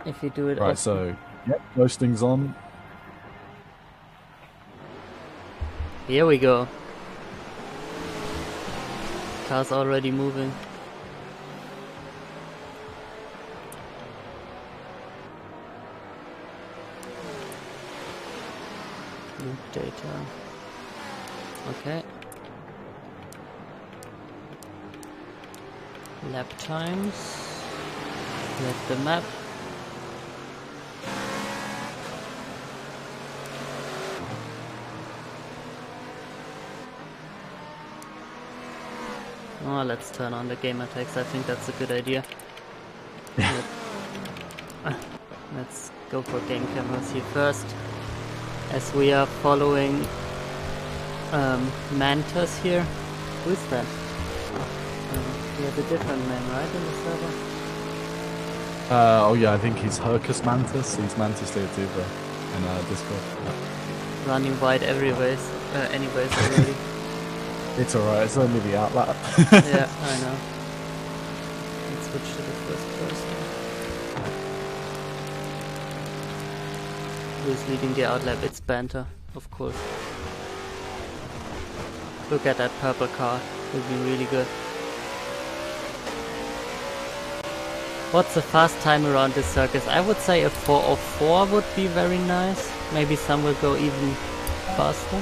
if you do it. Right, so yep, roasting's on. Here we go. Car's already moving. Loop data. Okay. Lap times. Select the map. Oh, let's turn on the gamer tags. I think that's a good idea. Let's go for game cameras here first, as we are following Mantas here. Who's that? He has a different name, right, in the server? Oh yeah, I think he's Hercus Mantis. He's Mantis Leotuba in Discord. Running wide anyways already. It's alright, it's only the outlet. Yeah, I know. Let's switch to the first person. Who's leading the outlap? It's Banter, of course. Look at that purple car, will be really good. What's the fast time around this circus? I would say a 404 would be very nice. Maybe some will go even faster.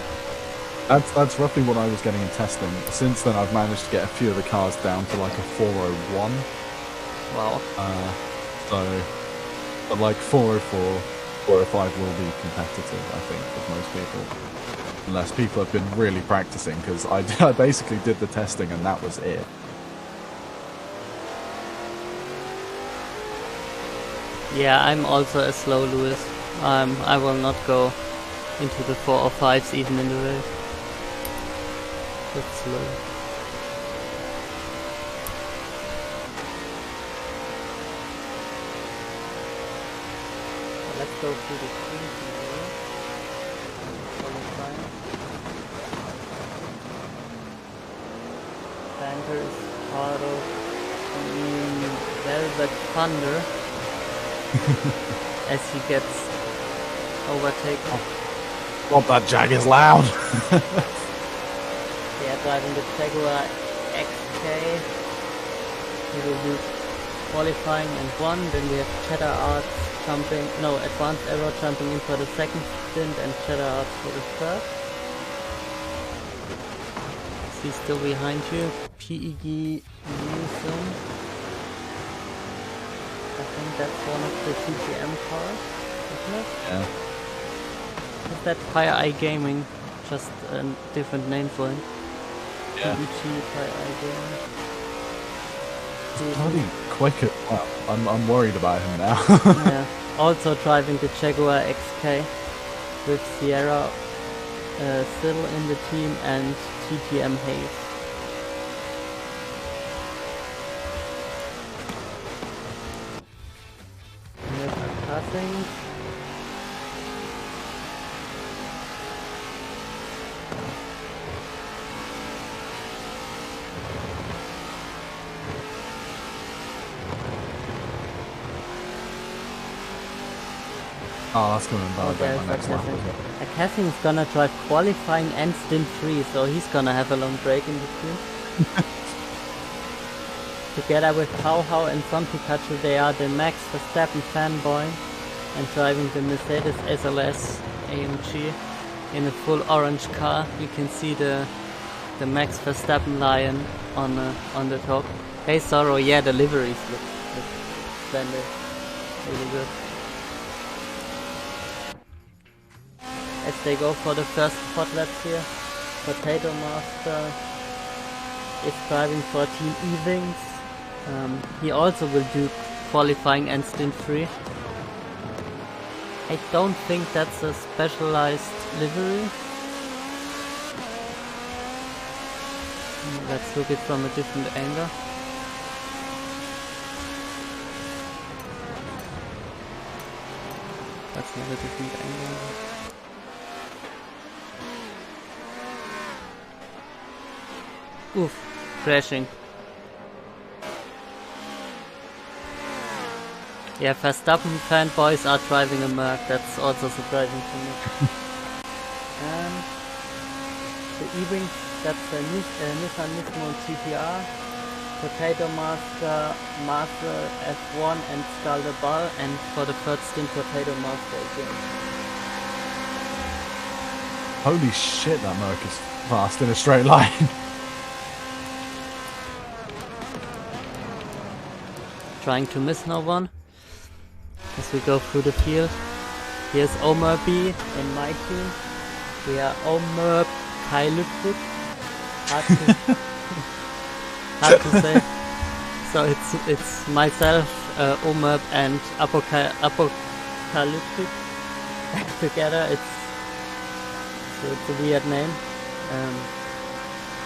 That's roughly what I was getting in testing. Since then, I've managed to get a few of the cars down to like a 401. Wow. But like 404, 405 will be competitive, I think, with most people. Unless people have been really practicing, because I basically did the testing and that was it. Yeah, I'm also a slow Lewis. I will not go into the 405s even in the race. That's slow. So let's go through the screens now. Sanders, Haro, Velvet Thunder. As he gets overtaken. God, that Jag is loud! Yeah, driving the Jaguar XK. He will do qualifying and 1. Then we have Cheddar Arts jumping, no, Advanced Arrow jumping in for the second stint and Cheddar Arts for the third. Is he still behind you? PEG Newsom. I think that's one of the TTM cars, isn't it? Yeah. Is that Fire Eye Gaming? Just a different name for him. Yeah. PEG Fire Eye Gaming. He's bloody quick at, well, I'm worried about him now. Yeah. Also driving the Jaguar XK with Sierra still in the team and TTM Hayes. Passing. Oh, that's going to invalidate my next lap. Cassing is gonna drive qualifying and stint 3, so he's gonna have a long break in between. Together with How and Son Pikachu, they are the Max Verstappen fanboy and driving the Mercedes SLS AMG in a full orange car. You can see the Max Verstappen lion on the top. Hey Zorro, yeah, the liveries look splendid, really good. As they go for the first spot laps here, Potato Master is driving for Team E-Wings. He also will do qualifying and stint 3. I don't think that's a specialized livery. Let's look it from a different angle. That's not a different angle. Oof, crashing. Yeah, Verstappen fanboys are driving a Merc. That's also surprising to me. The E-Wings, that's the Nissan Nismo GTR, Potato Master, Master F1 and Skull the Ball, and for the third stint Potato Master again. Holy shit, that Merc is fast in a straight line. Trying to miss no one as we go through the field. Here's Omer B in my team. We are Omer Kai Ludwig. Hard to say. So it's myself, Omer and Apocalyptic together. It's a weird name.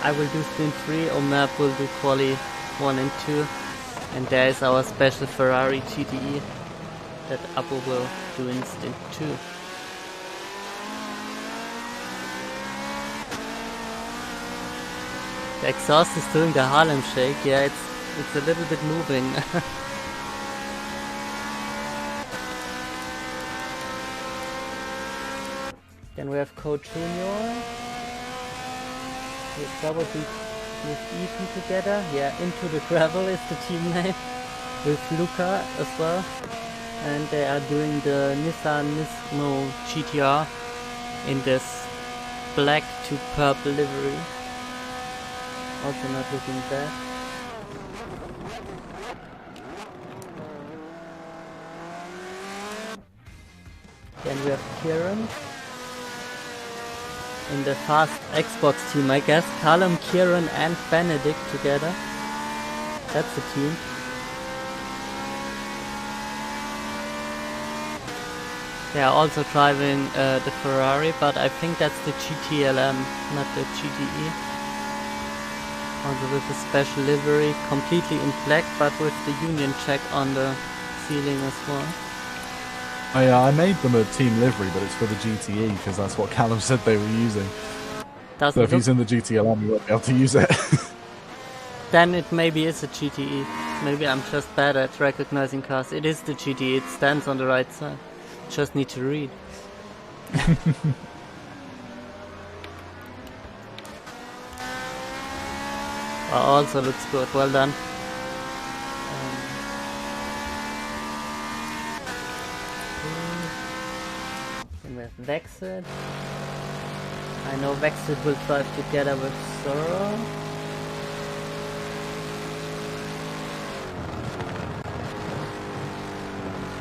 I will do stint 3, Omer will do quali 1 and 2. And there is our special Ferrari GTE that Apo will do in stint 2. The exhaust is doing the Harlem shake. Yeah, it's a little bit moving. Then we have Code Junior. We'll probably with Ethan together. Yeah, Into the Gravel is the team name. With Luca as well. And they are doing the Nissan Nismo GTR in this black to purple livery. Also not looking bad. Then we have Kieran in the fast Xbox team, I guess. Callum, Kieran and Benedict together. That's the team. They are also driving the Ferrari, but I think that's the GTLM, not the GTE. Also with a special livery, completely in black, but with the Union check on the ceiling as well. Oh yeah, I made them a team livery, but it's for the GTE, because that's what Callum said they were using. So if he's in the GTLM, you won't be able to use it. Then it maybe is a GTE. Maybe I'm just bad at recognizing cars. It is the GTE, it stands on the right side. Just need to read. Also looks good, well done. Then we have Vexit. I know Vexit will drive together with Zoro.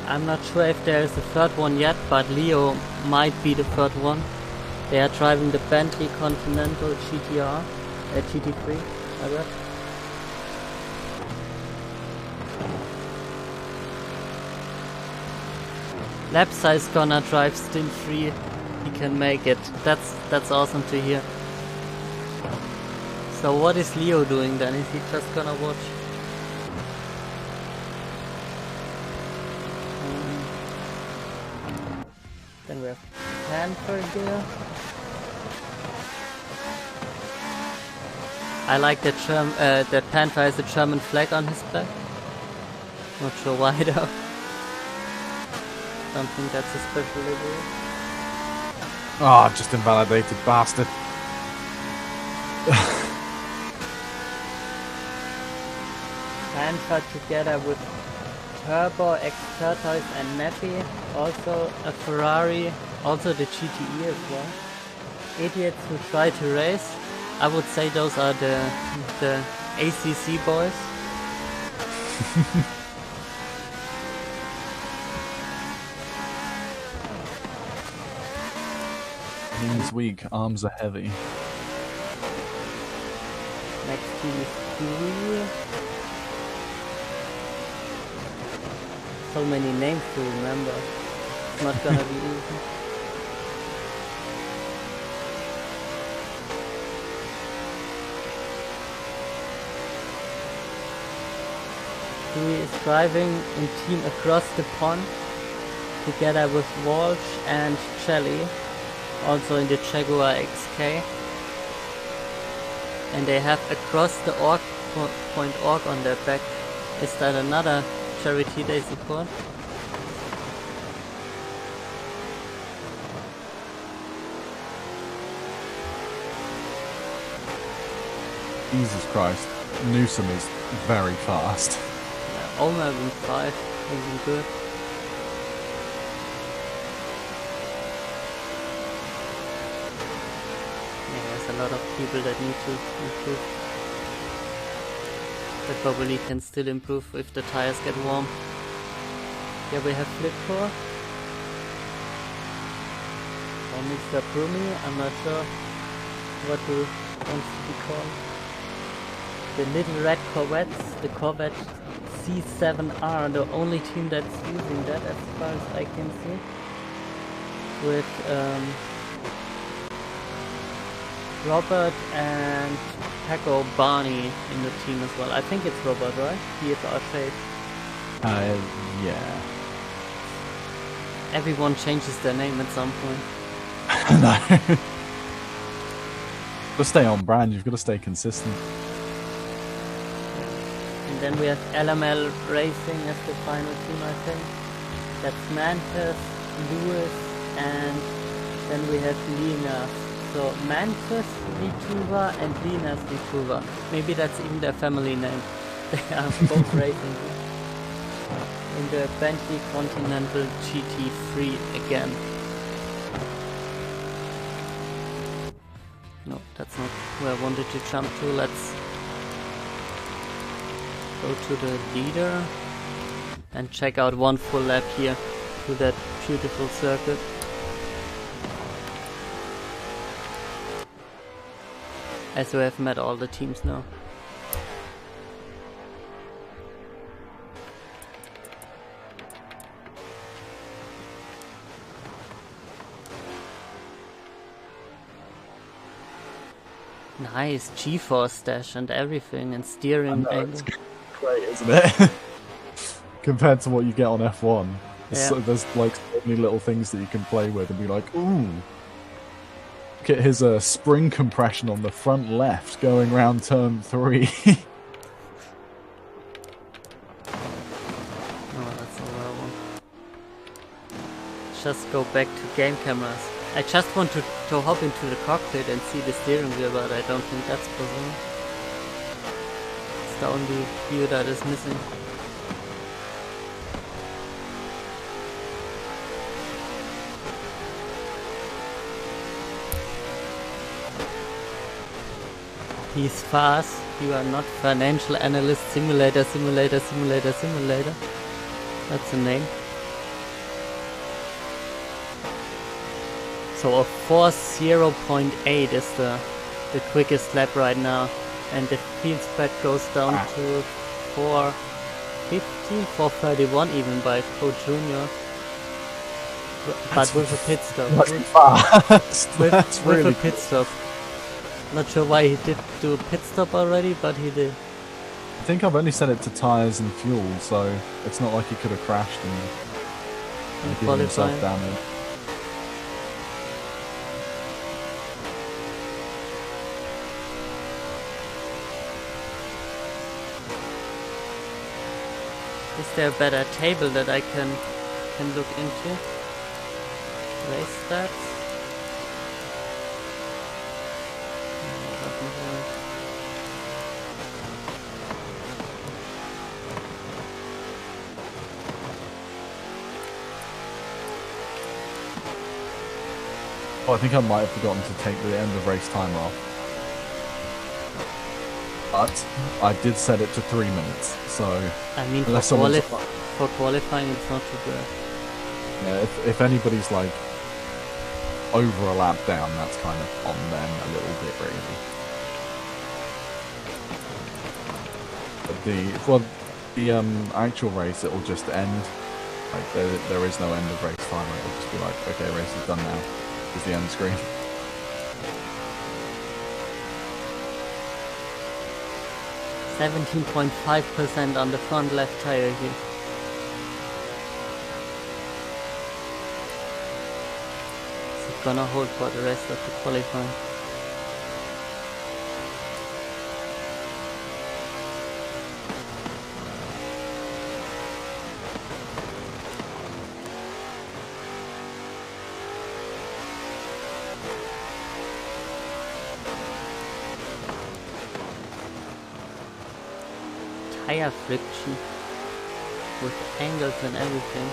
I'm not sure if there is a third one yet, but Leo might be the third one. They are driving the Bentley Continental GTR, GT3, I bet. Lapsa is gonna drive stint 3. He can make it. That's awesome to hear. So what is Leo doing then? Is he just gonna watch? Then we have Panther here. I like that Panther has a German flag on his back. Not sure why though. Don't think that's a special livery. Ah, just invalidated bastard. Panther together with Turbo, X-Tortoise and Neppy, also a Ferrari, also the GTE as well. Idiots who try to race. I would say those are the ACC boys. Knees weak, arms are heavy. Next team is Dewey. So many names to remember. It's not gonna be easy. Dewey is driving in team across the pond together with Walsh and Shelley, also in the Jaguar XK. And they have across the point org on their back. Is that another charity they support? Jesus Christ, Newsom is very fast. Yeah, Omer in 5, isn't good. Yeah, there's a lot of people that need to improve. They probably can still improve if the tires get warm. Here we have Flip Core. Or Mr. Brumi, I'm not sure what he wants to be called. The little red Corvettes, the Corvette C7R, the only team that's using that as far as I can see. With Robert and Paco Barney in the team as well. I think it's Robert, right? BFR shape. Yeah. Everyone changes their name at some point. No. Got to stay on brand, you've got to stay consistent. And then we have LML Racing as the final team, I think. That's Mantis, Lewis, and then we have Lina. So Mantis Vituva and Lina's Vituva. Maybe that's even their family name. They are both racing in the Bentley Continental GT3 again. No, that's not where I wanted to jump to. Let's go to the leader and check out one full lap here to that beautiful circuit. As we have met all the teams now. Nice G-force dash and everything and steering angle. It's great, isn't it? Compared to what you get on F1. Yeah. So there's like so many little things that you can play with and be like, ooh. Look at his spring compression on the front left going round turn 3. Oh, that's a low one. Just go back to game cameras. I just want to hop into the cockpit and see the steering wheel, but I don't think that's possible. It's the only view that is missing. He's fast. You are not financial analyst simulator. That's the name. So a 4:0.8 is the quickest lap right now, and the field spread goes down to 4:15, 4:31 even by Pro Junior. But with a pit stop. With a pit stop. Not sure why he did do a pit stop already, but he did. I think I've only set it to tyres and fuel, so it's not like he could have crashed and given himself damage. Is there a better table that I can look into? Race stats? Oh, I think I might have forgotten to take the end of race time off. But I did set it to 3 minutes, so... I mean, for qualifying it's not too bad. Yeah, if anybody's like over a lap down, that's kind of on them a little bit, really. But the actual race, it will just end. Like there is no end of race time. It will just be like, okay, race is done now. Is the end screen. 17.5% on the front left tire here. Is it gonna hold for the rest of the qualifying? tire friction with angles and everything.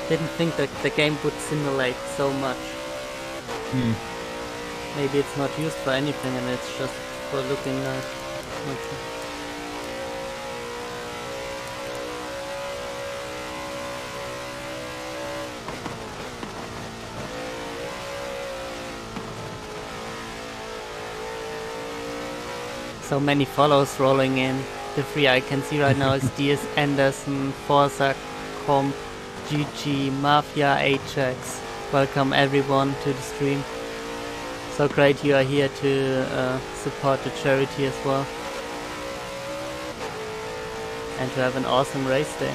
Didn't think that the game would simulate so much. Maybe it's not used for anything and it's just for looking nice. Okay. So many follows rolling in. The three I can see right now is DS Anderson, Forza Comp, GG, Mafia, Ajax. Welcome everyone to the stream. So great you are here to support the charity as well. And to have an awesome race day.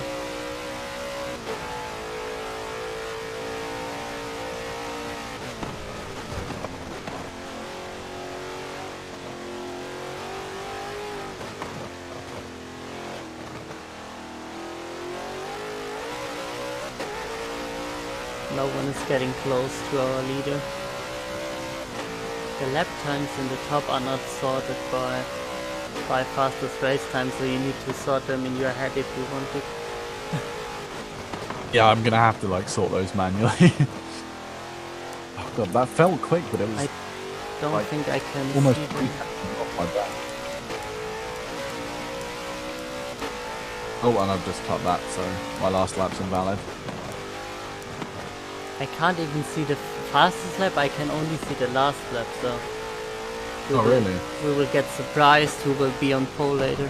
No one is getting close to our leader. The lap times in the top are not sorted by fastest race time, so you need to sort them in your head if you want to. Yeah, I'm gonna have to like sort those manually. Oh god, that felt quick, but it was. I don't like, think I can almost see them. off my back. Oh, and I've just cut that, so my last lap's invalid. I can't even see the fastest lap, I can only see the last lap, so... Really? We will get surprised who will be on pole later.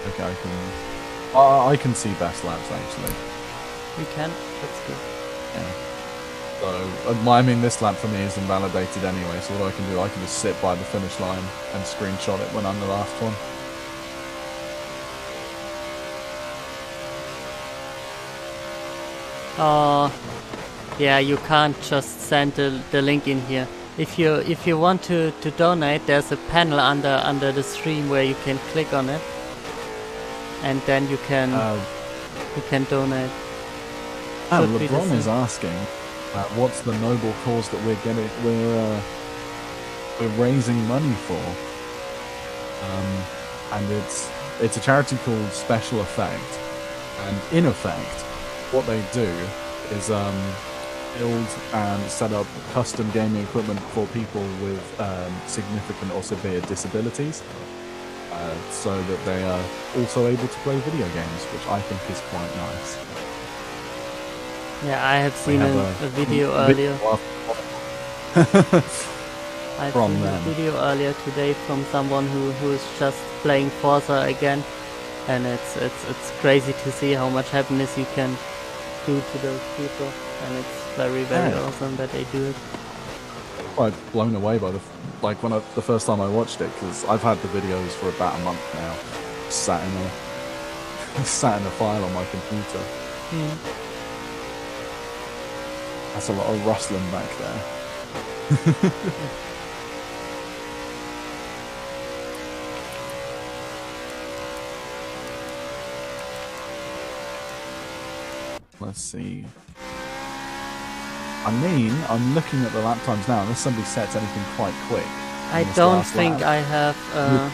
Okay, I can see best laps actually. We can? That's good. Yeah. So, I mean, this lap for me is invalidated anyway, so what I can do, I can just sit by the finish line and screenshot it when I'm the last one. Yeah, you can't just send the link in here. If you want to donate, there's a panel under the stream where you can click on it, and then you can donate. LeBron is asking, what's the noble cause that we're raising money for? And it's a charity called Special Effect, and in effect, what they do is build and set up custom gaming equipment for people with significant or severe disabilities, so that they are also able to play video games, which I think is quite nice. Yeah, I have seen a video earlier. I've seen a video earlier today from someone who is just playing Forza again, and it's crazy to see how much happiness you can do to those people, and it's very awesome that they do it. Quite blown away by the first time I watched it, because I've had the videos for about a month now, sat in a file on my computer. That's a lot of rustling back there. Let's see. I mean, I'm looking at the lap times now, unless somebody sets anything quite quick. I don't think I have a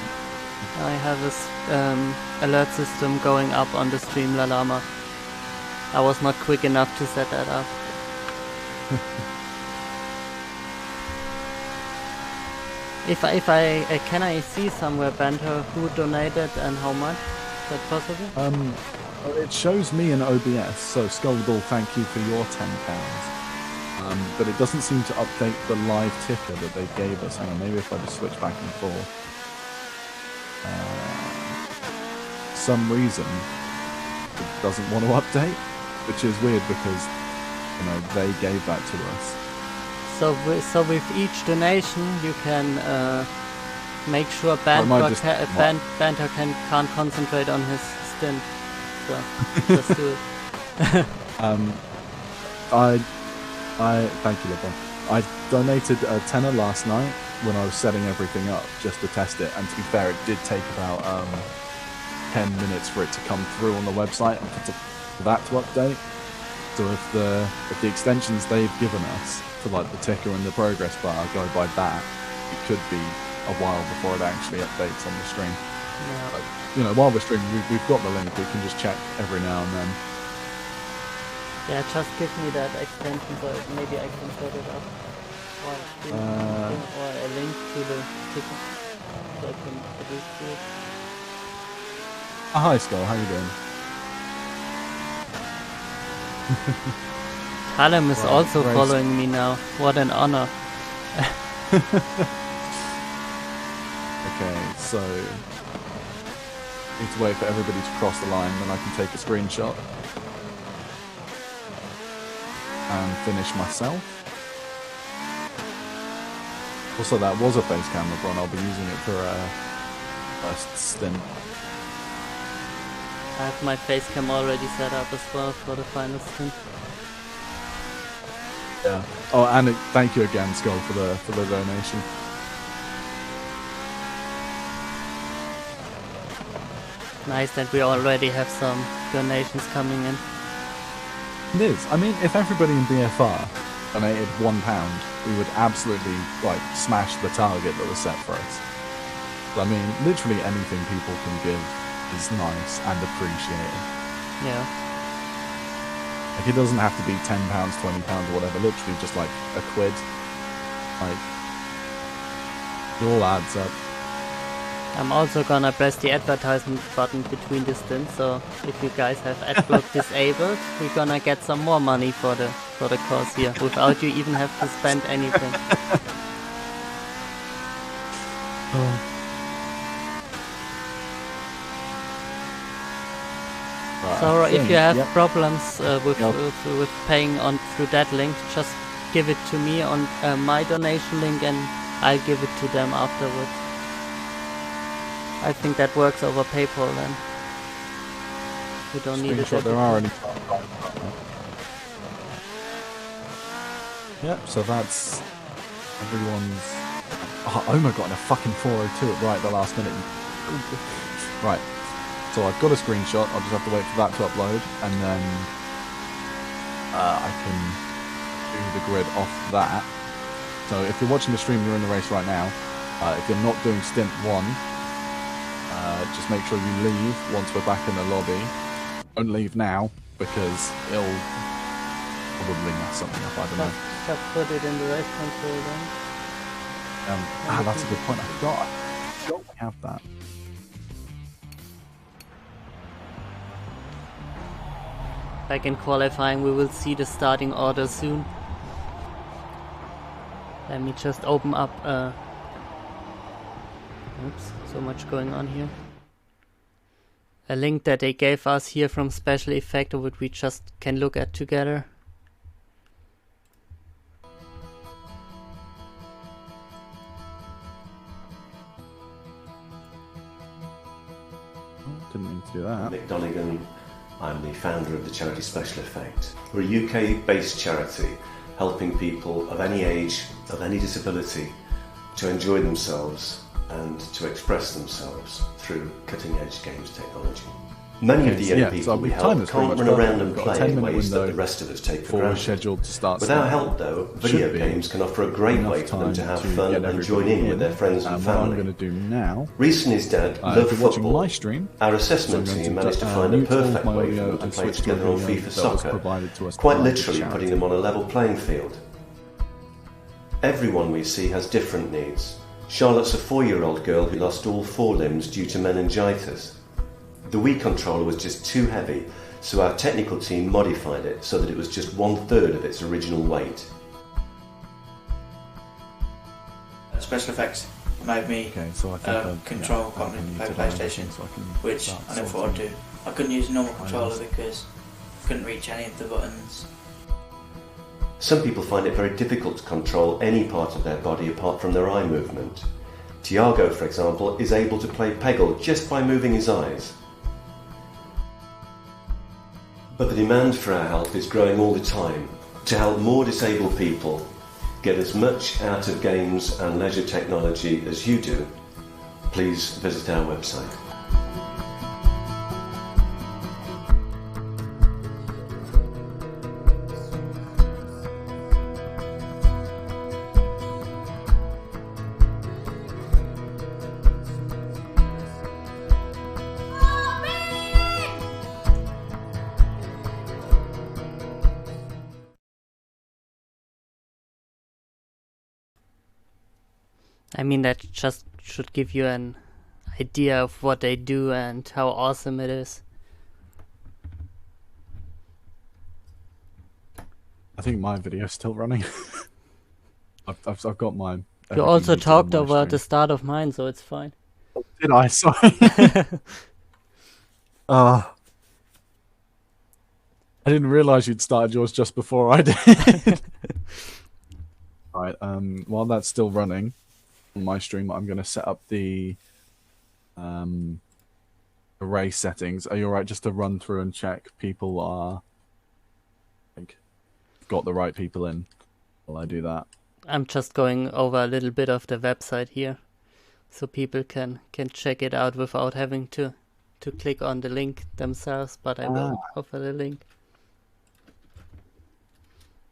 alert system going up on the stream, Lalama. I was not quick enough to set that up. If I can I see somewhere, Banter, who donated and how much? Is that possible? It shows me in OBS, so Skullball, thank you for your £10. But it doesn't seem to update the live ticker that they gave us. Hang on, maybe if I just switch back and forth. Some reason it doesn't want to update, which is weird because, you know, they gave that to us. So with each donation, you can make sure Banter can't concentrate on his stint. So just do it. I thank you, LeBron. I donated a tenner last night when I was setting everything up just to test it, and to be fair, it did take about 10 minutes for it to come through on the website and for that to update. So if the extensions they've given us for like the ticker and the progress bar go by that, it could be a while before it actually updates on the stream. Yeah. But, you know, while we're streaming, we've got the link. We can just check every now and then. Yeah, just give me that extension so maybe I can set it up. Or a link to the ticket so I can produce it. Hi Skull, how you doing? Callum is also following me now. What an honor. Okay, so need to wait for everybody to cross the line, then I can take a screenshot and finish myself. Also, that was a face camera run. I'll be using it for a first stint. I have my face cam already set up as well for the final stint. Yeah. Oh, and thank you again, Skull, for the donation. Nice that we already have some donations coming in. It is. I mean, if everybody in BFR donated £1, we would absolutely like smash the target that was set for us. I mean, literally anything people can give is nice and appreciated. Yeah. Like, it doesn't have to be £10, £20 or whatever. Literally just like a quid. Like, it all adds up. I'm also gonna press the advertisement button between the stints, so if you guys have adblock disabled, we're gonna get some more money for the course here, without you even have to spend anything. Right, So if you have problems with paying on through that link, just give it to me on my donation link and I'll give it to them afterwards. I think that works over PayPal then. You don't need it. There are any. Yep, so that's everyone's. Oh my god, a fucking 402 at right the last minute. Right, so I've got a screenshot. I'll just have to wait for that to upload, and then I can do the grid off that. So if you're watching the stream, you're in the race right now. If you're not doing stint 1, just make sure you leave once we're back in the lobby. Don't leave now, because it'll probably mess something up, I don't know. Just put it in the race control then. That's a good point. I forgot we have that. Back in qualifying, we will see the starting order soon. Let me just open up. Oops, so much going on here. A link that they gave us here from Special Effect, which we just can look at together. Didn't mean to do that. Mick Donegan. I'm the founder of the charity Special Effect. We're a UK-based charity helping people of any age, of any disability, to enjoy themselves and to express themselves through cutting-edge games technology. Many of the young people we help can't run around and play in ways that the rest of us take for granted. Scheduled to start. With our help, though, video games can offer a great way for them to have fun and join in with their friends and family. What I'm going to do now. Reese and his dad love football. My stream, our assessment team managed to find a perfect way for them to play together on FIFA Soccer, quite literally putting them on a level playing field. Everyone we see has different needs. Charlotte's a 4-year-old girl who lost all 4 limbs due to meningitis. The Wii controller was just too heavy, so our technical team modified it so that it was just 1/3 of its original weight. Special Effects made me control commonly play PlayStation, which I never thought I'd do. I couldn't use a normal controller because I couldn't reach any of the buttons. Some people find it very difficult to control any part of their body apart from their eye movement. Tiago, for example, is able to play Peggle just by moving his eyes. But the demand for our help is growing all the time. To help more disabled people get as much out of games and leisure technology as you do, please visit our website. I mean, that just should give you an idea of what they do and how awesome it is. I think my video's still running. I've got mine. You also talked about the start of mine, so it's fine. Did I? Sorry. I didn't realize you'd started yours just before I did. Right. While that's still running on my stream, I'm going to set up the array settings. Are you alright just to run through and check people are got the right people in while I do that? I'm just going over a little bit of the website here, so people can check it out without having to click on the link themselves, but I will offer the link.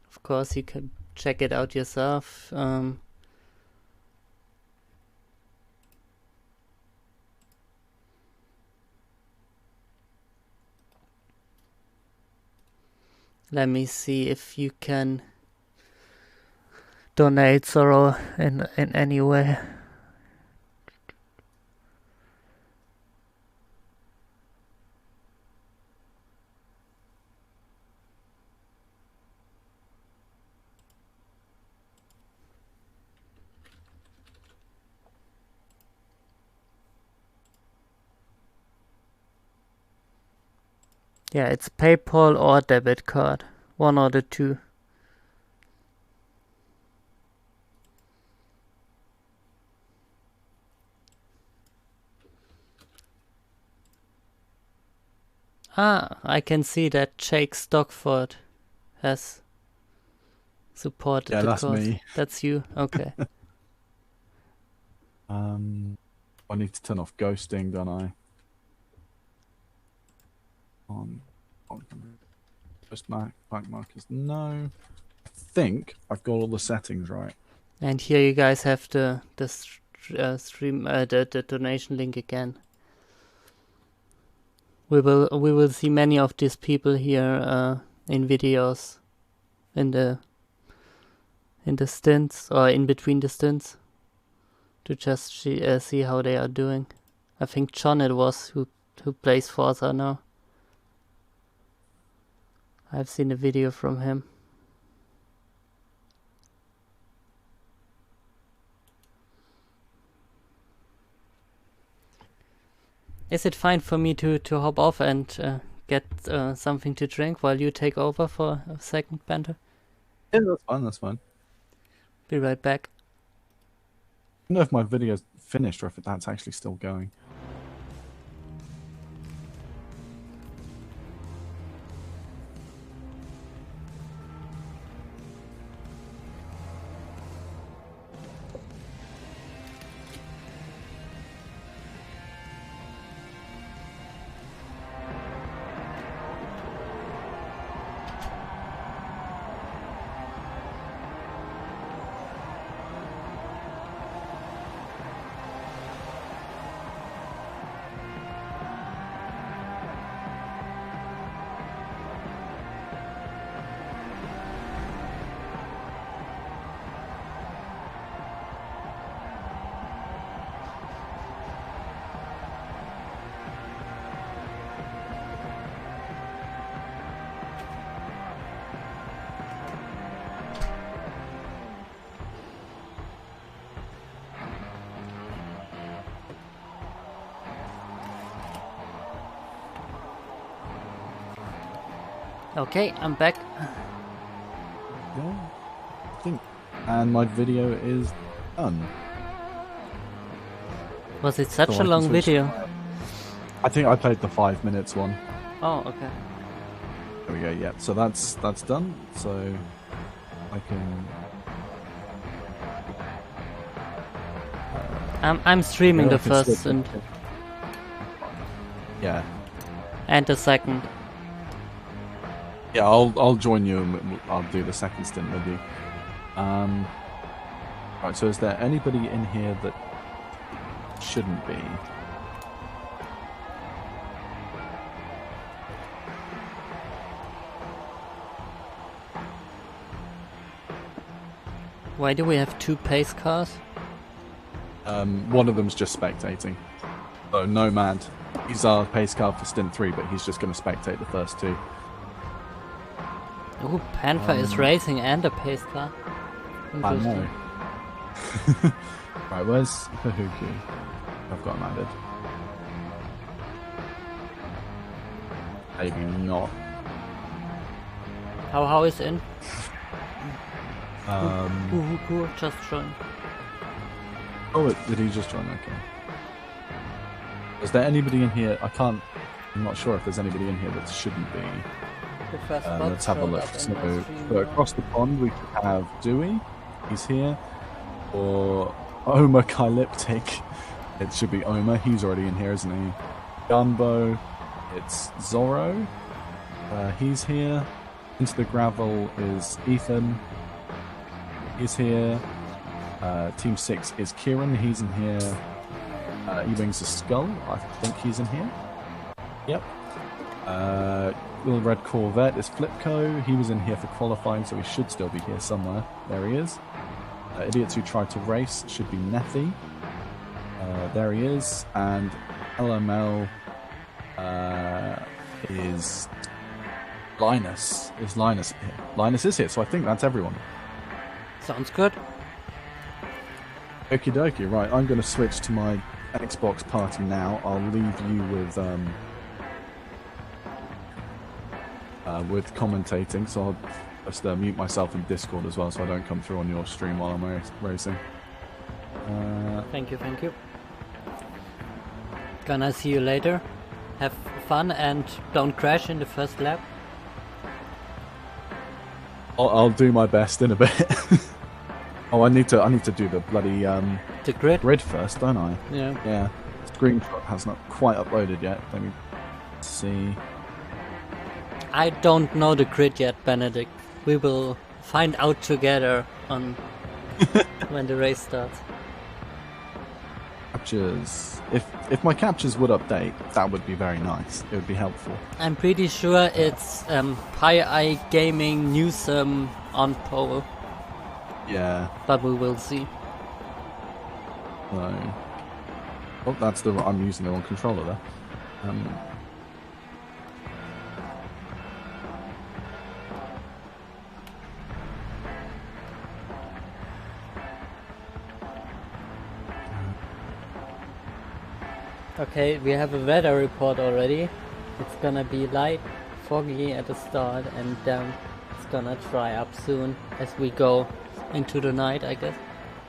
Of course, you can check it out yourself. Let me see if you can donate Zorro in any way. Yeah, it's PayPal or debit card. One or the two. I can see that Jake Stockford has supported the that's cause. me. That's you? Okay. I need to turn off ghosting, don't I? On just back markers. No. I think I've got all the settings right. And here you guys have the stream the donation link again. We will see many of these people here in videos in the stints or in between the stints to just see how they are doing. I think John it was who plays Forza now. I've seen a video from him. Is it fine for me to hop off and get something to drink while you take over for a second, Benter? Yeah, that's fine, that's fine. Be right back. I don't know if my video's finished or if that's actually still going. Okay, I'm back. Yeah, I think. And my video is done. Was it such a long video? I think I played the 5 minutes one. Oh, okay. There we go, yeah. So that's done. So I can... I'm streaming the first and... Yeah. And the second. Yeah, I'll join you and I'll do the second stint with you. Right, so is there anybody in here that shouldn't be? Why do we have two pace cars? One of them's just spectating. So Nomad, he's our pace car for stint 3, but he's just going to spectate the first 2. Ooh, Panther is racing and a pace car. I know. Right, where's Kahuki? I've got him added. Maybe not. How is in? Who just joined. Oh, did he just join? Okay. Is there anybody in here? I'm not sure if there's anybody in here that shouldn't be. Let's have a look. So across the pond we could have Dewey. He's here. Or Oma Calyptic. It should be Oma. He's already in here, isn't he? Gunbo. It's Zorro. He's here. Into the gravel is Ethan. He's here. Team 6 is Kieran. He's in here. E-Wings a Skull. I think he's in here. Yep. Little Red Corvette is Flipco. He was in here for qualifying, so he should still be here somewhere. There he is. Idiots Who Tried to Race should be Nethy. There he is. And LML is Linus. Is Linus here? Linus is here, so I think that's everyone. Sounds good. Okie dokie, right, I'm going to switch to my Xbox party now. I'll leave you with commentating, so I'll just mute myself in Discord as well so I don't come through on your stream while I'm racing. Thank you. Gonna see you later. Have fun and don't crash in the first lap. I'll do my best in a bit. Oh, I need to do the bloody the grid first, don't I? Yeah. Screenshot has not quite uploaded yet. Let me see. I don't know the grid yet, Benedict. We will find out together on when the race starts. Captures. If my captures would update, that would be very nice. It would be helpful. I'm pretty sure it's Pi Eye Gaming Newsome on pole. Yeah. But we will see. So. Oh, that's I'm using the wrong controller there. Okay, we have a weather report already. It's gonna be light, foggy at the start, and then it's gonna dry up soon as we go into the night, I guess.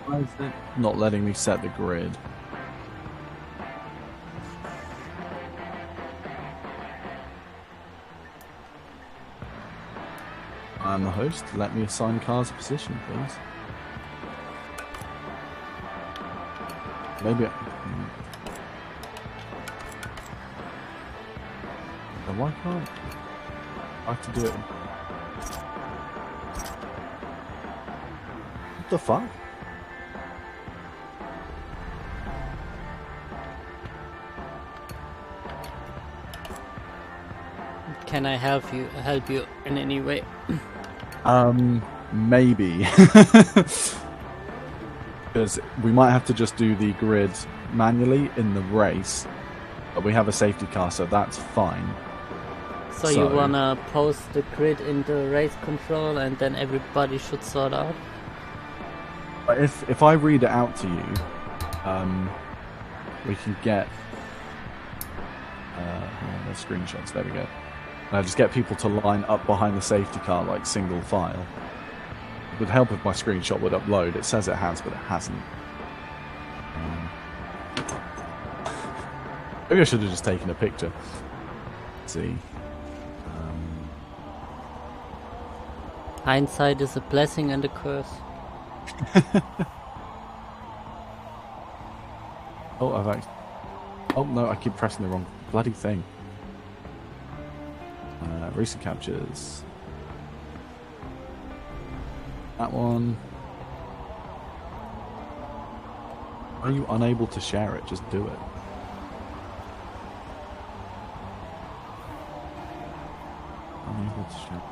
Why is it not letting me set the grid? I'm the host. Let me assign cars a position, please. Maybe why can't I have to do it? What the fuck? Can I help you in any way? Maybe. Because we might have to just do the grid manually in the race, but we have a safety car, so that's fine. So you wanna post the grid in the race control and then everybody should sort out? If I read it out to you, we can get the screenshots, there we go. Just get people to line up behind the safety car like single file. It would help if my screenshot would upload. It says it has, but it hasn't. Maybe I should have just taken a picture. Let's see. Hindsight is a blessing and a curse. Oh no, I keep pressing the wrong bloody thing. Recent captures. That one. Are you unable to share it? Just do it. Unable to share.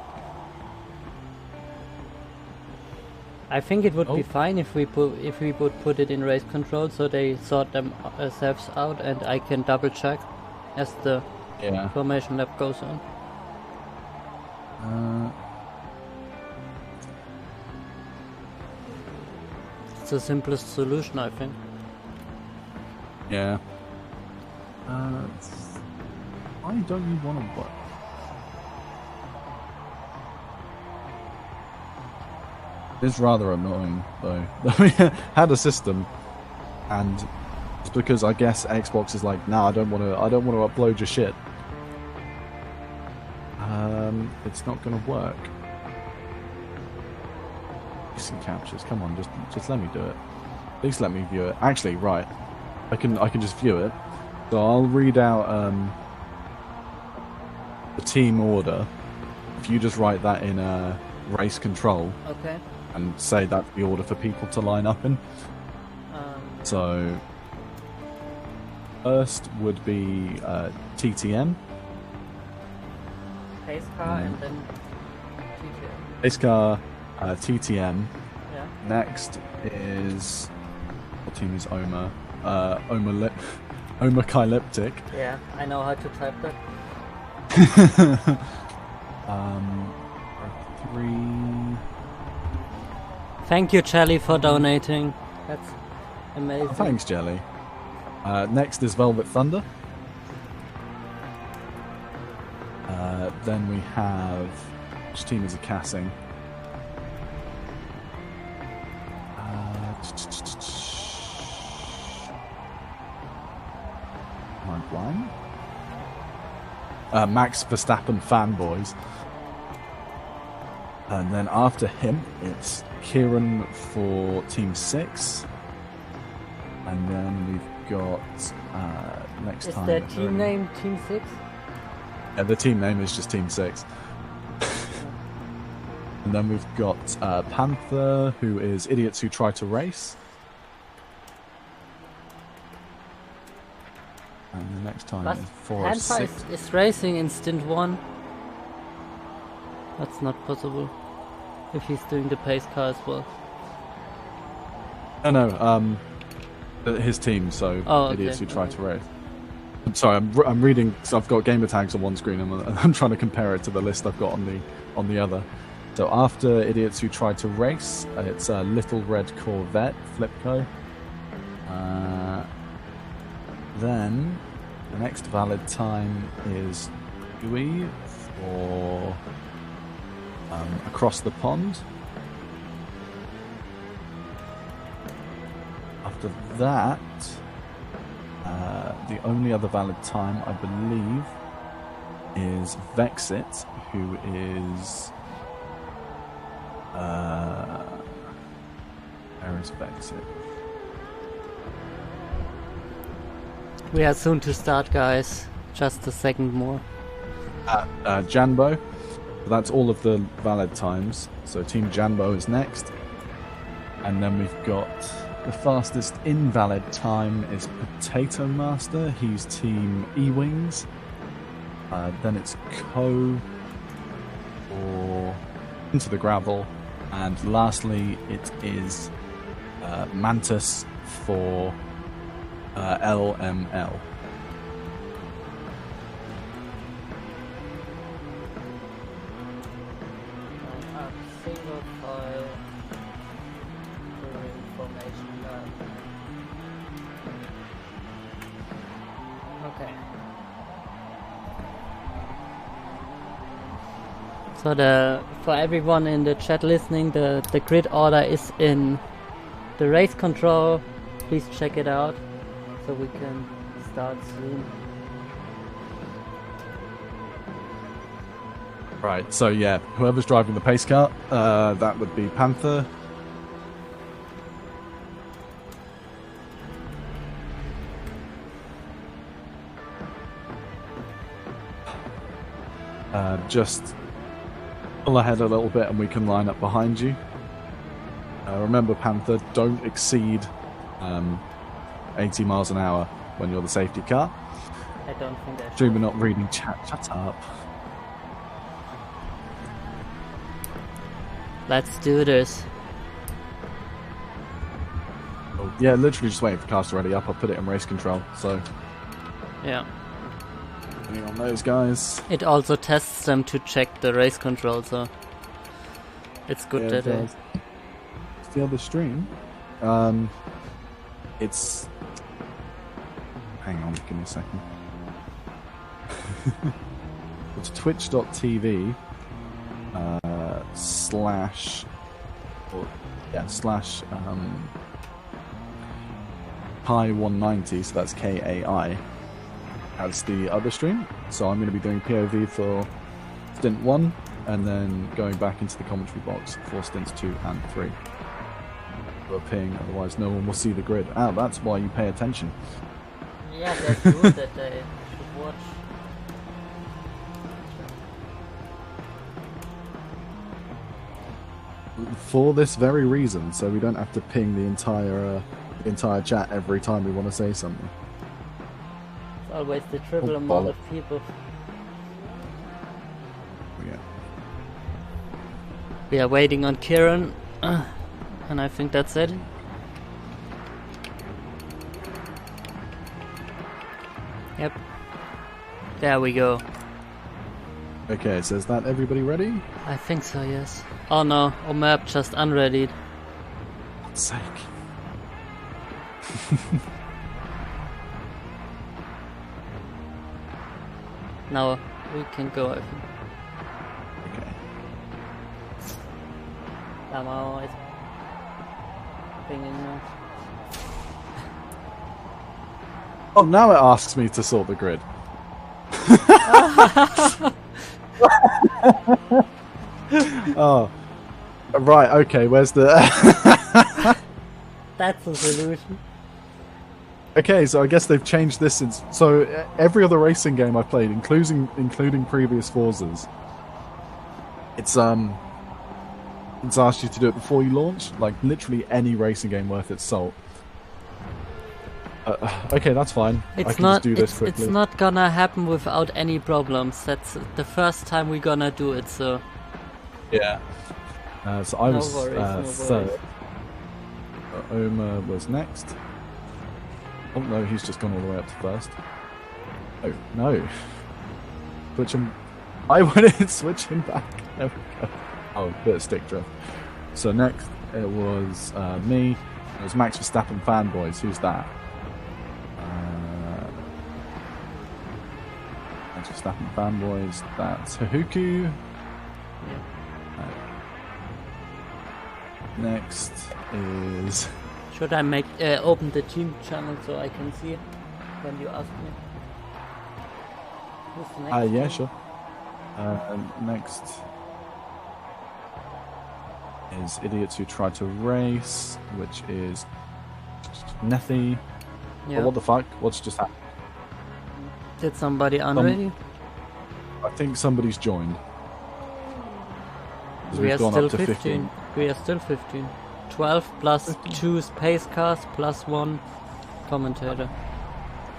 I think it would be fine if we would put it in race control, so they sort themselves out, and I can double check as the formation lap goes on. It's the simplest solution, I think. Yeah. Why don't you want to work? It's rather annoying, though. We had a system, and it's because I guess Xbox is like, nah, I don't want to upload your shit. It's not going to work. Decent captures, come on, just let me do it. At least let me view it. Actually, right, I can just view it. So I'll read out the team order. If you just write that in race control. Okay. And say that's the order for people to line up in. So first would be TTM. Pace car and then TTM. Pace car, TTM. Yeah. Next is, what team is Oma? Omakyleptic. Yeah, I know how to type that. 3. Thank you, Jelly, for donating. That's amazing. Oh, thanks, Jelly. Next is Velvet Thunder. Then we have, which team is a Cassing? Am I blind? Max Verstappen fanboys. And then after him, it's Kieran for Team 6. And then we've got next time. Is their team name Team 6? Yeah, the team name is just Team 6. And then we've got Panther, who is Idiots Who Try to Race. And the next time is 4 of 6. Panther is racing in Stint 1. That's not possible. If he's doing the pace car as well. No, his team, so Idiots Who Try to Race. I'm sorry, I'm reading, so I've got gamer tags on one screen and I'm trying to compare it to the list I've got on the other. So after Idiots Who Try to Race, it's a Little Red Corvette, Flipco. Then the next valid time is Dewey for Across the Pond. After that, the only other valid time, I believe, is Vexit, who is... where is Vexit? We are soon to start, guys. Just a second more. Janbo. That's all of the valid times. So Team Janbo is next. And then we've got the fastest invalid time is Potato Master. He's Team E-Wings. Then it's Co or Into the Gravel. And lastly, it is Mantis for LML. So for everyone in the chat listening, the grid order is in the race control. Please check it out so we can start soon. Right, so yeah, whoever's driving the pace car, that would be Panther. Just pull ahead a little bit and we can line up behind you. Remember, Panther, don't exceed 80 miles an hour when you're the safety car. I don't think I should. Dreamer not reading chat. Shut up. Let's do this. Yeah, literally just waiting for cars to ready up. I'll put it in race control, so... Yeah. Depending on those guys. It also tests them to check the race control, so... It's good that they... It's the other stream. It's... Hang on, give me a second. It's twitch.tv slash Pi190, so that's KAI, as the other stream. So I'm going to be doing POV for stint 1 and then going back into the commentary box for stints 2 and 3. We're ping, otherwise no one will see the grid. Ah, that's why you pay attention. Yeah, that's good that they should watch. For this very reason, so we don't have to ping the entire chat every time we want to say something. It's always the triple amount of people. Yeah. We are waiting on Kieran, and I think that's it. Yep. There we go. Okay, so is that everybody ready? I think so, yes. Oh no, our map just unreadied. For God's sake. Now we can go, I think. Okay. I'm always pinging now. Oh, now it asks me to sort the grid. Oh, right. Okay, where's the? That's a solution. Okay, so I guess they've changed this since. So every other racing game I've played, including previous Forzas, it's asked you to do it before you launch. Like literally any racing game worth its salt. Okay, that's fine. I can just do this quickly. It's not gonna happen without any problems. That's the first time we're gonna do it, so... Yeah. So I was worries, third. Omer was next. Oh no, he's just gone all the way up to first. Oh, no. Switch him... I wanted switch him back. There we go. Oh, a bit of stick drift. So next, it was me. It was Max Verstappen fanboys. Who's that? Verstappen fanboys, that's Hahuku. Yeah. Next is... Should I make open the team channel so I can see when you ask me? Who's the next yeah, one? sure. Next is Idiots Who Try to Race, which is Nethy. Yeah. Oh, what the fuck? What's just happened? Did somebody unready? I think somebody's joined. We are still 15. We are still 15. 12 plus 15. 2 space cars plus 1 commentator.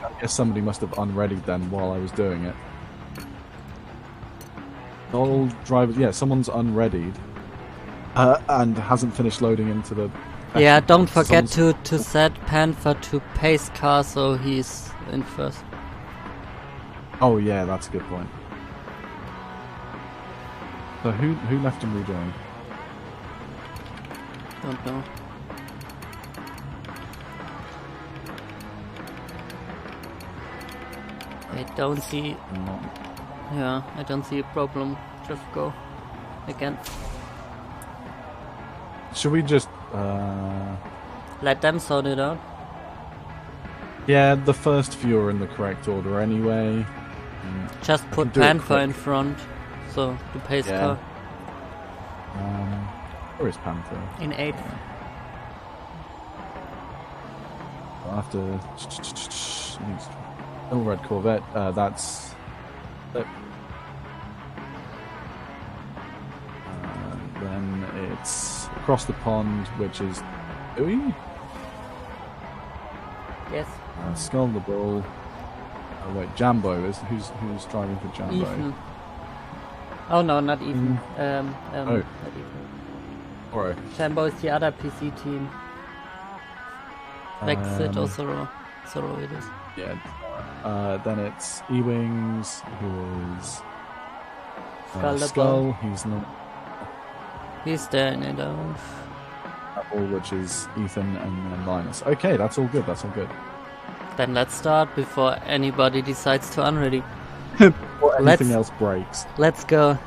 I guess somebody must have unreadied then while I was doing it. All drivers, yeah, someone's unreadied and hasn't finished loading into the... Yeah, don't forget to set Panther to pace car so he's in first. Oh yeah, that's a good point. So who left and rejoined? Don't know. I don't see... Yeah, I don't see a problem. Just go again. Should we just... Let them sort it out? Yeah, the first few are in the correct order anyway. Just put Panther in front, so the pace car. Where is Panther? In 8th. I'll have to... Oh, red Corvette, that's... then it's Across the Pond, which is... Dewey? Yes. Skull the Bull. Oh wait, Jambo is who's driving for Jambo? Ethan. Oh no, not Ethan. Oh. Not Ethan. Alright. Jambo is the other PC team. Exit or Sorrow? Sorrow it is. Yeah. Then it's E-Wings, who is Skull. He's there in it. Apple, which is Ethan, and then Linus. Okay, that's all good. Then let's start before anybody decides to unready. Or anything else breaks. Let's go.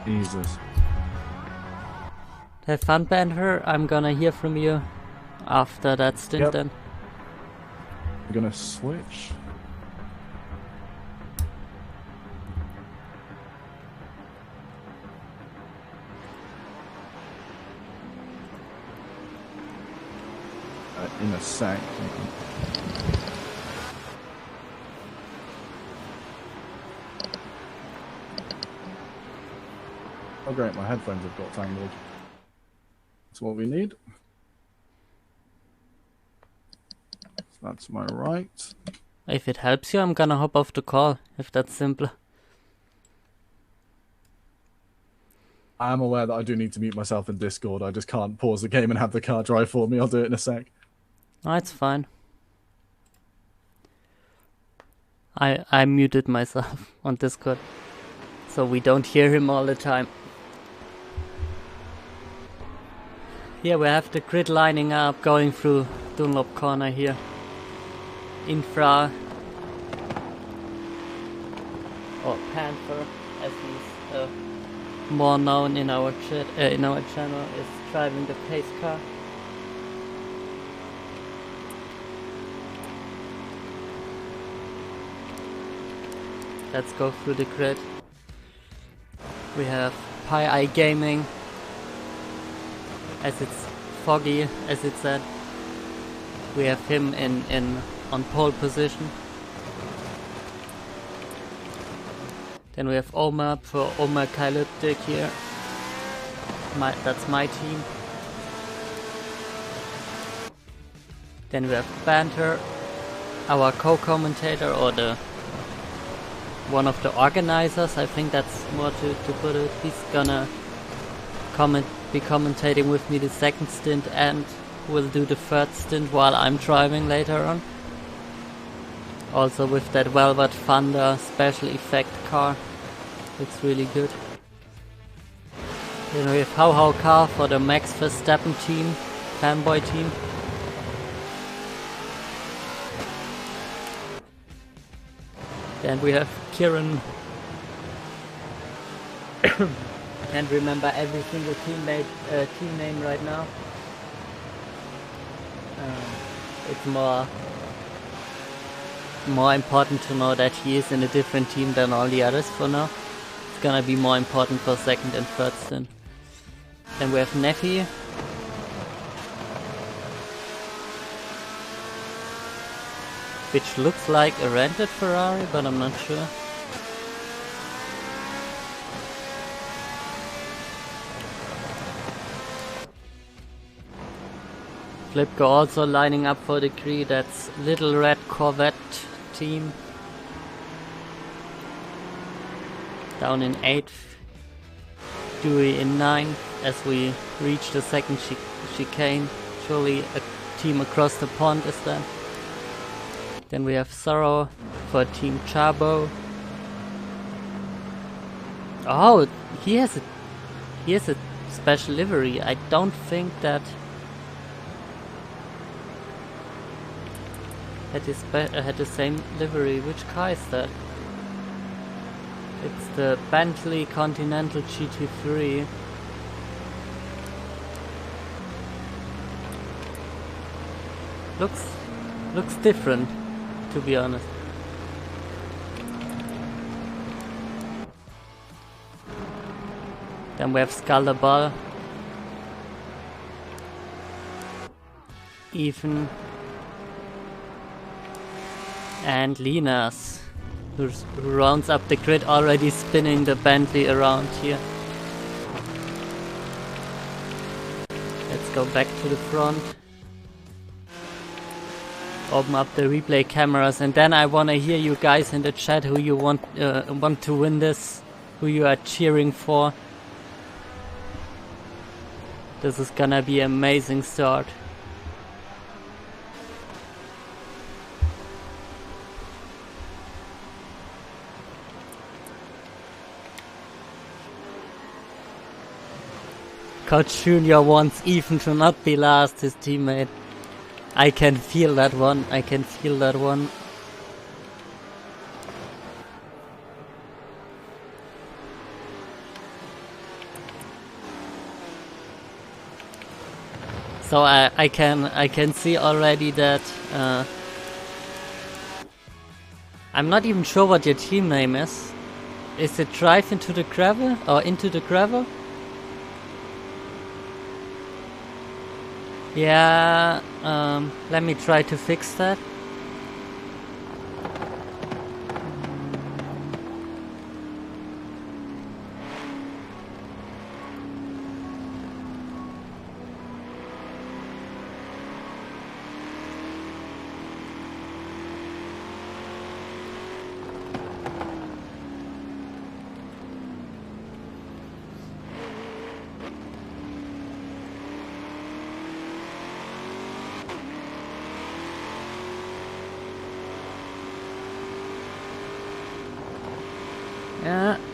Jesus. Have fun, Banter. I'm gonna hear from you after that stint then. We're gonna switch. In a sec. Oh great, my headphones have got tangled. That's what we need. So that's my right. If it helps you, I'm gonna hop off the call, if that's simpler. I am aware that I do need to mute myself in Discord. I just can't pause the game and have the car drive for me. I'll do it in a sec. No, it's fine. I muted myself on Discord, so we don't hear him all the time. Yeah, we have the grid lining up, going through Dunlop Corner here. Infra, or Panther, as he's more known in our channel, is driving the pace car. Let's go through the grid. We have Pi Eye Gaming, as it's foggy, as it said. We have him on pole position. Then we have Omar for Omar Kalyptic here. That's my team. Then we have Banter, our co-commentator, or one of the organizers, I think that's more to put it. He's gonna be commentating with me the second stint and will do the third stint while I'm driving later on. Also with that Velvet Thunder special effect car. It's really good. Then we have How car for the Max Verstappen team, fanboy team. Then we have Kieran. Can't remember every single team name right now. It's more important to know that he is in a different team than all the others for now. It's gonna be more important for second and third stint. Then we have Neffy. Which looks like a rented Ferrari, but I'm not sure. Flipko also lining up for the Cree, that's Little Red Corvette team. Down in 8th. Dewey in 9th as we reach the second chicane. Surely a team across the pond is there. Then we have Sorrow for Team Chabo. Oh, he has a special livery. I don't think that had the same livery. Which car is that? It's the Bentley Continental GT3. Looks different, to be honest. Then we have Skalderball, Ethan, and Linus, who rounds up the grid, already spinning the Bentley around here. Let's go back to the front. Open up the replay cameras, and then I wanna hear you guys in the chat who you want to win this, who you are cheering for. This is gonna be an amazing start. Coach Junior wants Ethan to not be last, his teammate. I can feel that one. I can feel that one. So I can see already that I'm not even sure what your team name is. Is it Drive into the Gravel or Into the Gravel? Yeah, let me try to fix that.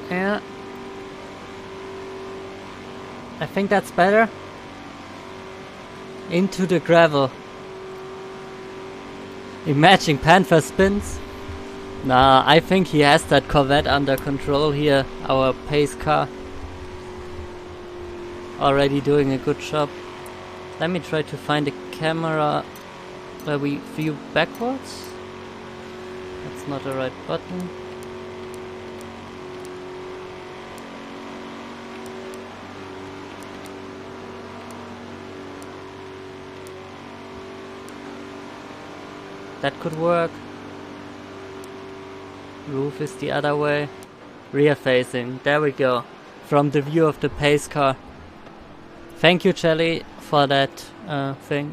Yeah. I think that's better. Into the gravel. Imagine Panther spins. Nah, I think he has that Corvette under control here. Our pace car. Already doing a good job. Let me try to find a camera where we view backwards. That's not the right button. That could work. Roof is the other way. Rear facing. There we go. From the view of the pace car. Thank you, Jelly, for that thing.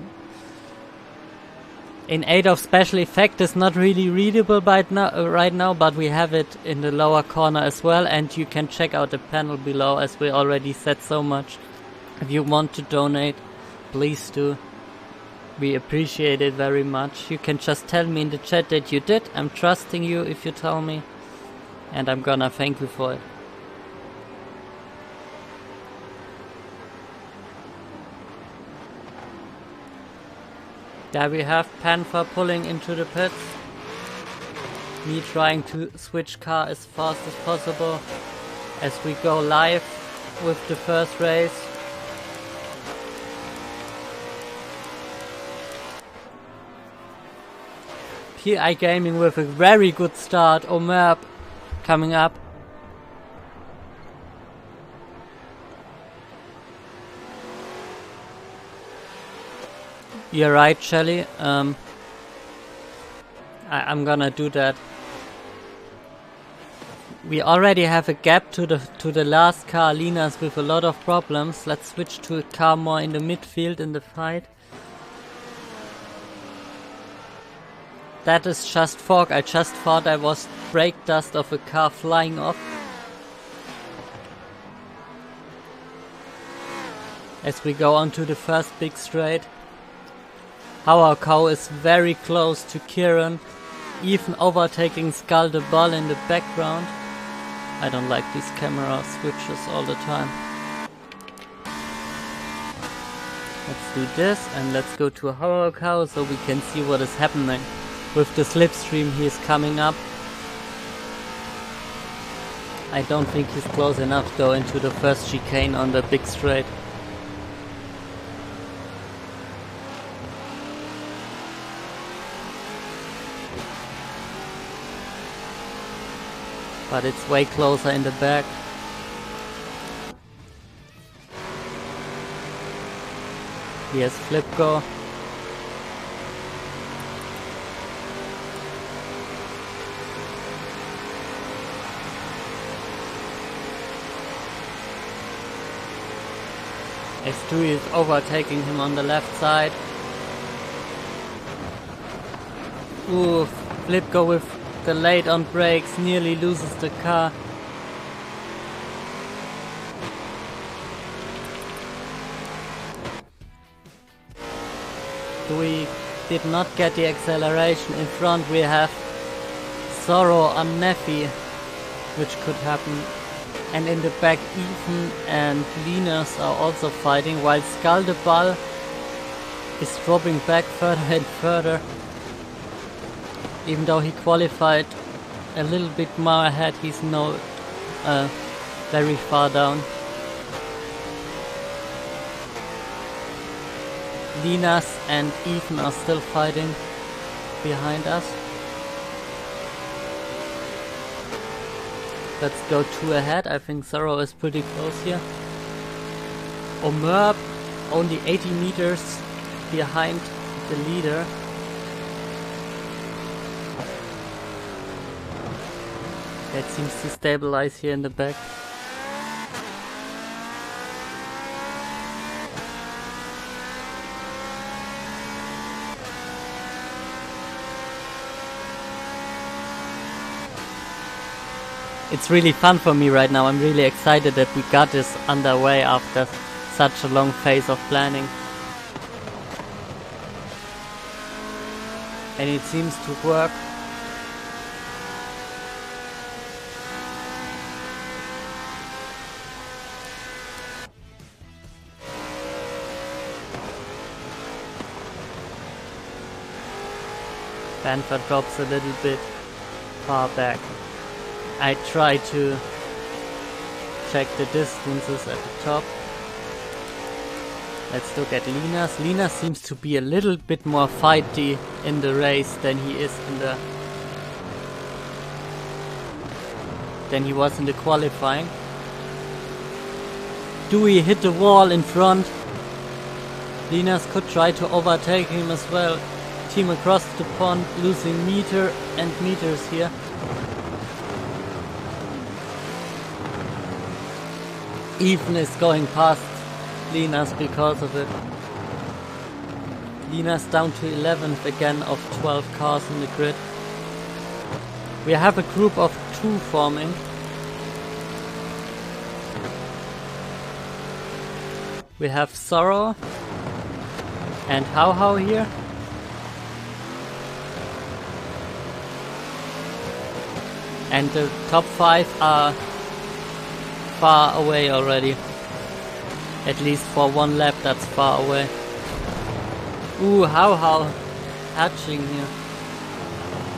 In 8 of special effect is not really readable right now, but we have it in the lower corner as well, and you can check out the panel below, as we already said so much. If you want to donate, please do. We appreciate it very much. You can just tell me in the chat that you did. I'm trusting you if you tell me. And I'm gonna thank you for it. There we have Panther pulling into the pits. Me trying to switch car as fast as possible as we go live with the first race. PI Gaming with a very good start. Omer coming up. You're right, Shelly. I'm gonna do that. We already have a gap to the last car, Linas, with a lot of problems. Let's switch to a car more in the midfield in the fight. That is just fog. I just thought I was brake dust of a car flying off. As we go on to the first big straight. Our cow is very close to Kieran, even overtaking Skull the Ball in the background. I don't like these camera switches all the time. Let's do this and let's go to our cow so we can see what is happening. With the slipstream he is coming up. I don't think he's close enough to go into the first chicane on the big straight. But it's way closer in the back. Here's Flipko. S2 is overtaking him on the left side. Ooh, Flipko with the late on brakes nearly loses the car. Dewey did not get the acceleration. In front we have Sorrow on Neffy, which could happen. And in the back Ethan and Linus are also fighting, while Skaldeball is dropping back further and further. Even though he qualified a little bit more ahead, he's now very far down. Linus and Ethan are still fighting behind us. Let's go 2 ahead. I think Sorrow is pretty close here. Omer only 80 meters behind the leader. That seems to stabilize here in the back. It's really fun for me right now. I'm really excited that we got this underway after such a long phase of planning. And it seems to work. Panther drops a little bit far back. I try to check the distances at the top. Let's look at Linus. Linus seems to be a little bit more fighty in the race than he is in the than he was in the qualifying. Dewey hit the wall in front. Linus could try to overtake him as well. Team across the pond losing meter and meters here. Even is going past Linus because of it. Linus down to 11th again of 12 cars in the grid. We have a group of 2 forming. We have Sorrow and How here. And the top 5 are far away already. At least for 1 lap, that's far away. Ooh, How hatching here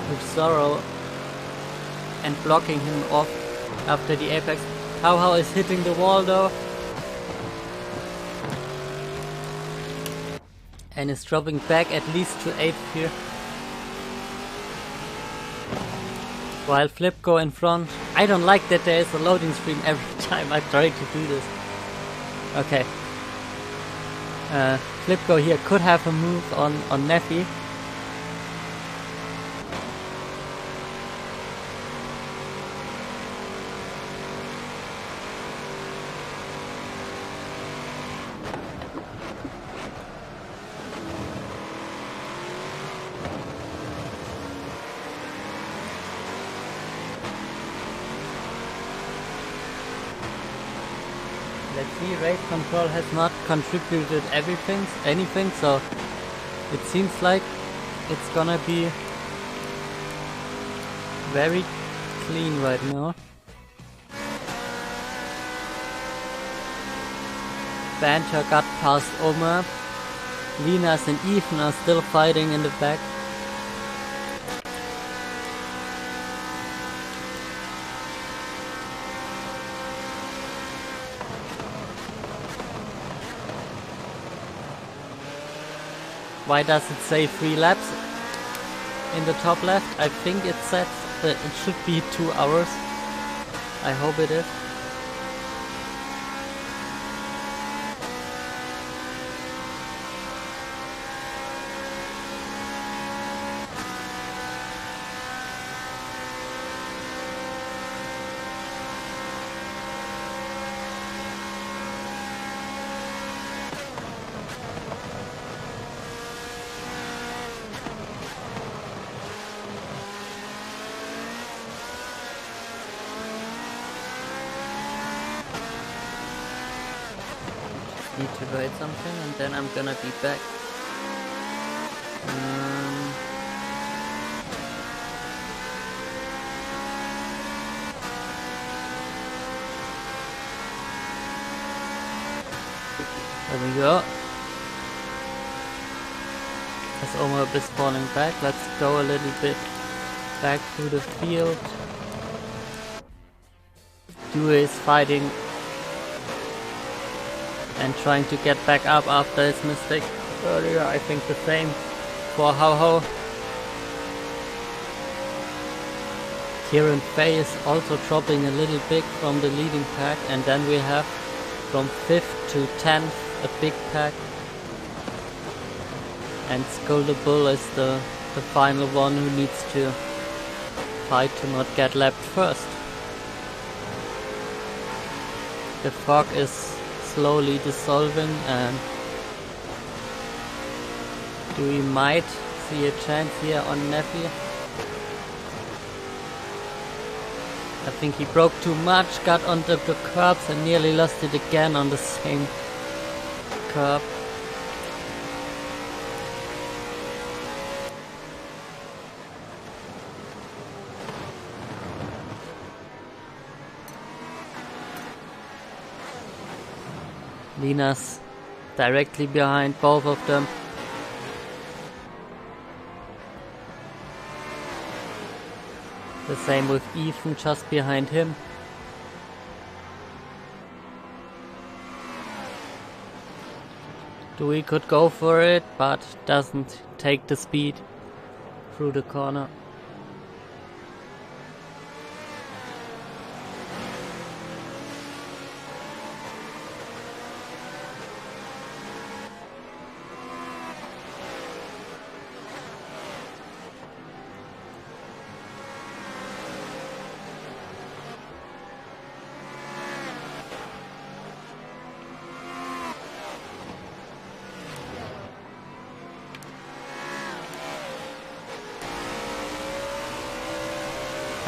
with Sorrow and blocking him off after the apex. How is hitting the wall though. And is dropping back at least to 8th here. While Flipgo in front. I don't like that there is a loading screen every time I try to do this. Okay. Flipgo here could have a move on Neffy. Let's see, race control has not contributed anything, so it seems like it's gonna be very clean right now. Banter got past Omer. Linus and Ethan are still fighting in the back. Why does it say 3 laps in the top left? I think it said that it should be 2 hours. I hope it is. Need to write something and then I'm gonna be back. There we go. As Omar is falling back, let's go a little bit back through the field. Dewey is fighting and trying to get back up after his mistake earlier. I think the same for How. Kieran Fay is also dropping a little bit from the leading pack, and then we have from 5th to 10th a big pack. And Skull the Bull is the final one who needs to fight to not get lapped first. The fog is slowly dissolving and we might see a chance here on Neffy. I think he broke too much, got onto the curbs and nearly lost it again on the same curb. Lina's directly behind both of them. The same with Ethan just behind him. Dewey could go for it, but doesn't take the speed through the corner.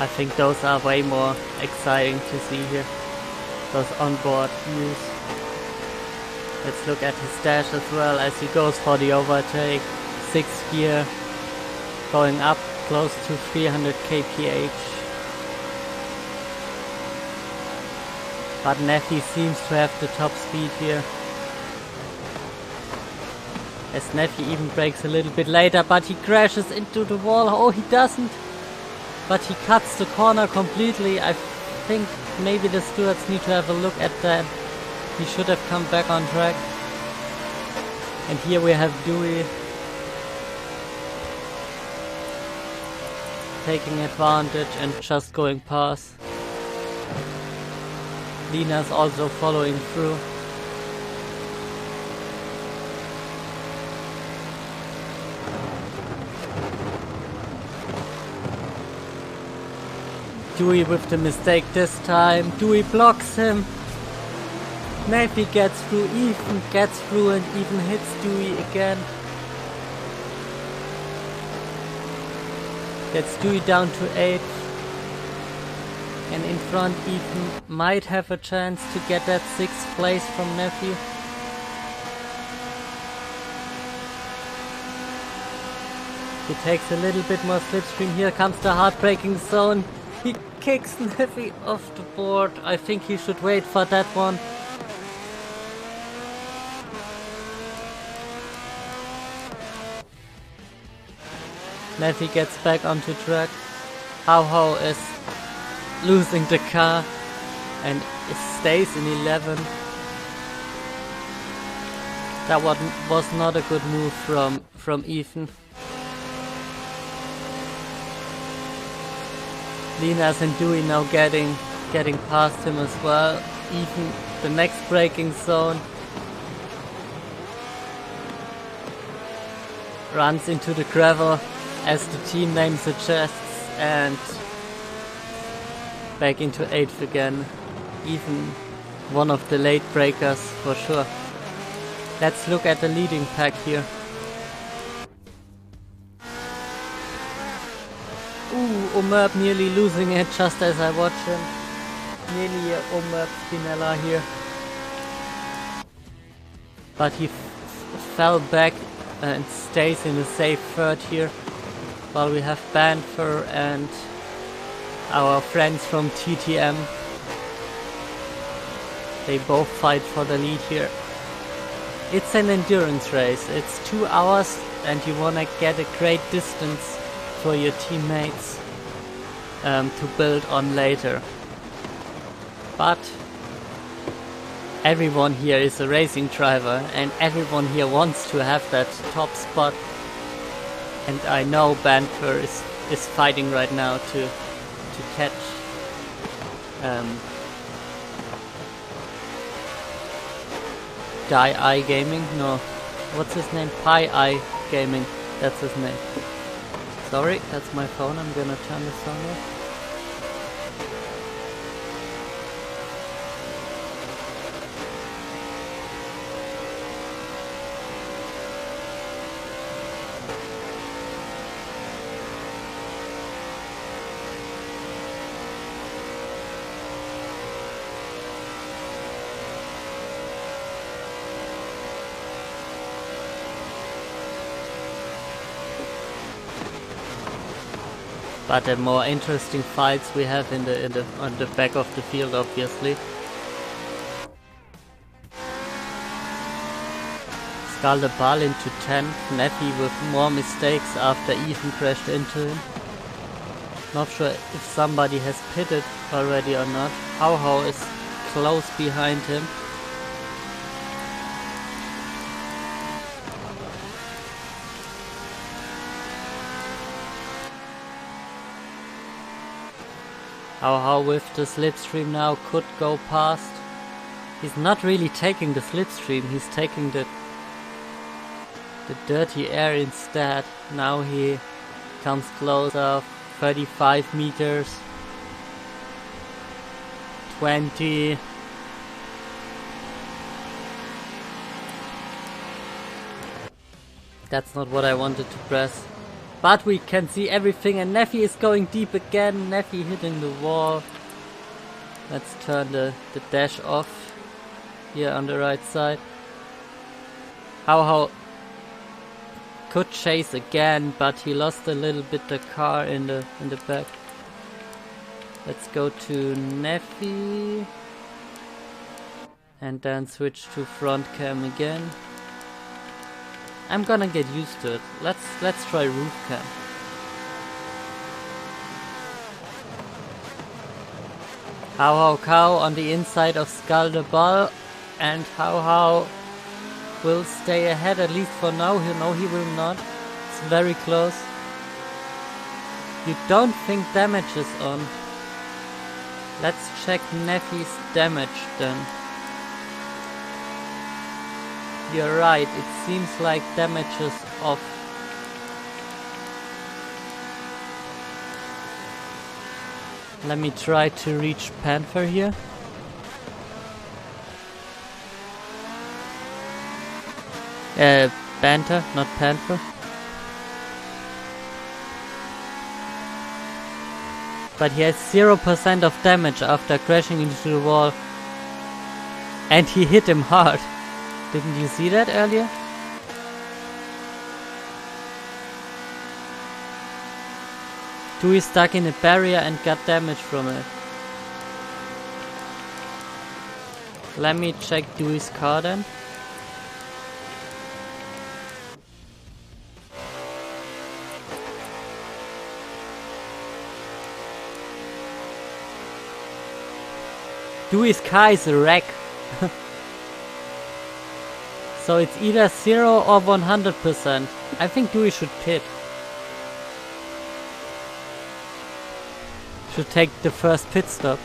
I think those are way more exciting to see here, those onboard views. Let's look at his dash as well as he goes for the overtake. 6th gear, going up close to 300 kph. But Neffy seems to have the top speed here. As Neffy even brakes a little bit later, but he crashes into the wall. Oh, he doesn't. But he cuts the corner completely. I think maybe the stewards need to have a look at that. He should have come back on track. And here we have Dewey taking advantage and just going past. Lina's also following through. Dewey with the mistake this time. Dewey blocks him. Neffy gets through, Ethan gets through and even hits Dewey again. Gets Dewey down to 8th. And in front Ethan might have a chance to get that 6th place from Neffy. He takes a little bit more slipstream. Here comes the heartbreaking zone. He kicks Neffy off the board. I think he should wait for that one. Neffy gets back onto track. How is losing the car and it stays in 11. That one was not a good move from Ethan. Linas and Dewey now getting past him as well. Ethan, the next braking zone. Runs into the gravel as the team name suggests and back into 8th again. Ethan, one of the late breakers for sure. Let's look at the leading pack here. Ooh, Omerb nearly losing it just as I watch him. Nearly a Omerb Spinella here. But he fell back and stays in a safe third here, while we have BFR and our friends from TTM. They both fight for the lead here. It's an endurance race. It's 2 hours and you wanna get a great distance for your teammates to build on later. But everyone here is a racing driver and everyone here wants to have that top spot. And I know BFR is fighting right now to catch Die Gaming? No, what's his name? Pi Gaming, that's his name. Sorry, that's my phone, I'm gonna turn the sound off. But the more interesting fights we have on the back of the field, obviously. Skull the ball into 10th. Neffy with more mistakes after Ethan crashed into him. Not sure if somebody has pitted already or not. How is close behind him. How with the slipstream now could go past. He's not really taking the slipstream, he's taking the dirty air instead. Now he comes closer, 35 meters, 20. That's not what I wanted to press. But we can see everything and Neffy is going deep again. Neffy hitting the wall. Let's turn the dash off here on the right side. How could chase again, but he lost a little bit the car in the back. Let's go to Neffy and then switch to front cam again. I'm gonna get used to it. Let's try roof cam. How Cow on the inside of Skull the Ball, and How will stay ahead at least for now. No, he will not. It's very close. You don't think damage is on. Let's check Neffy's damage then. You're right, it seems like damage is off. Let me try to reach Panther here. Banter, not Panther. But he has 0% of damage after crashing into the wall. And he hit him hard. Didn't you see that earlier? Dewey stuck in a barrier and got damage from it. Let me check Dewey's car then. Dewey's car is a wreck. So it's either 0 or 100%. I think Dewey should pit. Should take the first pit stop.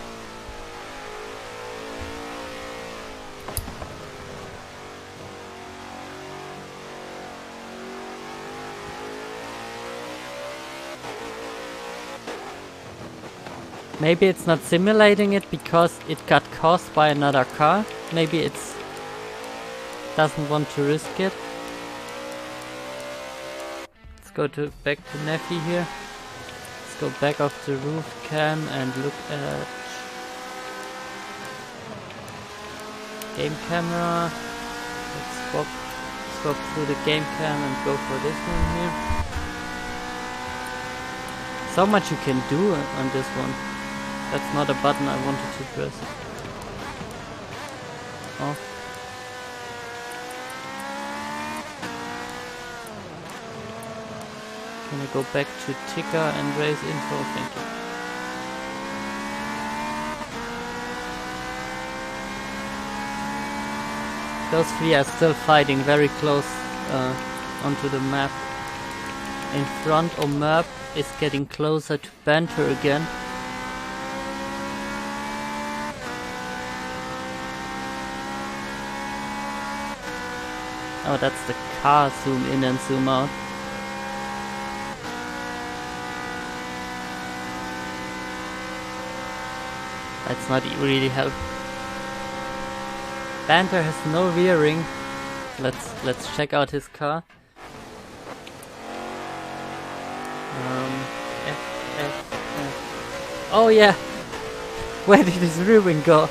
Maybe it's not simulating it because it got caused by another car. Maybe it's doesn't want to risk it. Let's go back to Neffy here. Let's go back off the roof cam and look at game camera. Let's swap through the game cam and go for this one here. So much you can do on this one. That's not a button I wanted to press. Oh. Can I go back to ticker and raise info? Thank you. Those three are still fighting very close onto the map. In front, Omerp is getting closer to Banter again. Oh, that's the car zoom in and zoom out. That's not really help. Banter has no rearing. Let's check out his car. Oh yeah! Where did his rearing go?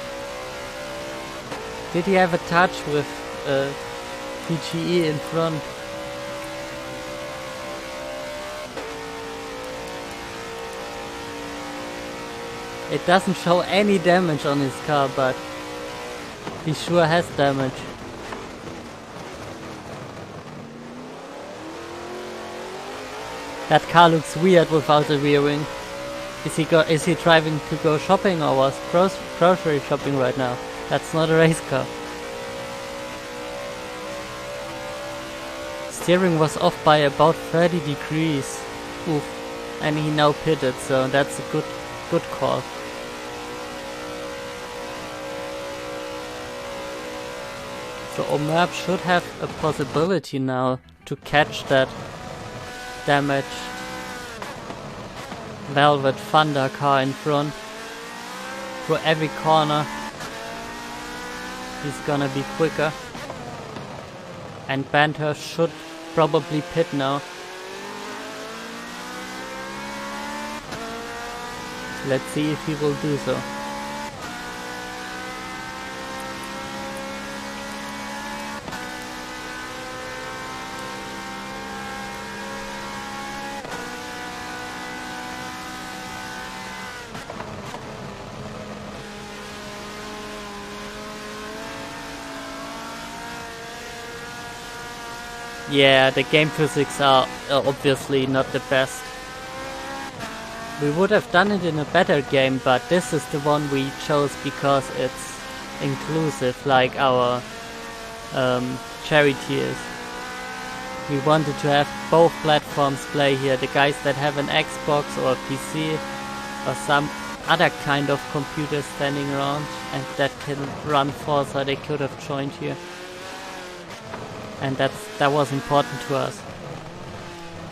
Did he have a touch with PGE in front? It doesn't show any damage on his car, but he sure has damage. That car looks weird without the rear wing. Is he driving to go shopping or was grocery shopping right now? That's not a race car. Steering was off by about 30 degrees. Oof. And he now pitted, so that's a good call. So Omerp should have a possibility now to catch that damaged Velvet Thunder car in front. Through every corner he's gonna be quicker. And Banter should probably pit now. Let's see if he will do so. Yeah, the game physics are obviously not the best. We would have done it in a better game, but this is the one we chose because it's inclusive, like our charity is. We wanted to have both platforms play here. The guys that have an Xbox or a PC or some other kind of computer standing around and that can run Forza, they could have joined here. And that was important to us.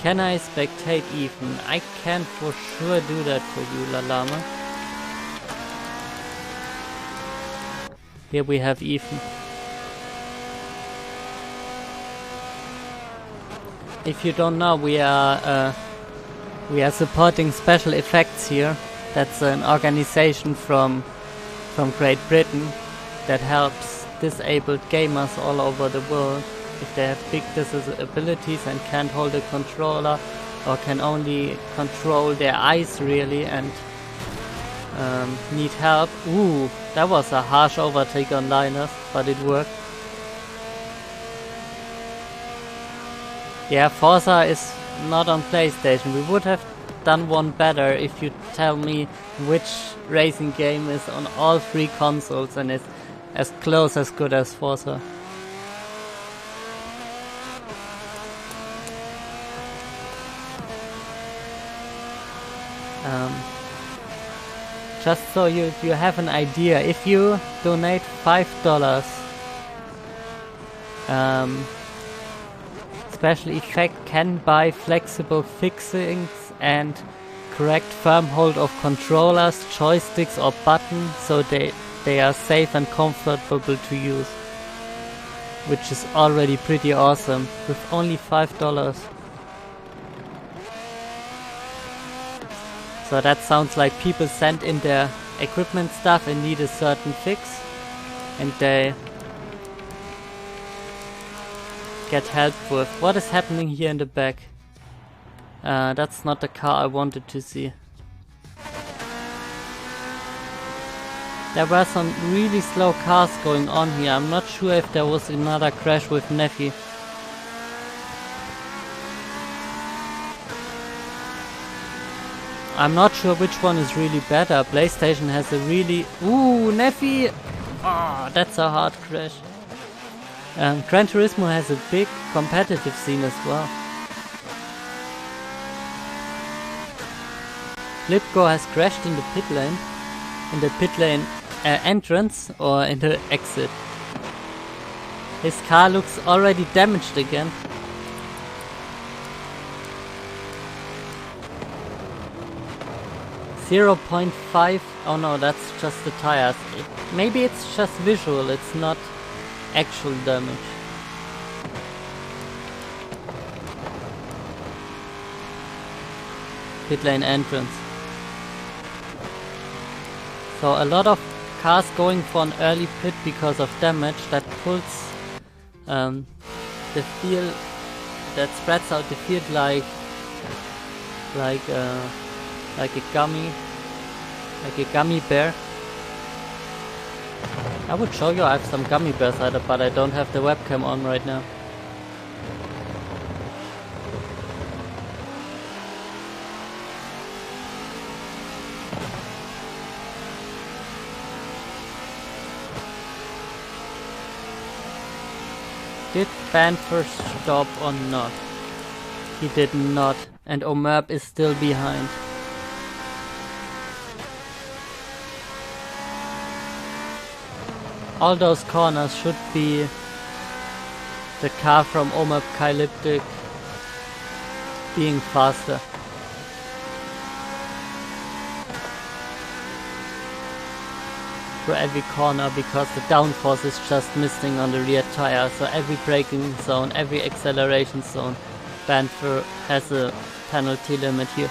Can I spectate Ethan? I can for sure do that for you, Lalama. Here we have Ethan. If you don't know, we are supporting Special Effects here. That's an organization from Great Britain that helps disabled gamers all over the world. If they have big disabilities and can't hold a controller or can only control their eyes really and need help. Ooh, that was a harsh overtake on Linus, but it worked. Yeah, Forza is not on PlayStation. We would have done one better if you tell me which racing game is on all three consoles and is as close as good as Forza. Just so you have an idea, if you donate $5, Special Effect can buy flexible fixings and correct firm hold of controllers, joysticks or buttons so they are safe and comfortable to use. Which is already pretty awesome with only $5. So that sounds like people send in their equipment stuff and need a certain fix, and they get help with. What is happening here in the back? That's not the car I wanted to see. There were some really slow cars going on here. I'm not sure if there was another crash with Neffy. I'm not sure which one is really better. PlayStation has a really... Ooh, Neffy! Oh, that's a hard crash. Gran Turismo has a big competitive scene as well. Lipko has crashed in the pit lane. In the pit lane entrance or in the exit. His car looks already damaged again. .5. Oh no, that's just the tires. Maybe it's just visual, it's not actual damage. Pit lane entrance. So a lot of cars going for an early pit because of damage that pulls the field, that spreads out the field like a gummy bear. I would show you I have some gummy bears either, but I don't have the webcam on right now. Did Banter stop or not? He did not, and Omerb is still behind. All those corners should be the car from Omerb Kailiptic being faster. For every corner, because the downforce is just missing on the rear tire, so every braking zone, every acceleration zone, Banter has a penalty limit here.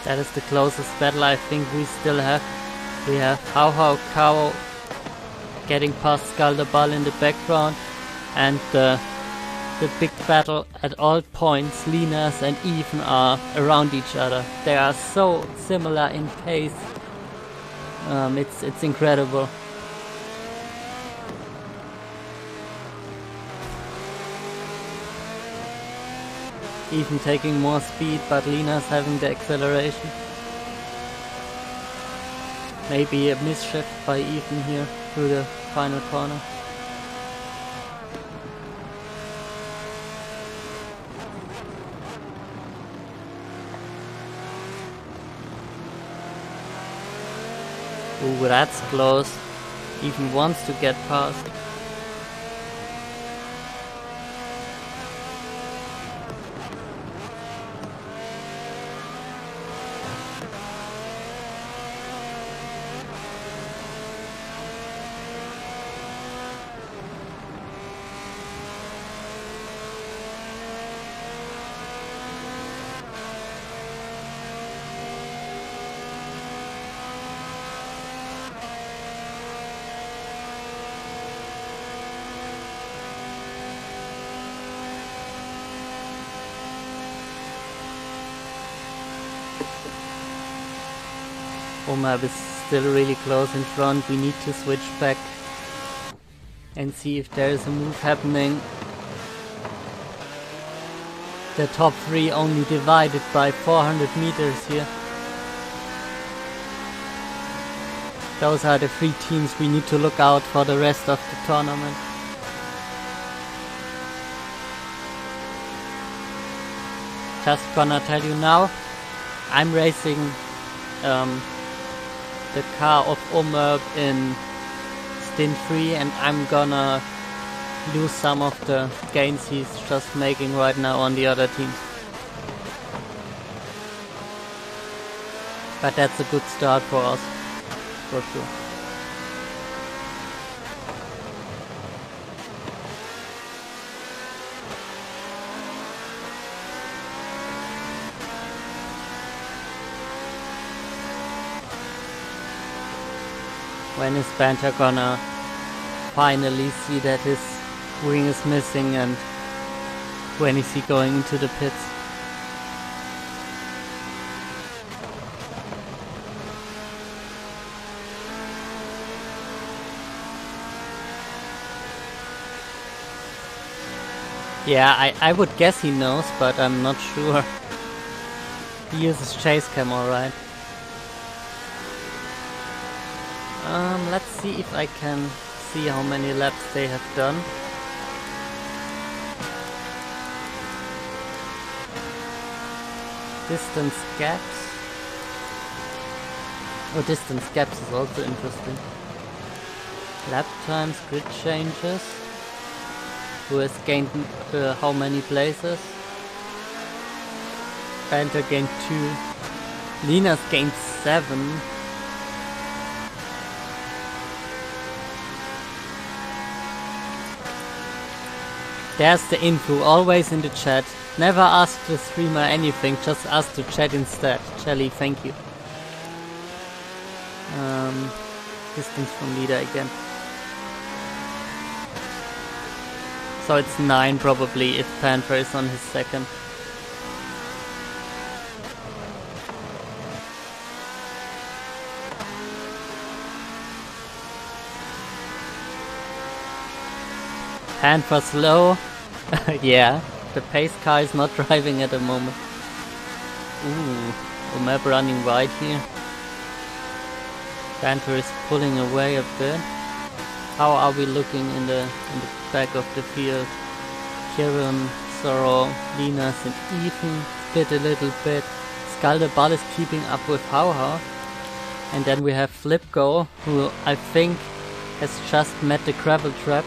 That is the closest battle I think we still have. We have How Cow getting past Skaldabal in the background, and the big battle at all points. Linas and Even are around each other. They are so similar in pace. It's incredible. Even taking more speed, but Lina's having the acceleration. Maybe a misshift by Even here through the final corner. Ooh, that's close. Even wants to get past. Omerb is still really close in front. We need to switch back and see if there is a move happening. The top three only divided by 400 meters here. Those are the three teams we need to look out for the rest of the tournament. Just gonna tell you now, I'm racing the car of Omer in stint 3, and I'm gonna lose some of the gains he's just making right now on the other teams. But that's a good start for us, for sure. When is Banter gonna finally see that his wing is missing, and when is he going into the pits? Yeah, I would guess he knows, but I'm not sure. He uses chase cam, alright. Let's see if I can see how many laps they have done. Distance gaps. Oh, distance gaps is also interesting. Lap times, grid changes. Who has gained how many places? Banter gained 2. Lina's gained 7. There's the info, always in the chat. Never ask the streamer anything, just ask the chat instead. Shelly, thank you. Distance from leader again. So it's 9 probably if Panther is on his second. Panther slow. Yeah, the pace car is not driving at the moment. Ooh, map running wide here. Panther is pulling away a bit. How are we looking in the back of the field? Kieran, Sorrow, Linus and Ethan split a little bit. Skaldeball is keeping up with Hauha. And then we have Flipgo, who I think has just met the gravel trap.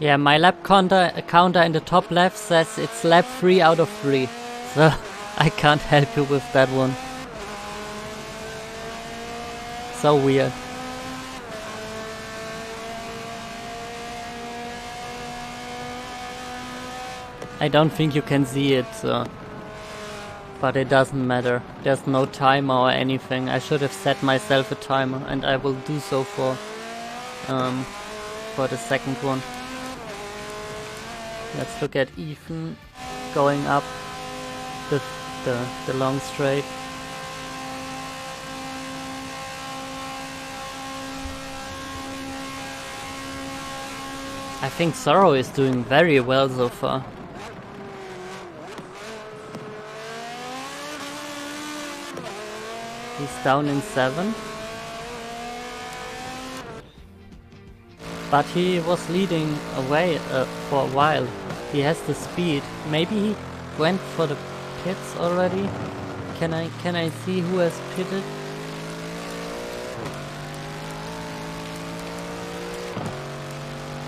Yeah, my lap counter in the top left says it's lap 3 out of 3. So I can't help you with that one. So weird. I don't think you can see it, so. But it doesn't matter. There's no timer or anything. I should have set myself a timer, and I will do so for the second one. Let's look at Ethan going up the long straight. I think Sorrow is doing very well so far. He's down in 7. But he was leading away for a while. He has the speed. Maybe he went for the pits already? Can I see who has pitted?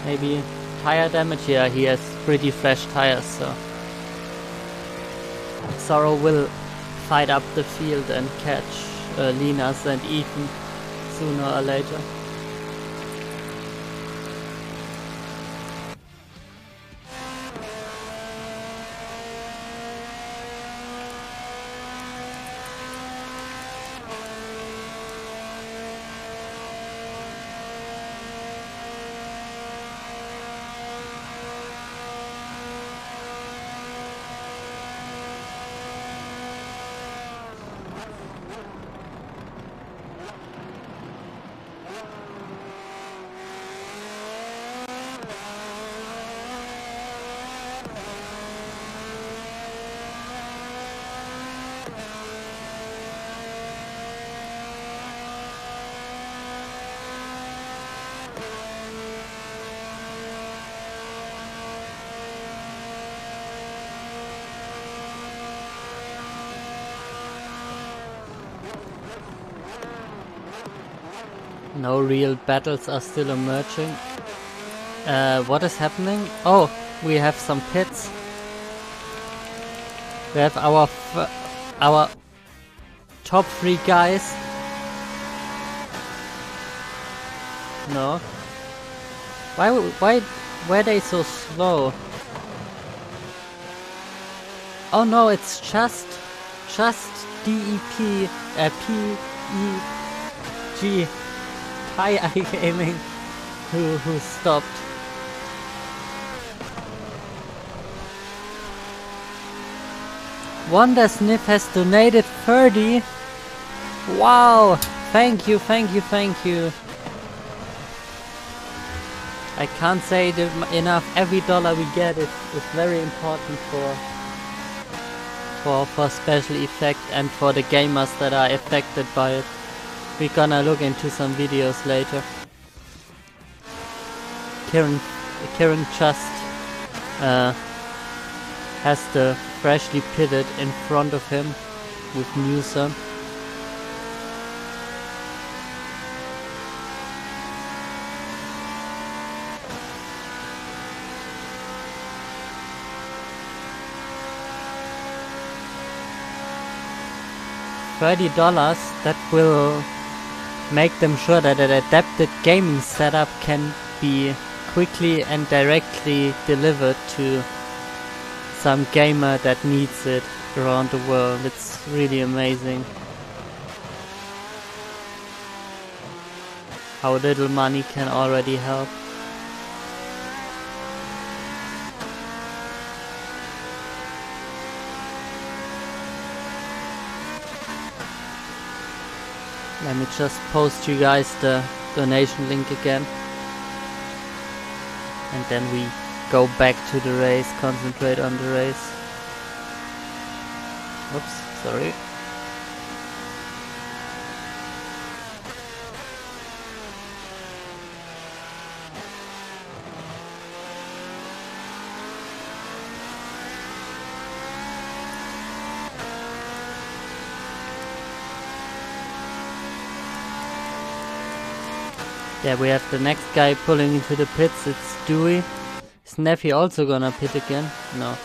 Maybe tire damage? Yeah, he has pretty fresh tires, so Sorrow will fight up the field and catch Linus and Ethan sooner or later. No real battles are still emerging. What is happening? Oh, we have some pits. We have our top 3 guys. No. Why were they so slow? Oh no, it's just DEP PEG High Gaming who stopped. Wonder Sniff has donated 30. Wow! Thank you. I can't say it enough. Every dollar we get is very important for special effect and for the gamers that are affected by it. We're gonna look into some videos later. Kieran just has the freshly pitted in front of him with Newsom. $30 that will make them sure that an adapted gaming setup can be quickly and directly delivered to some gamer that needs it around the world. It's really amazing how little money can already help. Let me just post you guys the donation link again. And then we go back to the race, concentrate on the race. Oops, sorry. Yeah, we have the next guy pulling into the pits. It's Dewey. Is Neffy also gonna pit again? No.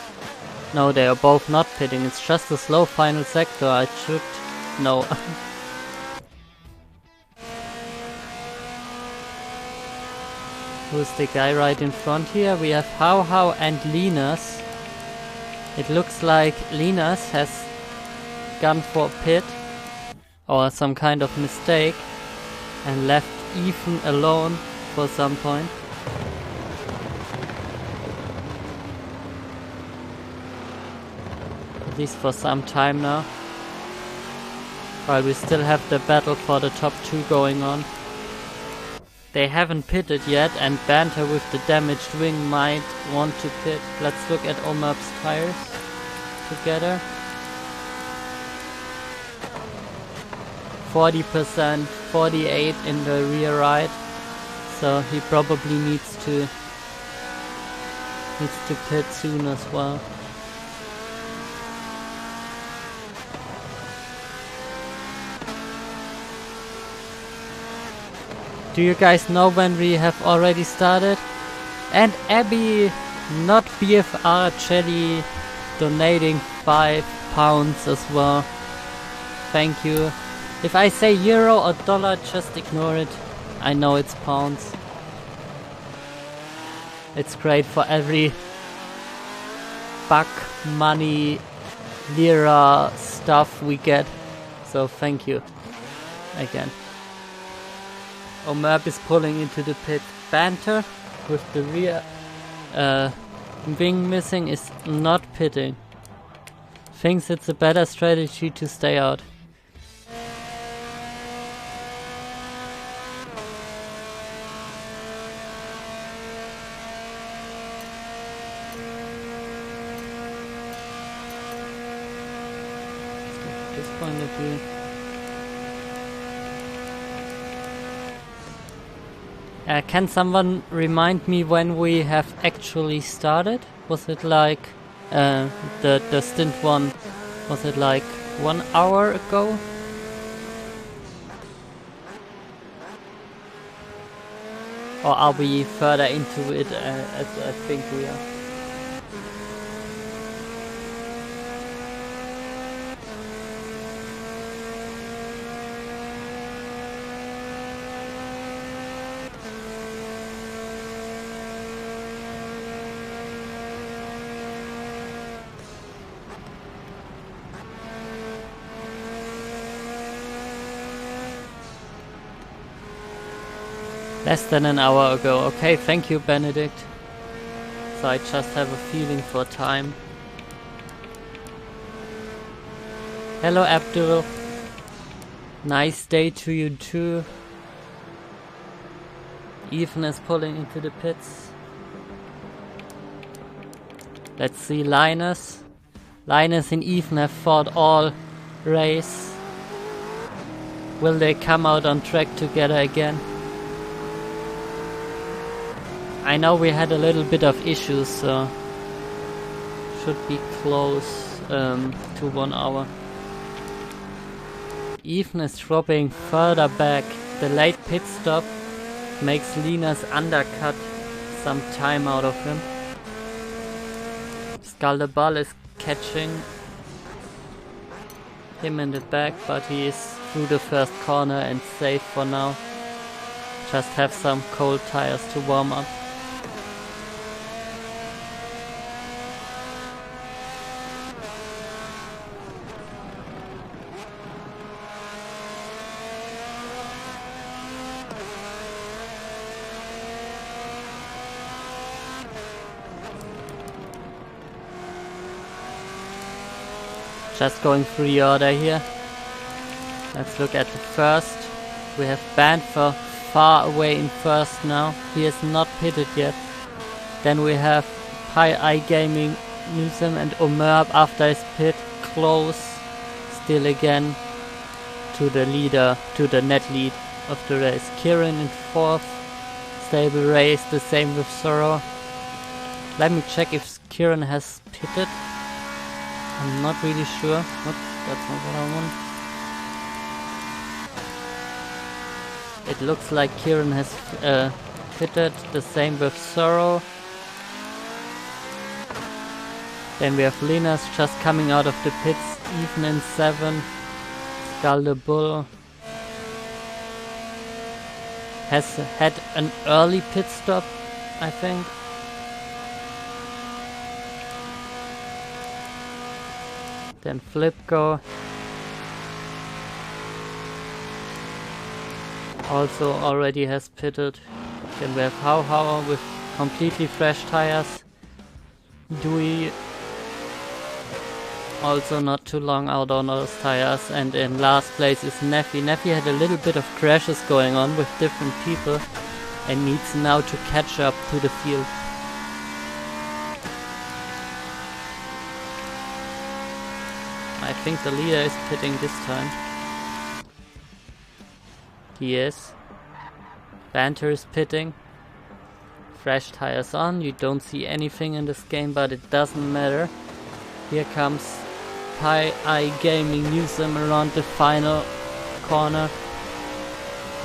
No, they are both not pitting. It's just a slow final sector. I should know. Who's the guy right in front here? We have How and Linus. It looks like Linus has gone for a pit or some kind of mistake and left Ethan alone for some point. At least for some time now. While we still have the battle for the top 2 going on. They haven't pitted yet, and Banter with the damaged wing might want to pit. Let's look at Omap's tires together. 40%, 48 in the rear right, so he probably needs to pit soon as well. Do you guys know when we have already started? And Abby, not BFR Jelly, donating £5 as well. Thank you. If I say euro or dollar, just ignore it. I know it's pounds. It's great for every buck, money, lira stuff we get. So thank you again. Omerb is pulling into the pit. Banter with the rear wing missing is not pitting. Thinks it's a better strategy to stay out. This point of view. Can someone remind me when we have actually started? Was it like the stint one? Was it like 1 hour ago? Or are we further into it as I think we are? Less than an hour ago. Okay, thank you, Benedict. So I just have a feeling for time. Hello, Abdul. Nice day to you too. Ethan is pulling into the pits. Let's see, Linus. Linus and Ethan have fought all race. Will they come out on track together again? I know we had a little bit of issues, so should be close to 1 hour. Ethan is dropping further back. The late pit stop makes Linus undercut some time out of him. Skaldeball is catching him in the back, but he is through the first corner and safe for now. Just have some cold tires to warm up. Just going through the order here. Let's look at the first. We have Banfer far away in first now. He is not pitted yet. Then we have Pi Gaming, Newsom and Omerb after his pit. Close still again to the leader, to the net lead of the race. Kieran in fourth. Stable race, the same with Sorrow. Let me check if Kieran has pitted. I'm not really sure. Oops, that's not what I want. It looks like Kieran has pitted, the same with Sorrow. Then we have Linus just coming out of the pits, even in 7. Skaldeball has had an early pit stop, I think. Then Flipko also already has pitted. Then we have How with completely fresh tires. Dewey also not too long out on those tires. And in last place is Neffy. Neffy had a little bit of crashes going on with different people and needs now to catch up to the field. I think the leader is pitting this time. He is. Banter is pitting. Fresh tires on. You don't see anything in this game, but it doesn't matter. Here comes Pi Gaming Newsom around the final corner.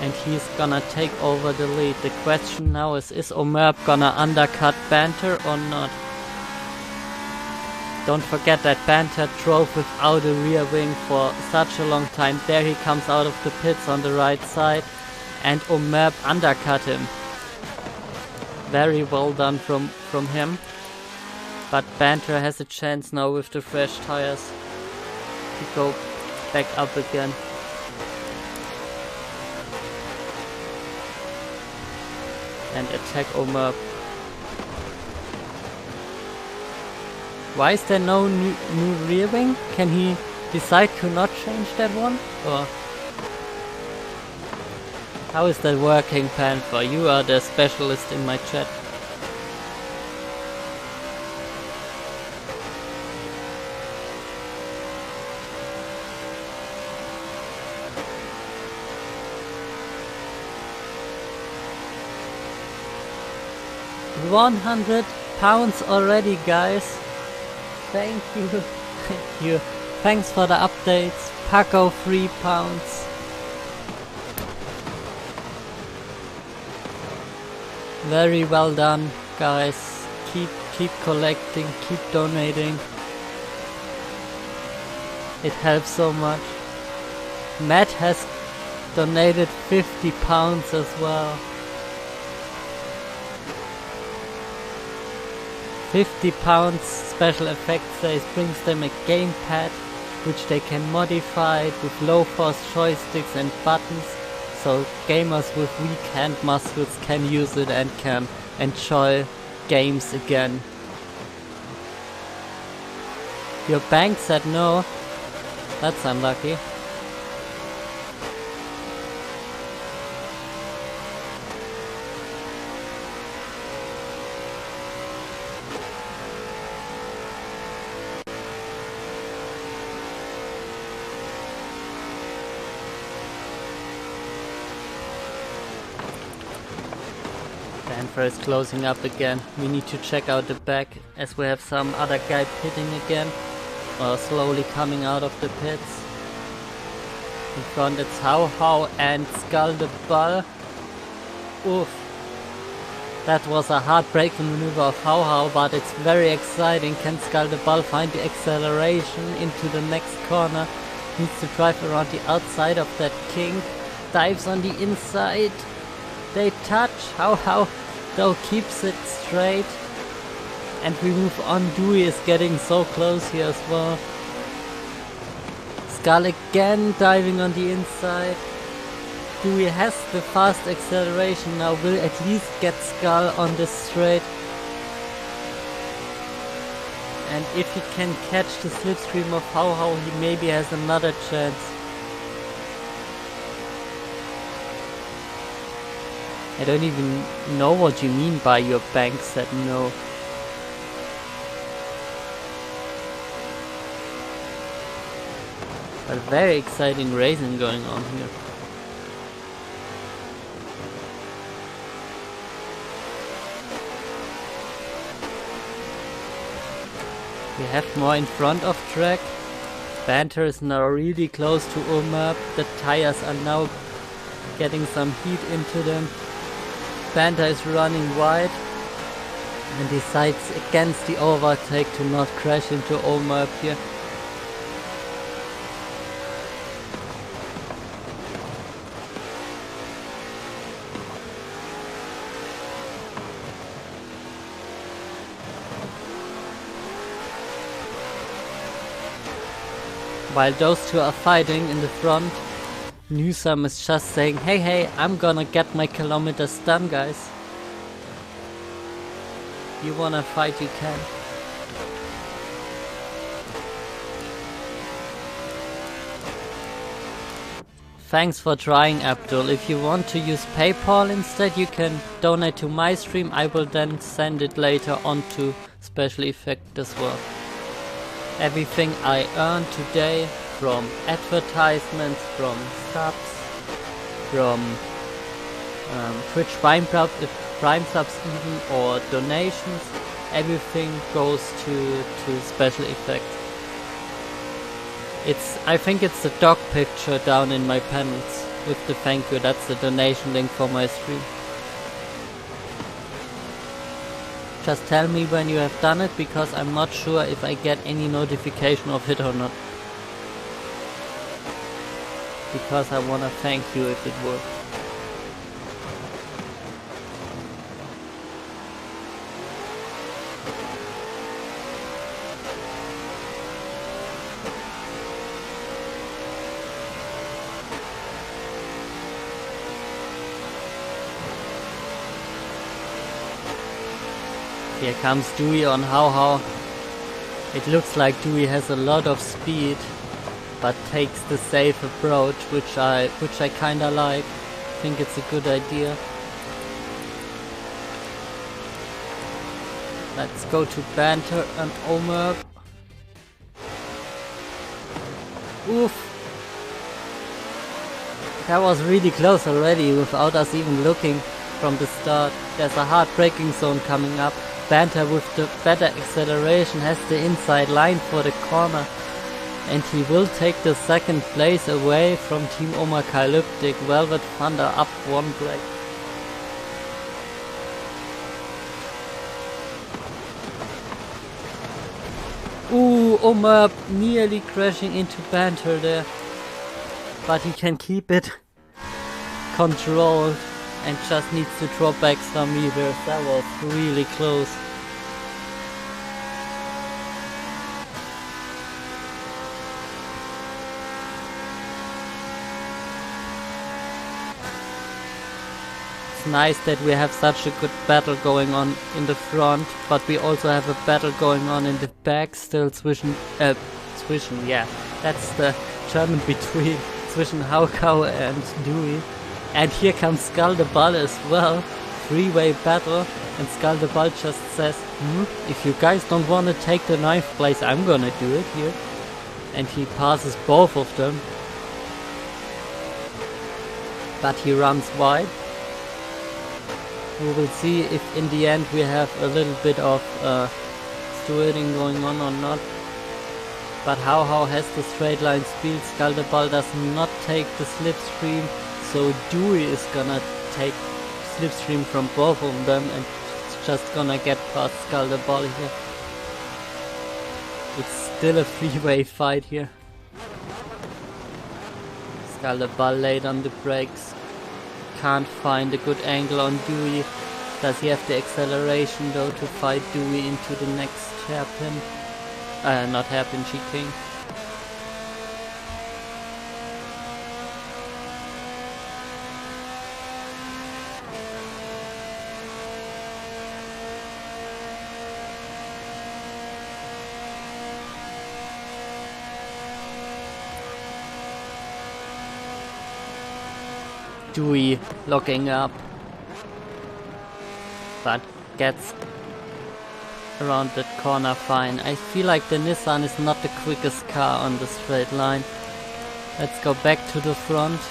And he's gonna take over the lead. The question now is Omerb gonna undercut Banter or not? Don't forget that Banter drove without a rear wing for such a long time. There he comes out of the pits on the right side and Omerb undercut him. Very well done from him. But Banter has a chance now with the fresh tires to go back up again. And attack Omerb. Why is there no new rear wing? Can he decide to not change that one? Or how is that working, Panther? You are the specialist in my chat. £100 already, guys. Thank you. Thank you. Thanks for the updates. Paco, £3. Very well done, guys. Keep collecting, keep donating. It helps so much. Matt has donated £50 as well. £50 special effects says brings them a gamepad which they can modify with low force joysticks and buttons, so gamers with weak hand muscles can use it and can enjoy games again. Your bank said no. That's unlucky. BFR is closing up again. We need to check out the back as we have some other guy pitting again, or slowly coming out of the pits. In front it's How and Skull the Ball. Oof. That was a heartbreaking maneuver of How, but it's very exciting. Can Skull the Ball find the acceleration into the next corner? Needs to drive around the outside of that kink. Dives on the inside. They touch. How though keeps it straight. And we move on. Dewey is getting so close here as well. Skull again diving on the inside. Dewey has the fast acceleration now, will at least get Skull on the straight. And if he can catch the slipstream of How, he maybe has another chance. I don't even know what you mean by your bank said no. But very exciting racing going on here. We have more in front of track. Banter is now really close to Omar. The tires are now getting some heat into them. Banter is running wide and decides against the overtake to not crash into Omar here. While those two are fighting in the front, Newsom is just saying, hey, I'm gonna get my kilometers done, guys. You wanna fight, you can. Thanks for trying, Abdul. If you want to use PayPal instead, you can donate to my stream. I will then send it later on to Special Effect as well. Everything I earned today, from advertisements, from subs, from Twitch Prime subs even, or donations, everything goes to Special Effect. I think it's the dog picture down in my panels with the thank you. That's the donation link for my stream. Just tell me when you have done it, because I'm not sure if I get any notification of it or not. Because I wanna thank you if it works. Here comes Dewey on How. It looks like Dewey has a lot of speed, but takes the safe approach, which I kinda like. I think it's a good idea. Let's go to Banter and Omar. Oof! That was really close already without us even looking from the start. There's a hard braking zone coming up. Banter with the better acceleration has the inside line for the corner, and he will take the second place away from Team Omacalyptic. Velvet Thunder up one brake. Omar nearly crashing into Banter there. But he can keep it controlled and just needs to drop back some meters. That was really close. It's nice that we have such a good battle going on in the front, but we also have a battle going on in the back, still zwischen, yeah, that's the German between, zwischen Haukau and Dewey. And here comes Skaldeball as well, three-way battle, and Skaldeball just says, if you guys don't want to take the 9th place, I'm gonna do it here. And he passes both of them. But he runs wide. We will see if in the end we have a little bit of stewarding going on or not. But Hau has the straight line speed, Skaldeball does not take the slipstream, so Dewey is gonna take slipstream from both of them and it's just gonna get past Skaldeball here. It's still a three-way fight here. Skaldeball late on the brakes. Can't find a good angle on Dewey. Does he have the acceleration though to fight Dewey into the next hairpin? Not hairpin, chicane. Dewey locking up, but gets around that corner fine. I feel like the Nissan is not the quickest car on the straight line. Let's go back to the front.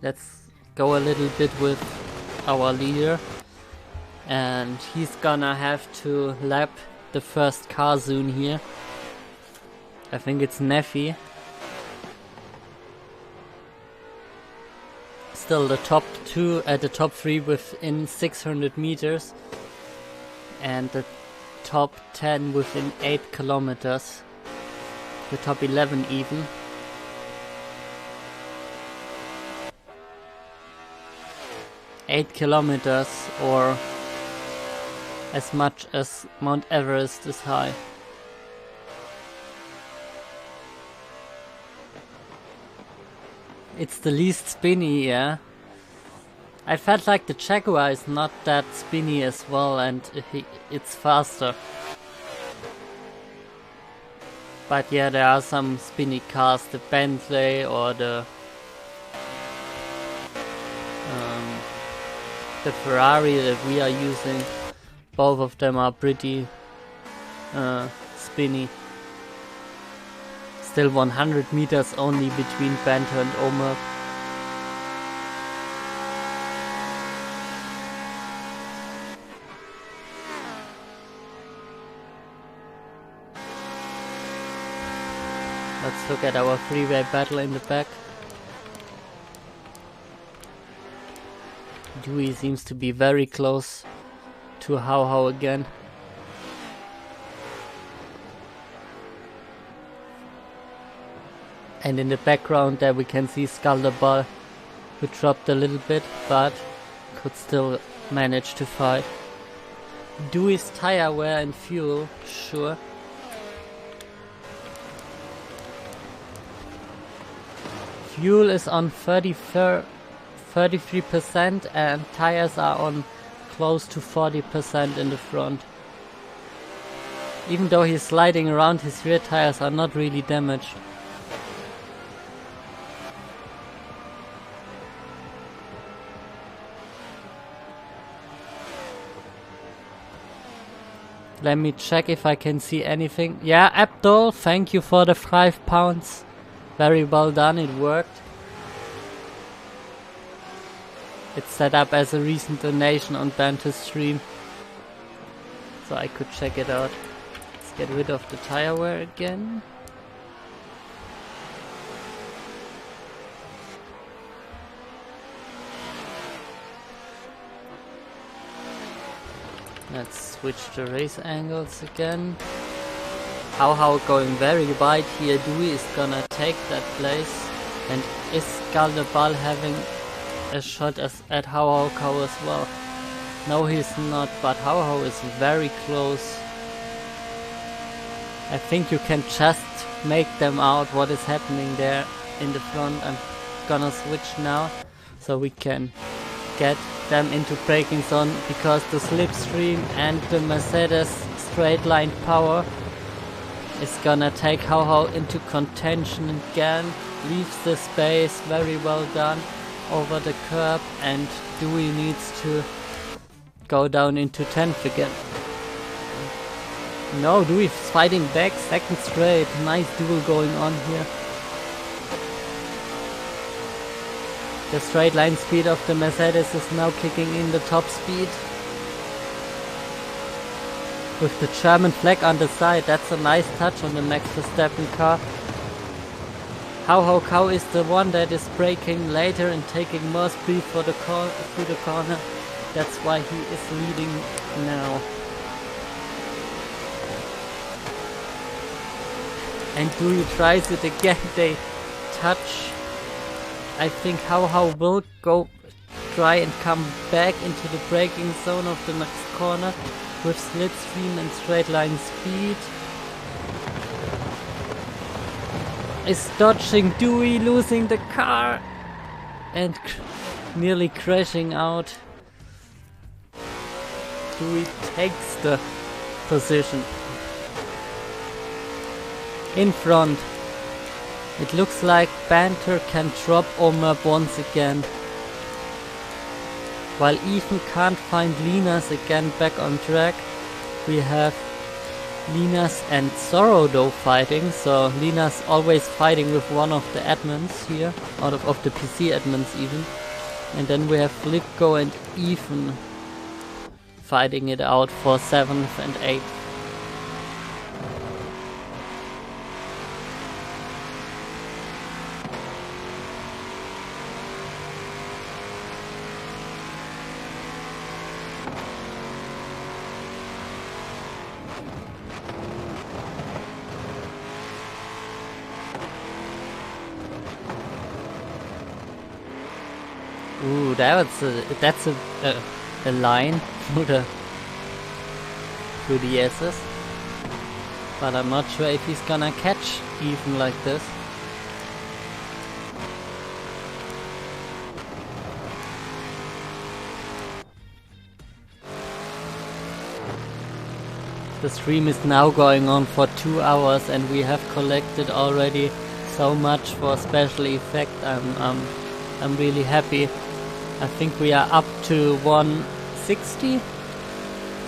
Let's go a little bit with our leader, and he's gonna have to lap the first car soon here. I think it's Neffy. Still the top two, the top 3 within 600 meters and the top 10 within 8 kilometers, the top 11 even. Eight kilometers, or as much as Mount Everest is high. It's the least spinny, yeah. I felt like the Jaguar is not that spinny as well, and it's faster. But yeah, there are some spinny cars, the Bentley or the Ferrari that we are using. Both of them are pretty spinny. Still 100 meters only between Banter and Omer. Let's look at our freeway battle in the back. Dewey seems to be very close to Hau again. And in the background there we can see Skaldeball, who dropped a little bit but could still manage to fight. Dewey's tire wear and fuel, sure. Fuel is on 33% and tires are on close to 40% in the front. Even though he's sliding around, his rear tires are not really damaged. Let me check if I can see anything. Yeah, Abdul, thank you for the £5. Very well done, it worked. It's set up as a recent donation on Banter's stream, so I could check it out. Let's get rid of the tire wear again. Let's switch the race angles again. How going very wide here. Dewey is gonna take that place. And is Galdebal having a shot at How as well? No, he's not, but How is very close. I think you can just make them out what is happening there in the front. I'm gonna switch now so we can get them into braking zone, because the slipstream and the Mercedes straight line power is gonna take How into contention again. Leaves the space, very well done, over the curb, and Dewey needs to go down into 10th again. No, Dewey fighting back, second straight. Nice duel going on here. The straight line speed of the Mercedes is now kicking in the top speed. With the German flag on the side, that's a nice touch on the Max Verstappen car. How is the one that is braking later and taking more speed for the through the corner. That's why he is leading now. And Dewey tries it again. They touch. I think How will go try and come back into the braking zone of the next corner with slipstream and straight line speed. Is dodging Dewey, losing the car and nearly crashing out. Dewey takes the position in front. It looks like Banter can drop Omar once again, while Ethan can't find Linas again back on track. We have Linas and Zorro though fighting, so Linas always fighting with one of the admins here, out of the PC admins even. And then we have Flipko and Ethan fighting it out for 7th and 8th. Ooh, that's a line through the S's, but I'm not sure if he's gonna catch even like this. The stream is now going on for 2 hours and we have collected already so much for special effect. I'm really happy. I think we are up to 160,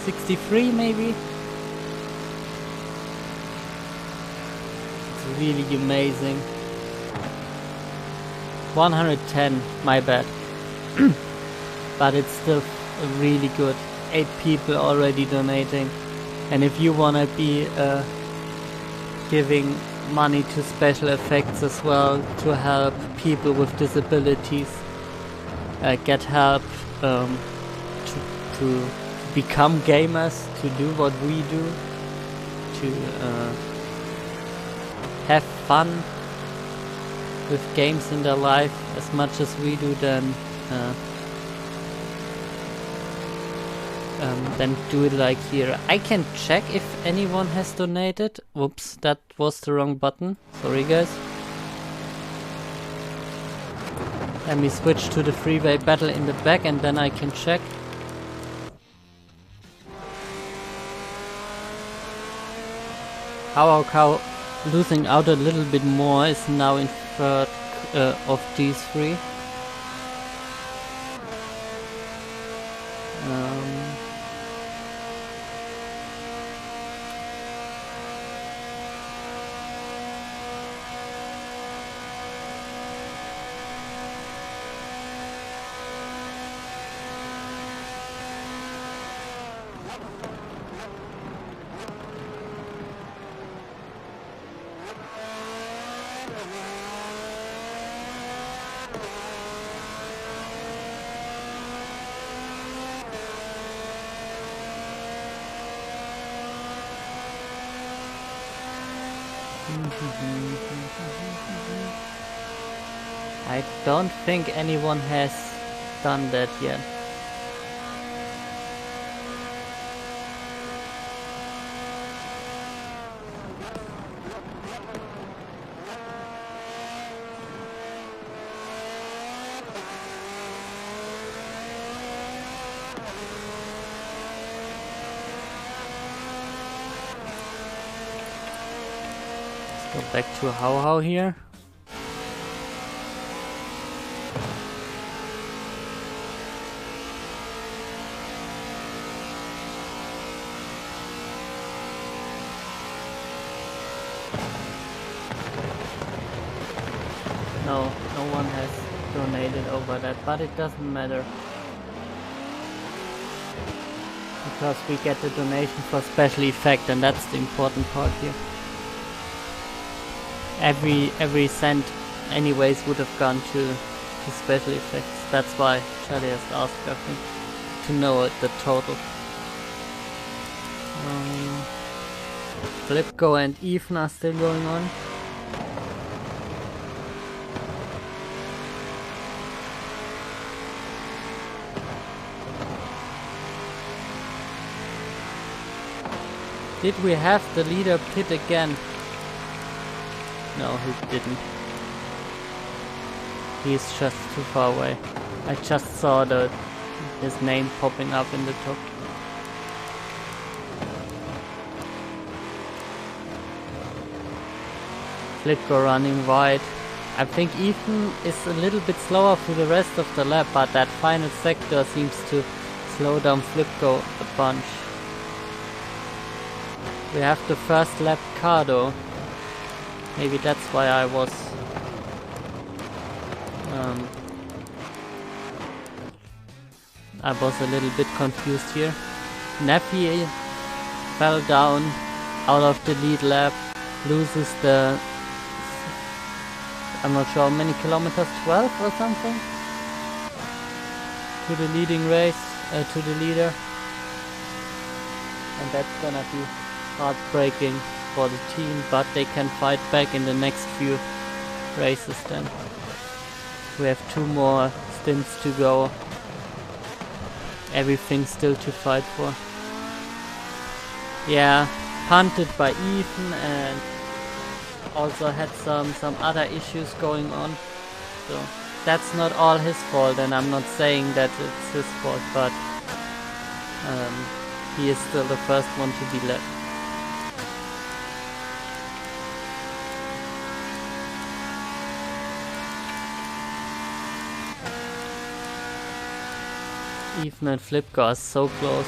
63 maybe. It's really amazing. 110, my bad. But it's still really good. 8 people already donating. And if you wanna be giving money to special effects as well to help people with disabilities, get help to become gamers, to do what we do, to have fun with games in their life as much as we do, then do it like here. I can check if anyone has donated. Whoops, that was the wrong button. Sorry guys. Let me switch to the freeway battle in the back and then I can check. How losing out a little bit more is now in third of these three. I don't think anyone has done that yet. Let's go back to How here. No one has donated over that, but it doesn't matter. Because we get the donation for special effect, and that's the important part here. Every cent anyways would have gone to special effects. That's why Charlie has asked, I think, to know the total. Flipko and Ethan are still going on. Did we have the leader pit again? No, he didn't. He's just too far away. I just saw his name popping up in the top. Flipko running wide. I think Ethan is a little bit slower through the rest of the lap, but that final sector seems to slow down Flipko a bunch. We have the first lap car though. Maybe that's why I was a little bit confused here. Nappy fell down out of the lead lap, loses the, I'm not sure how many kilometers, 12 or something, to the leading race, to the leader. And that's gonna be heartbreaking for the team, but they can fight back in the next few races then. We have 2 more stints to go. Everything still to fight for. Yeah, punted by Ethan and also had some other issues going on. So that's not all his fault, and I'm not saying that it's his fault, but he is still the first one to be left. Ethan and Flipko are so close.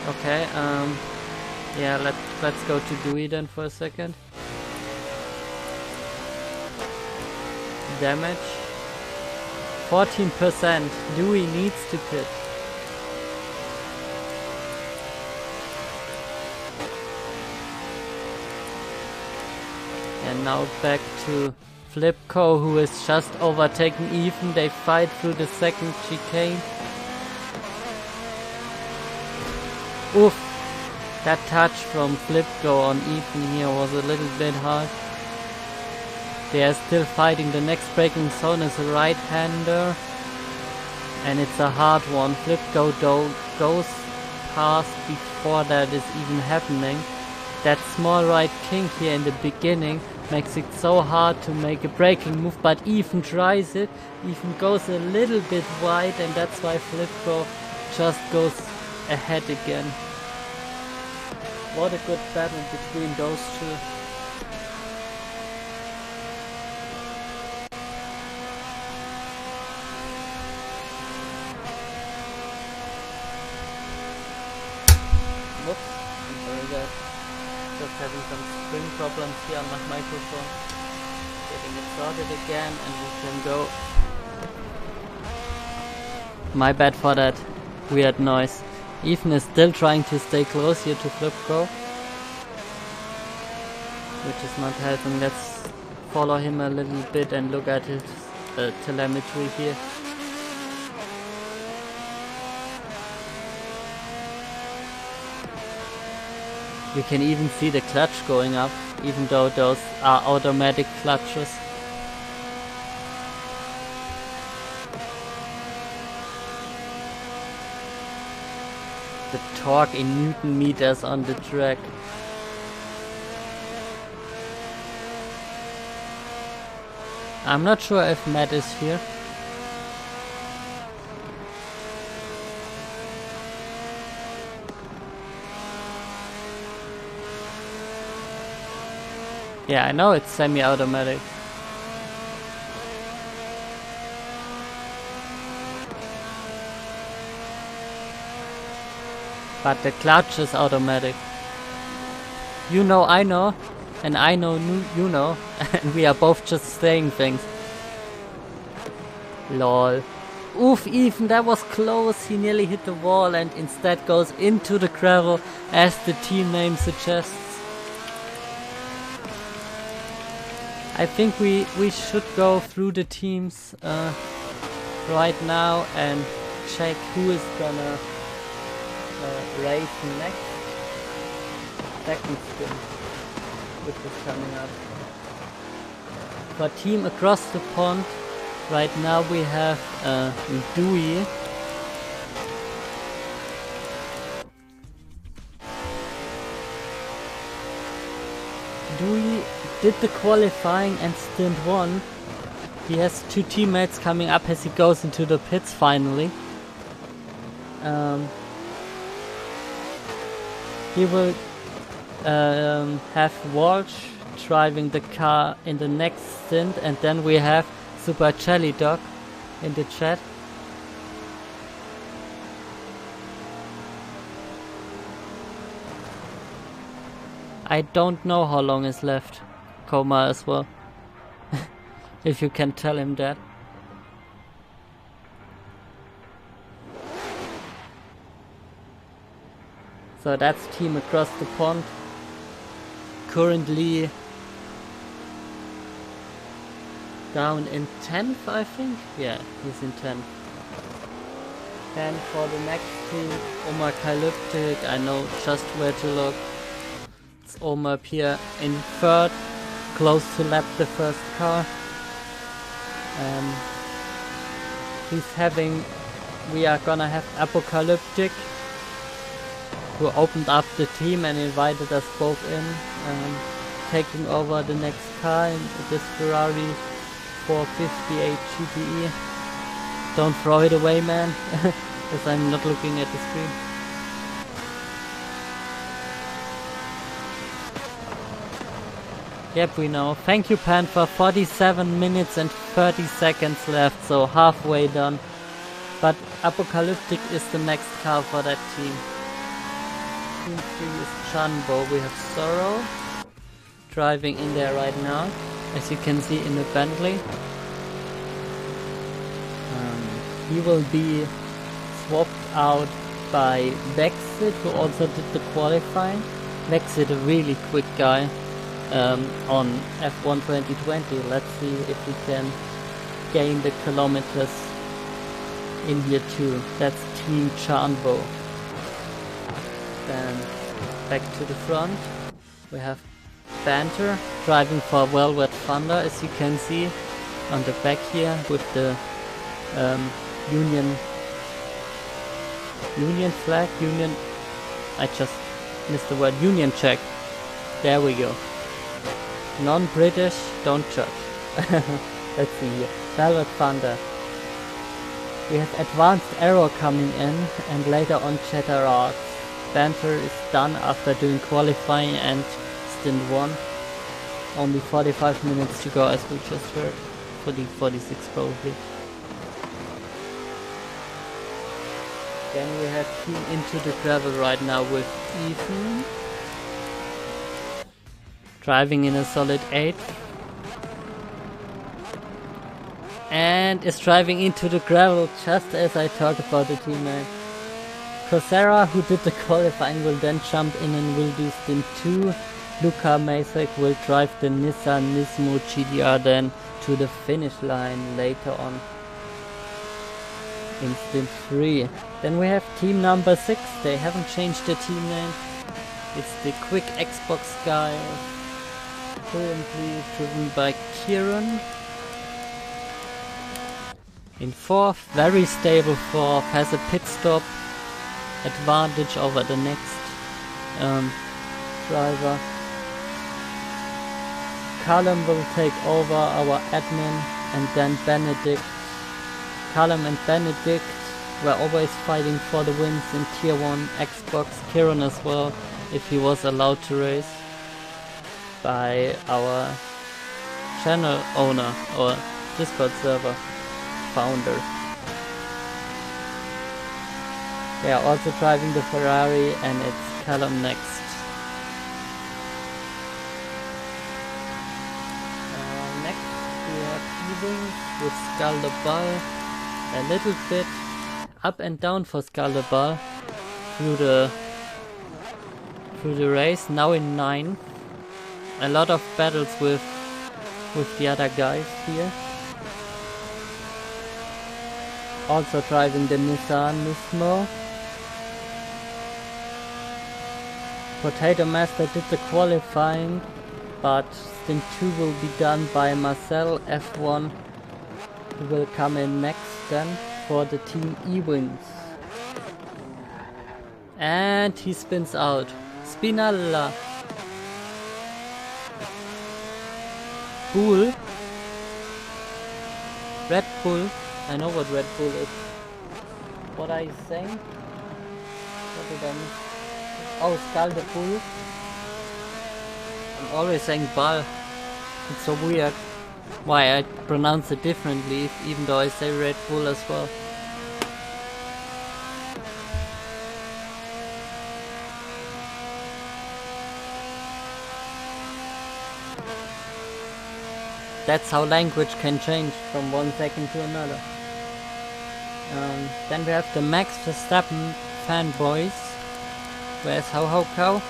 Okay, yeah, let's go to Dewey then for a second. Damage 14%. Dewey needs to pit. And now back to Flipko, who is just overtaking Ethan. They fight through the second chicane. Oof! That touch from Flipko on Ethan here was a little bit hard. They are still fighting. The next braking zone is a right-hander, and it's a hard one. Flipko though goes past before that is even happening. That small right kink here in the beginning makes it so hard to make a braking move, but Ethan tries it. Ethan goes a little bit wide, and that's why Flipko just goes ahead again. What a good battle between those two. Whoops, I'm sorry guys. Just having some spring problems here on my microphone. Getting it sorted again, and we can go. My bad for that weird noise. Ethan is still trying to stay close here to Flipko, which is not helping. Let's follow him a little bit and look at his telemetry here. You can even see the clutch going up, even though those are automatic clutches. The torque in Newton meters on the track. I'm not sure if Matt is here. Yeah, I know it's semi-automatic. But the clutch is automatic. You know, I know. And I know, you know. And we are both just saying things. Lol. Oof, Ethan, that was close. He nearly hit the wall and instead goes into the gravel as the team name suggests. I think we should go through the teams right now and check who is gonna race next. Second spin, which is coming up. For team across the pond, right now we have Dewey. Dewey did the qualifying and stint 1. He has 2 teammates coming up as he goes into the pits finally. He will have Walsh driving the car in the next stint, and then we have Super Jelly Dog in the chat. I don't know how long is left. Coma as well. If you can tell him that. So that's team across the pond. Currently down in 10th, I think. Yeah, he's in 10th. And for the next team, Omar Kalyptic, I know just where to look. It's Omar up here in 3rd, close to lap the first car. We are gonna have Apocalyptic, who opened up the team and invited us both in, taking over the next car in this Ferrari 458 GTE. Don't throw it away, man, because I'm not looking at the screen. Yep, we know. Thank you, Panther. 47 minutes and 30 seconds left, so halfway done. But Apocalyptic is the next car for that team. Team 3 is Chanbo. We have Sorrow driving in there right now, as you can see in the Bentley. He will be swapped out by Vexit, who also did the qualifying. Vexit, a really quick guy. On F1 2020. Let's see if we can gain the kilometers in here too. That's Team Chanbo. Then back to the front, we have Banter driving for Velvet Thunder, as you can see on the back here with the Union flag. I just missed the word. Union Jack. There we go. Non-British, don't judge. Let's see here. Velvet Thunder. We have Advanced Arrow coming in, and later on Chatterards. Banter is done after doing qualifying and stint 1. Only 45 minutes to go, as we just heard. 46 probably. Then we have Team Into the Gravel right now with Ethan. Driving in a solid 8. And is driving into the gravel just as I talk about the teammate. Coursera, who did the qualifying, will then jump in and will do stint 2. Luca Masek will drive the Nissan Nismo GTR then to the finish line later on in stint 3. Then we have team number 6. They haven't changed the team name. It's the quick Xbox guy, currently driven by Kieran. In 4th, very stable 4th, has a pit stop advantage over the next driver. Callum will take over our admin, and then Benedict. Callum and Benedict were always fighting for the wins in Tier 1 Xbox. Kieran as well, if he was allowed to race, by our channel owner or Discord server founder. They are also driving the Ferrari, and it's Callum next. Next we have Ewing with Skaldabal. A little bit up and down for Skaldabal through the race. Now in 9. A lot of battles with the other guys here. Also driving the Nissan Nismo. Potato Master did the qualifying, but stint 2 will be done by Marcel F1, who will come in next then for the Team E-Wings. And he spins out. Spinalla. Bull. Red Bull. I know what Red Bull is. What are you saying? What did I miss? Oh, Skalde Bull. I'm always saying Ball. It's so weird why I pronounce it differently, even though I say Red Bull as well. That's how language can change from one second to another. Then we have the Max Verstappen fanboys. Where's Ho Cow?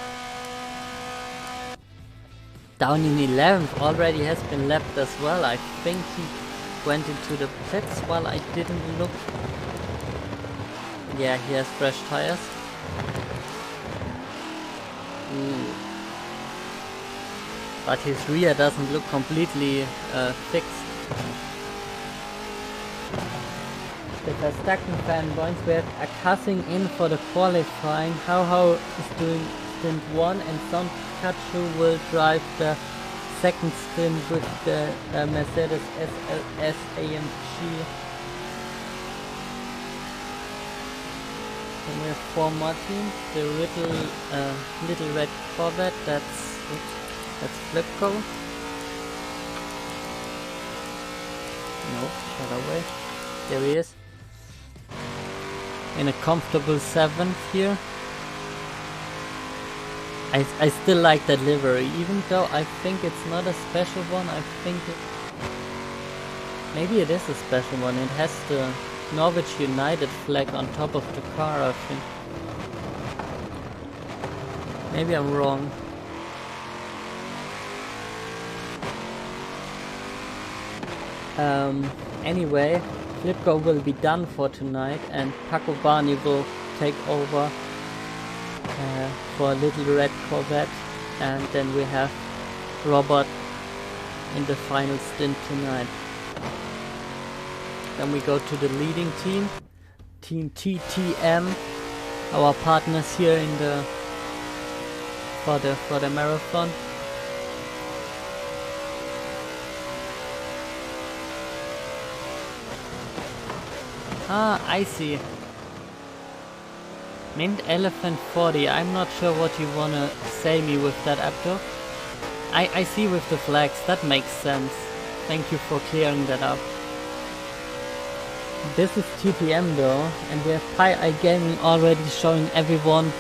Down in 11th, already has been lapped as well. I think he went into the pits while I didn't look. Yeah, he has fresh tires. But his rear doesn't look completely fixed. The Verstappen fanboys were cussing in for the qualifying. How is doing stint 1, and Son Pikachu will drive the second stint with the Mercedes SLS AMG. Then we have 4 more teams. The little red Corvette, that's Flipco. No, shut away. There he is. In a comfortable 7th here. I still like that livery, even though I think it's not a special one. I think maybe it is a special one. It has the Norwich United flag on top of the car, I think. Maybe I'm wrong. Anyway, Flipco will be done for tonight, and Paco Barney will take over for a little red Corvette, and then we have Robert in the final stint tonight. Then we go to the leading team, Team TTM, our partners here in the for the marathon. Ah, I see. Mint Elephant 40. I'm not sure what you wanna say me with that, Abdo. I see with the flags. That makes sense. Thank you for clearing that up. This is TTM though, and we have Pi Gaming already showing everyone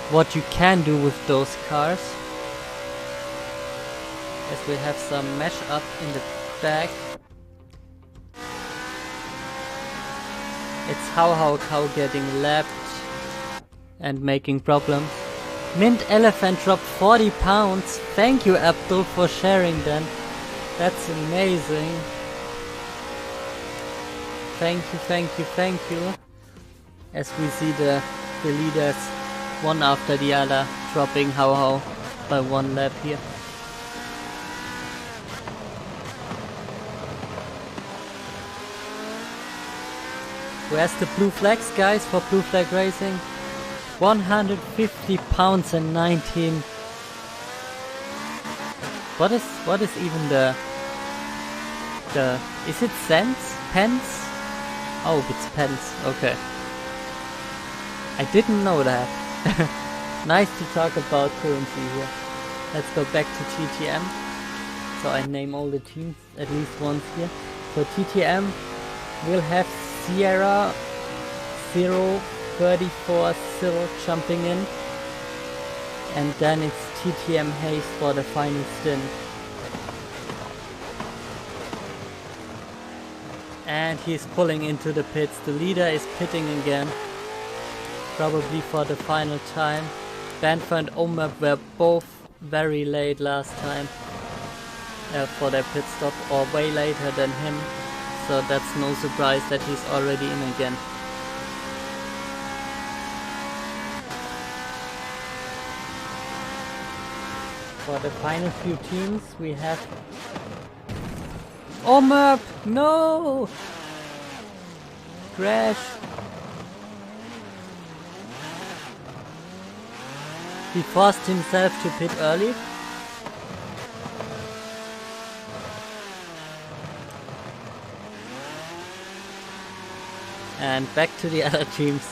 what you can do with those cars. As we have some mesh up in the back. It's How Cow getting lapped and making problems. Mint Elephant dropped 40 pounds. Thank you, Abdul, for sharing that. That's amazing. Thank you. As we see the leaders one after the other, dropping how by one lap here. Where's the blue flags, guys, for blue flag racing? 150 pounds and 19. What is even the is it cents? Pence? Oh, it's pence. Okay. I didn't know that. Nice to talk about currency here. Let's go back to TTM. So I name all the teams at least once here. So TTM will have Sierra 034 Cyril jumping in. And then it's TTM Hayes for the final stint. And he's pulling into the pits. The leader is pitting again. Probably for the final time. Banfer and Omar were both very late last time for their pit stop, or way later than him. So that's no surprise that he's already in again. For the final few teams we have Omar! No! Crash! He forced himself to pit early. And back to the other teams.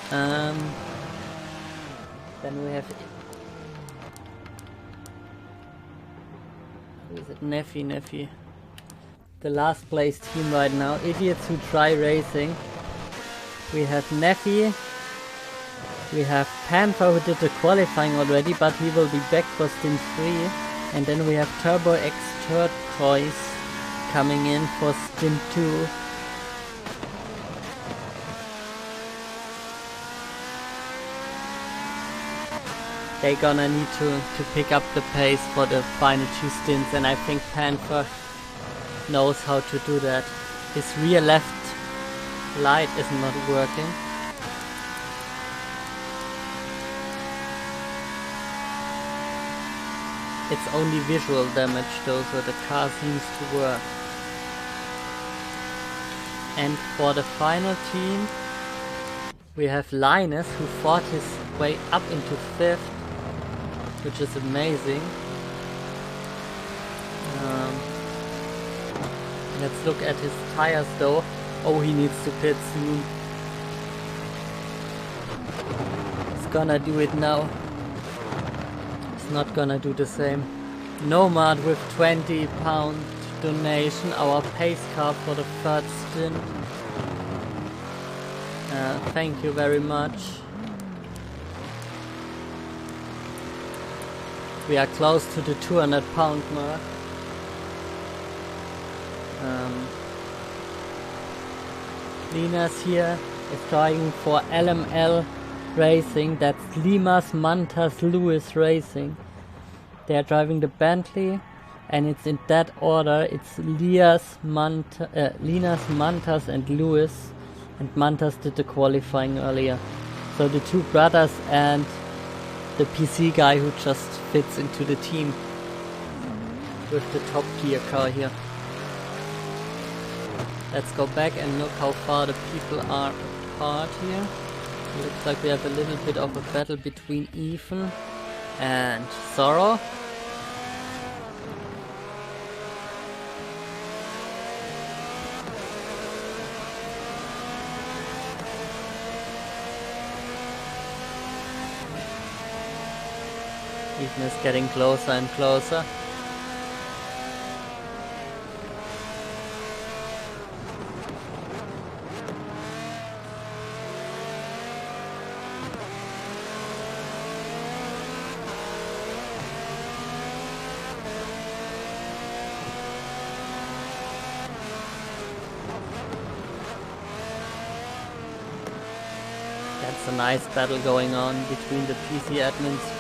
Then we have... Who is it? Neffy. The last place team right now. Idiots Who Try Racing. We have Neffy. We have Panther, who did the qualifying already, but he will be back for stint 3. And then we have Turbo X Turquoise coming in for stint 2. They're gonna need to pick up the pace for the final 2 stints, and I think Panther knows how to do that. His rear left light is not working. It's only visual damage though, so the car seems to work. And for the final team, we have Linus, who fought his way up into 5th, which is amazing. Let's look at his tires though. Oh, he needs to pit soon. He's gonna do it now. Not gonna do the same. Nomad with £20 donation, our pace car for the 3rd stint. Thank you very much. We are close to the £200 mark. Linas here is trying for LML Racing, that's Limas Mantas Lewis Racing. They are driving the Bentley, and it's in that order. It's Linas Mantas and Lewis, and Mantas did the qualifying earlier. So the 2 brothers and the PC guy who just fits into the team with the top gear car here. Let's go back and look how far the people are apart here. Looks like we have a little bit of a battle between Ethan and Zorro. Ethan is getting closer and closer. That's a nice battle going on between the PC admins.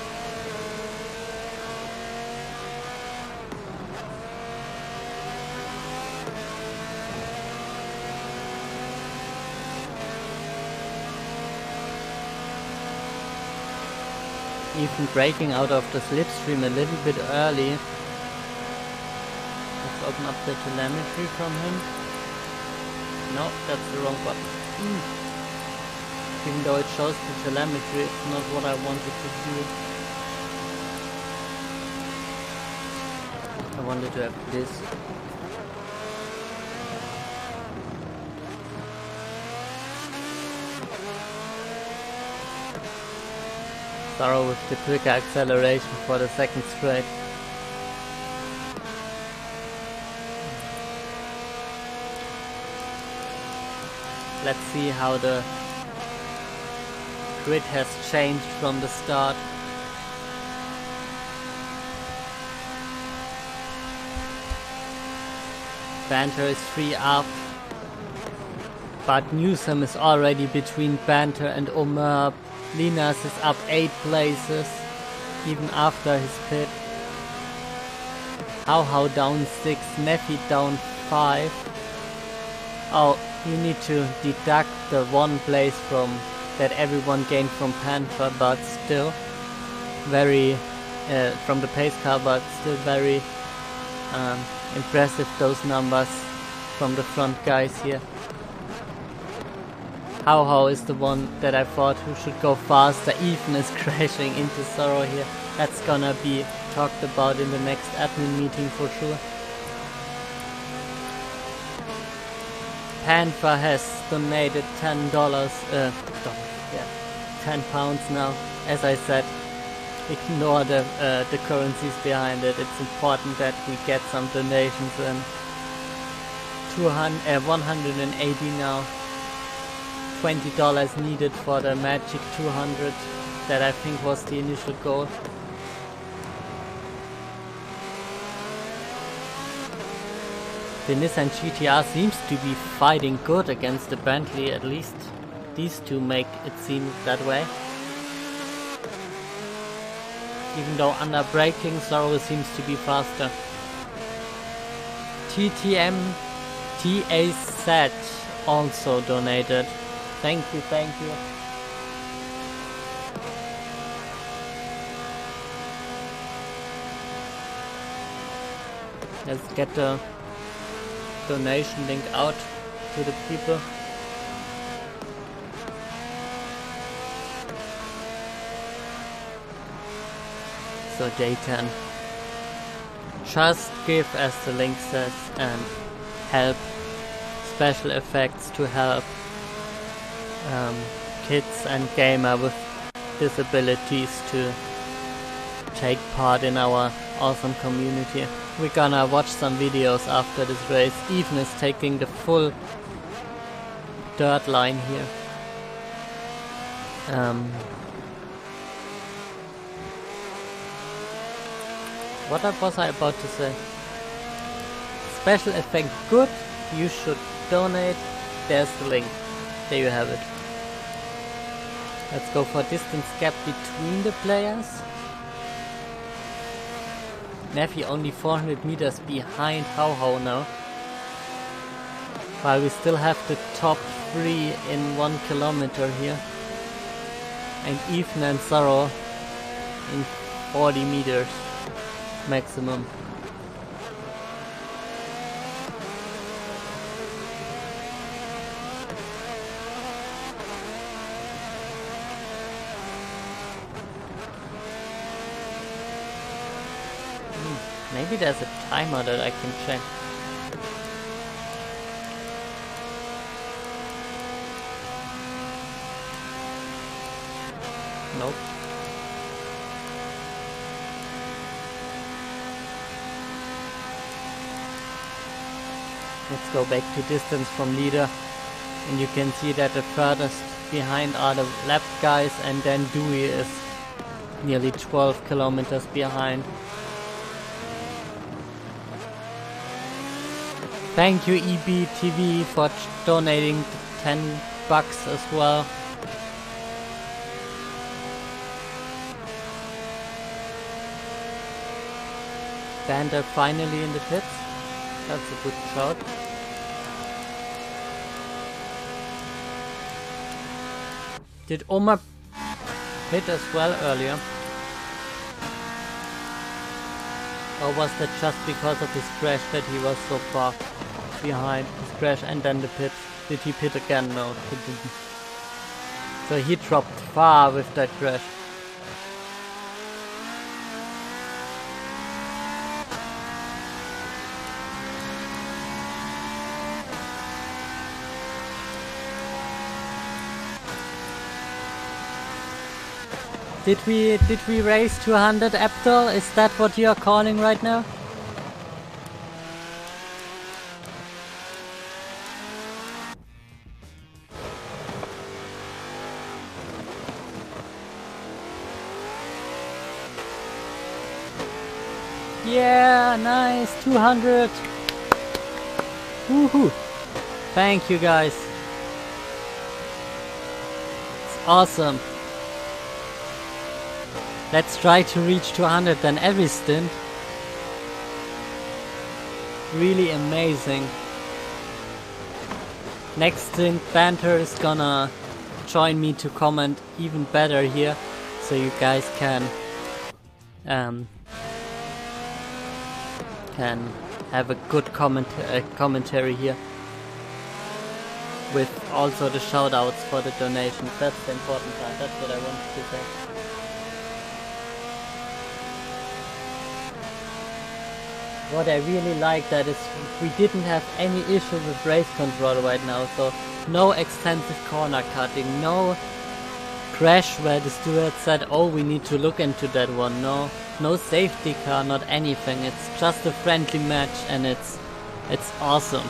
even breaking out of the slipstream a little bit early. Let's open up the telemetry from him. No, that's the wrong button. Even though it shows the telemetry, it's not what I wanted to do. I wanted to have this. Sorrow with the quicker acceleration for the second straight. Let's see how the grid has changed from the start. Banter is 3 up, but Newsom is already between Banter and Omer. Linas is up 8 places, even after his pit. How down 6, Neffy down 5. Oh, you need to deduct the 1 place from that everyone gained from Panther, but still very from the pace car, but still very impressive, those numbers from the front guys here. How is the one that I thought who should go faster. Even is crashing into Sorrow here. That's gonna be talked about in the next admin meeting for sure. Panther has donated $10, yeah, 10 pounds now. As I said, ignore the currencies behind it. It's important that we get some donations in. 180 now. $20 needed for the magic 200 that I think was the initial goal. The Nissan GTR seems to be fighting good against the Bentley, at least these two make it seem that way. Even though under braking, Sorrow seems to be faster. TTM TAZ also donated. Thank you, thank you. Let's get the donation link out to the people. So they can just give, as the link says, and help special effects to help kids and gamers with disabilities to take part in our awesome community. We're gonna watch some videos after this race. Even is taking the full dirt line here. What was I about to say? Special effect good, you should donate. There's the link. There you have it. Let's go for distance gap between the players. Neffy only 400 meters behind How now. While we still have the top 3 in 1 kilometer here. And Ethan and Sorrow in 40 meters maximum. Maybe there's a timer that I can check. Nope. Let's go back to distance from leader, and you can see that the furthest behind are the lap guys, and then Dewey is nearly 12 kilometers behind. Thank you EBTV for donating $10 as well. Banter finally in the pits. That's a good shot. Did Omar hit as well earlier? Or was that just because of his crash that he was so far behind his crash and then the pit? Did he pit again? No, he didn't. So he dropped far with that crash. Did we race 200, Abdul? Is that what you are calling right now? Yeah, nice, 200. Woohoo! Thank you guys. It's awesome. Let's try to reach 200 then every stint. Really amazing. Next stint, Banter is gonna join me to comment even better here, so you guys can have a good commentary here. With also the shoutouts for the donations. That's the important part. That's what I wanted to say. What I really like that is we didn't have any issue with race control right now, so no extensive corner cutting, no crash where the steward said, oh, we need to look into that one. No safety car, not anything. It's just a friendly match and it's awesome.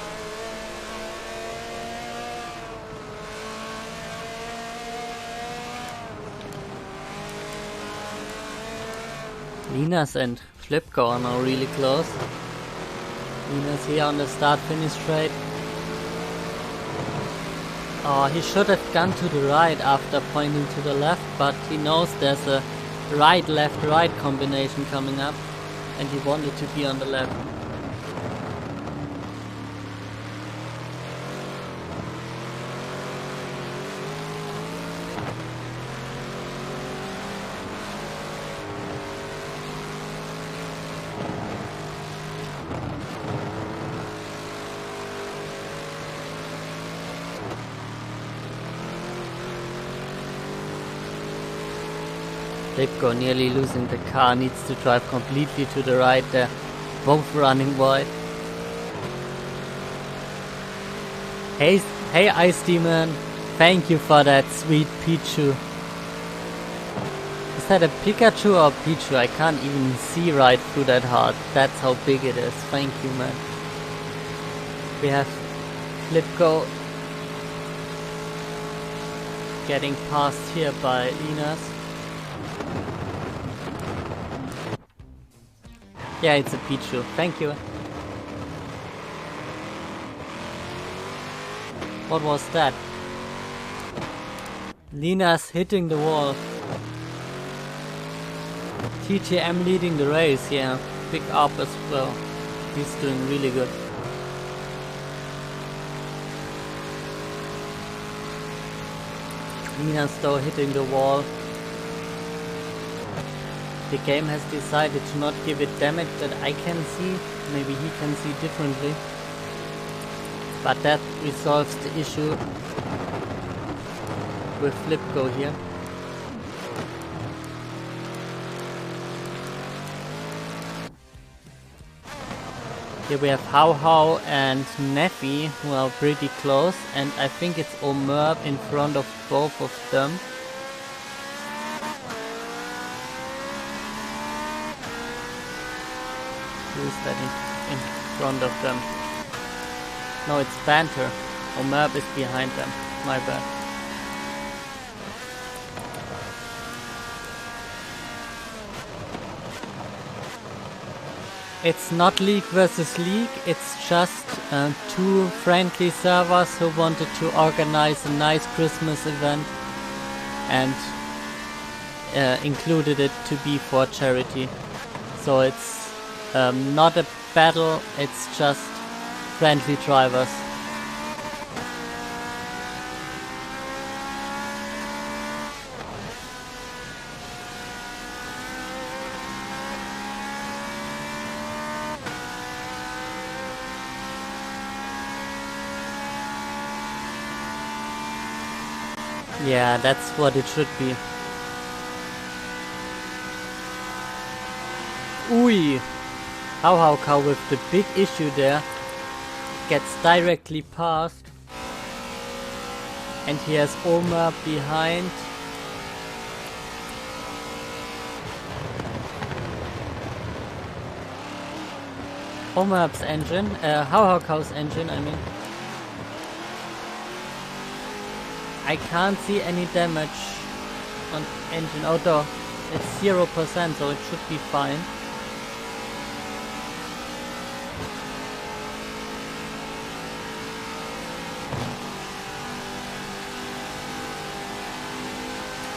Linas and Flipko are now really close. Linas here on the start-finish straight. Oh, he should have gone to the right after pointing to the left, but he knows there's a right, left, right combination coming up, and he wanted to be on the left. Lipko nearly losing the car, needs to drive completely to the right there, both running wide. Hey Ice Demon, thank you for that sweet Pichu. Is that a Pikachu or Pichu? I can't even see right through that heart, that's how big it is, thank you man. We have Lipko getting passed here by Linas. Yeah, it's a Pichu. Thank you. What was that? Linas hitting the wall. TTM leading the race, yeah. Pick up as well. He's doing really good. Linas though hitting the wall. The game has decided to not give it damage that I can see. Maybe he can see differently. But that resolves the issue with Flipko here. Here we have How and Neffy who are pretty close, and I think it's Omerb in front of both of them. Who's that in front of them? No, it's Banter. Omerb is behind them. My bad. It's not League versus League, it's just two friendly servers who wanted to organize a nice Christmas event and included it to be for charity. So it's not a battle, it's just friendly drivers. Yeah, that's what it should be. Ui! How Cow with the big issue there gets directly past. And he has Omar behind. Omar's engine, How Cow's engine, I mean. I can't see any damage on engine, although it's 0%, so it should be fine.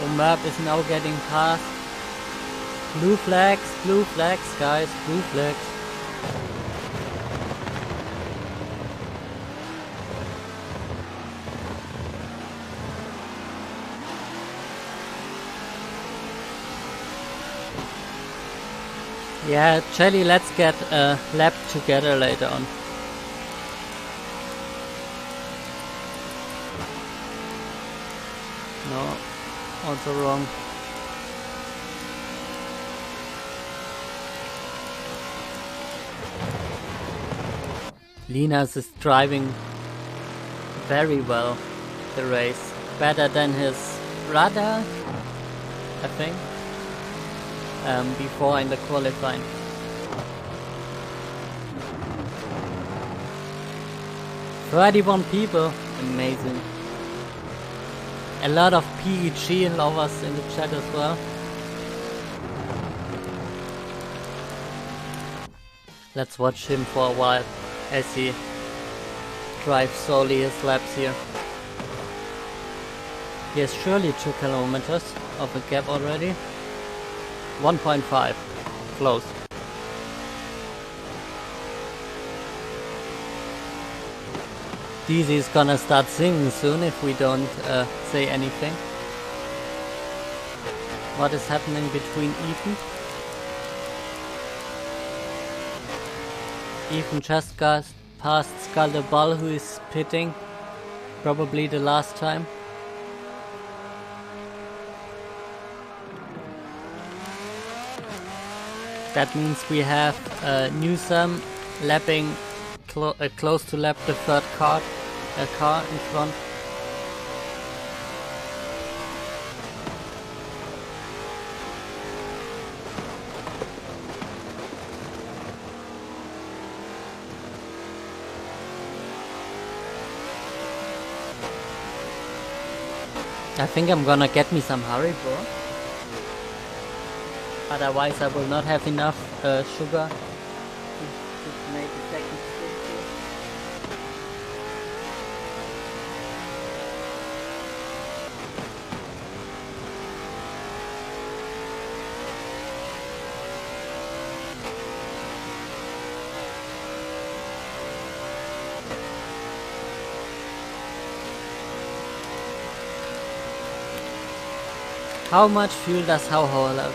Omar is now getting past. Blue flags, guys, blue flags. Yeah, Jelly, let's get a lap together later on. No, also wrong. Linus is driving very well the race. Better than his brother, I think. Before in the qualifying. "31 people, amazing. A lot of PEG lovers in the chat as well. Let's watch him for a while as he drives slowly his laps here. He has surely 2 kilometers of a gap already. 1.5, close. DZ is gonna start singing soon if we don't say anything. What is happening between Ethan? Ethan just got past Skaldeball, who is pitting, probably the last time. That means we have Newsom lapping close to lap the third car in front. I think I'm gonna get me some Haribo. Otherwise I will not have enough sugar to make a second split here. How much fuel does How allow?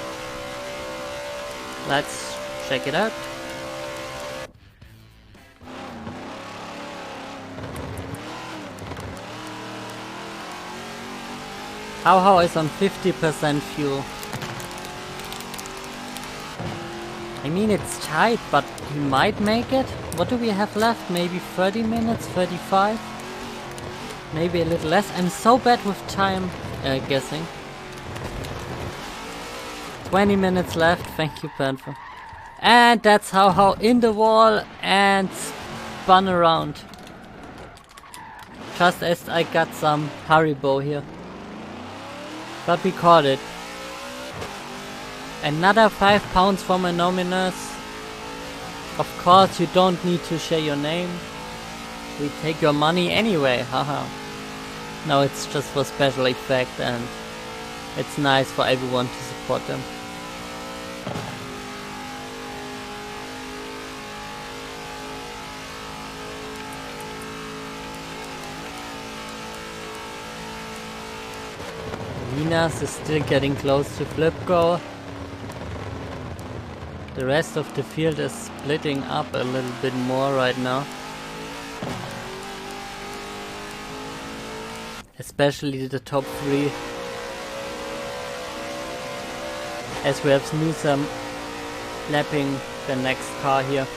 Let's check it out. How is on 50% fuel. I mean, it's tight, but he might make it. What do we have left? Maybe 30 minutes, 35? Maybe a little less. I'm so bad with time guessing. 20 minutes left, thank you Panther. And that's How in the wall and spun around. Just as I got some Haribo here. But we caught it. Another 5 pounds from Anonymous. Of course you don't need to share your name. We take your money anyway, haha. No, it's just for special effect and it's nice for everyone to support them. Minas is still getting close to flip goal. The rest of the field is splitting up a little bit more right now. As especially the top 3, as we have Newsom lapping the next car here.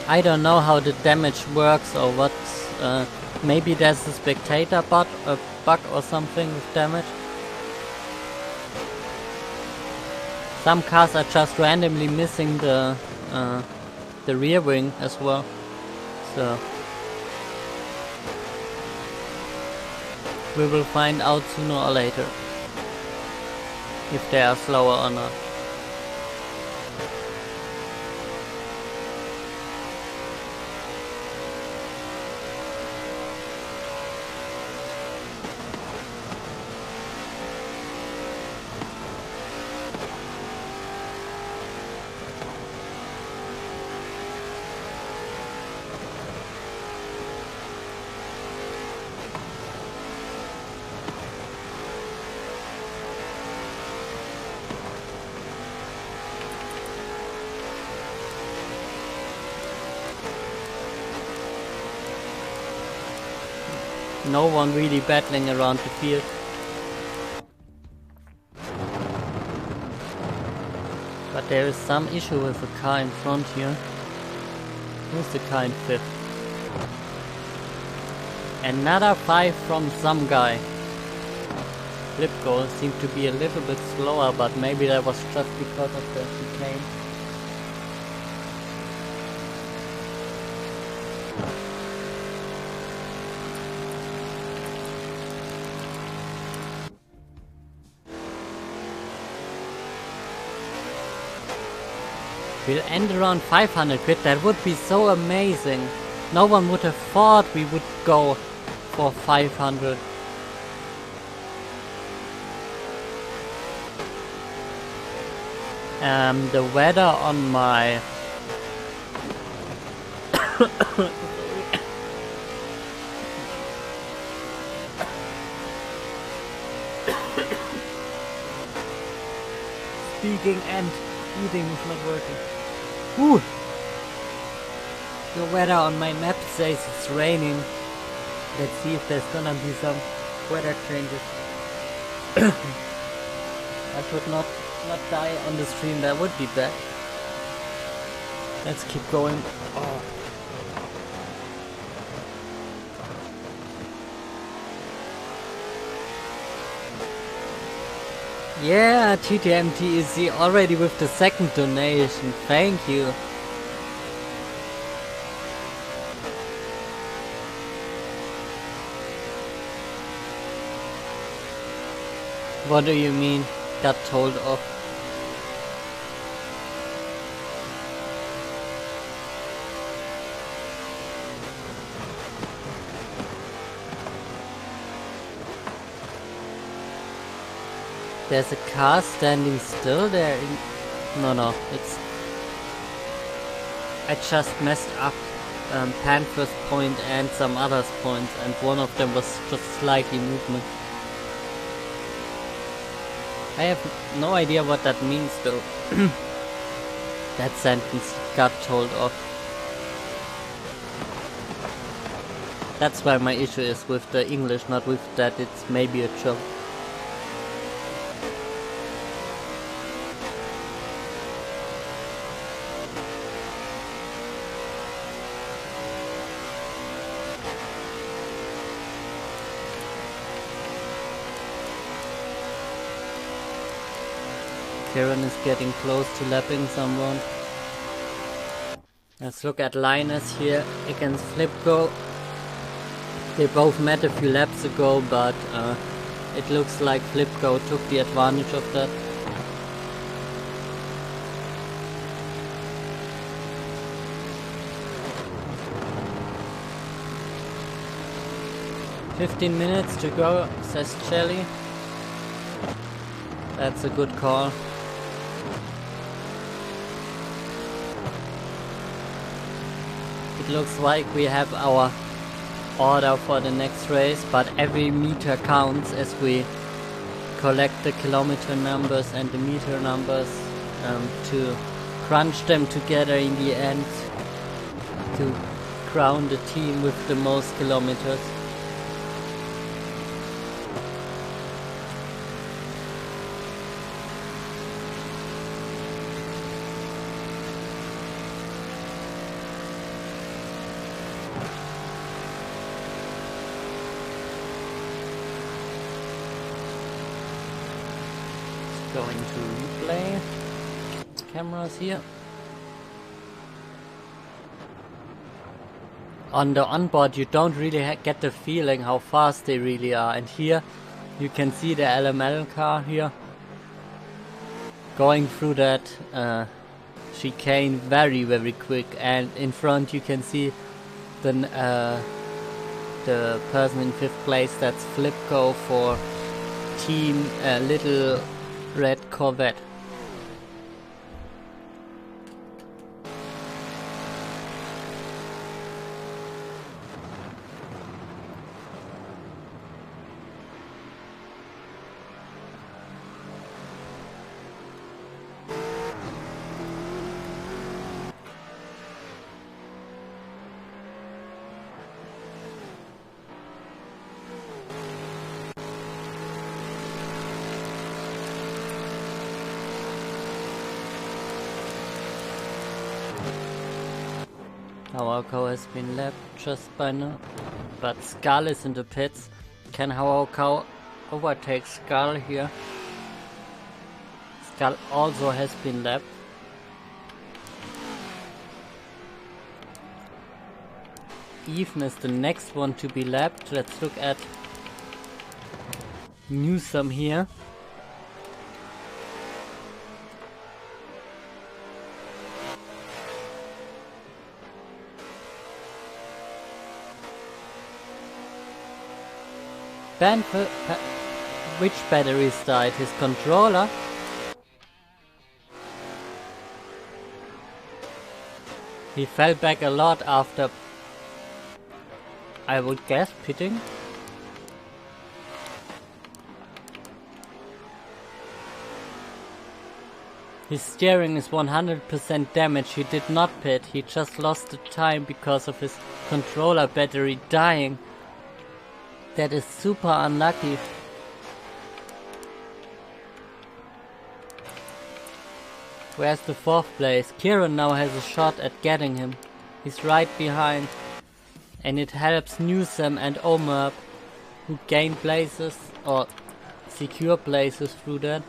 I don't know how the damage works or what. Maybe there's a spectator bug or something with damage. Some cars are just randomly missing the rear wing as well. So we will find out sooner or later if they are slower or not. No one really battling around the field. But there is some issue with the car in front here. Who's the car in 5th? Another 5 from some guy. Flip goal seemed to be a little bit slower, but maybe that was just because of the chicane. We'll end around 500 quid, that would be so amazing. No one would have thought we would go for 500. The weather on my... Speaking and eating is not working. Ooh. The weather on my map says it's raining. Let's see if there's gonna be some weather changes. I should not die on the stream, that would be bad. Let's keep going. Oh. Yeah, TTM already with the 2nd donation. Thank you. What do you mean? Got told off? There's a car standing still there. No, it's... I just messed up Panther's point and some others' points, and one of them was just slightly movement. I have no idea what that means though. That sentence got told off. That's why my issue is with the English, not with that it's maybe a joke. Karen is getting close to lapping someone. Let's look at Linus here against Flipgo. They both met a few laps ago, but it looks like Flipgo took the advantage of that. "15 minutes to go," says Shelly. That's a good call. It looks like we have our order for the next race, but every meter counts as we collect the kilometer numbers and the meter numbers to crunch them together in the end to crown the team with the most kilometers. Going to replay cameras here. On the onboard you don't really get the feeling how fast they really are, and here you can see the LML car here going through that chicane very quick, and in front you can see the person in 5th place, that's Flipco for team Little Red Corvette. Hawako has been lapped just by now, but Skull is in the pits. Can Hawako overtake Skull here? Skull also has been lapped. Even is the next one to be lapped. Let's look at Newsom here. Which batteries died? His controller? He fell back a lot after, I would guess, pitting. His steering is 100% damaged. He did not pit. He just lost the time because of his controller battery dying. That is super unlucky. Where's the 4th place? Kieran now has a shot at getting him. He's right behind. And it helps Newsom and Omerb, who gain places or secure places through that.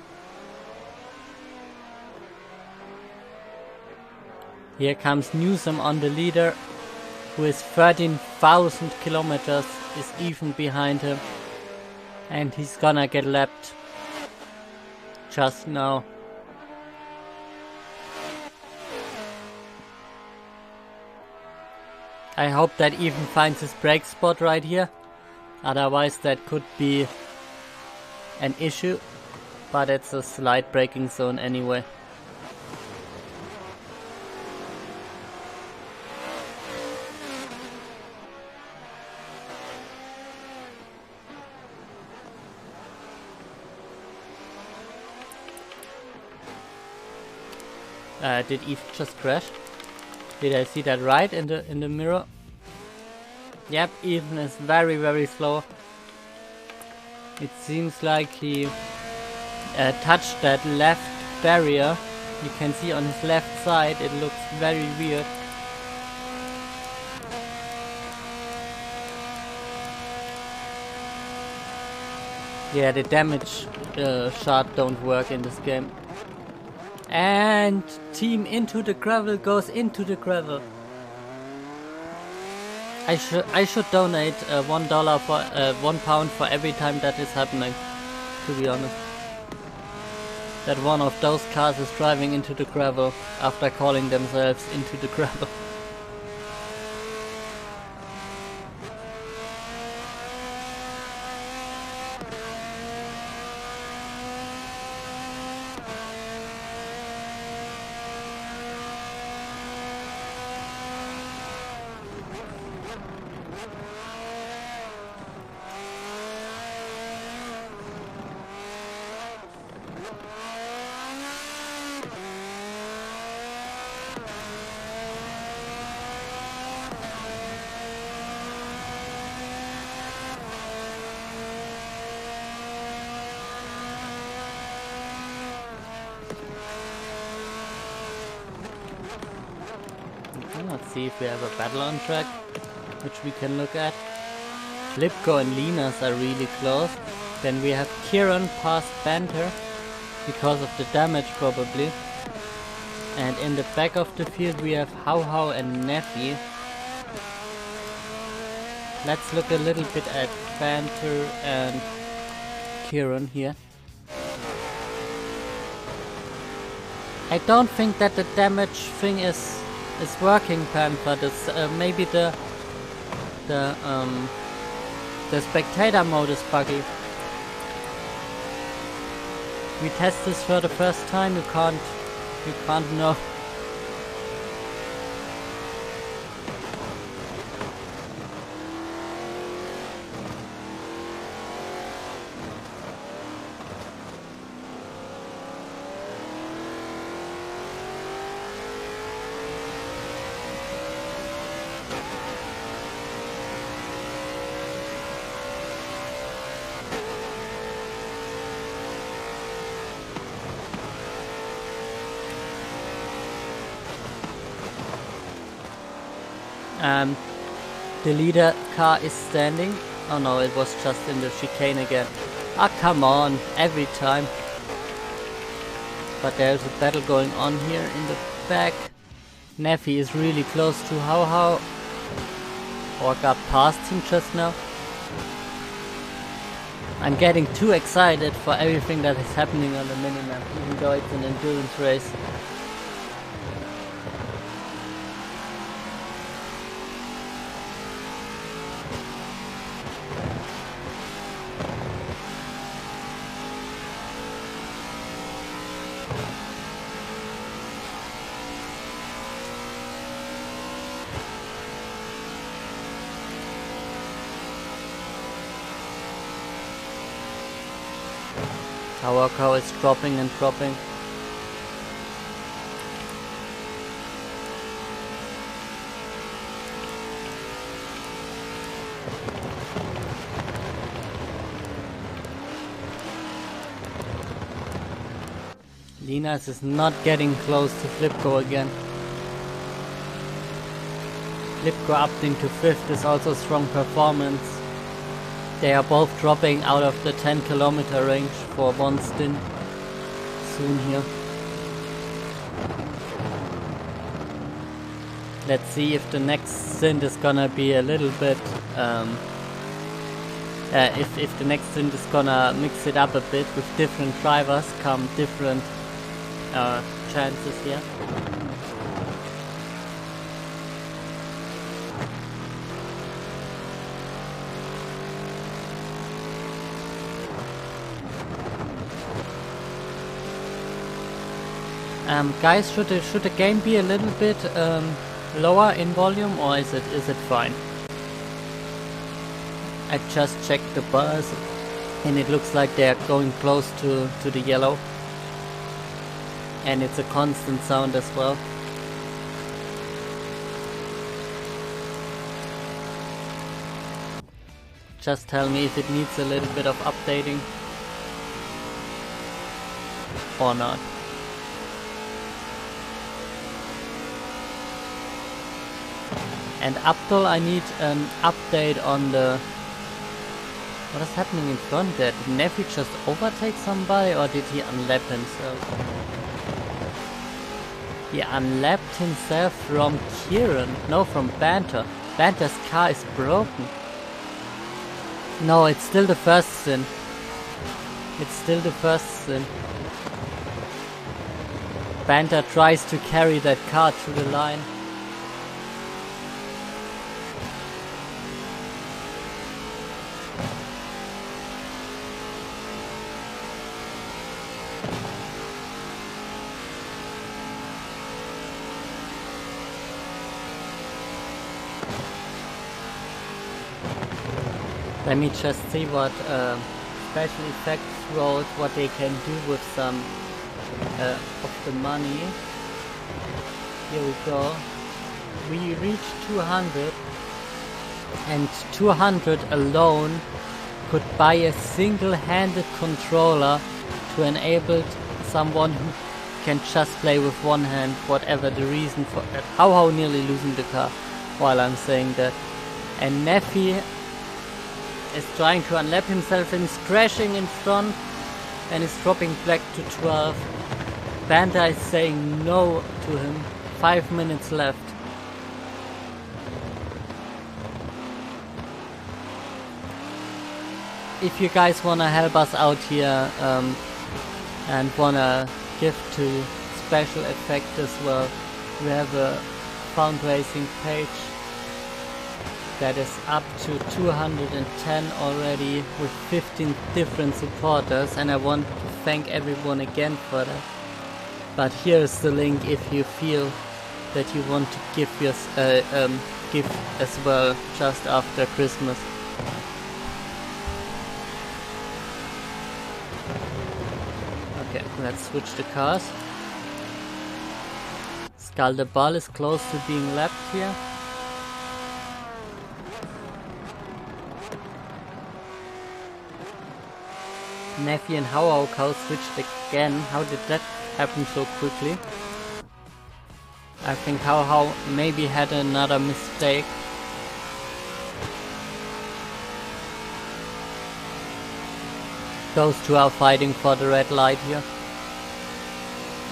Here comes Newsom on the leader, who is 13,000 kilometers, is even behind him, and he's gonna get lapped just now. I hope that even finds his brake spot right here, otherwise that could be an issue, but it's a slight braking zone anyway. Did Eve just crash? Did I see that right in the mirror? Yep, Ethan is very slow. It seems like he touched that left barrier. You can see on his left side, it looks very weird. Yeah, the damage shot don't work in this game. And team into the gravel goes into the gravel. I should donate $1 for £1 for every time that is happening, to be honest. That one of those cars is driving into the gravel after calling themselves into the gravel. Let's see if we have a battle on track, which we can look at. Flipko and Linas are really close. Then we have Kieran past Banter, because of the damage probably. And in the back of the field we have How and Neffy. Let's look a little bit at Banter and Kieran here. I don't think that the damage thing is working, Panther. This, maybe the spectator mode is buggy. We test this for the first time. You can't know. The leader car is standing. Oh no, it was just in the chicane again. Ah, come on, every time. But there's a battle going on here in the back. Neffy is really close to How. Or got past him just now. I'm getting too excited for everything that is happening on the minimap, even though it's an endurance race. Our car is dropping and dropping. Linas is not getting close to Flipko again. Flipko upped into 5th is also strong performance. They are both dropping out of the 10-kilometer range for one stint soon here. Let's see if the next stint is gonna be a little bit if the next stint is gonna mix it up a bit with different drivers, come different chances here. Guys, should the game be a little bit lower in volume, or is it fine? I just checked the bars and it looks like they're going close to the yellow, and it's a constant sound as well. Just tell me if it needs a little bit of updating or not. And Abdul, I need an update on the... What is happening in front there? Did Neffy just overtake somebody, or did he unlap himself? He unlapped himself from Kieran. No, from Banter. Banter's car is broken. No, it's still the first stint. It's still the first stint. Banter tries to carry that car to the line. Let me just see what special effects wrote, what they can do with some of the money. Here we go. We reached 200, and 200 alone could buy a single-handed controller to enable someone who can just play with one hand, whatever the reason for that. How nearly losing the car while I'm saying that. And Neffy is trying to unlap himself and is crashing in front and is dropping back to 12. Banter is saying no to him. 5 minutes left. If you guys wanna help us out here and wanna give to Special Effect as well, we have a fundraising page that is up to 210 already with 15 different supporters, and I want to thank everyone again for that. But here's the link if you feel that you want to give as well just after Christmas. Okay, let's switch the cars. Skull the Ball is close to being lapped here. Neffy and How switched again. How did that happen so quickly? I think How maybe had another mistake. Those two are fighting for the red light here.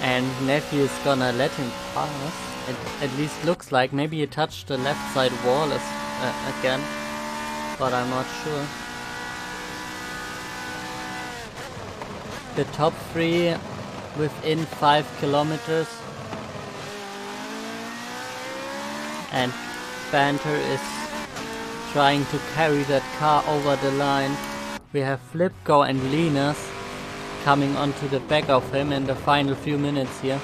And Neffy is gonna let him pass. It at least looks like. Maybe he touched the left side wall again. But I'm not sure. The top 3 within 5 kilometers. And Banter is trying to carry that car over the line. We have Flipgo and Linus coming onto the back of him in the final few minutes here.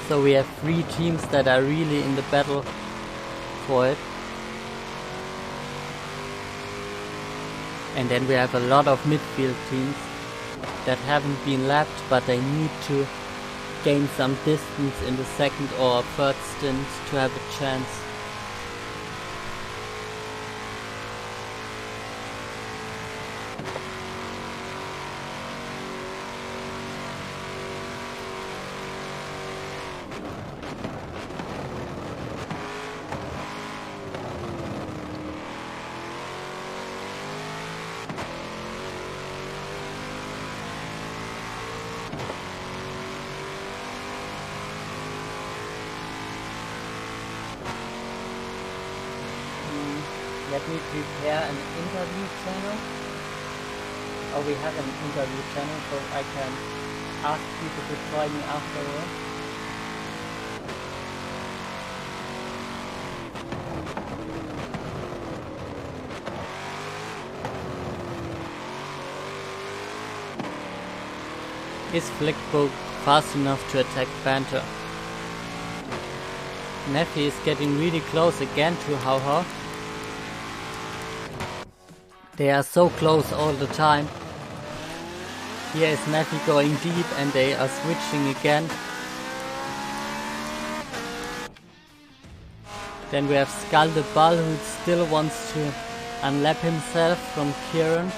So we have 3 teams that are really in the battle for it. And then we have a lot of midfield teams that haven't been lapped, but they need to gain some distance in the second or third stint to have a chance. Let me prepare an interview channel. Oh, we have an interview channel, so I can ask people to try me afterwards. Is Flickbo fast enough to attack Banter? Neffy is getting really close again to How. They are so close all the time. Here is Neffy going deep and they are switching again. Then we have Skull the Ball, who still wants to unlap himself from Kieran.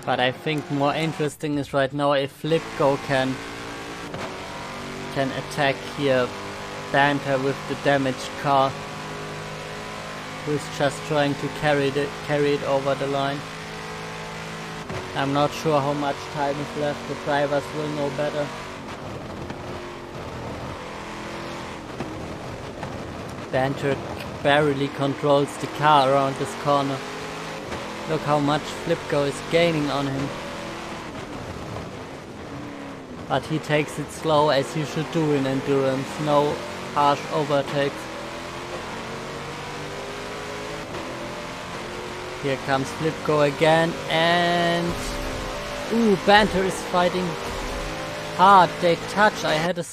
But I think more interesting is right now if Flipgo can attack here Banter with the damaged car, who is just trying to carry it over the line. I'm not sure how much time is left, the drivers will know better. Banter barely controls the car around this corner. Look how much Flipgo is gaining on him. But he takes it slow, as you should do in endurance. No harsh overtakes. Here comes Flipgo again, and ooh, Banter is fighting hard. They touch. I had a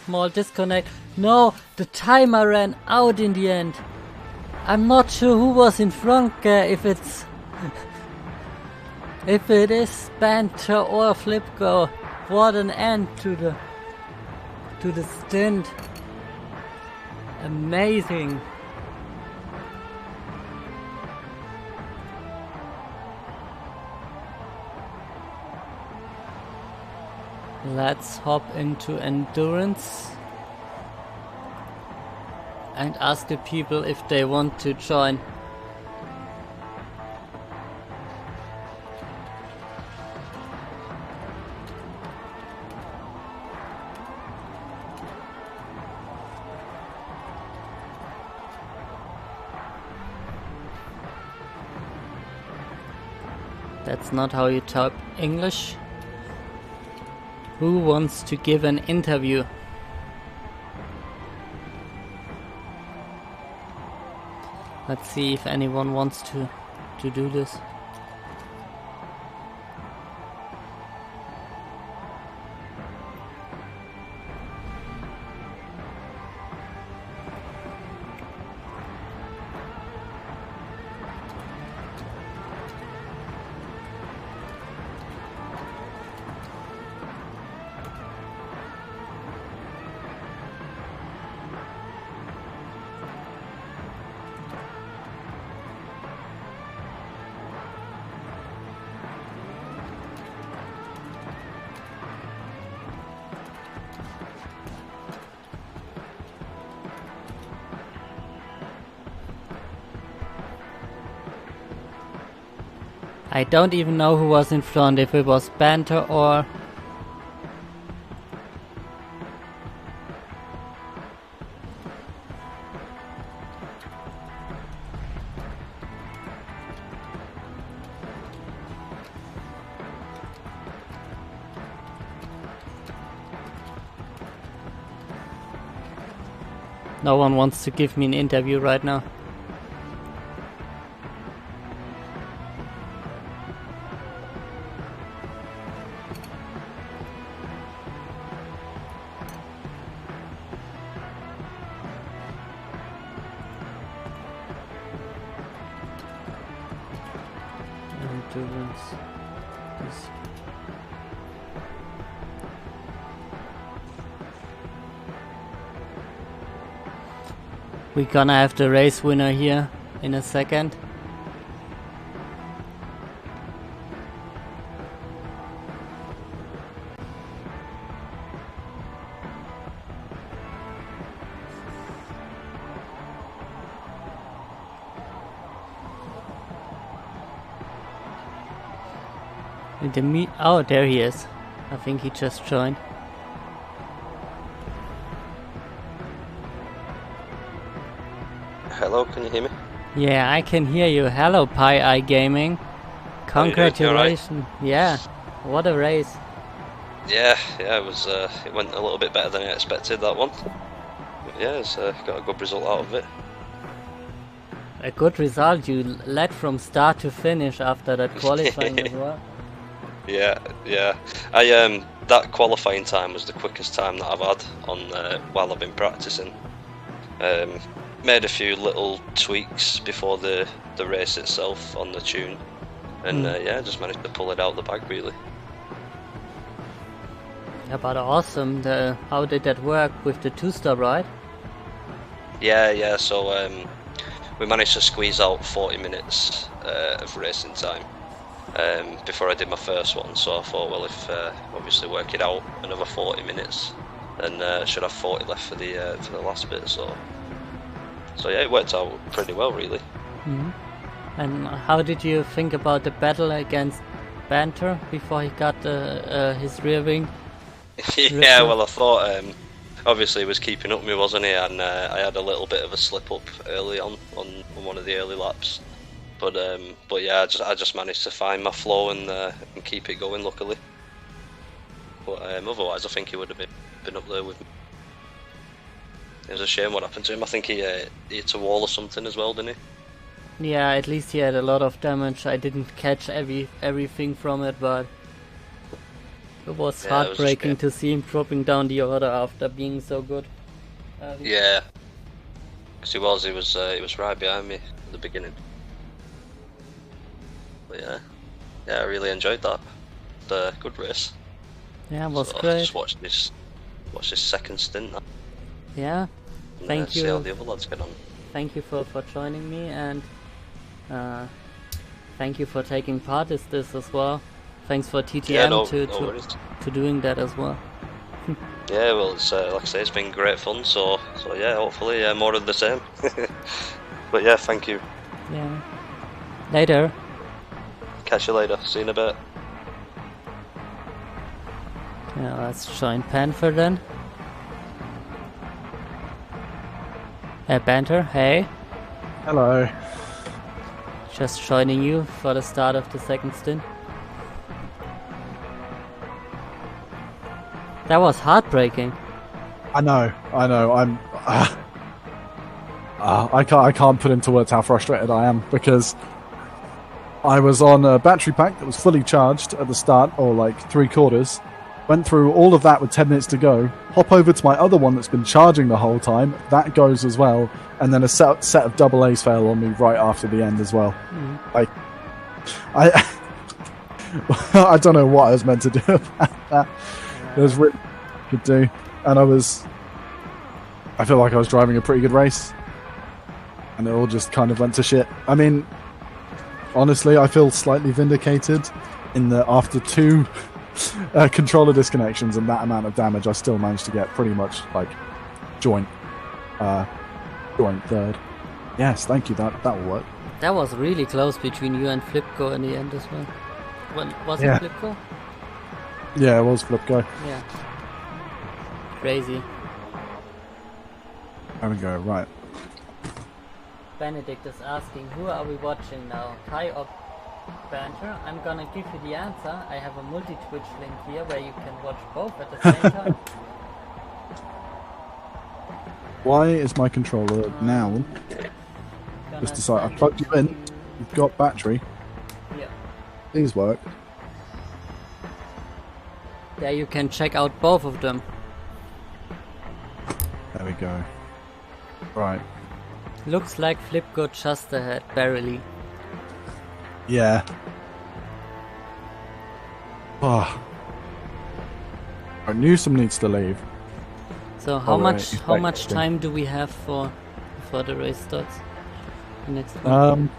small disconnect. No, the timer ran out in the end. I'm not sure who was in front, if it's if it is Banter or Flipgo. What an end to the to the stint. Amazing. Let's hop into endurance and ask the people if they want to join. That's not how you type English. Who wants to give an interview? Let's see if anyone wants to do this. I don't even know who was in front, if it was Banter or... No one wants to give me an interview right now. We're gonna have the race winner here in a second. Oh, there he is. I think he just joined. Hello, can you hear me? Yeah, I can hear you. Hello, Pi Eye Gaming. Congratulations. Right? Yeah, what a race. Yeah, it was. It went a little bit better than I expected, that one. But yeah, it's got a good result out of it. A good result. You led from start to finish after that qualifying as well. Yeah. I that qualifying time was the quickest time that I've had on while I've been practicing. Made a few little tweaks before the race itself on the tune, and yeah, just managed to pull it out of the bag really. Yeah, but awesome. How did that work with the two-star ride? Yeah. So we managed to squeeze out 40 minutes of racing time before I did my first one. So I thought, well, if obviously work it out another 40 minutes, then I should have 40 left for the last bit. So yeah, it worked out pretty well, really. Mm-hmm. And how did you think about the battle against Banter before he got his rear wing? Yeah, well, I thought obviously he was keeping up with me, wasn't he? And I had a little bit of a slip up early on one of the early laps, but yeah, I just managed to find my flow and keep it going, luckily. But otherwise, I think he would have been up there with me. It was a shame what happened to him. I think he hit a wall or something as well, didn't he? Yeah, at least he had a lot of damage. I didn't catch everything from it, but it was heartbreaking to see him dropping down the order after being so good. Yeah, because he was right behind me at the beginning. But yeah, I really enjoyed that. Good race. Yeah, it was so great. I just watched this. what's his second stint now. Yeah, thank you. See how the other lads get on. Thank you for joining me, and thank you for taking part in this as well. Thanks for TTM to doing that as well. Yeah, well, it's like I say, it's been great fun. So yeah, hopefully more of the same. But yeah, thank you. Yeah. Later. Catch you later. See you in a bit. Yeah, let's join Panther then. Hey Panther, hey. Hello. Just joining you for the start of the second stint. That was heartbreaking. I know. I'm. I can't put into words how frustrated I am, because I was on a battery pack that was fully charged at the start, or like 3/4. Went through all of that with 10 minutes to go. Hop over to my other one that's been charging the whole time. That goes as well, and then a set of double A's fail on me right after the end as well. Like, I don't know what I was meant to do about that. It was really good to do, and I feel like I was driving a pretty good race, and it all just kind of went to shit. I mean, honestly, I feel slightly vindicated in that after 2 controller disconnections and that amount of damage, I still managed to get pretty much like joint third. Yes, thank you. That will work. That was really close between you and Flipko in the end as well. Was it Flipko? Yeah, it was Flipko. Yeah. Crazy. There we go. Right. Benedict is asking, who are we watching now, Kai or Banter? I'm gonna give you the answer. I have a multi-Twitch link here where you can watch both at the same time. Why is my controller now? Just decide. I plugged you in. You've got battery. Yeah. These work. There you can check out both of them. There we go. Right. Looks like Flipgo just ahead, barely. Yeah. Oh. Newsom needs to leave. So how much time do we have for the race starts? The next one.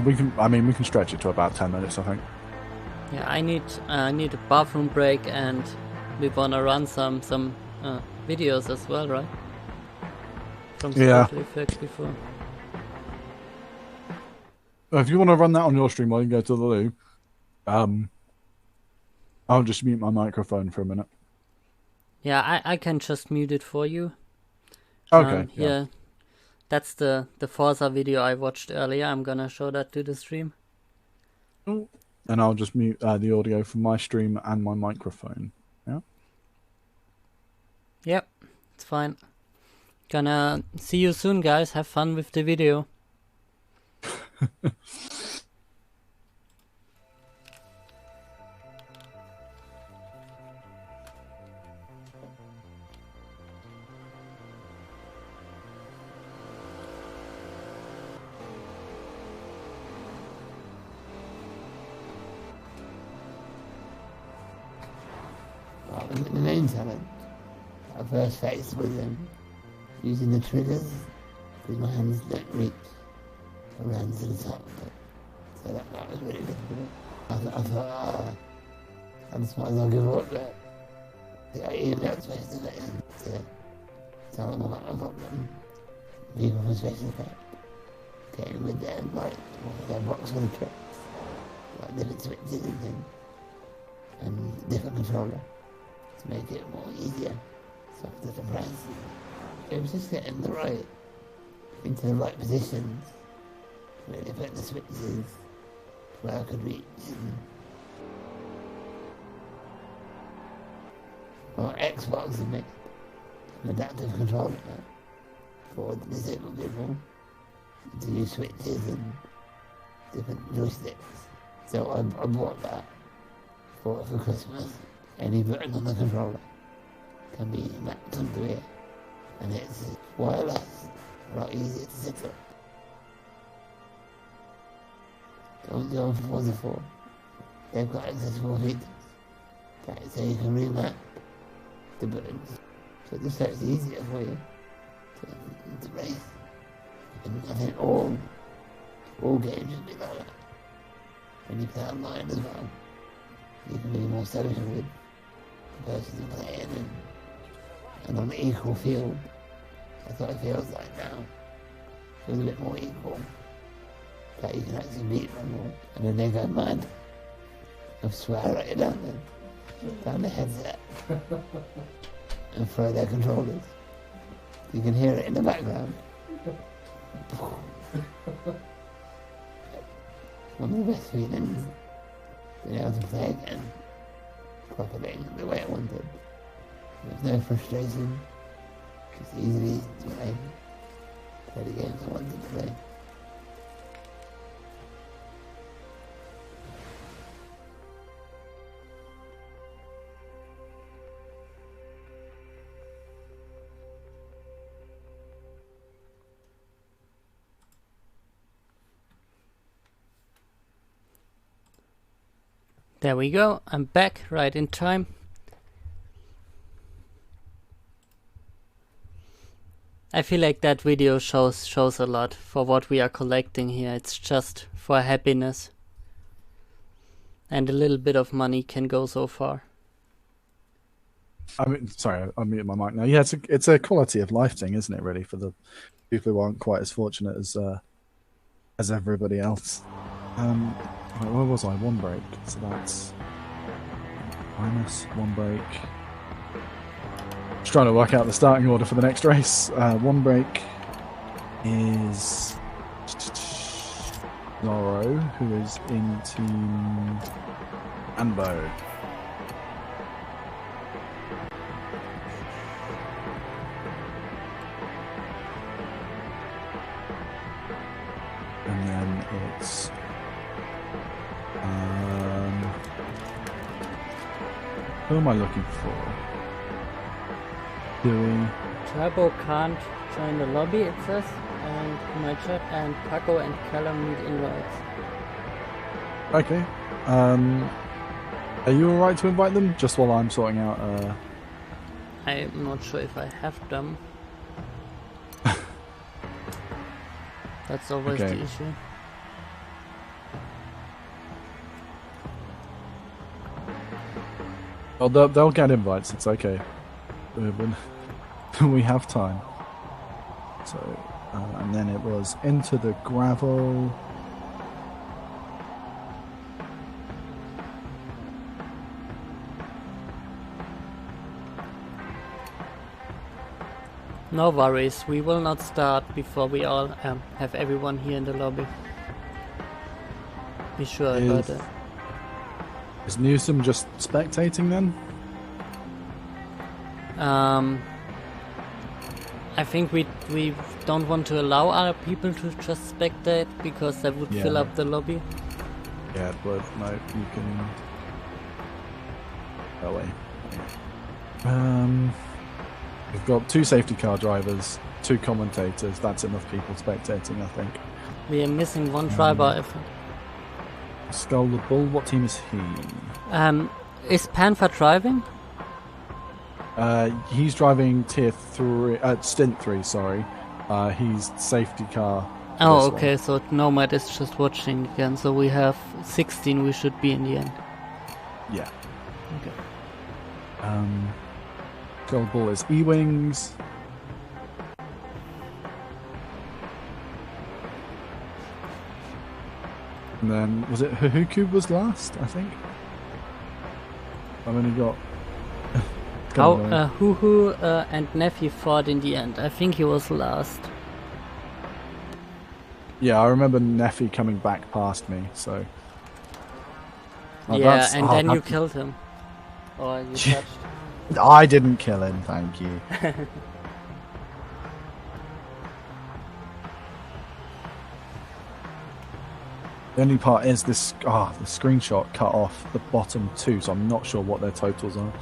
We can stretch it to about 10 minutes, I think. Yeah, I need a bathroom break, and we wanna run some videos as well, right? From Special Effects before. If you want to run that on your stream while you go to the loo, I'll just mute my microphone for a minute. Yeah, I can just mute it for you. Okay. Yeah. That's the Forza video I watched earlier. I'm gonna show that to the stream. And I'll just mute the audio from my stream and my microphone. Yeah? Yep, it's fine. Gonna see you soon, guys. Have fun with the video. The main talent I first faced was using the triggers because my hands don't reach around to the top. So that was really difficult. I thought, I just might as well give up that. I even got supposed to let him to tell them about my problem. People from Special Effects came with them, like, their box for the tricks, like different switches and things, and different controller. To make it more easier, softer to press. It was just getting the right into the right positions, really putting the switches where I could reach. Or Xbox had made an adaptive controller for disabled people to use switches and different joysticks. So I bought that for Christmas. Any button on the controller can be mapped onto it, and it's wireless, a lot easier to set up. Don't go for Forza 4. they've got accessible features. So you can remap the buttons. So this makes it easier for you to race. And I think all games should be like that. When you play online as well, you can be more social with the person you're playing and on an equal field. That's what it feels like now. It feels a bit more equal. That you can actually beat them all. And then they go mad. I swear at you down the headset. And throw their controllers. You can hear it in the background. One of the best feelings, being able to play again properly the way I wanted. There's no frustration, just easily to play the games I wanted to play. There we go, I'm back right in time. I feel like that video shows a lot for what we are collecting here. It's just for happiness. And a little bit of money can go so far. I mean, sorry, I muted my mic now. Yeah, it's a quality of life thing, isn't it, really, for the people who aren't quite as fortunate as everybody else. Right, where was I? One break. So that's minus one break. Just trying to work out the starting order for the next race. One break is Zorro, who is in Team Anbo. And then it's who am I looking for? Dewey. Turbo can't join the lobby, it says, and my chat, and Paco and Callum need invites. Okay. Are you alright to invite them? Just while I'm sorting out I'm not sure if I have them. That's always the issue. Well, they'll get invites. It's okay. We have time. So, and then it was into the gravel. No worries. We will not start before we all have everyone here in the lobby. Be sure about that. Is Newsom just spectating then? I think we don't want to allow other people to just spectate because that would fill up the lobby. Yeah, it would. No, you can. That way. We've got 2 safety car drivers, 2 commentators. That's enough people spectating, I think. We are missing 1 driver, I think. Skull the Bull, what team is he? Is Panther driving? He's driving tier 3, stint 3, sorry. He's safety car. Oh, okay, one. So Nomad is just watching again, so we have 16 we should be in the end. Yeah. Okay. Skull the Bull is E-Wings. And then, was it Huhuku was last, I think? I've only got... Huhu and Neffy fought in the end. I think he was last. Yeah, I remember Neffy coming back past me, so... yeah, and then you killed him. Or you touched. I didn't kill him, thank you. The only part is this, the screenshot cut off the bottom 2, so I'm not sure what their totals are.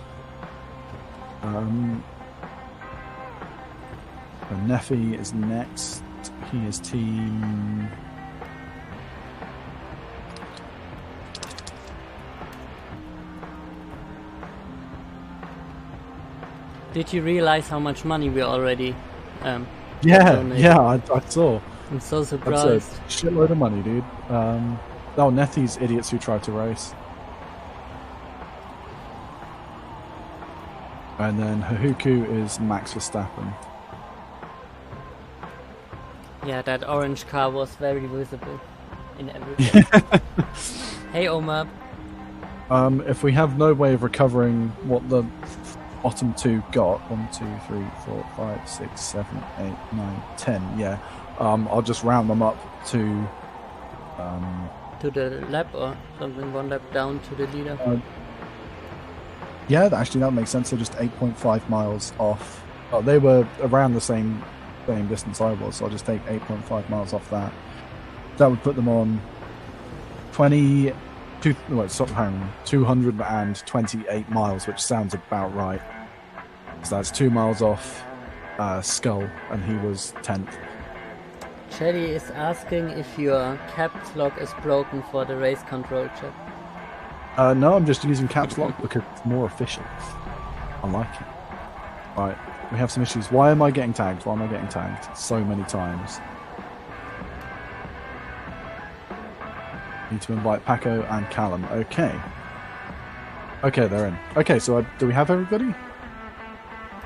Neffy is next. He is team... Did you realize how much money we already Yeah, I saw. I'm so surprised. That's a shitload of money, dude. Nethy's idiots who tried to race. And then Hahuku is Max Verstappen. Yeah, that orange car was very visible in everything. Hey, Omar. If we have no way of recovering what the bottom two got, 1, 2, 3, 4, 5, 6, 7, 8, 9, 10, yeah. I'll just round them up to the lap or something, 1 lap down to the leader. Yeah, actually that makes sense. They're just 8.5 miles off. Oh, they were around the same distance I was, so I'll just take 8.5 miles off that. That would put them on 228 miles, which sounds about right. So that's 2 miles off Skull, and he was 10th. Chelly is asking if your caps lock is broken for the race control check. No, I'm just using caps lock because it's more efficient. I like it. Right, we have some issues. Why am I getting tagged? Why am I getting tagged so many times? Need to invite Paco and Callum. Okay. Okay, they're in. Okay, so do we have everybody?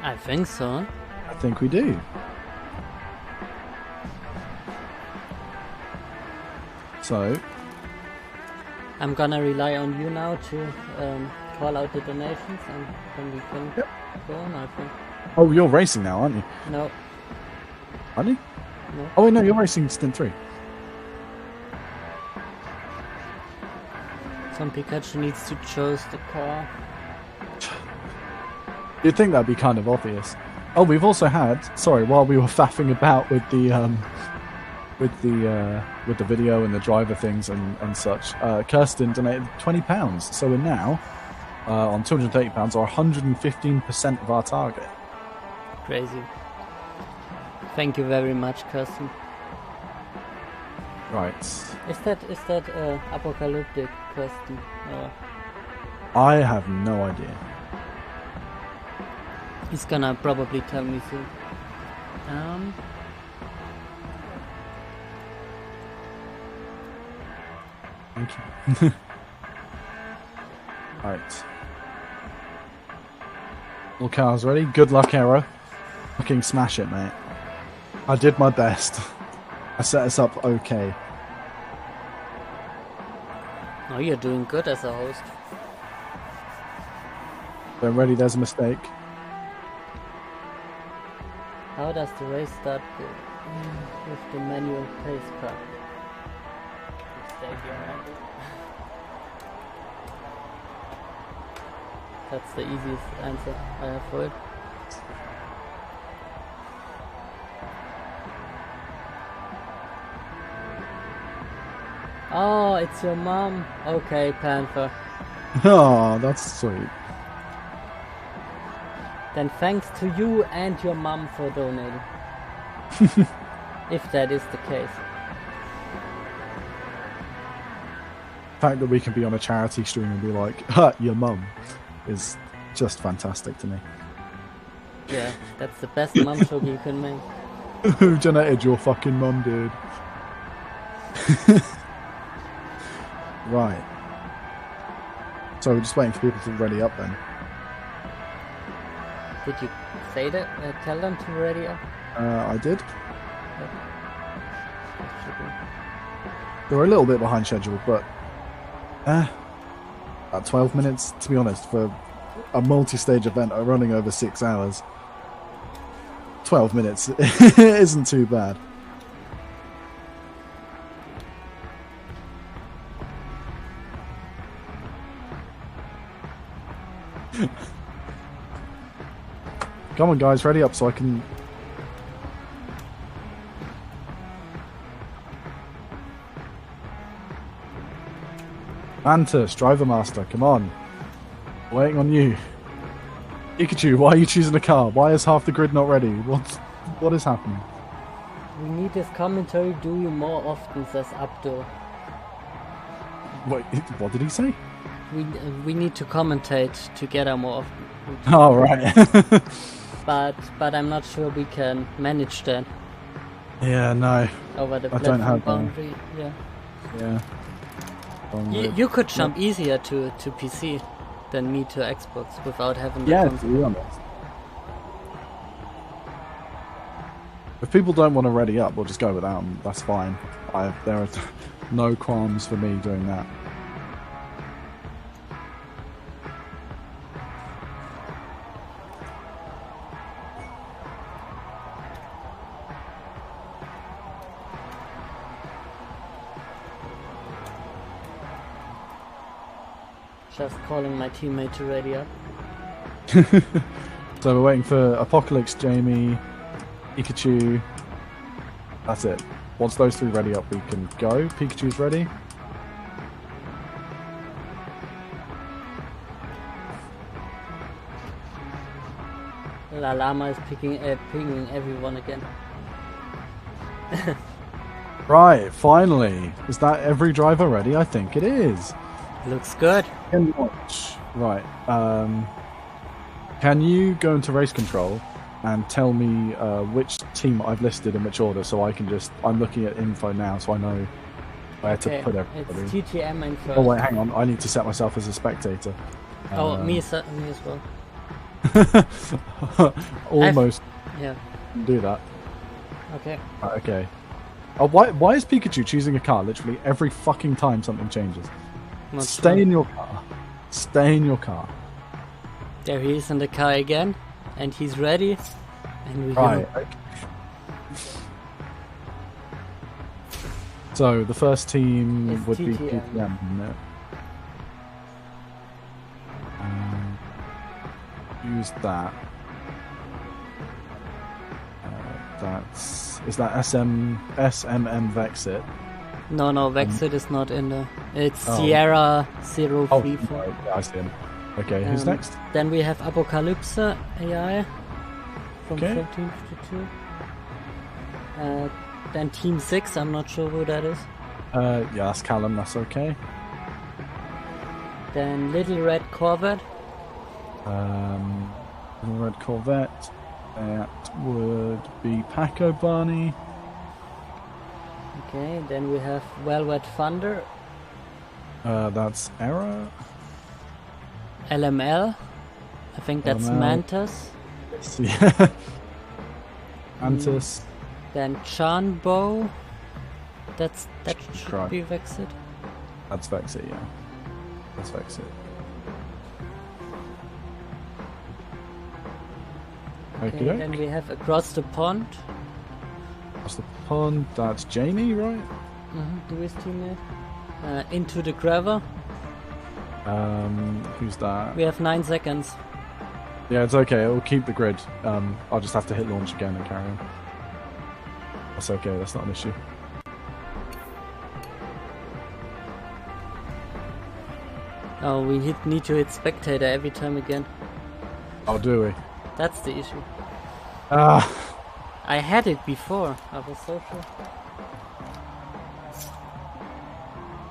I think so. I think we do. So I'm gonna rely on you now to call out the donations, and then we can go on, I think. Oh, you're racing now, aren't you? No. Aren't you? No. Oh, wait, no, you're racing Stint 3. Some Pikachu needs to choose the car. You'd think that'd be kind of obvious. Oh, we've also had, sorry, while we were faffing about with the video and the driver things and such, Kirsten donated £20, so we're now on £230 or 115% of our target. Crazy. Thank you very much, Kirsten. Right. Is that apocalyptic, Kirsten? I have no idea. He's gonna probably tell me soon. Thank you. Right. All cars ready? Good luck, Arrow. Fucking smash it, mate. I did my best. I set us up okay. Oh, you're doing good as a host. When ready, there's a mistake. How does the race start with the manual pace car? That's the easiest answer I have for it. Oh, it's your mom. Okay, Panther. Oh, that's sweet. Then thanks to you and your mom for donating. If that is the case. The fact that we can be on a charity stream and be like, "Ha, your mum," is just fantastic to me. Yeah, that's the best mum joke you can make. Who donated? Your fucking mum, dude. Right. So we're just waiting for people to ready up then. Did you say that? Tell them to ready up? I did. They were a little bit behind schedule, but about 12 minutes, to be honest, for a multi-stage event running over 6 hours. 12 minutes isn't too bad. Come on, guys, ready up so I can... Mantis, Driver Master, come on. Waiting on you. Pikachu, why are you choosing a car? Why is half the grid not ready? What is happening? We need this commentary do you more often, says Abdul. Wait, what did he say? We need to commentate together more often. Oh, right. but I'm not sure we can manage that. Yeah, no. Over the platform boundary, Yeah. You could jump easier to PC than me to Xbox without having the console. To be honest. If people don't want to ready up, we'll just go without them. That's fine. There are no qualms for me doing that. Just calling my teammate to ready up. So we're waiting for Apocalypse, Jamie, Pikachu. That's it. Once those three ready up, we can go. Pikachu's ready. La Llama is pinging everyone again. Right, finally. Is that every driver ready? I think it is. Looks good. Can watch. Right. Can you go into race control and tell me which team I've listed in which order, so I can just... I'm looking at info now, so I know where to put everybody. It's TTM in first. Oh wait, hang on. I need to set myself as a spectator. Me as well. Almost. Yeah. Do that. Okay. Right, okay. Oh, why is Pikachu choosing a car literally every fucking time something changes? Stay in your car. Stay in your car. There he is in the car again, and he's ready. And we go. Okay. So the first team would be TTM, isn't it? Use that. Is that SMM Vexit? No, Vexit is not in there. It's Sierra 034. Yeah, I see him. Okay, who's next? Then we have Apocalypse AI from 1352. Then Team 6, I'm not sure who that is. Yeah, that's Callum, that's okay. Then Little Red Corvette. Little Red Corvette. That would be Paco Barney. Okay, then we have Velvet Thunder. That's Era. LML. I think that's LML. Mantis. Yeah. Mantis. Then Chanbo. That should be Vexit. That's Vexit, yeah. That's Vexit. Okay, then we have Across the Pond. Across the Pond, that's Jamie, right? Do his teammate. Into the Gravel. Who's that? We have 9 seconds. Yeah, it's okay. It'll keep the grid. I'll just have to hit launch again and carry on. That's okay. That's not an issue. Oh, we need to hit spectator every time again. Oh, do we? That's the issue. I had it before. I was so sure.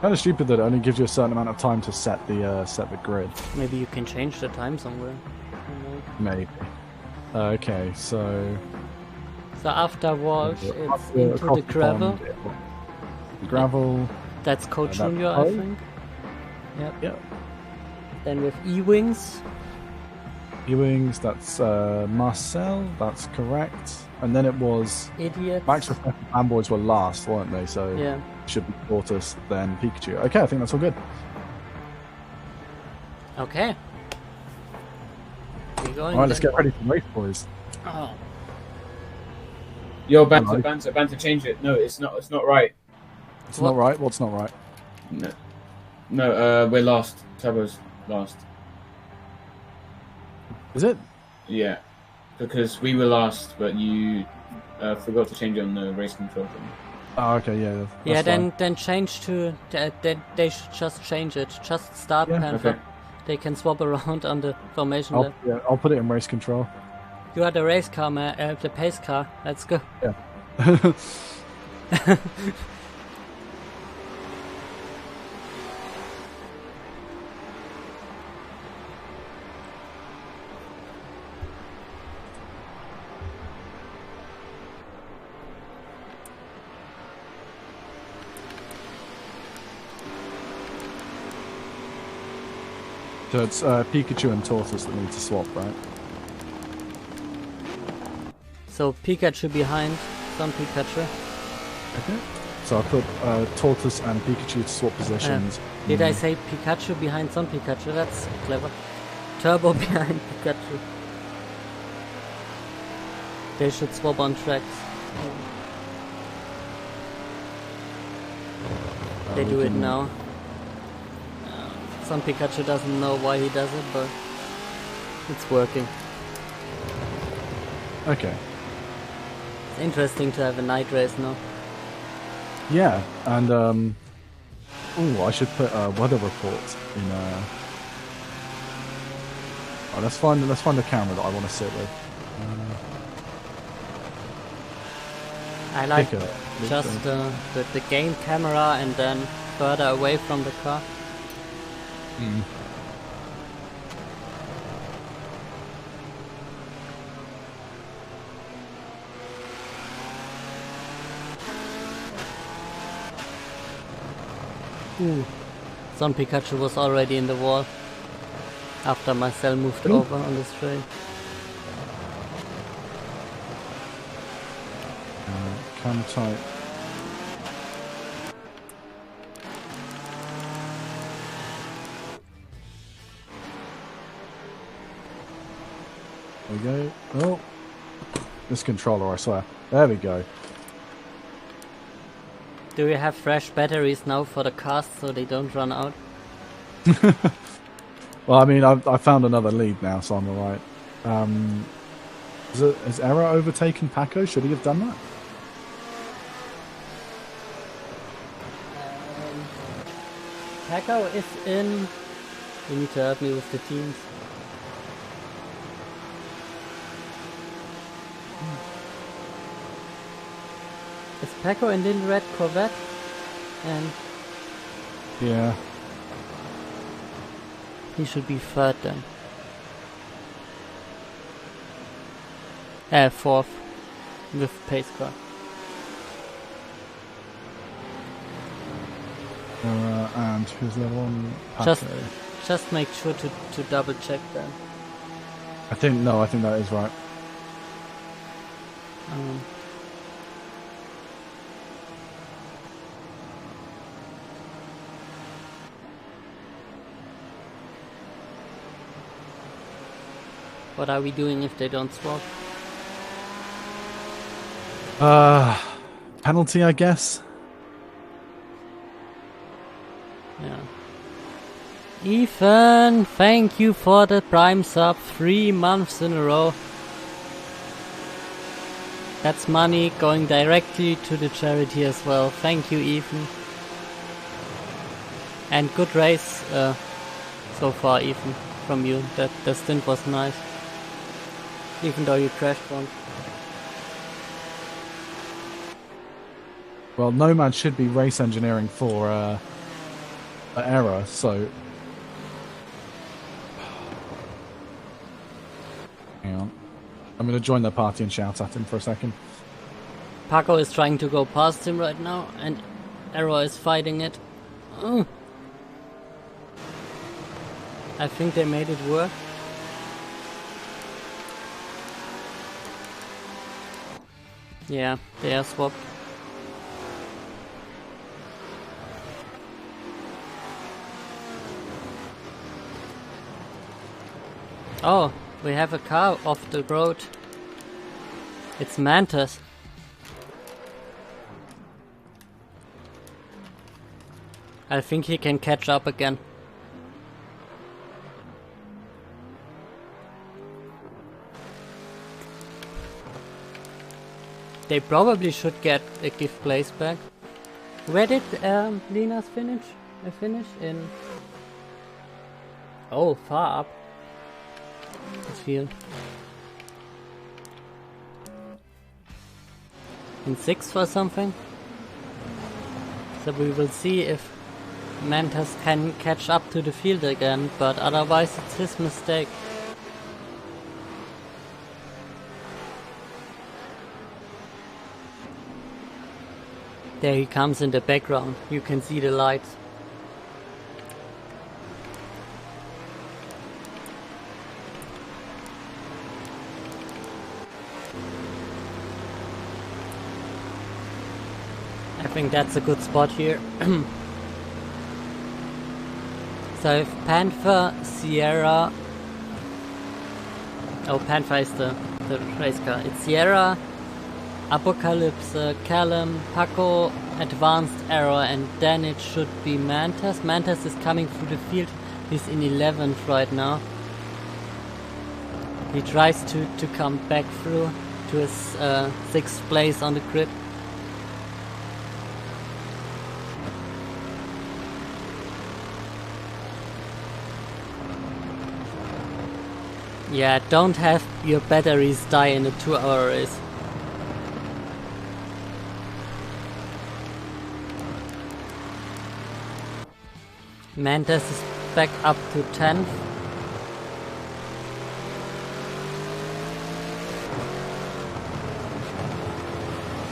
Kind of stupid that it only gives you a certain amount of time to set the grid. Maybe you can change the time somewhere. Maybe. Okay, so after Walsh, it's into the Gravel. Gravel. That's Coach Junior, I think. Yep. Then with E-Wings. E-Wings, that's Marcel, that's correct. And then it was... Idiots. Max and Fanboys were last, weren't they? So yeah. Should be Tortoise, then Pikachu. Okay, I think that's all good. Okay. We're going Alright, let's get ready for race, boys. Oh. Yo, Banter, change it. No, it's not right. It's not right? What's not right? No, we're last. Turbo's last. Is it? Yeah, because we were last, but you forgot to change it on the race control thing. Oh, okay, yeah. Yeah, then change to... they should just change it. Just start Panther. Okay. They can swap around on the formation. I'll put it in race control. You are the race car, man. The pace car. Let's go. Yeah. So it's Pikachu and Tortoise that need to swap, right? So Pikachu behind Sun Pikachu. Okay. So I put Tortoise and Pikachu to swap positions. Did I say Pikachu behind Sun Pikachu? That's clever. Turbo behind Pikachu. They should swap on tracks. They do it now. Sun Pikachu doesn't know why he does it, but it's working. Okay. It's interesting to have a night race now. Yeah, and I should put a weather report in. Oh, let's find the camera that I want to sit with. I like just the game camera and then further away from the car. Mm. Sun Pikachu was already in the wall after Marcel moved over on the straight. Cam type. There we go. Oh, this controller, I swear. There we go. Do we have fresh batteries now for the cars so they don't run out? Well, I mean, I found another lead now, so I'm alright. Has Error overtaken Paco? Should he have done that? Paco is in. You need to help me with the teams. Is Paco in the red Corvette? And yeah, he should be third then. Fourth with pace car. And who's the other one? Paco. Just make sure to double check that. I think that is right. What are we doing if they don't swap? Penalty, I guess. Yeah. Ethan, thank you for the Prime sub 3 months in a row. That's money going directly to the charity as well. Thank you, Ethan. And good race so far, Ethan, from you. The stint was nice. Even though you crashed once. Well, Nomad should be race engineering for Error, so... Hang on. I'm going to join the party and shout at him for a second. Paco is trying to go past him right now, and Error is fighting it. I think they made it work. Yeah, they are swapped. Oh, we have a car off the road. It's Mantis. I think he can catch up again. They probably should get a gift place back. Where did Linas finish? Finish in... Oh, far up. The field. In 6th or something? So we will see if Mantis can catch up to the field again, but otherwise it's his mistake. There he comes in the background. You can see the lights. I think that's a good spot here. So if Panther, Sierra... Oh, Panther is the race car. It's Sierra, Apocalypse, Callum, Paco, Advanced Arrow, and then it should be Mantas. Mantas is coming through the field. He's in 11th right now. He tries to come back through to his 6th place on the grid. Yeah, don't have your batteries die in a 2-hour race. Mantas is back up to 10th.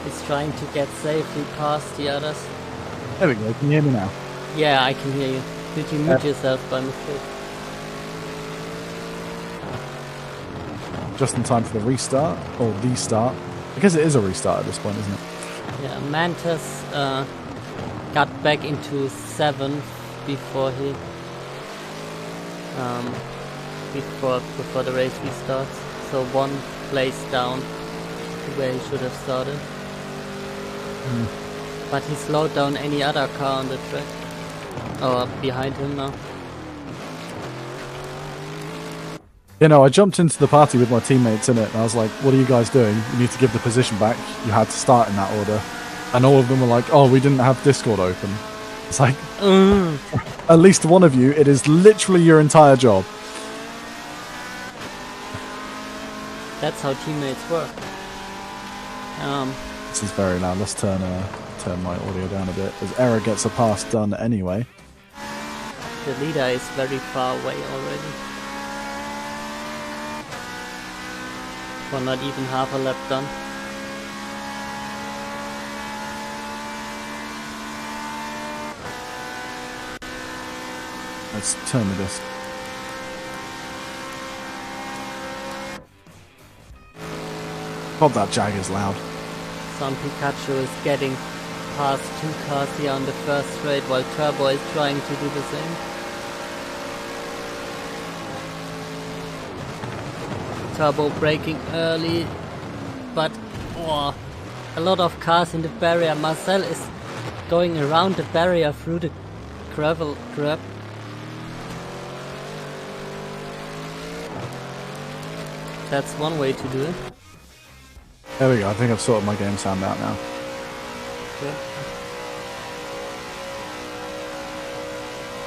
He's trying to get safely past the others. There we go, can you hear me now? Yeah, I can hear you. Did you mute yourself by mistake? Just in time for the restart, or the start. I guess it is a restart at this point, isn't it? Yeah, Mantas got back into 7th before he before the race restarts. So 1 place down to where he should have started. But he slowed down any other car on the track. Or behind him now. You know, I jumped into the party with my teammates in it, and I was like, what are you guys doing? You need to give the position back. You had to start in that order. And all of them were like, oh, we didn't have Discord open. It's like, at least one of you, it is literally your entire job. That's how teammates work. This is very loud. Let's turn my audio down a bit, as Error gets a pass done anyway. The leader is very far away already. For not even half a lap done. Let's turn the disc. God, that Jag is loud. Some Pikachu is getting past 2 cars here on the first straight, while Turbo is trying to do the same. Turbo braking early, but a lot of cars in the barrier. Marcel is going around the barrier through the gravel grab. That's one way to do it. There we go, I think I've sorted my game sound out now. Okay.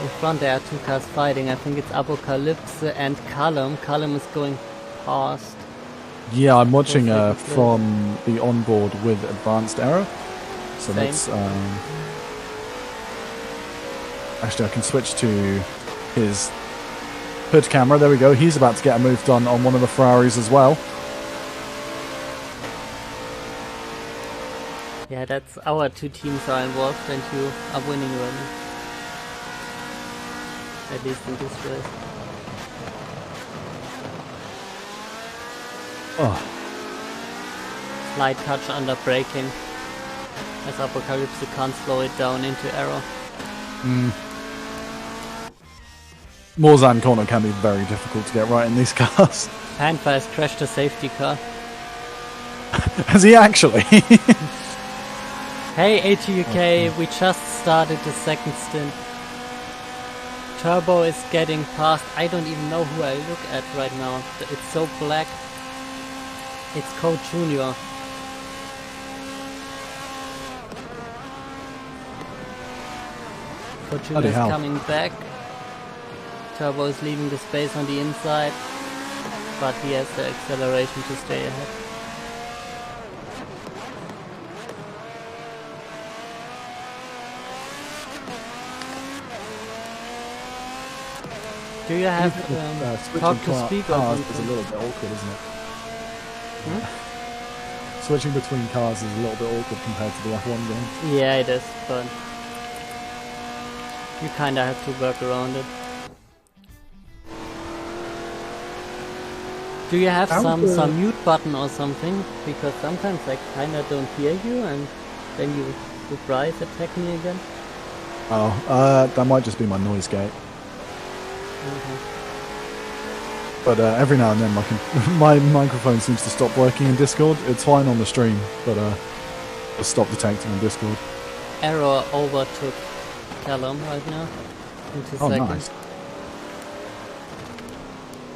In front there are 2 cars fighting. I think it's Apocalypse and Callum. Callum is going past. Yeah, I'm watching from the onboard with Advanced Arrow. So Same. let's... actually, I can switch to his hood camera. There we go. He's about to get a move done on one of the Ferraris as well. Yeah, that's our 2 teams are involved and you are winning already. At least in this race. Oh. Slight touch under braking. As Apocalypse can't slow it down into Arrow. Morzan corner can be very difficult to get right in these cars. Panther has crashed a safety car. Has he actually? Hey ATUK, we just started the 2nd stint. Turbo is getting past. I don't even know who I look at right now. It's so black. It's Code Junior. Code Junior is coming back. Turbo is leaving the space on the inside, but he has the acceleration to stay ahead. Do you have talk to speak or cars something? is a little bit awkward, isn't it? Switching between cars is a little bit awkward compared to the F1 game. Yeah, it is, but you kinda have to work around it. Do you have some mute button or something? Because sometimes I kinda don't hear you and then you Did Bryce attack me again? Oh, that might just be my noise gate. But every now and then my microphone seems to stop working in Discord. It's fine on the stream, but it'll stop detecting in Discord. Error overtook Callum right now. In 2 seconds. Nice.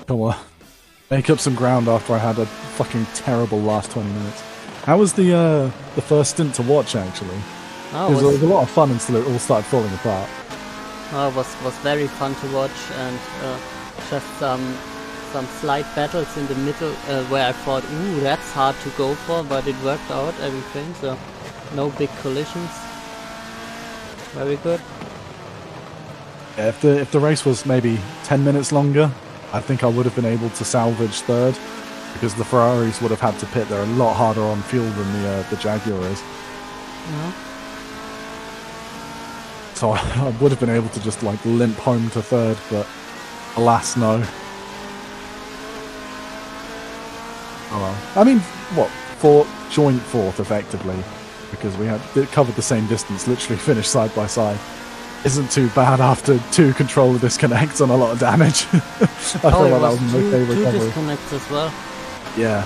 Come on. Make up some ground after I had a fucking terrible last 20 minutes. How was the first stint to watch, actually? Oh, it was a lot of fun until it all started falling apart. Oh, it was very fun to watch, and just some slight battles in the middle where I thought, ooh, that's hard to go for, but it worked out, everything, so no big collisions. Very good. Yeah, if the race was maybe 10 minutes longer, I think I would have been able to salvage third, because the Ferraris would have had to pit. They're a lot harder on fuel than the Jaguar is. So I would have been able to just like limp home to third, but alas, no. Oh well. I mean, joint fourth effectively, because we covered the same distance, literally finished side by side. Isn't too bad after 2 controller disconnects and a lot of damage. I feel like that was my favourite recovery. 2 disconnects as well. Yeah.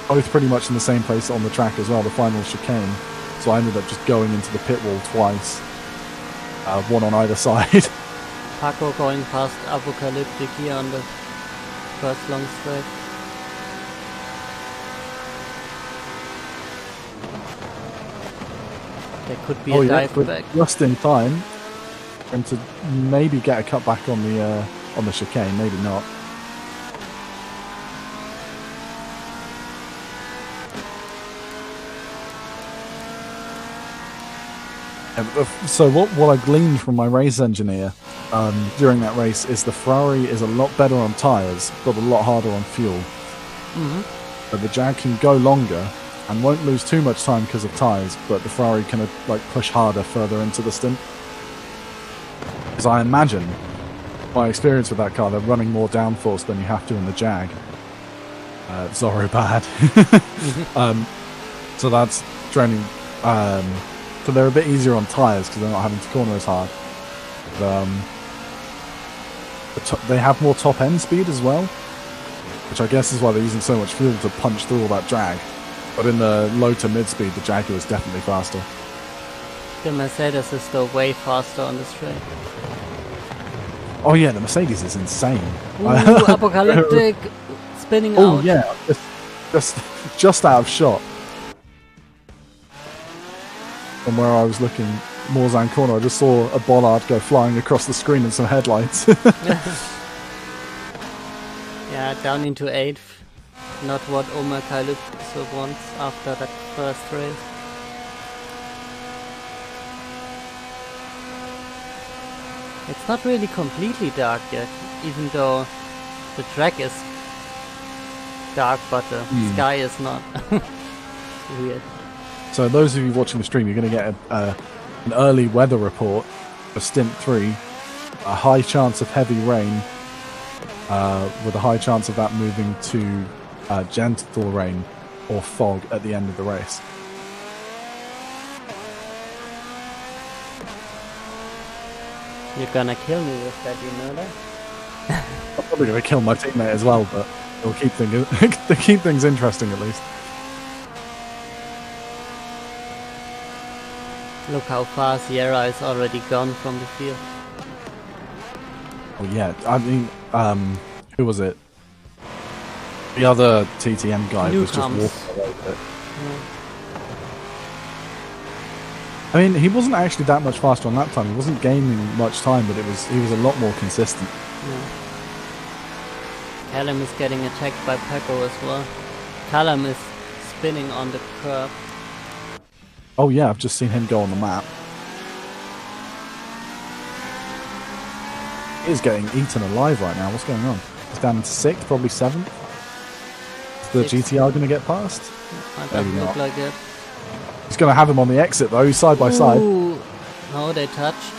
Both pretty much in the same place on the track as well, the final chicane. So I ended up just going into the pit wall twice. One on either side. Paco going past Apocalyptic here on the first long straight. There could be a dive back. Just in time. And to maybe get a cut back on the chicane, maybe not. So what I gleaned from my race engineer during that race is the Ferrari is a lot better on tyres, but a lot harder on fuel. But the Jag can go longer and won't lose too much time because of tyres, but the Ferrari can like push harder further into the stint. Because I imagine, my experience with that car, they're running more downforce than you have to in the Jag. Zorro bad. So that's draining. So they're a bit easier on tyres because they're not having to corner as hard. They have more top end speed as well, which I guess is why they're using so much fuel to punch through all that drag. But in the low to mid speed, the Jaguar is definitely faster. The Mercedes is still way faster on the straight. Oh yeah, the Mercedes is insane. Ooh, Apocalyptic spinning out. Oh yeah, just out of shot. From where I was looking, Morzan corner, I just saw a bollard go flying across the screen and some headlights. Yeah, down into 8th. Not what Omar Calypso wants after that first race. It's not really completely dark yet, even though the track is dark, but the sky is not. Weird. So those of you watching the stream, you're going to get an early weather report for Stint 3. A high chance of heavy rain, with a high chance of that moving to gentle rain or fog at the end of the race. You're gonna kill me with that, you know that? I'm probably going to kill my teammate as well, but it'll keep things interesting at least. Look how far Sierra is already gone from the field. Oh yeah, I mean, who was it? The other TTM guy was just walking away with it. I mean, he wasn't actually that much faster on that time. He wasn't gaining much time, but he was a lot more consistent. Yeah. Callum is getting attacked by Paco as well. Callum is spinning on the curb. Oh yeah, I've just seen him go on the map. He's getting eaten alive right now. What's going on? He's down into 6th, probably 7th. Is the GTR going to get past? It doesn't look like it. He's going to have him on the exit though, side by side. No, they touched.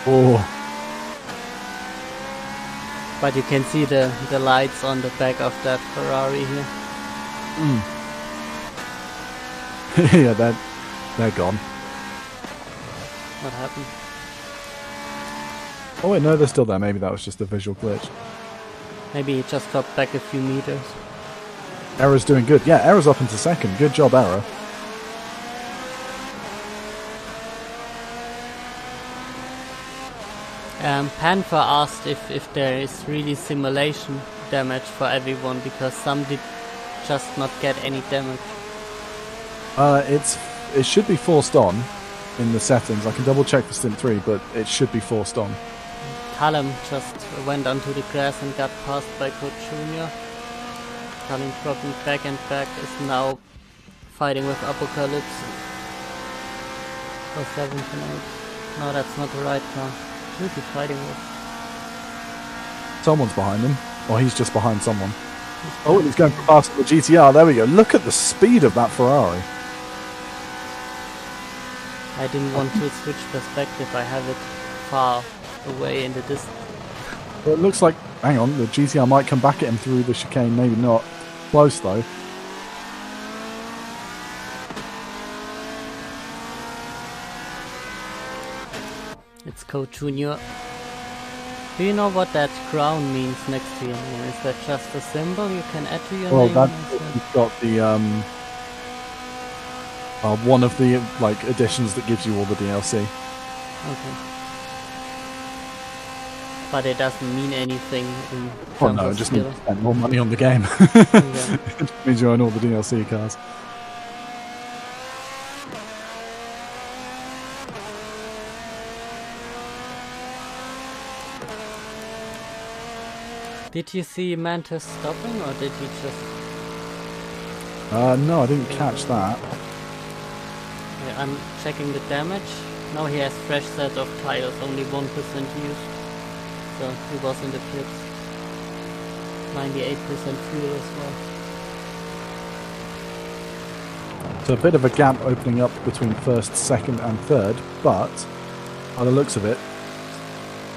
Oh. But you can see the lights on the back of that Ferrari here. Yeah, they're gone. what happened. Oh wait, no, they're still there. Maybe that was just a visual glitch. Maybe he just dropped back a few meters. Error's doing good. Yeah, Error's up into second. Good job, Error. Panther asked if there is really simulation damage for everyone, because some did just not get any damage. It should be forced on in the settings. I can double check for Stint 3, but it should be forced on. Callum just went onto the grass and got passed by Coach Junior. Callum dropping back and back is now fighting with Apocalypse for 7th and 8th. No, that's not the right car. Who's he fighting with? Someone's behind him. Or he's just behind someone. Oh, and he's going past the GTR. There we go. Look at the speed of that Ferrari. I didn't want to switch perspective. I have it far away in the distance. Well, it looks like... Hang on. The GTR might come back at him through the chicane. Maybe not. Close, though. It's Coach Junior. Do you know what that crown means next to your name? Is that just a symbol you can add to your name? Well, you've got the one of the like additions that gives you all the DLC. Okay. But it doesn't mean anything in well, no, it just means you spend more money on the game. Yeah. It just means you own all the DLC cars. Did you see Mantis stopping, or did he just... No, I didn't catch that. Yeah, I'm checking the damage. Now he has fresh set of tires, only 1% used. So he was in the pits. 98% fuel as well. So a bit of a gap opening up between first, second and third, but by the looks of it,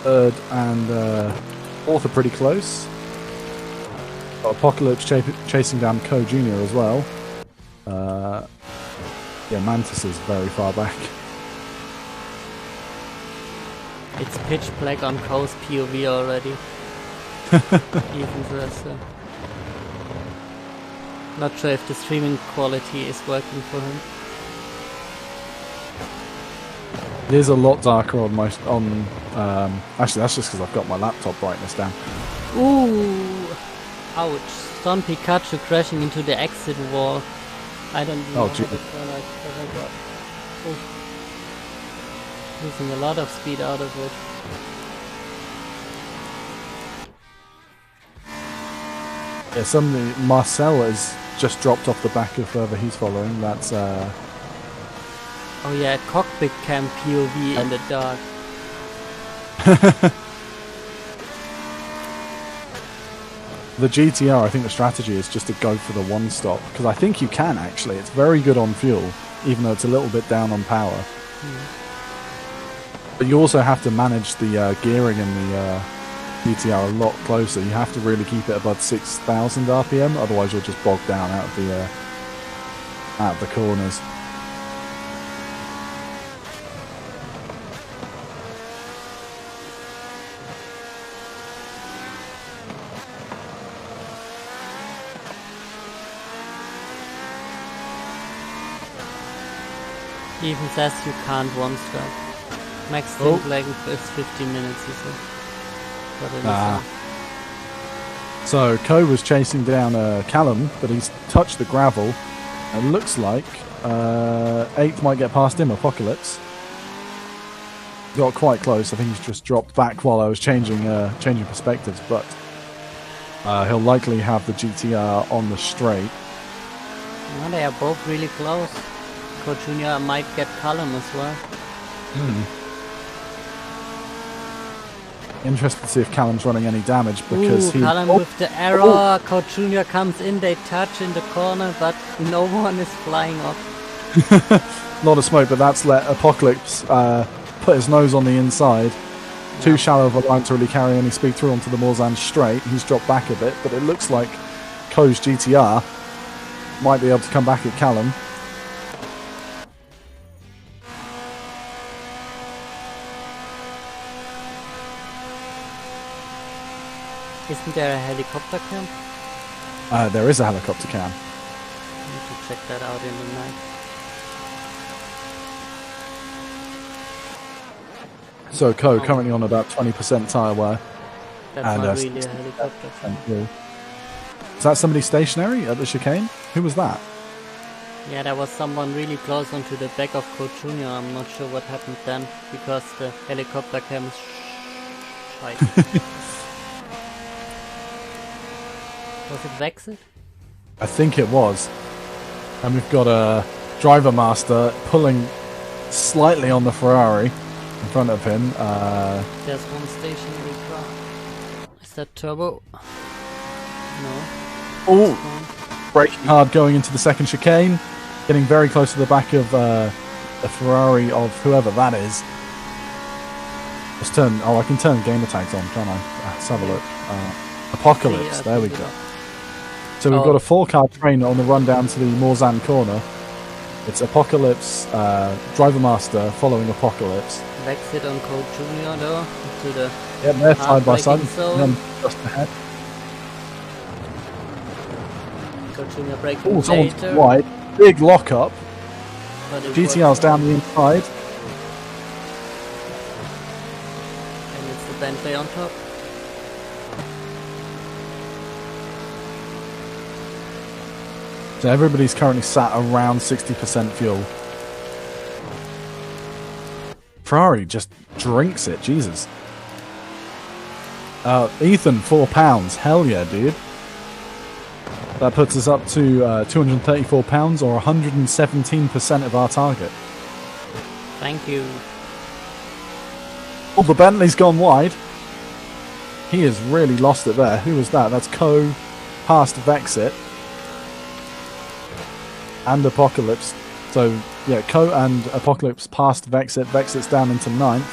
third and fourth are pretty close. Got Apocalypse chasing down Co Junior as well. Yeah, Mantis is very far back. It's pitch black on Co's POV already. Even so. Not sure if the streaming quality is working for him. It is a lot darker on my actually that's just because I've got my laptop brightness down. Ooh! Ouch! Son Pikachu crashing into the exit wall. I don't know how the car ever got. Losing a lot of speed out of it. Yeah, somebody Marcel has just dropped off the back of whoever he's following. That's oh yeah, cockpit cam POV in the dark. The GTR, I think the strategy is just to go for the one stop, because I think you can actually. It's very good on fuel, even though it's a little bit down on power. But you also have to manage the gearing in the GTR a lot closer. You have to really keep it above 6,000 RPM, otherwise you'll just bog down out of the corners. He even says you can't one stop. Max stint length is 15 minutes, he said. So Co was chasing down Callum, but he's touched the gravel. It looks like 8th might get past him, Apocalypse. Got quite close. I think he's just dropped back while I was changing perspectives, but he'll likely have the GTR on the straight. No, they are both really close. Co Junior might get Callum as well. Interested to see if Callum's running any damage, because Callum with the error. Co Junior comes in, they touch in the corner, but no one is flying off. Lot of smoke, but that's let Apocalypse put his nose on the inside. Too shallow of a line to really carry any speed through onto the Morzan straight. He's dropped back a bit, but it looks like Co's GTR might be able to come back at Callum. Isn't there a helicopter cam? There is a helicopter cam. I need to check that out in the night. So currently on about 20% tyre wear. That's and, not really a helicopter. Is that somebody stationary at the chicane? Who was that? Yeah, there was someone really close onto the back of Coach Junior. I'm not sure what happened then, because the helicopter cam is shite. Was it Vexit? I think it was. And we've got a driver master pulling slightly on the Ferrari in front of him. There's one stationary car. Is that turbo? No. Oh! Braking hard going into the second chicane. Getting very close to the back of the Ferrari of whoever that is. Let's turn... Oh, I can turn gamer tags on, can't I? Let's have a look. Apocalypse, there we go. So we've got a 4-car train on the run down to the Morzan corner. It's Apocalypse, Driver Master following Apocalypse. Exit on Code Junior though, to the they're side by side. Just ahead. Code Junior braking. Oh, someone's wide. Big lock-up. GTR's down the inside. And it's the Bentley on top. So everybody's currently sat around 60% fuel. Ferrari just drinks it, Jesus. Ethan, £4. Hell yeah, dude. That puts us up to £234 or 117% of our target. Thank you. Oh, the Bentley's gone wide. He has really lost it there. Who was that? That's Co past Vexit. And Apocalypse. So, yeah, Co and Apocalypse past Vexit. Vexit's down into 9th.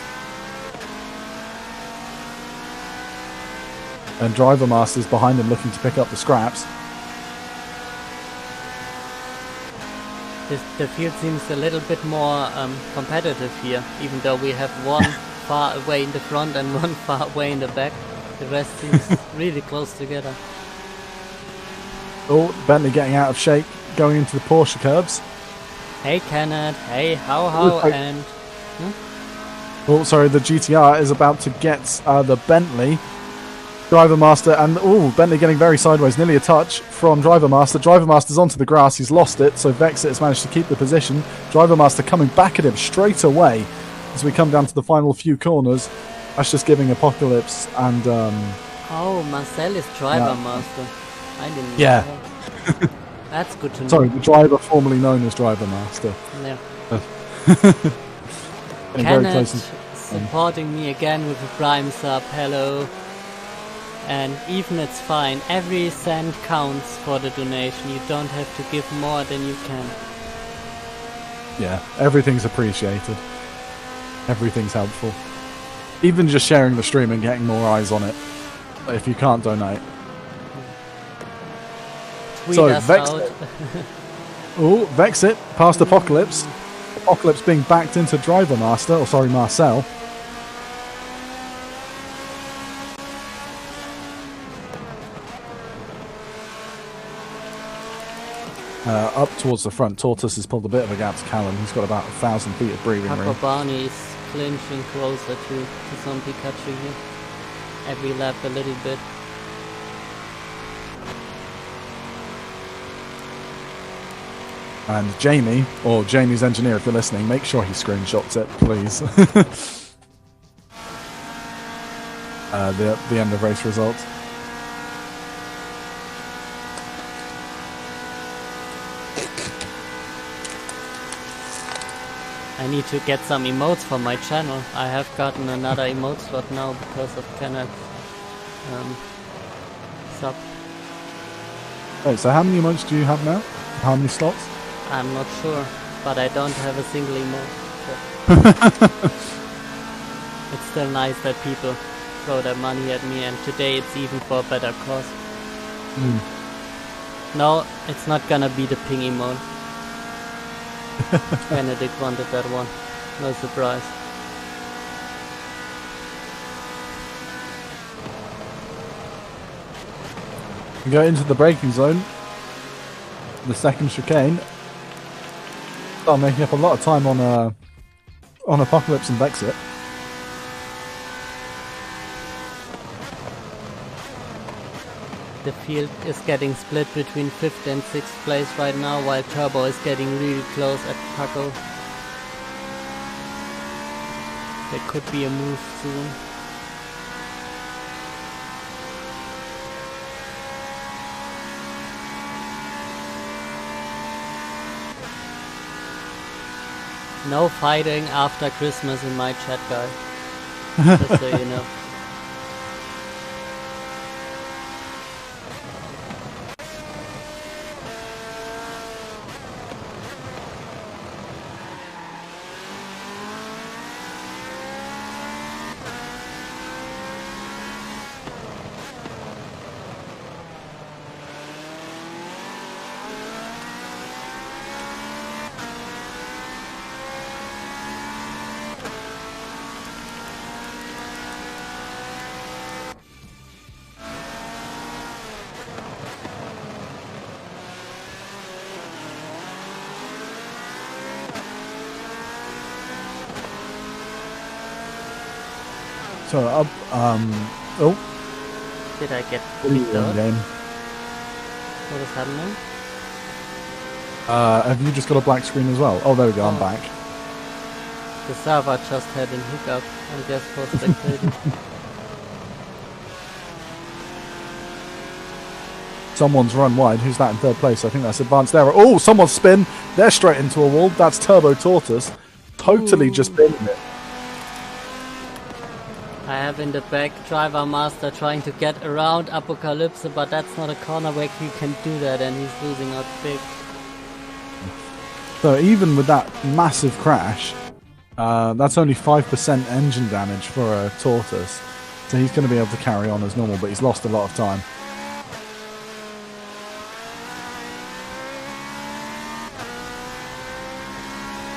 And Driver Master's behind him looking to pick up the scraps. The field seems a little bit more competitive here, even though we have one far away in the front and one far away in the back. The rest seems really close together. Oh, Bentley getting out of shape, going into the Porsche curbs. Hey Kenneth, hey how, and... Oh, sorry, the GTR is about to get the Bentley. Driver Master, and Bentley getting very sideways, nearly a touch from Driver Master. Driver Master's onto the grass, he's lost it, so Vexit has managed to keep the position. Driver Master coming back at him straight away as we come down to the final few corners. That's just giving Apocalypse and... Oh, Marcel is Driver Master. I didn't know that. That's good to know. Sorry, the driver formerly known as Driver Master. Yeah. Kenneth supporting me again with a prime sub, hello. And even it's fine, every cent counts for the donation. You don't have to give more than you can. Yeah, everything's appreciated. Everything's helpful. Even just sharing the stream and getting more eyes on it. If you can't donate. Tweet us Vexit. Vexit past Apocalypse. Apocalypse being backed into Driver Master, or sorry, Marcel. Up towards the front, Tortoise has pulled a bit of a gap to Callum. He's got about 1,000 feet of breathing room. Barney is clinching closer to some Pikachu here. Every lap a little bit. And Jamie, or Jamie's engineer if you're listening, make sure he screenshots it, please. The end of race results. I need to get some emotes for my channel. I have gotten another emote slot now because of Kenneth's sub. Wait, so how many emotes do you have now? How many slots? I'm not sure, but I don't have a single emote. So. It's still nice that people throw their money at me, and today it's even for a better cause. No, it's not gonna be the ping emote. Benedict wanted that one. No surprise. and go into the braking zone. The second chicane. Start making up a lot of time on Apocalypse and Bexit. The field is getting split between 5th and 6th place right now, while Turbo is getting really close at Paco. There could be a move soon. No fighting after Christmas in my chat, guys. Just so you know. So oh. Did I get kicked out? What is happening? Have you just got a black screen as well? Oh, there we go, I'm back. The server just had a hiccup, I guess, for spectators. Someone's run wide. Who's that in third place? I think that's Advanced Error. Oh, someone's spin. They're straight into a wall. That's Turbo Tortoise. Totally just spinning it. I have in the back Driver Master trying to get around Apocalypse, but that's not a corner where he can do that, and he's losing out big. So even with that massive crash, that's only 5% engine damage for a Tortoise. So he's going to be able to carry on as normal, but he's lost a lot of time.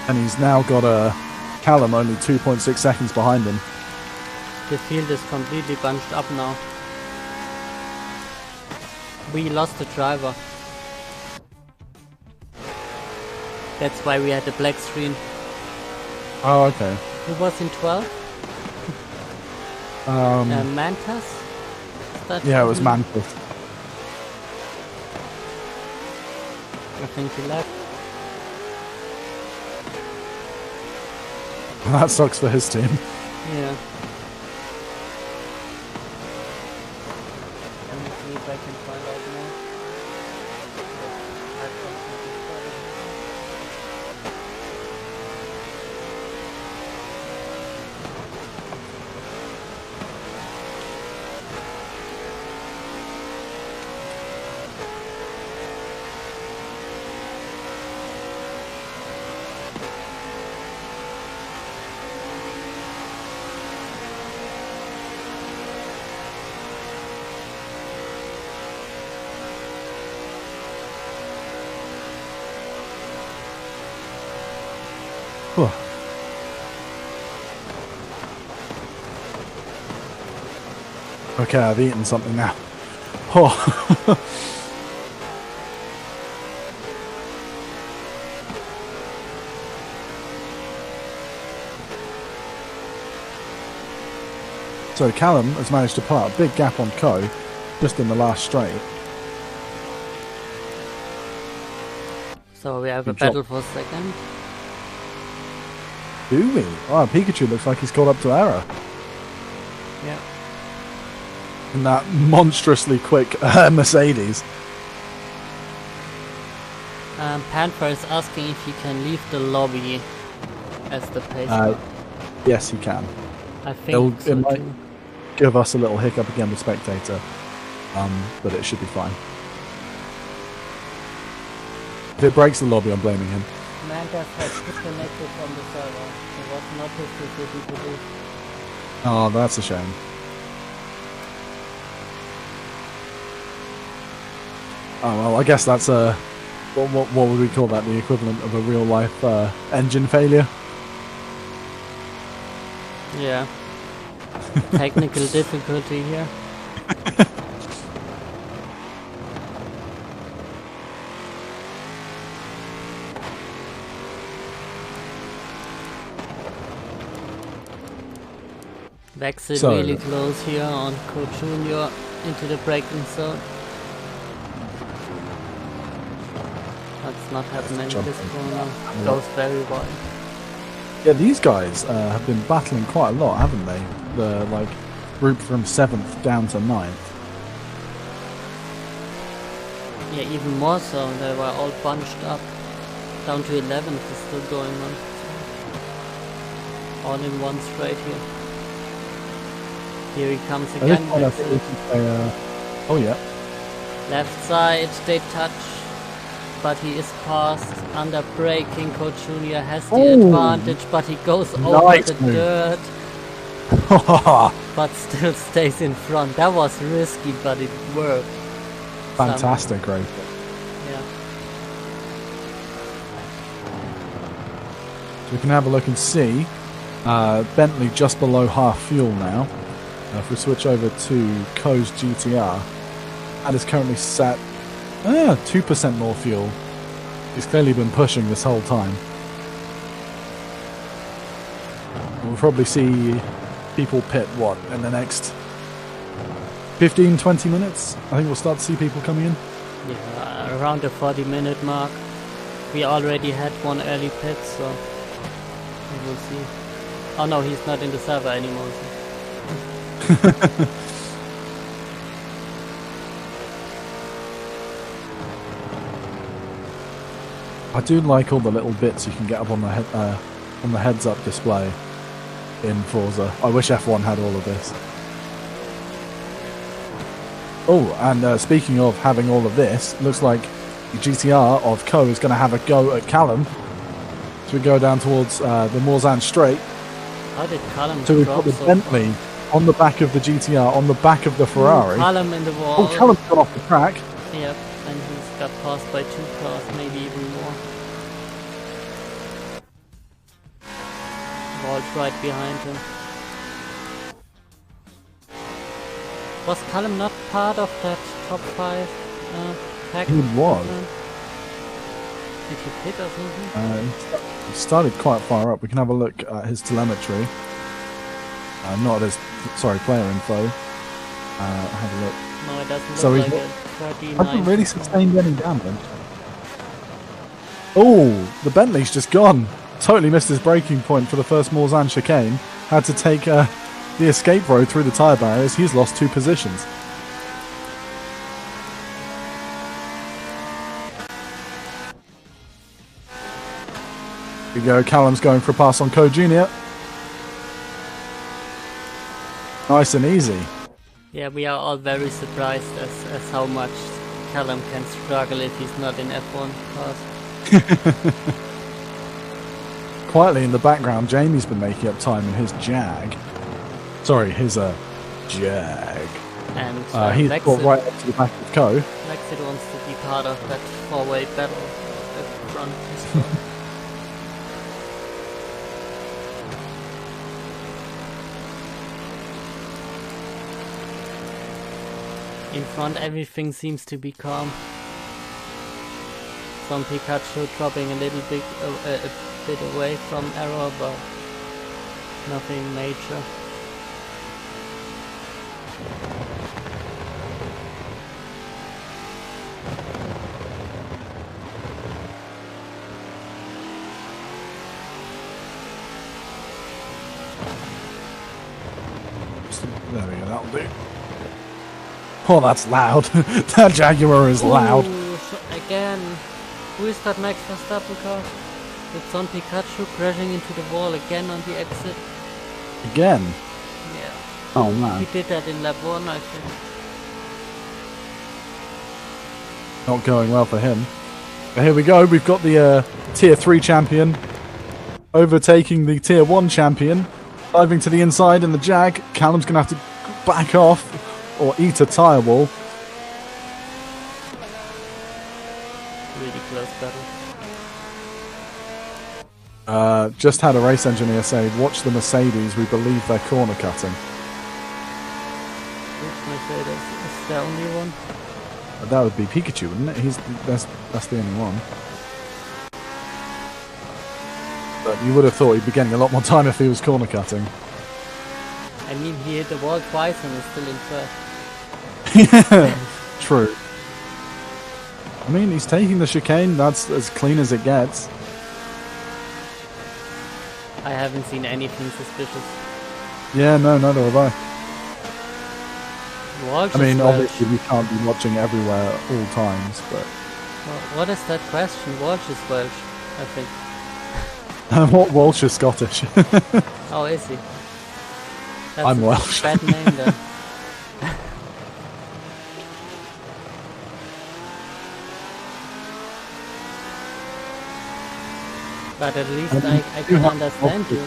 And he's now got a Callum only 2.6 seconds behind him. The field is completely bunched up now. We lost the driver. That's why we had the black screen. Oh, okay. Who was in 12? Mantas? Yeah, it was Mantas. I think he left. That sucks for his team. Yeah. Let me see if I can find out more. Okay, I've eaten something now. Oh. So Callum has managed to pull out a big gap on Co just in the last straight. So we have a battle for second. Do we? Oh, Pikachu looks like he's caught up to Error. Yeah. In that monstrously quick Mercedes. Panther is asking if he can leave the lobby as the pace car. Yes, he can. I think so it might too. give us a little hiccup again with Spectator, but it should be fine. If it breaks the lobby, I'm blaming him. Mantas has disconnected from the server. It was not his decision to do. Oh, that's a shame. Oh well, I guess that's a what would we call that? The equivalent of a real life engine failure. Yeah. Technical difficulty here. Exit really close here on Co Junior into the braking zone. That's not happening in this corner. Goes very wide. Yeah, these guys have been battling quite a lot, haven't they? The like group from 7th down to 9th. Yeah, even more so. They were all bunched up. Down to 11th is still going on. All in one straight here. Here he comes again. Oh yeah. Left side, they touch. But he is passed. Under braking, Co Junior has the advantage, but he goes over the dirt. But still stays in front. That was risky, but it worked. Fantastic, right? Yeah. So we can have a look and see. Bentley just below half fuel now. If we switch over to Co's GTR, that is currently set 2% more fuel. He's clearly been pushing this whole time. We'll probably see people pit, in the next 15-20 minutes? I think we'll start to see people coming in. Yeah, around the 40-minute mark. We already had one early pit, so we will see. Oh no, he's not in the server anymore. So. I do like all the little bits you can get up on the heads-up display in Forza. I wish F1 had all of this. Oh, and speaking of having all of this, looks like the GTR of Co is going to have a go at Callum. So we go down towards the Morzan Straight. How did Callum So we've got the Bentley on the back of the GTR, on the back of the Ferrari. Callum in the wall. Oh, Callum's gone off the track. Yep, and he's got passed by 2 cars, maybe even more. Wall's right behind him. Was Callum not part of that top 5 pack? He was. Did he pit or something? He started quite far up. We can have a look at his telemetry. Not at his, player info. Have a look. No, it doesn't look like it. 39. Hasn't really sustained any damage. Oh, the Bentley's just gone. Totally missed his braking point for the first Morzan chicane. Had to take the escape road through the tyre barriers. He's lost 2 positions. Here we go, Callum's going for a pass on Co Junior. Nice and easy. Yeah, we are all very surprised as how much Callum can struggle if he's not in F1 cars. Quietly in the background, Jamie's been making up time in his Jag. Sorry, his Jag. And he's got right up to the back of Co. Lexit wants to be part of that 4-way battle at front as well. In front, everything seems to be calm. Some Pikachu dropping a little bit a bit away from error, but nothing major. There we go, that'll do. Oh, that's loud. That Jaguar is loud. Ooh, again. Who is that Max Verstappen car? It's on Pikachu crashing into the wall again on the exit. Again? Yeah. Oh man. He did that in lap 1, I think. Not going well for him. But here we go. We've got the Tier 3 champion overtaking the Tier 1 champion. Diving to the inside in the Jag. Callum's going to have to back off or eat a tyre wall. Really close battle. Just had a race engineer say, watch the Mercedes, we believe they're corner cutting. Which Mercedes? Is there only one? That would be Pikachu, wouldn't it? That's the only one. But you would have thought he'd be getting a lot more time if he was corner cutting. I mean, he hit the wall twice and is still in third. Yeah, true. I mean, he's taking the chicane. That's as clean as it gets. I haven't seen anything suspicious. Yeah, no, neither have I. Walsh, I mean, obviously we can't be watching everywhere at all times, but... Well, what is that question? Walsh is Welsh, I think. What Walsh is Scottish? Oh, is he? That's I'm Welsh. Bad name then. But at least I can understand you.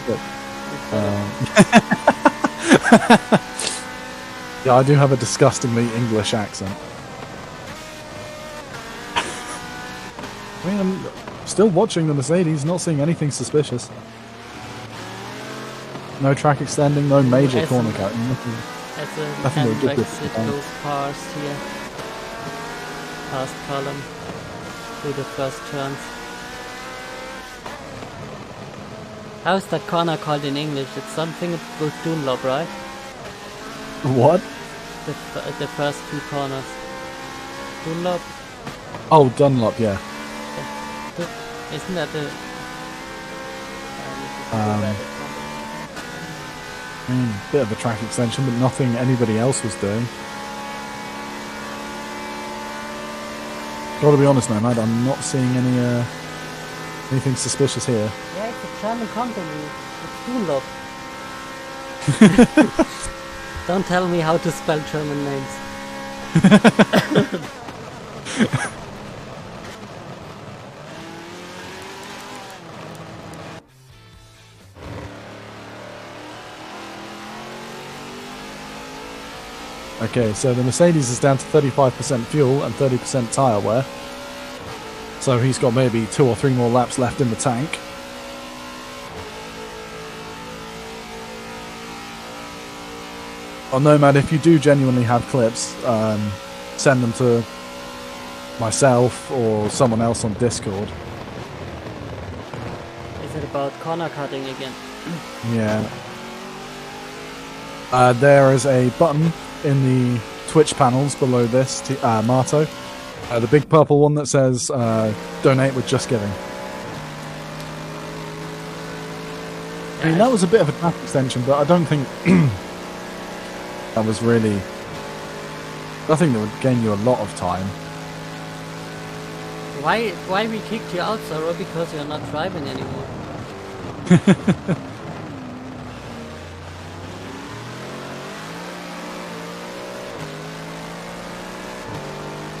Yeah, I do have a disgustingly English accent. I mean, I'm still watching the Mercedes, not seeing anything suspicious. No track extending, no major corner cut. Nothing ridiculous. It goes past here. Past column. Through the first turns. How's that corner called in English? It's something with Dunlop, right? What? The first two corners. Dunlop? Oh, Dunlop, yeah. Isn't that the... I mean, bit of a track extension, but nothing anybody else was doing. Gotta be honest, Nomad, I'm not seeing anything suspicious here. Yeah, it's a German company. It's Dunlop. Don't tell me how to spell German names. Okay, so the Mercedes is down to 35% fuel and 30% tyre wear. So he's got maybe 2 or 3 more laps left in the tank. Oh, Nomad, if you do genuinely have clips, send them to myself or someone else on Discord. Is it about corner cutting again? Yeah. There is a button in the Twitch panels below this, Marto. The big purple one that says donate with Just Giving. I mean, that was a bit of a track extension, but I don't think that was really nothing that would gain you a lot of time. Why we kicked you out, Zoro? Because you're not driving anymore.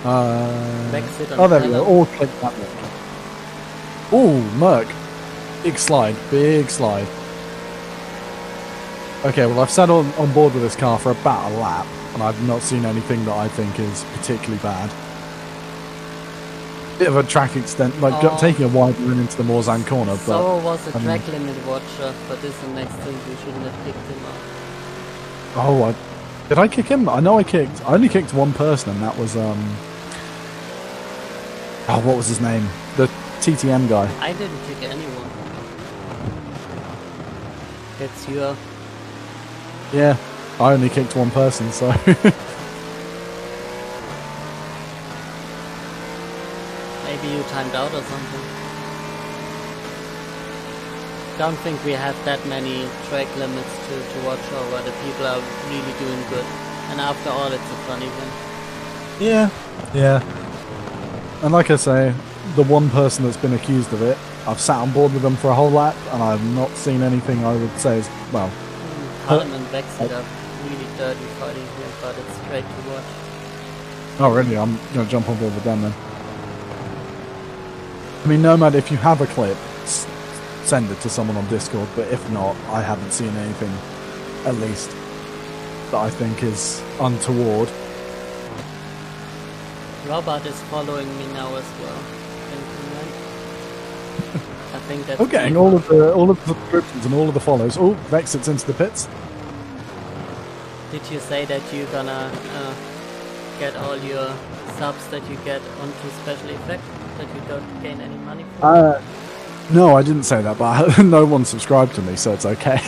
Oh, there we go. All click that one. Oh, Merc. Big slide. Big slide. Okay, well, I've sat on board with this car for about a lap, and I've not seen anything that I think is particularly bad. Bit of a track extent, like taking a wide run into the Morzan corner, but... So was a track limit watcher, but this is the next thing we shouldn't have kicked him out. Oh, did I kick him? I know I only kicked one person, and that was, oh, what was his name? The TTM guy. I didn't kick anyone. It's your... Yeah, I only kicked one person, so... Maybe you timed out or something. Don't think we have that many track limits to watch over. The people are really doing good. And after all, it's a fun event. Yeah. And like I say, the one person that's been accused of it, I've sat on board with them for a whole lap, and I've not seen anything I would say is, well... Cullen and Vexit are really dirty fighting here, but it's great to watch. Oh really? I'm going to jump on board with them then. I mean, Nomad, if you have a clip, send it to someone on Discord, but if not, I haven't seen anything, at least, that I think is untoward. Robert is following me now as well. I think that's... I'm getting all of the subscriptions and all of the follows. Oh, Vexit's into the pits. Did you say that you're gonna get all your subs that you get onto special effect? That you don't gain any money from? No, I didn't say that, but no one subscribed to me, so it's okay.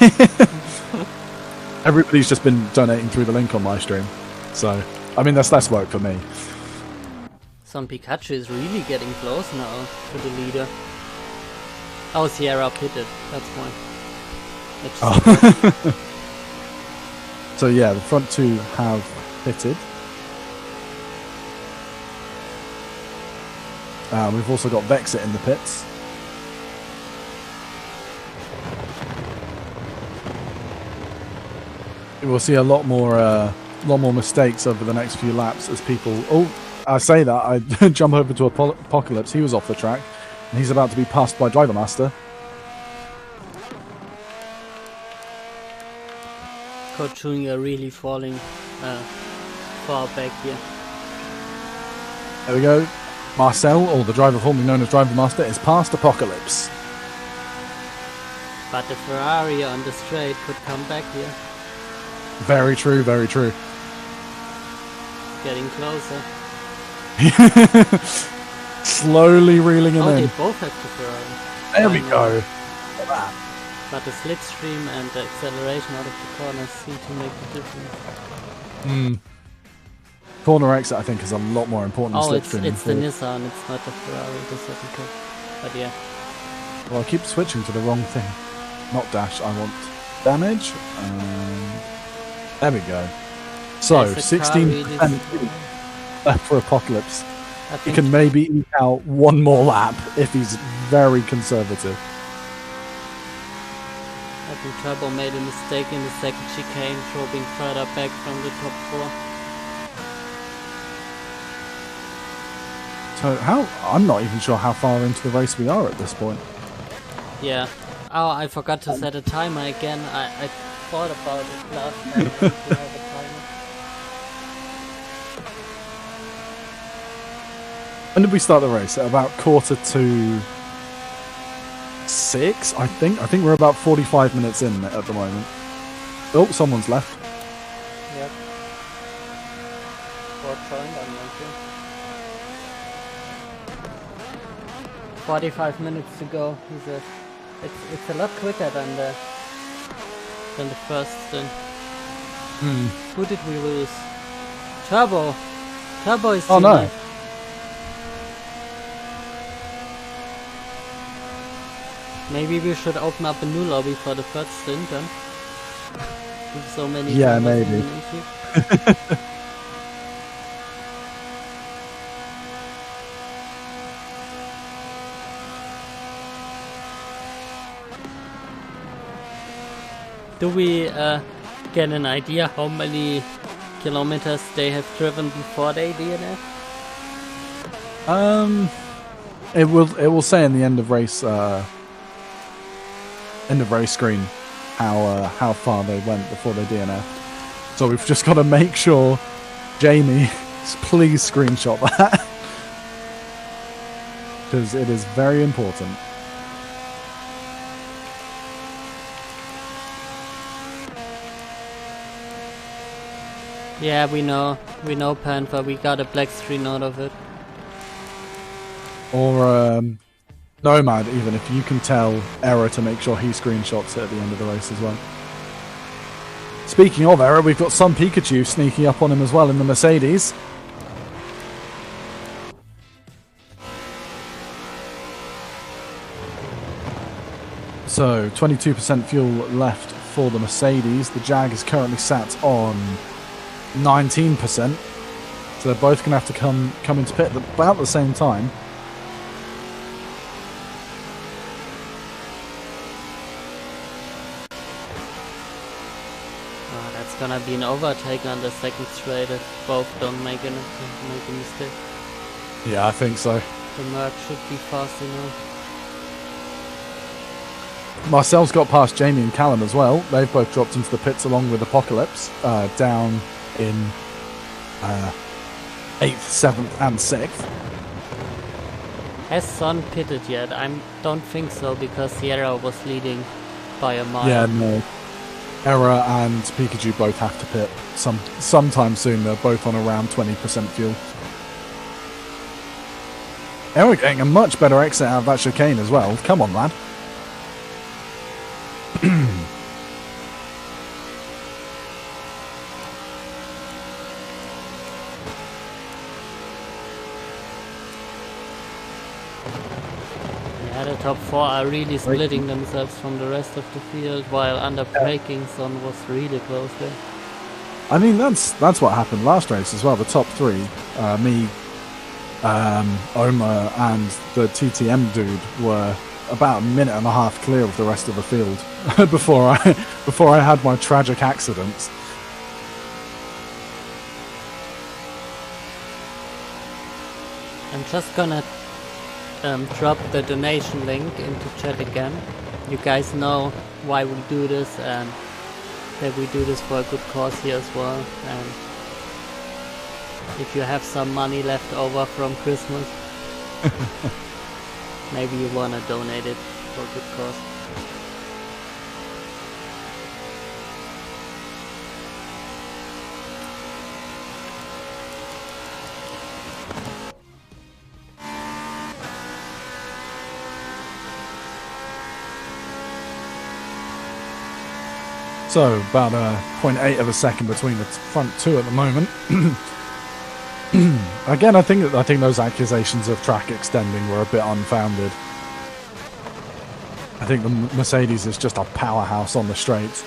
Everybody's just been donating through the link on my stream. So, I mean, that's less work for me. Son Pikachu is really getting close now to the leader. Oh, Sierra pitted. That's why. Oh. So yeah, the front two have pitted. We've also got Vexit in the pits. We'll see a lot more mistakes over the next few laps as people. Oh, I say that I jump over to Apocalypse. He was off the track, and he's about to be passed by Driver Master. Coach Junior really falling far back here. There we go. Marcel, or the driver formerly known as Driver Master, is past Apocalypse. But the Ferrari on the straight could come back here. Very true, very true. Getting closer. Slowly reeling him in. They both have the Ferrari. There we go. Look at that. But the slipstream and the acceleration out of the corners seem to make the difference. Corner exit, I think, is a lot more important than slipstream. It's the Nissan, it's not the Ferrari, the second cut. But yeah. Well, I keep switching to the wrong thing. Not dash, I want damage. There we go. So, 16% left for Apocalypse. He can maybe eke out one more lap if he's very conservative. I think Turbo made a mistake in the second chicane, probing further back from the top four. So I'm not even sure how far into the race we are at this point. Yeah. Oh, I forgot to set a timer again. I thought about it last time to have a timer. When did we start the race? At about 5:45, I think. I think we're about 45 minutes in at the moment. Oh, someone's left. Yep. 45 minutes to go, he says. It's a lot quicker than the first stint. Who did we lose? Turbo. Turbo is oh no. Maybe we should open up a new lobby for the first stint then. With so many. Yeah, maybe. Do we get an idea how many kilometers they have driven before they DNF? It will say in the end of race screen how far they went before they DNF. So we've just got to make sure Jamie please screenshot that because it is very important. Yeah, we know, Panther. We got a black screen out of it. Or Nomad, even if you can tell Error to make sure he screenshots it at the end of the race as well. Speaking of Error, we've got some Pikachu sneaking up on him as well in the Mercedes. So 22% fuel left for the Mercedes. The Jag is currently sat on 19%, so they're both going to have to come into pit at about the same time. Oh, that's gonna be an overtake on the second straight if both don't make a mistake. Yeah, I think so. The merge should be fast enough. Marcel's got past Jamie and Callum as well. They've both dropped into the pits along with Apocalypse, down in 8th, 7th and 6th. Has Son pitted yet? I don't think so, because Sierra was leading by a mile. Yeah, no. Error and Pikachu both have to pit sometime soon. They're both on around 20% fuel. Error getting a much better exit out of that chicane as well. Come on, lad. Yeah, the top 4 are really splitting themselves from the rest of the field, while under braking Son was really close there. I mean, that's what happened last race as well. The top 3, me, Omar, and the TTM dude were about a minute and a half clear of the rest of the field before I had my tragic accidents. I'm just gonna drop the donation link into chat again. You guys know why we do this and that we do this for a good cause here as well. And if you have some money left over from Christmas, maybe you wanna donate it for a good cause. So, about 0.8 of a second between the front 2 at the moment. Again, I think those accusations of track extending were a bit unfounded. I think the Mercedes is just a powerhouse on the straights.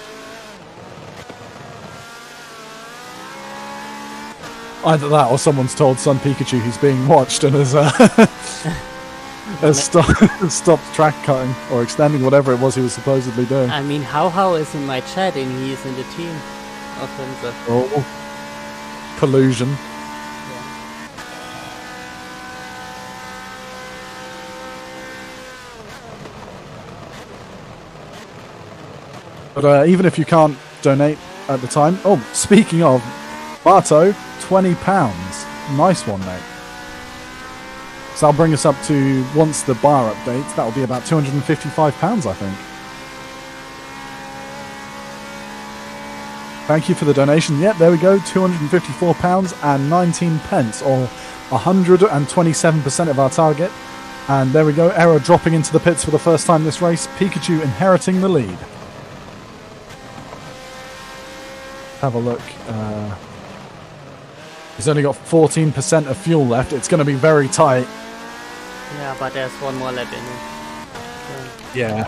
Either that or someone's told Son Pikachu he's being watched and has stopped track cutting or extending, whatever it was he was supposedly doing. I mean, How is in my chat and he's in the team of himself. Oh, collusion. Yeah. But even if you can't donate at the time... Oh, speaking of, Barto, £20. Nice one, mate. So that'll bring us up to, once the bar updates, that'll be about £255, I think. Thank you for the donation. Yep, there we go, £254 and 19 pence, or 127% of our target. And there we go, Error dropping into the pits for the first time this race, Pikachu inheriting the lead. Have a look. He's only got 14% of fuel left. It's going to be very tight. Yeah, but there's one more lap in it. So. Yeah.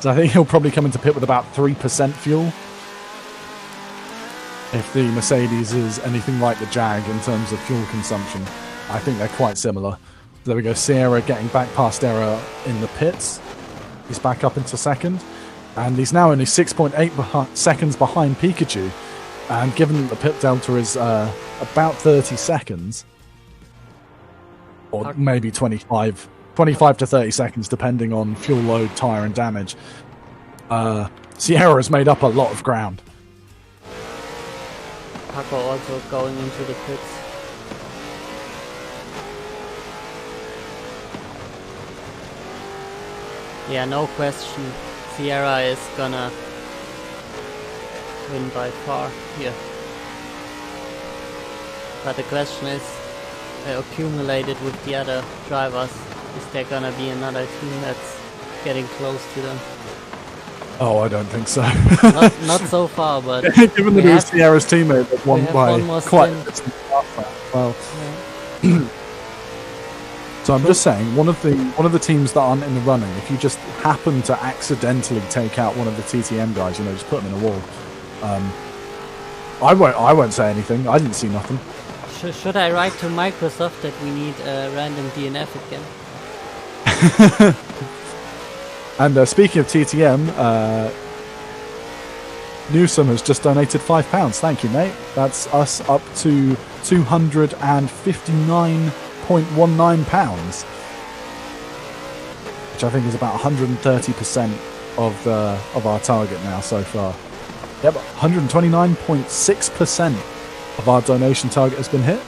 So I think he'll probably come into pit with about 3% fuel. If the Mercedes is anything like the Jag in terms of fuel consumption. I think they're quite similar. There we go, Sierra getting back past Error in the pits. He's back up into second. And he's now only 6.8 seconds behind Pikachu. And given that the pit delta is about 30 seconds, or maybe 25 to 30 seconds, depending on fuel load, tyre and damage, Sierra has made up a lot of ground. Paco also going into the pits. Yeah, no question. Sierra is gonna win by far here. But the question is, accumulated with the other drivers, is there gonna be another team that's getting close to them? Oh, I don't think so. not so far, but given that it was Sierra's teammate that won by quite a distance well. Yeah. So I'm just saying, one of the teams that aren't in the running, if you just happen to accidentally take out one of the TTM guys, you know, just put them in a wall. I won't say anything. I didn't see nothing. Should I write to Microsoft that we need a random DNF again? And speaking of TTM, Newsom has just donated £5. Thank you, mate. That's us up to £259.19, which I think is about 130% of our target now so far. Yep, 129.6% of our donation target has been hit.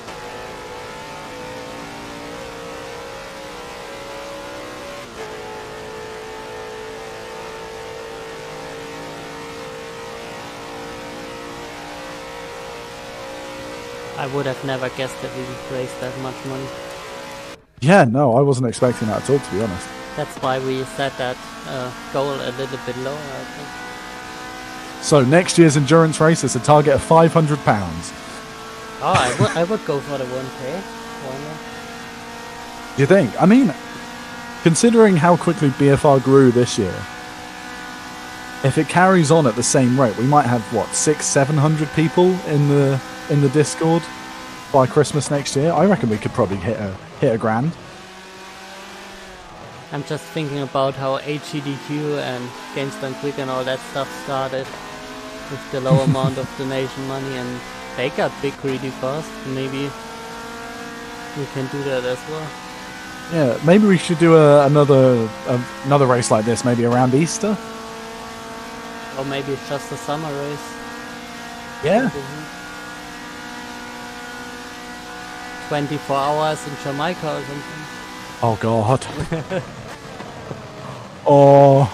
I would have never guessed that we would raise that much money. Yeah, no, I wasn't expecting that at all, to be honest. That's why we set that goal a little bit lower, I think. So next year's endurance race is a target of £500. Oh, I would go for the 1K. Why not? Do you think? I mean, considering how quickly BFR grew this year, if it carries on at the same rate, we might have what 600-700 people in the Discord by Christmas next year. I reckon we could probably hit a grand. I'm just thinking about how HEDQ and Games Done Quick and all that stuff started with the low amount of donation money, and they got big really fast. Maybe we can do that as well. Yeah, maybe we should do another race like this, maybe around Easter. Or maybe it's just a summer race. Yeah. 24 hours in Jamaica or something. Oh god. Oh.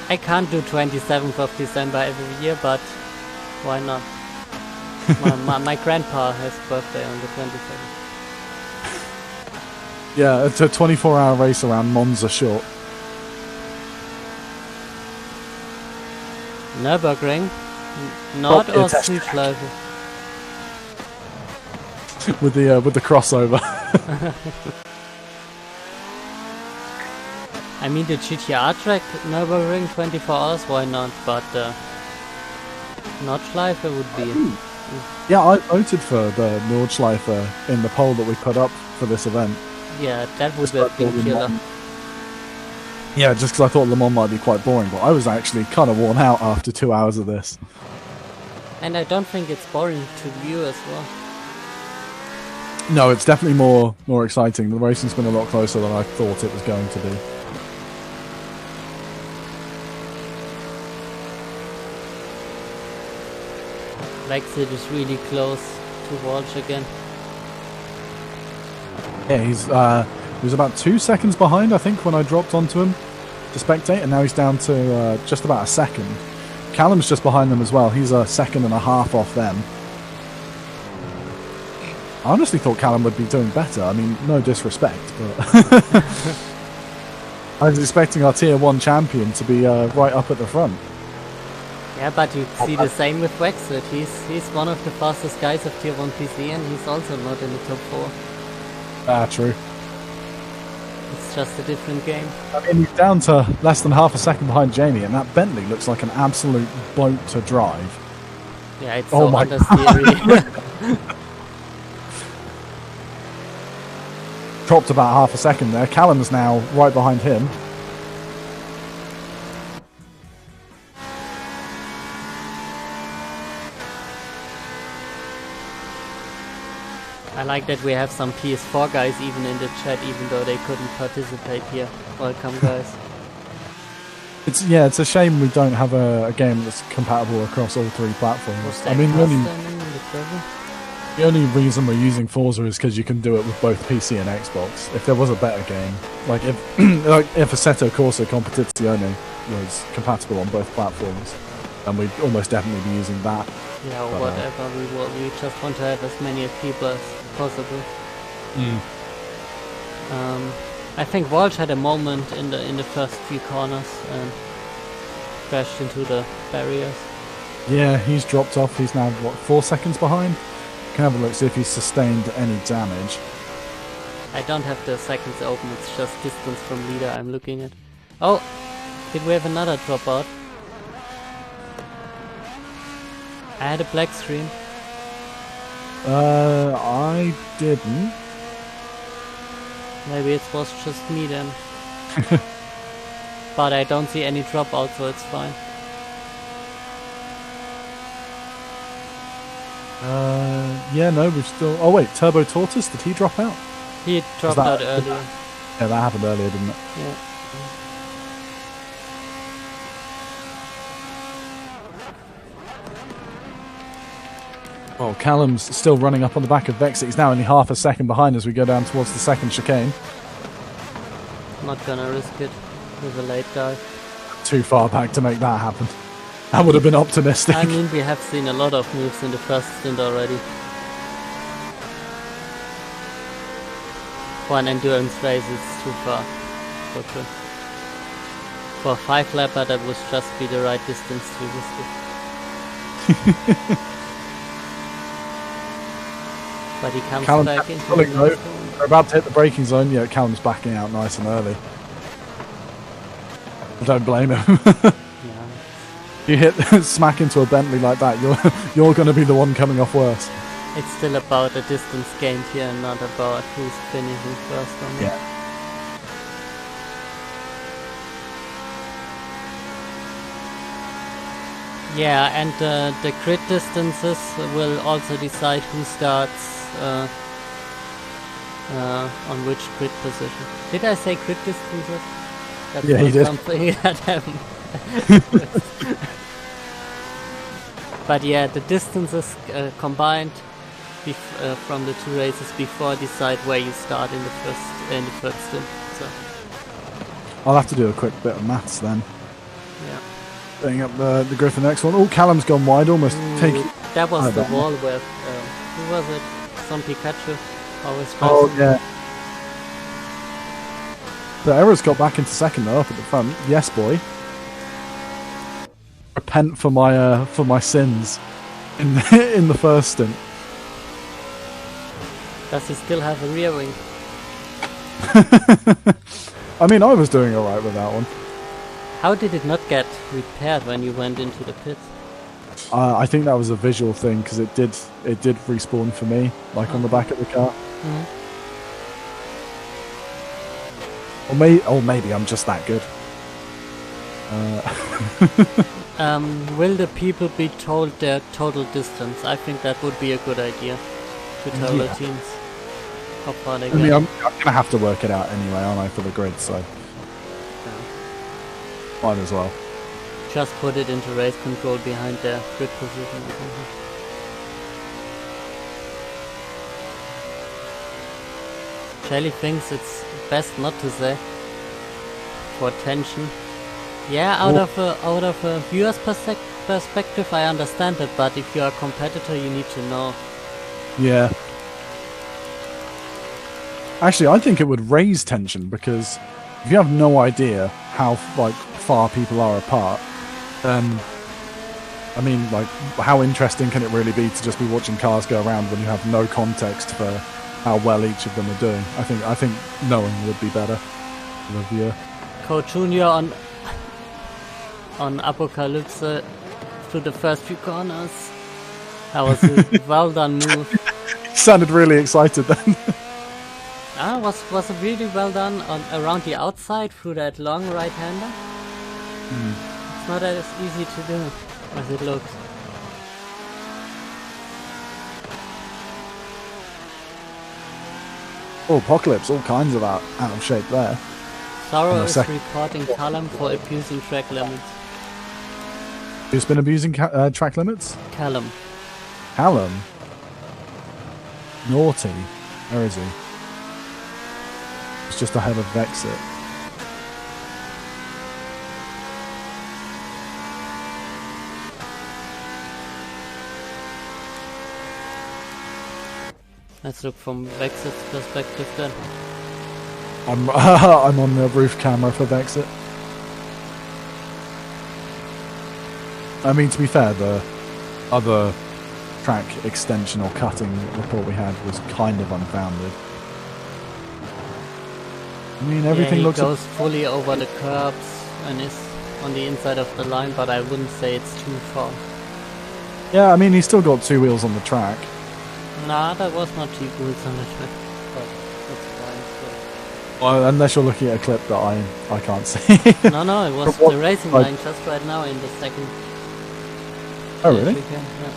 I can't do 27th of December every year, but why not? my grandpa has birthday on the 27th. Yeah, it's a 24-hour race around Monza short. Nürburgring? Not or Südschleife? with the crossover. I mean, the GTR track, Nürburgring, 24 hours, why not? But Nordschleife would be... Yeah, I voted for the Nordschleife in the poll that we put up for this event. Yeah, that would have been killer. Yeah, just because I thought Le Mans might be quite boring, but I was actually kind of worn out after 2 hours of this. And I don't think it's boring to view as well. No, it's definitely more exciting. The racing's been a lot closer than I thought it was going to be. Brexit is really close to Walsh again. Yeah, he was about 2 seconds behind, I think, when I dropped onto him to spectate, and now he's down to just about a second. Callum's just behind them as well. He's a second and a half off them. I honestly thought Callum would be doing better. I mean, no disrespect, but I was expecting our Tier 1 champion to be right up at the front. Yeah, but you see the same with Wexford. He's one of the fastest guys of Tier 1 PC, and he's also not in the top 4. Ah, true. It's just a different game. I mean, he's down to less than half a second behind Jamie, and that Bentley looks like an absolute boat to drive. Yeah, it's so understeery. Dropped about half a second there. Callum's now right behind him. I like that we have some PS4 guys even in the chat, even though they couldn't participate here. Welcome, guys. It's a shame we don't have a game that's compatible across all 3 platforms. I mean, the only reason we're using Forza is because you can do it with both PC and Xbox. If there was a better game, like if Assetto Corsa Competizione was compatible on both platforms, then we'd almost definitely be using that. Yeah, or whatever. We just want to have as many people as possible. I think Walsh had a moment in the first few corners and crashed into the barriers. Yeah, he's dropped off. He's now, what, 4 seconds behind? Can have a look, see if he's sustained any damage. I don't have the seconds open, it's just distance from leader I'm looking at. Oh! Did we have another dropout? I had a black screen. I didn't. Maybe it was just me then. But I don't see any dropout, so it's fine. Yeah, no, we've still... Oh wait, Turbo Tortoise, did he drop out? He dropped out earlier. Yeah, that happened earlier, didn't it? Yeah. Oh, Callum's still running up on the back of Vexit. He's now only half a second behind as we go down towards the second chicane. Not gonna risk it with a late dive. Too far back to make that happen. That would have been optimistic. I mean, we have seen a lot of moves in the first stint already. For an endurance race, it's too far. For sure. For a 5-lapper, that would just be the right distance to risk it. But he comes Callum's back into the low. They're about to hit the braking zone. Yeah, Callum's backing out nice and early. I don't blame him. Yeah. You hit smack into a Bentley like that, you're going to be the one coming off worse. It's still about a distance gained here, and not about who's finishing first or not. Yeah. Yeah, and the grid distances will also decide who starts on which grid position. Did I say grid distances? That's yeah, you did. Something that happened. But yeah, the distances combined from the two races before decide where you start in the first stint. So I'll have to do a quick bit of maths then. Yeah. Setting up the grid for the next one. Oh, Callum's gone wide, almost taking. That was the wall where who was it? Some Pikachu always. Oh yeah. The Error's got back into second though, up at the front. Yes, boy. Repent for my sins in the first stint. Does he still have a rear wing? I mean, I was doing alright with that one. How did it not get repaired when you went into the pits? I think that was a visual thing because it did respawn for me, like on the back of the car. Mm-hmm. Or maybe I'm just that good. Will the people be told their total distance? I think that would be a good idea to tell the teams how far they get. I mean, I'm going to have to work it out anyway, aren't I, for the grid, so might as well. Just put it into race control behind their grid position or something. Shelly thinks it's best not to say for tension. Yeah, out of a viewer's perspective, I understand it, but if you're a competitor, you need to know. Yeah. Actually, I think it would raise tension because if you have no idea how far people are apart, then I mean, how interesting can it really be to just be watching cars go around when you have no context for how well each of them are doing? I think knowing would be better for the viewer. Coach Junior on Apocalypse through the first few corners. That was a well done move. You sounded really excited then. Was it really well done around the outside through that long right-hander? It's not as easy to do as it looks. Oh, Apocalypse, all kinds of out of shape there. Sorrow is reporting Callum for abusing track limits. Who's been abusing track limits? Callum. Callum? Naughty. Where is he? It's just ahead of Vexit. Let's look from Vexit's perspective then. I'm on the roof camera for Vexit. I mean, to be fair, the other track extension or cutting report we had was kind of unfounded. I mean, everything he looks... goes fully over the curbs and is on the inside of the line, but I wouldn't say it's too far. Yeah, I mean, he's still got two wheels on the track. Nah, that was not two wheels on the track. But that's fine still. Well, unless you're looking at a clip that I can't see. No, it was the racing line just right now in the second. Oh, really? Weekend, yeah.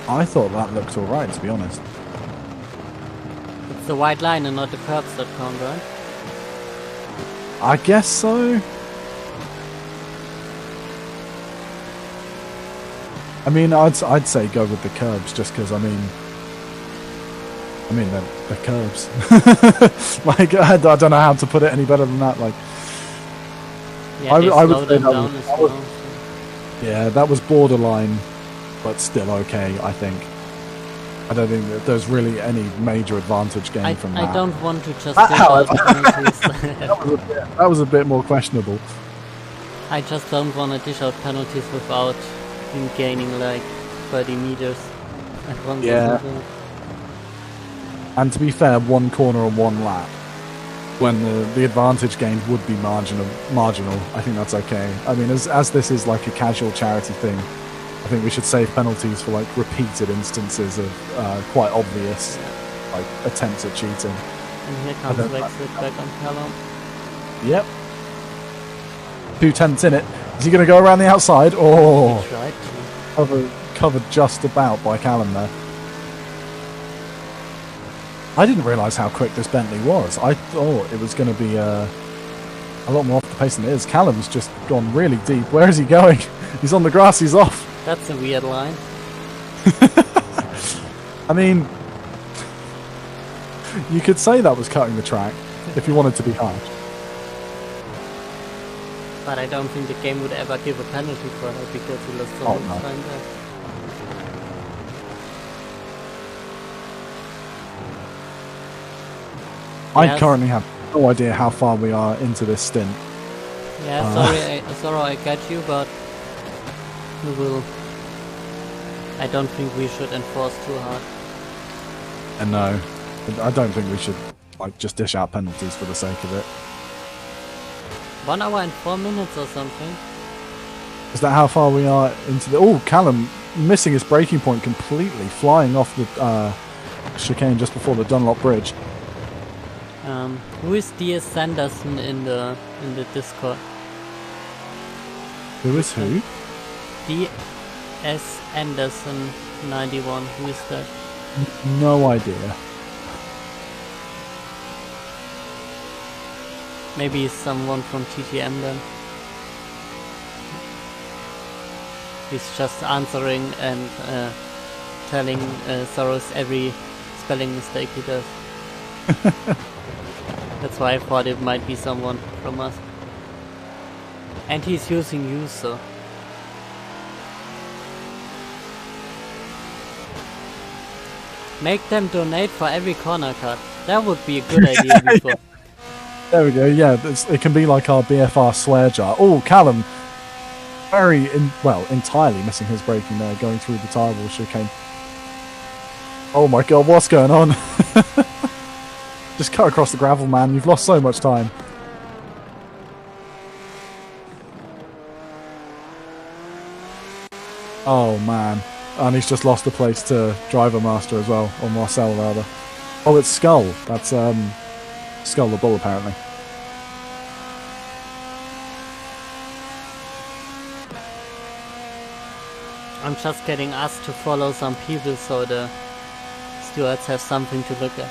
I thought that looked alright, to be honest. It's the white line and not the curbs that count, right? I guess so. I mean, I'd say go with the curbs, just because, I mean, the curbs. Like, I don't know how to put it any better than that. Like, yeah, I would say that was borderline, but still okay, I think. I don't think that there's really any major advantage gained from that. I don't want to just dish out penalties. That was a bit more questionable. I just don't want to dish out penalties without him gaining like 30 meters at once. Yeah. And to be fair, one corner and one lap, when the advantage gained would be marginal, I think that's okay. I mean, as this is like a casual charity thing, I think we should save penalties for like repeated instances of quite obvious like attempts at cheating. And here comes Exit back on Callum. Yep. 2 tenths in it. Is he going to go around the outside? Oh, He tried to. Covered just about by Callum there. I didn't realise how quick this Bentley was. I thought it was going to be a lot more off the pace than it is. Callum's just gone really deep. Where is he going? He's on the grass, he's off. That's a weird line. I mean, you could say that was cutting the track if you wanted to be harsh. But I don't think the game would ever give a penalty for that because he lost so much time there. I currently have no idea how far we are into this stint. Yeah, sorry I got you, but we will. I don't think we should enforce too hard. And no, I don't think we should like just dish out penalties for the sake of it. 1 hour and 4 minutes or something. Is that how far we are into the... Oh, Callum missing his braking point completely, flying off the chicane just before the Dunlop Bridge. Who is D.S. Sanderson in the Discord? Who is who? D.S. Anderson 91. Who is that? No idea. Maybe someone from TTM then. He's just answering and telling Soros every spelling mistake he does. That's why I thought it might be someone from us. And he's using you, so. Make them donate for every corner cut. That would be a good idea before. There we go, yeah, it can be like our BFR swear jar. Oh, Callum, entirely missing his braking there, going through the tire wall chicane. Oh my god, what's going on? Just cut across the gravel, man, you've lost so much time. Oh man, and he's just lost the place to Driver Master as well, or Marcel rather. Oh, it's Skull, that's Skull the Bull, apparently. I'm just getting asked to follow some people so the stewards have something to look at.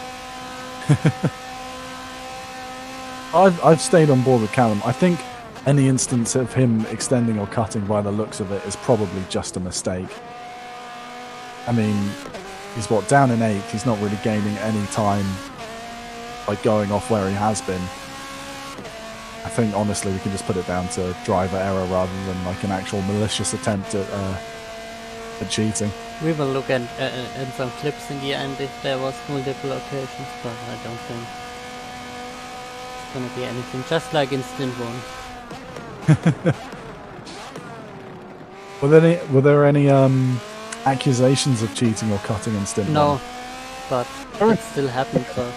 I've stayed on board with Callum. I think any instance of him extending or cutting by the looks of it is probably just a mistake. I mean, he's down in 8th, he's not really gaining any time like going off where he has been. I think honestly we can just put it down to driver error rather than like an actual malicious attempt at cheating. We will look at some clips in the end if there was multiple occasions, but I don't think it's gonna be anything. Just like in Stint 1. Were there any accusations of cheating or cutting in Stint 1? No, but it still happened, so...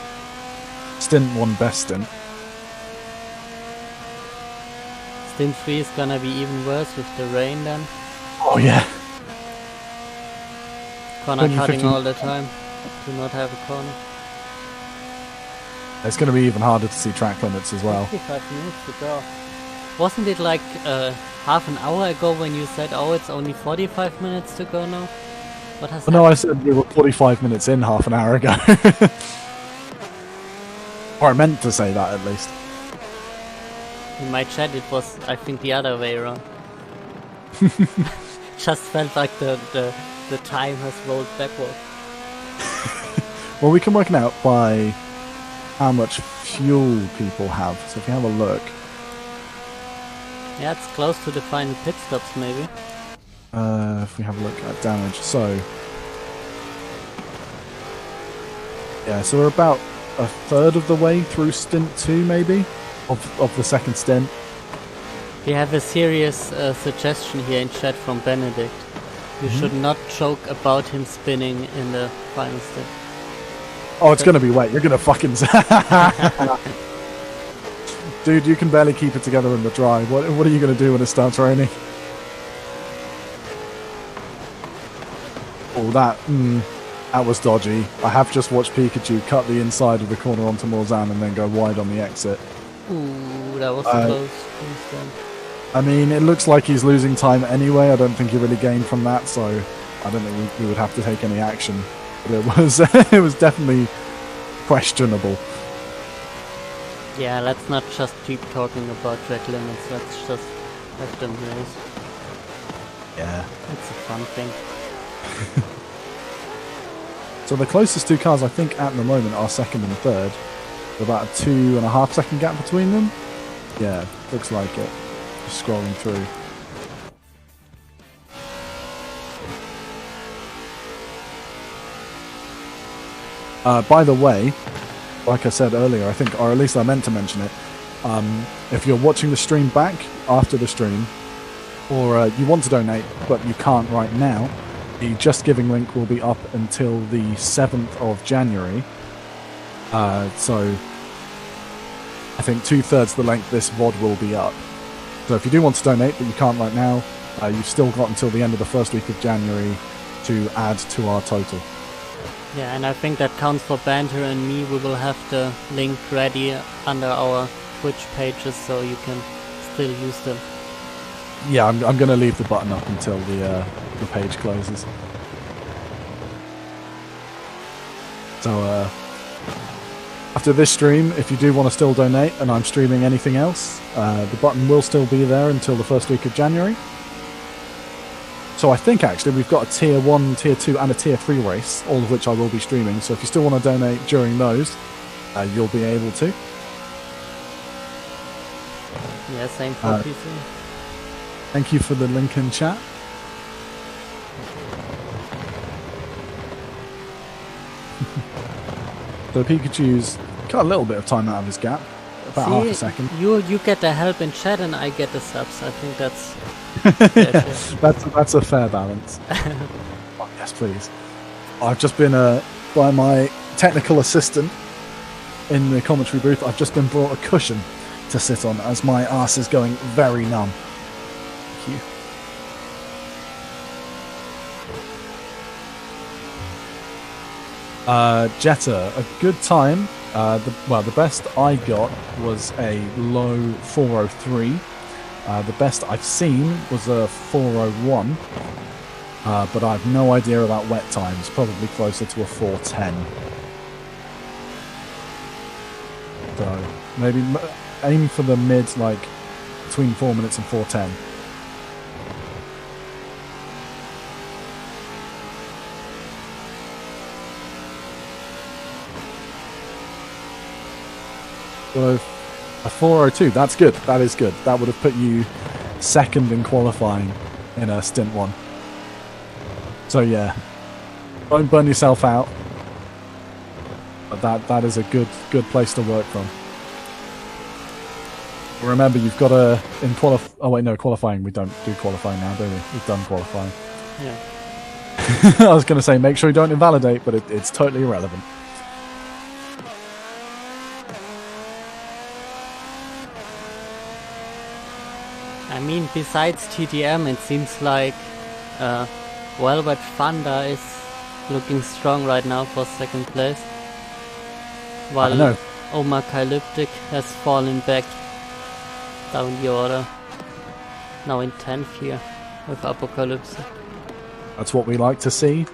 Stint 1 best stint. Stint 3 is gonna be even worse with the rain then. Oh yeah. Corner cutting all the time. Do not have a corner. It's gonna be even harder to see track limits as well. 55 minutes to go. Wasn't it like half an hour ago when you said, oh, it's only 45 minutes to go now? What has happened? No, I said we were 45 minutes in half an hour ago. Or I meant to say that at least. In my chat it was, I think, the other way around. Just felt like the time has rolled backward. Well, we can work it out by how much fuel people have. So if you have a look. Yeah, it's close to the final pit stops maybe. If we have a look at damage. So yeah, so we're about a third of the way through stint 2 maybe of the second stint. We have a serious suggestion here in chat from Benedict. You should not joke about him spinning in the final stint. Oh, it's gonna be wet. You're gonna fucking... Dude, you can barely keep it together in the dry. What are you gonna do when it starts raining? Oh, that was dodgy. I have just watched Pikachu cut the inside of the corner onto Morzan and then go wide on the exit. Ooh, that was close. I mean, it looks like he's losing time anyway. I don't think he really gained from that, so I don't think we would have to take any action. But it was it was definitely questionable. Yeah, let's not just keep talking about track limits. Let's just have them race. Yeah, it's a fun thing. So the closest two cars I think at the moment are second and third. About a 2.5 second gap between them. Yeah, looks like it. Just scrolling through. By the way, like I said earlier, I think, or at least I meant to mention it, if you're watching the stream back after the stream, or you want to donate but you can't right now, the Just Giving link will be up until the 7th of January. So I think 2/3 the length this VOD will be up. So if you do want to donate but you can't right now, you've still got until the end of the first week of January to add to our total. Yeah, and I think that counts for Banter and me. We will have the link ready under our Twitch pages so you can still use them. Yeah, I'm going to leave the button up until the page closes. So after this stream, if you do want to still donate and I'm streaming anything else, the button will still be there until the first week of January. So I think actually we've got a tier 1, tier 2 and a tier 3 race, all of which I will be streaming. So if you still want to donate during those, you'll be able to. Yeah, same for PC. Thank you for the link in chat. So Pikachu's got a little bit of time out of his gap, about half a second. You get the help in chat and I get the subs. I think that's that's a fair balance. Oh, yes, please. I've just been by my technical assistant in the commentary booth. I've just been brought a cushion to sit on as my arse is going very numb. Thank you. Jetta, a good time. The best I got was a low 403. The best I've seen was a 401. But I have no idea about wet times. Probably closer to a 410. So maybe aim for the mid, like between 4 minutes and 410. So a 402, that's good. That is good. That would have put you second in qualifying in a stint 1. So yeah, don't burn yourself out. But that is a good place to work from. Remember, you've got to qualifying. We don't do qualifying now, do we? We've done qualifying. Yeah. I was going to say make sure you don't invalidate, but it's totally irrelevant. I mean, besides TTM, it seems like Velvet Thunder is looking strong right now for second place. While Omacalyptic has fallen back down the order. Now in 10th here with Apocalypse. That's what we like to see.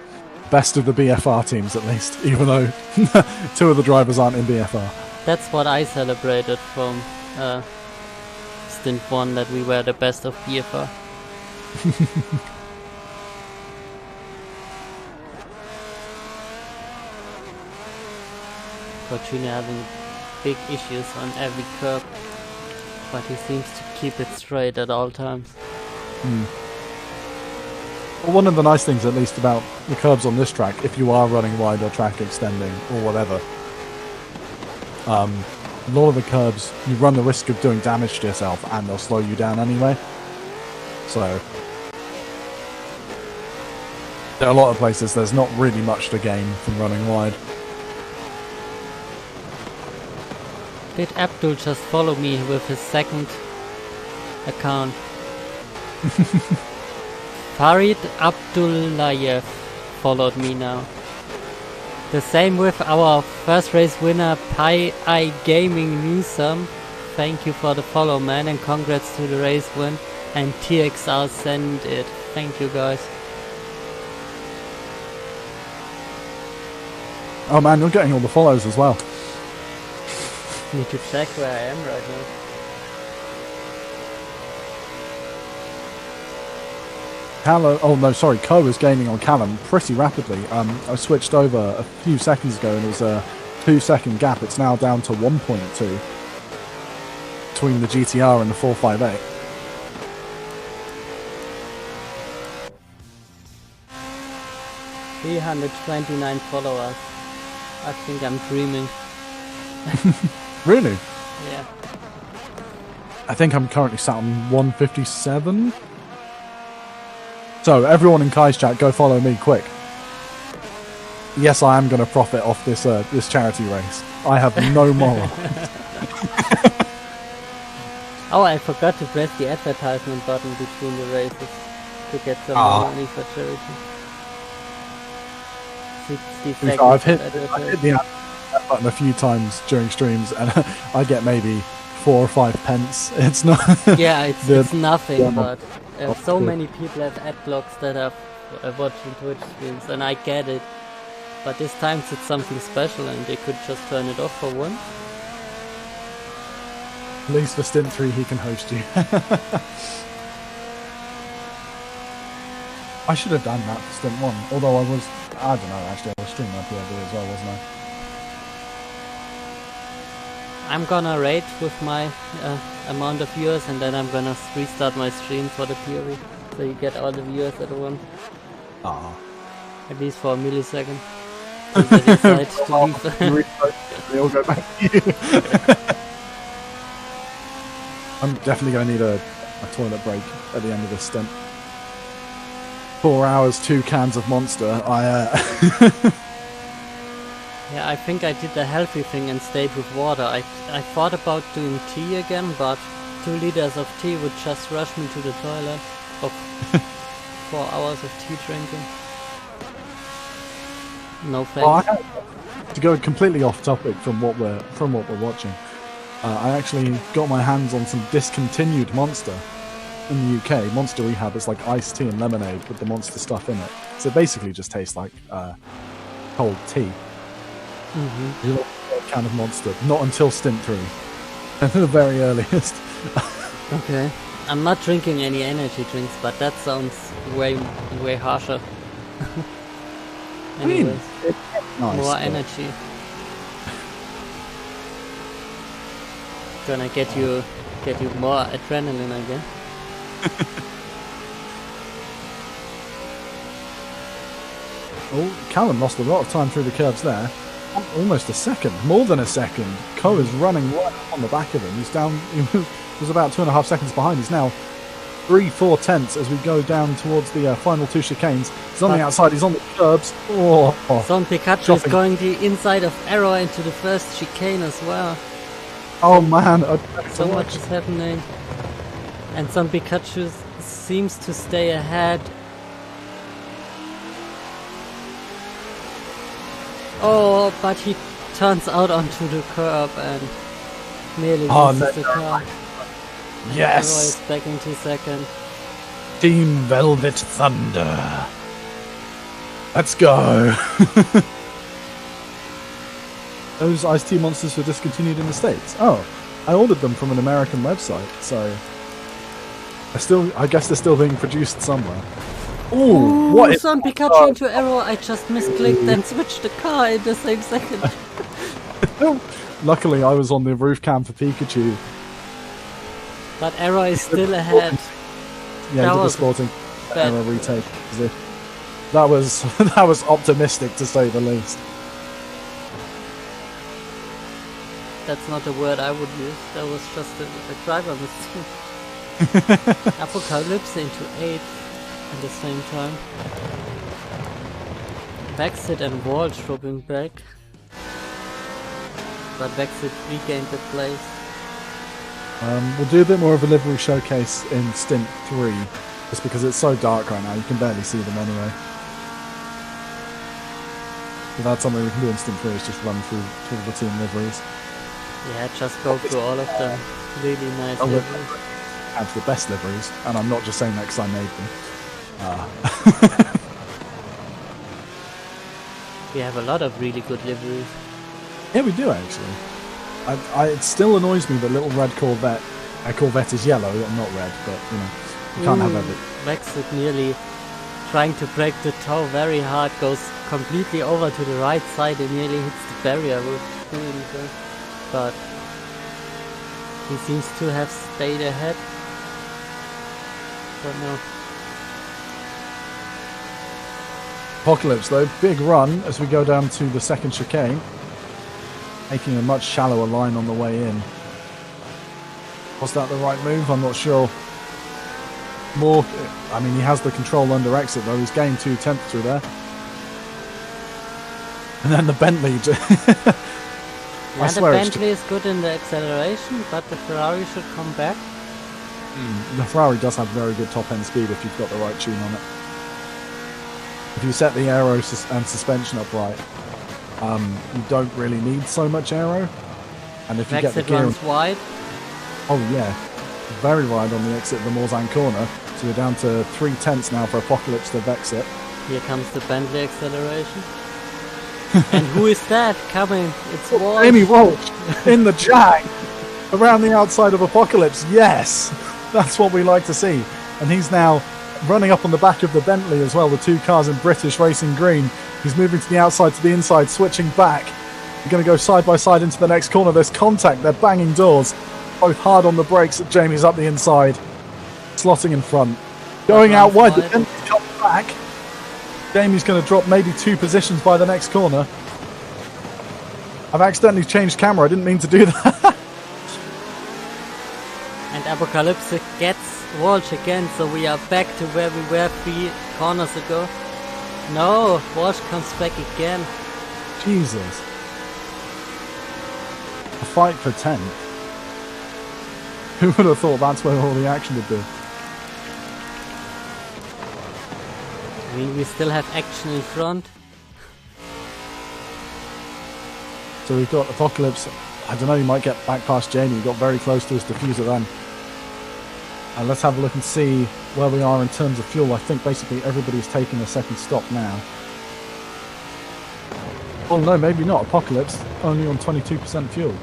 Best of the BFR teams at least, even though 2 of the drivers aren't in BFR. That's what I celebrated from Stint 1, that we were the best of BFR. Fortuna having big issues on every curb, but he seems to keep it straight at all times. Well, one of the nice things, at least, about the curbs on this track, if you are running wide or track extending or whatever, a lot of the curbs, you run the risk of doing damage to yourself and they'll slow you down anyway. So there are a lot of places there's not really much to gain from running wide. Did Abdul just follow me with his second account? Farid Abdullayev followed me now. The same with our first race winner, Pi I Gaming Newsome. Thank you for the follow, man, and congrats to the race win. And TXR send it. Thank you, guys. Oh man, you're getting all the follows as well. Need to check where I am right now. Callum, oh no, sorry, Co is gaining on Callum pretty rapidly. I switched over a few seconds ago and it was a 2-second gap. It's now down to 1.2 between the GTR and the 458. $329 followers. I think I'm dreaming. Really? Yeah. I think I'm currently sat on 157. So everyone in Kai's chat, go follow me quick. Yes, I am going to profit off this this charity race. I have no moral. Oh, I forgot to press the advertisement button between the races to get some money for charity. 60 seconds. I've hit the ad button a few times during streams, and I get maybe 4 or 5 pence. It's not. Yeah, it's nothing, but so many people have ad blocks that are watching Twitch streams, and I get it. But this time it's something special, and they could just turn it off for once. At least for Stint 3 he can host you. I should have done that for Stint 1, although I don't know, actually I was streaming my POV as well, wasn't I? I'm gonna rate with my amount of viewers, and then I'm gonna restart my stream for the POV, so you get all the viewers at once. At least for a millisecond. So they decide to leave. They all go back to you. I'm definitely going to need a toilet break at the end of this stint. 4 hours, 2 cans of Monster. Yeah, I think I did the healthy thing and stayed with water. I thought about doing tea again, but 2 liters of tea would just rush me to the toilet. Of 4 hours of tea drinking. No thanks. Well, to go completely off topic from what we're watching, I actually got my hands on some discontinued Monster in the UK. Monster Rehab is like iced tea and lemonade with the Monster stuff in it. So it basically just tastes like cold tea. Mm-hmm. You know, a can of Monster. Not until Stint 3. At the very earliest. Okay. I'm not drinking any energy drinks, but that sounds way harsher. Anyways, nice, more energy. Gonna get you more adrenaline again. Oh, Callum lost a lot of time through the curves there. Almost a second, more than a second. Ko is running right on the back of him. He's down. He was about 2.5 seconds behind. He's now 3-4 tenths as we go down towards the final 2 chicanes. He's on the outside. He's on the curbs. Son Pikachu is going the inside of Arrow into the first chicane as well. Oh man, so much is happening. And Son Pikachu seems to stay ahead. Oh, but he turns out onto the curb and nearly loses the car. Yes! Arrow is back into second. Team Velvet Thunder. Let's go. Those iced tea monsters were discontinued in the States. Oh, I ordered them from an American website, so I guess they're still being produced somewhere. Ooh, what is Son Pikachu into Arrow? I just misclicked and switched the car in the same second. Luckily, I was on the roof cam for Pikachu. But Arrow is still ahead. Yeah, that was sporting Arrow retake. That was optimistic to say the least. That's not a word I would use. That was just a driver mistake. Apocalypse into 8th at the same time. Backsit and Wall dropping back. but Vexit regained the place. We'll do a bit more of a livery showcase in Stint 3, just because it's so dark right now, you can barely see them anyway. But that's something we can do in Stint 3, is just run through all the team liveries. Yeah, just go through all of them. Really nice liveries. Have the best liveries, and I'm not just saying that because I made them. We have a lot of really good liveries. Yeah, we do actually. It still annoys me that little red Corvette. Corvette is yellow, not red, but you know, you can't have everything. Vexit nearly trying to break the toe very hard, goes completely over to the right side and nearly hits the barrier with doing so. But he seems to have stayed ahead. But no. Apocalypse though, big run as we go down to the second chicane, making a much shallower line on the way in. Was that the right move? I'm not sure. I mean, he has the control under exit though, he's gained 2/10 through there. And then the Bentley. Yeah, the Bentley is good in the acceleration, but the Ferrari should come back. The Ferrari does have very good top end speed if you've got the right tune on it. If you set the aero and suspension up right, you don't really need so much aero. And if you get the gear runs wide. Oh yeah, very wide on the exit of the Morzan corner. So we're down to 3/10 now for Apocalypse to Vexit. Here comes the Bentley acceleration. And who is that coming? It's Walsh. Amy Walsh in the Jag around the outside of Apocalypse. Yes, that's what we like to see. And he's now running up on the back of the Bentley as well, the two cars in British racing green. He's moving to the outside to the inside, switching back. They're going to go side by side into the next corner. There's contact, they're banging doors. Both hard on the brakes. Jamie's up the inside, slotting in front. Going out wide, the Bentley comes back. Jamie's going to drop maybe 2 positions by the next corner. I've accidentally changed camera, I didn't mean to do that. And Apocalypse gets Walsh again, so we are back to where we were 3 corners ago. No, Walsh comes back again. Jesus. A fight for 10. Who would have thought that's where all the action would be? I mean, we still have action in front. So we've got Apocalypse. I don't know, he might get back past Jamie. He got very close to his diffuser then. And let's have a look and see where we are in terms of fuel. I think basically everybody's taking a second stop now. Oh no, maybe not. Apocalypse only on 22% fuel.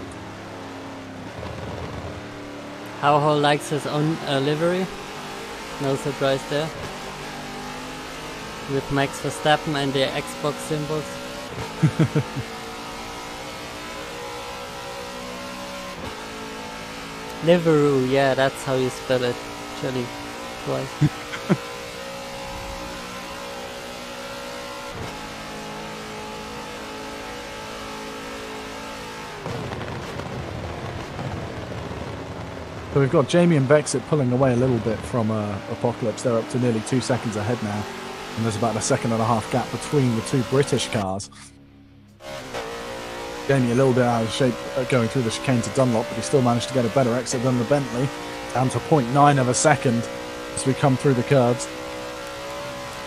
Howell likes his own livery. No surprise there. With Max Verstappen and the Xbox symbols. Liveroo, yeah, that's how you spell it. Actually, twice. So we've got Jamie and Vexit pulling away a little bit from Apocalypse. They're up to nearly 2 seconds ahead now. And there's about a 1.5 gap between the 2 British cars. Jamie a little bit out of shape going through the chicane to Dunlop, but he still managed to get a better exit than the Bentley. Down to 0.9 of a second as we come through the curves.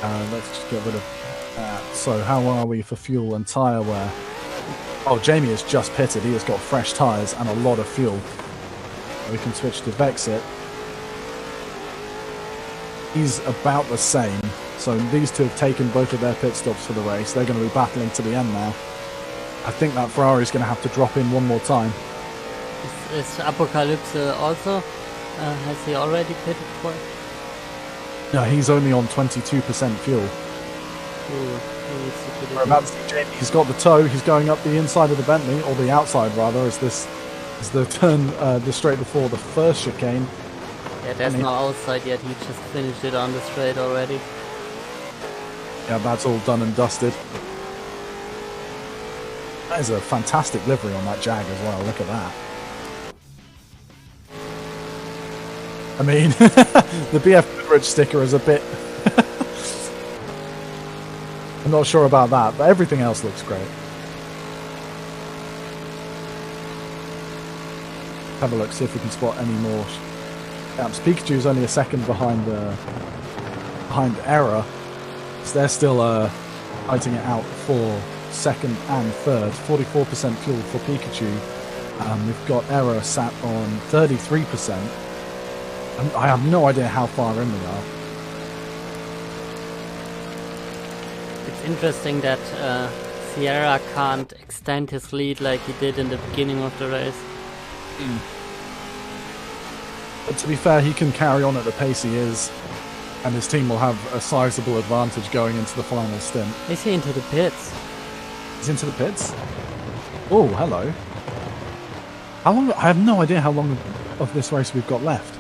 Let's just get rid of that. So how are we for fuel and tyre wear? Oh, Jamie has just pitted. He has got fresh tyres and a lot of fuel. We can switch to Vexit. He's about the same. So these two have taken both of their pit stops for the race. They're going to be battling to the end now. I think that Ferrari's going to have to drop in one more time. Is Apocalypse also? Has he already pitted for it? No, he's only on 22% fuel. We're about to see Jamie. He's got the toe. He's going up the inside of the Bentley, or the outside rather, as this is the turn the straight before the first chicane. Yeah, there's no outside yet. He just finished it on the straight already. Yeah, that's all done and dusted. That is a fantastic livery on that Jag as well. Look at that. I mean, the BF Beverage sticker is a bit... I'm not sure about that, but everything else looks great. Have a look, see if we can spot any more gaps. Pikachu's only a second behind Error, so they're still fighting it out for second and third. 44% fuel for Pikachu. We've got Error sat on 33%. I have no idea how far in we are. It's interesting that Sierra can't extend his lead like he did in the beginning of the race. But to be fair, he can carry on at the pace he is, and his team will have a sizable advantage going into the final stint. Is he into the pits? He's into the pits? Oh, hello. How long? I have no idea how long of this race we've got left.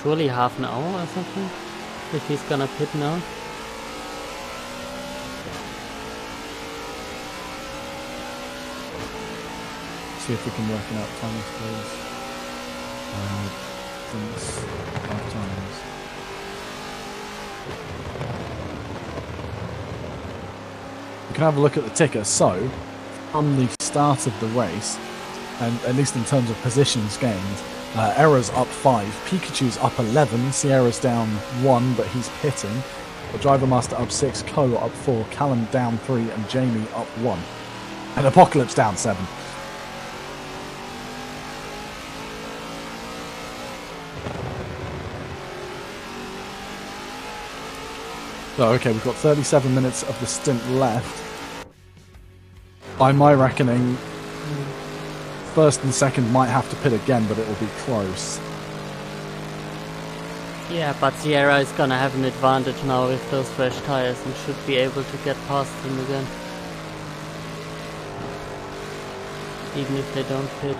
Surely half an hour or something, if he's gonna pit now. See if we can work it out time, I suppose. Since 5 times. We can have a look at the ticker. So, on the start of the race, and at least in terms of positions gained, Error's up 5, Pikachu's up 11, Sierra's down 1, but he's pitting. The Driver Master up 6, Ko up 4, Callum down 3, and Jamie up 1. And Apocalypse down 7. So, okay, we've got 37 minutes of the stint left. By my reckoning, first and second might have to pit again, but it will be close. Yeah, but Sierra is gonna have an advantage now with those fresh tires and should be able to get past him again. Even if they don't pit.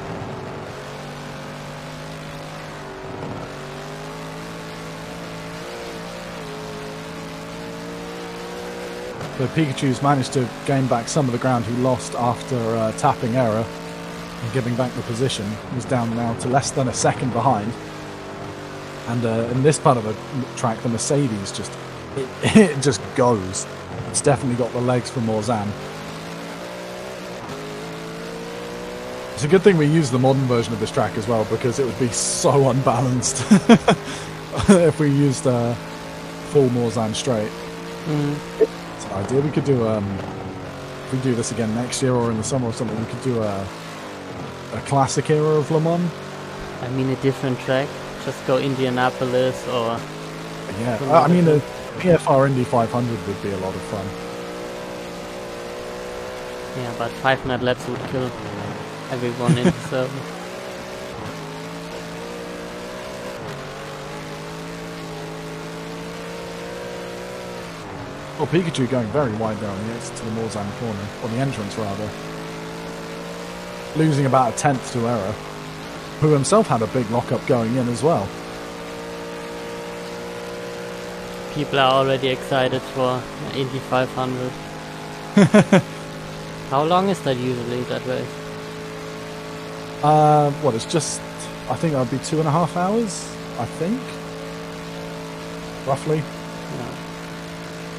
So Pikachu's managed to gain back some of the ground he lost after tapping Error and giving back the position. He's down now to less than a second behind. And in this part of the track, the Mercedes it just goes. It's definitely got the legs for Morzan. It's a good thing we use the modern version of this track as well, because it would be so unbalanced if we used full Morzan straight. It's an idea. We could do if we do this again next year or in the summer or something, we could do a classic era of Le Mans. I mean, a different track. Just go Indianapolis or... Yeah, I mean, the BFR Indy 500 would be a lot of fun. Yeah, but 500 laps would kill everyone in the server. Well, Pikachu going very wide there on the exit to the Morzan corner, or the entrance rather. Losing about a tenth to Error, who himself had a big lockup going in as well. People are already excited for Indy 500. How long is that usually, that race? What, it's just, I think that would be 2.5 hours, I think. Roughly. Yeah.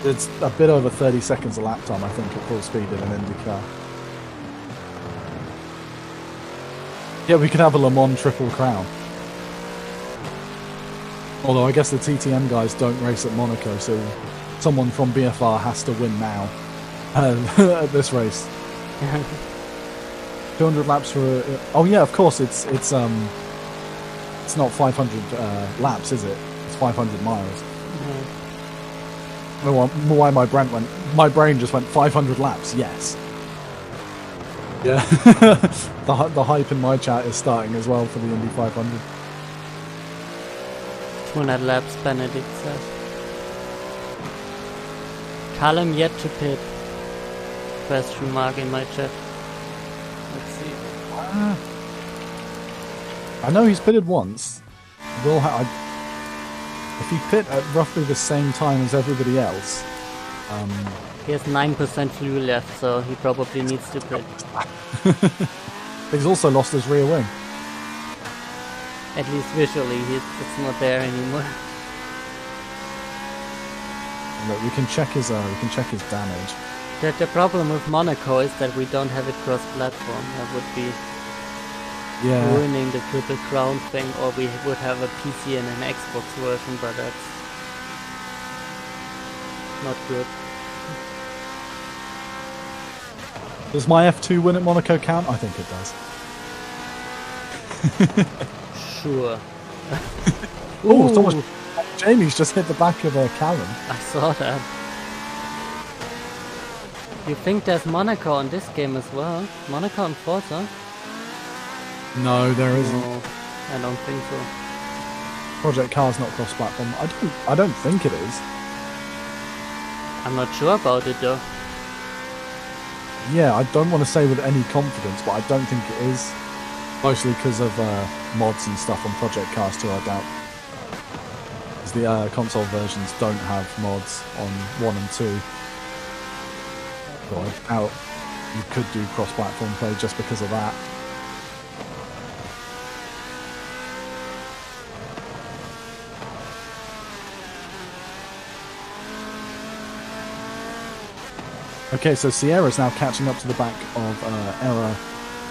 It's a bit over 30 seconds a lap time, I think, at full speed in an Indy car. Yeah, we could have a Le Mans Triple Crown. Although I guess the TTM guys don't race at Monaco, so someone from BFR has to win now at this race. 200 laps for... oh yeah, of course, it's not 500 laps, is it? It's 500 miles. Mm-hmm. Why my brain just went 500 laps, yes. Yeah, the hype in my chat is starting as well for the Indy 500. 200 laps, Benedict says. Callum yet to pit? Question mark in my chat. Let's see. I know he's pitted once. If he pit at roughly the same time as everybody else... he has 9% fuel left, so he probably needs to pit. He's also lost his rear wing. At least visually, it's not there anymore. Look, we can check his damage. The problem with Monaco is that we don't have it cross-platform. That would be ruining the Triple Crown thing, or we would have a PC and an Xbox version, but that's not good. Does my F2 win at Monaco count? I think it does. Sure. Oh, Jamie's just hit the back of Callum. I saw that. You think there's Monaco on this game as well? Monaco and Forza? No, there isn't. No, I don't think so. Project Car's not cross-platform. I don't think it is. I'm not sure about it though. Yeah, I don't want to say with any confidence, but I don't think it is. Mostly because of mods and stuff on Project Cars 2, I doubt. Because the console versions don't have mods on 1 and 2. So I doubt you could do cross-platform play just because of that. Okay, so Sierra's now catching up to the back of Error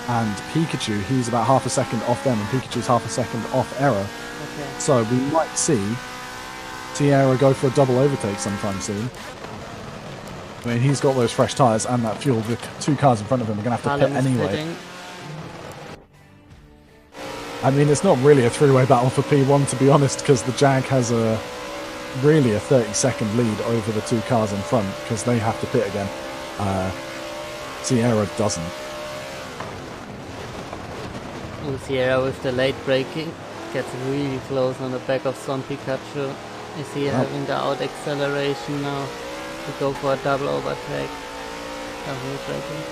and Pikachu. He's about half a second off them, and Pikachu's half a second off Error. Okay. So we might see Sierra go for a double overtake sometime soon. I mean, he's got those fresh tyres and that fuel. The 2 cars in front of him are going to have to pit anyway. Pitting. I mean, it's not really a three-way battle for P1, to be honest, because the Jag has really a 30-second lead over the 2 cars in front, because they have to pit again. Sierra doesn't. Sierra with the late braking gets really close on the back of Son Pikachu. Is he having the out acceleration now to go for a double overtake? Double braking.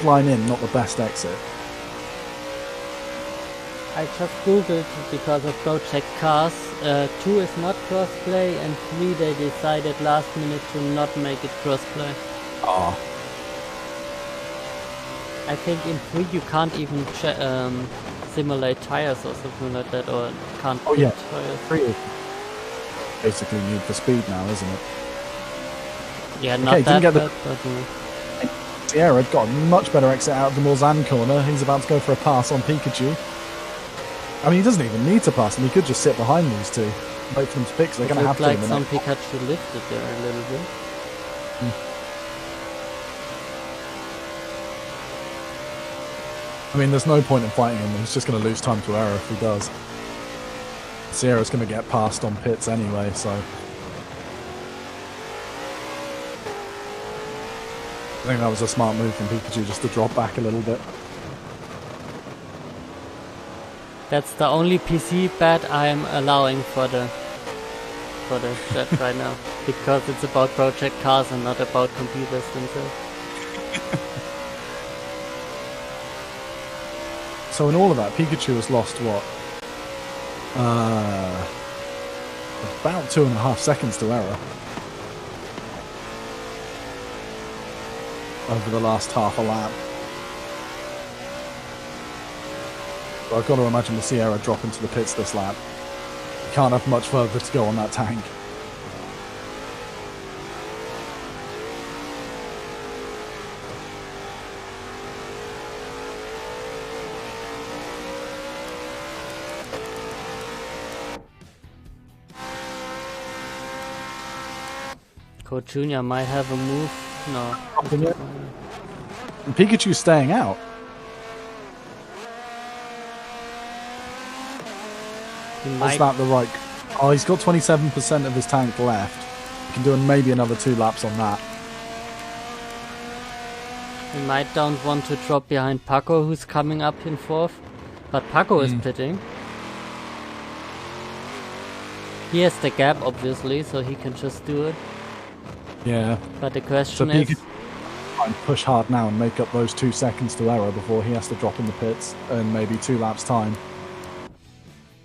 Line in, not the best exit. I just googled because of Project Cars. 2 is not crossplay, and 3 they decided last minute to not make it crossplay. Oh. I think in 3 you can't even simulate tires or something like that, or can't pit tires. 3 is basically Need for Speed now, isn't it? Yeah, not that bad, but... Sierra got a much better exit out of the Mulsanne corner. He's about to go for a pass on Pikachu. I mean, he doesn't even need to pass them. He could just sit behind these 2, wait for them to pick, so they're going to have to... It looked like Son Pikachu lifted there a little bit. I mean, there's no point in fighting him. He's just going to lose time to Error if he does. Sierra's going to get passed on pits anyway, so... I think that was a smart move from Pikachu, just to drop back a little bit. That's the only PC bet I'm allowing for the chat right now, because it's about Project Cars and not about computers themselves. So in all of that, Pikachu has lost what? About 2.5 seconds to Error over the last half a lap. But I've got to imagine the Sierra drop into the pits this lap. You can't have much further to go on that tank. Code Junior might have a move. No. And Pikachu's staying out. Is that the right... Oh, he's got 27% of his tank left. He can do maybe another 2 laps on that. He might don't want to drop behind Paco, who's coming up in 4th. But Paco is pitting. He has the gap, obviously, so he can just do it. Yeah. But the question is... He can push hard now and make up those 2 seconds to Error before he has to drop in the pits in maybe 2 laps' time.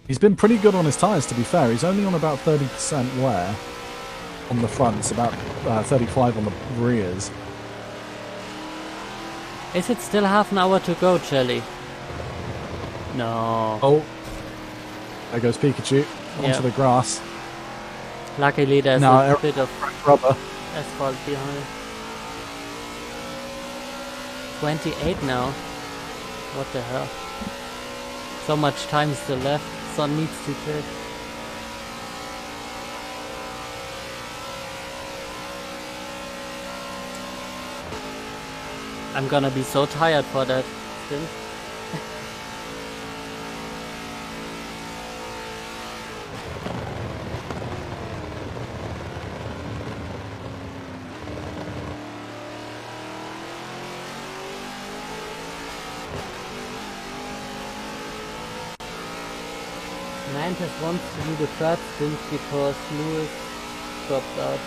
He's been pretty good on his tyres, to be fair. He's only on about 30% wear on the fronts, about 35 on the rears. Is it still half an hour to go, Jelly? No. Oh. There goes Pikachu onto the grass. Luckily there's a bit of rubber asphalt behind. 28 now. What the hell? So much time still left. Son needs to pit. I'm gonna be so tired for that stint. Mantis wants to do the third stint because Lewis dropped out.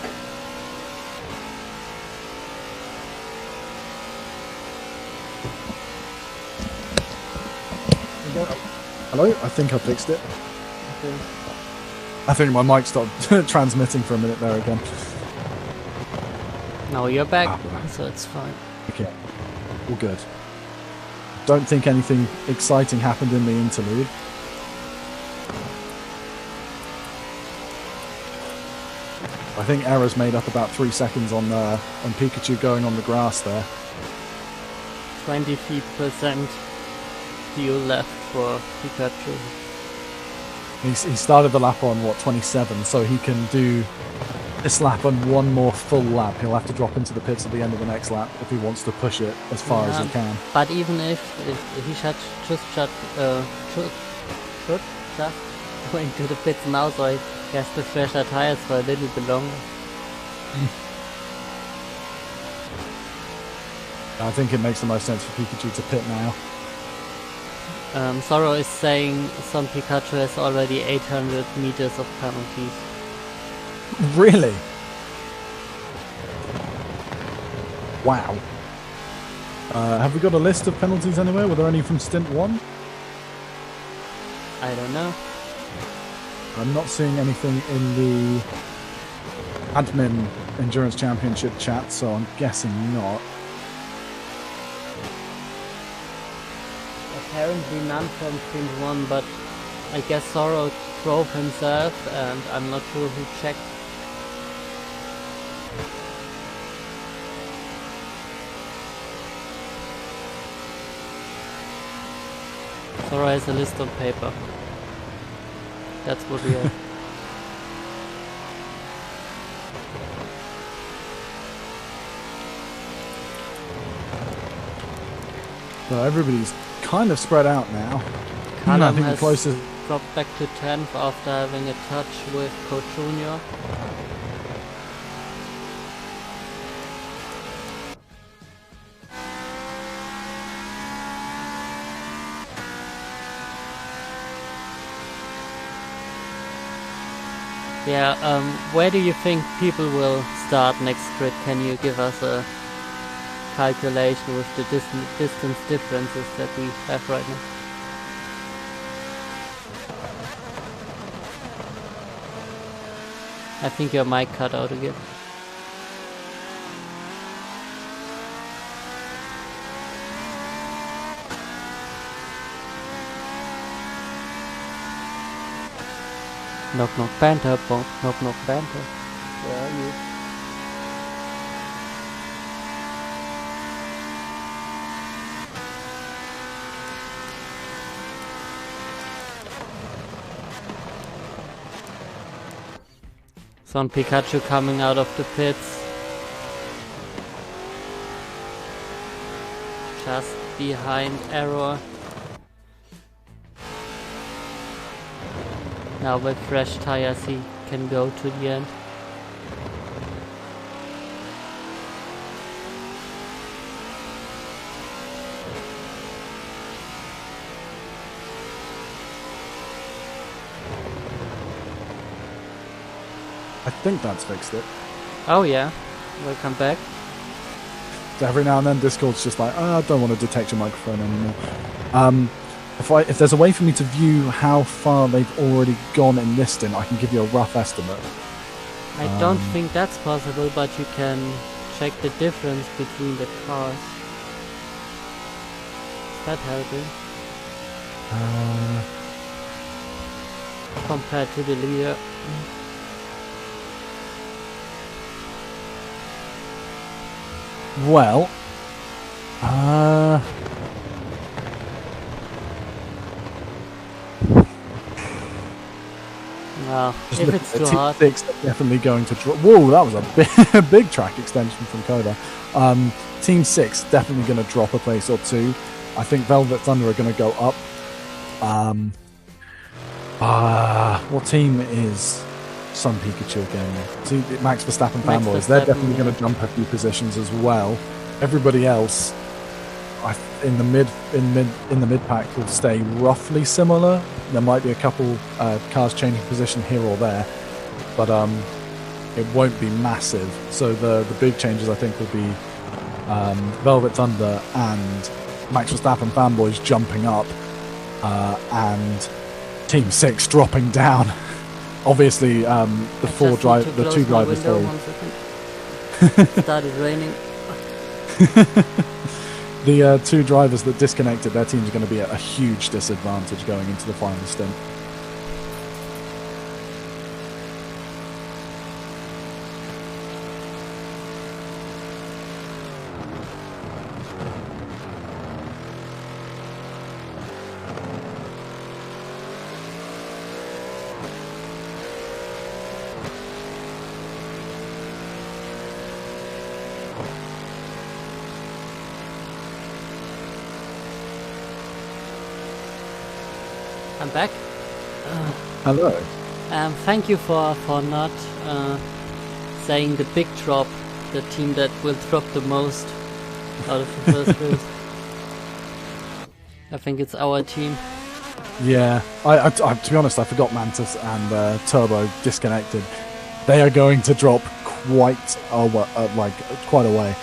Hello, I think I fixed it. I think my mic stopped transmitting for a minute there again. Now you're back, so it's fine. Okay, all good. Don't think anything exciting happened in the interlude. I think Error's made up about 3 seconds on Pikachu going on the grass there. 20 feet percent fuel left for Pikachu. He started the lap on, what, 27, so he can do this lap and one more full lap. He'll have to drop into the pits at the end of the next lap if he wants to push it as far as he can. But even if he should just going to the pits now, so he has to fresh our tires for a little bit longer. I think it makes the most sense for Pikachu to pit now. Zoro is saying some Pikachu has already 800 meters of penalties. Really? Wow. Have we got a list of penalties anywhere? Were there any from stint 1? I don't know. I'm not seeing anything in the admin endurance championship chat, so I'm guessing not. Apparently none from stint 1, but I guess Zoro drove himself and I'm not sure who checked. Zoro has a list on paper. That's what we have. So everybody's kind of spread out now. Callum has dropped back to 10th after having a touch with Coach Junior. Yeah, where do you think people will start next grid? Can you give us a calculation with the distance differences that we have right now? I think your mic cut out again. Knock knock banter, bonk, knock knock banter. Where are you? Some Pikachu coming out of the pits. Just behind Error. Now with fresh tires he can go to the end. I think that's fixed it. Oh yeah, welcome back. So every now and then Discord's just like, oh, I don't want to detect your microphone anymore. If there's a way for me to view how far they've already gone in this stint, I can give you a rough estimate. I don't think that's possible, but you can check the difference between the cars. Is that helping? Compared to the leader. Well, Just if it's too hard. Team 6 are definitely going to drop. Whoa, that was a big track extension from Coda. Team 6 definitely going to drop a place or two. I think Velvet Thunder are going to go up. What team is Sun Pikachu again? See, Max Verstappen fanboys. They're definitely going to jump a few positions as well. Everybody else, in the mid pack, will stay roughly similar. There might be a couple cars changing position here or there, but it won't be massive. So the big changes, I think, will be Velvet Thunder and Max Verstappen fanboys jumping up, and Team 6 dropping down. Obviously, the two drivers. Started raining. The two drivers that disconnected, their teams are going to be at a huge disadvantage going into the final stint. I'm back. Hello. Thank you for not saying the big drop, the team that will drop the most out of the first race. I think it's our team. Yeah, I to be honest, I forgot Mantis and Turbo disconnected. They are going to drop quite a way.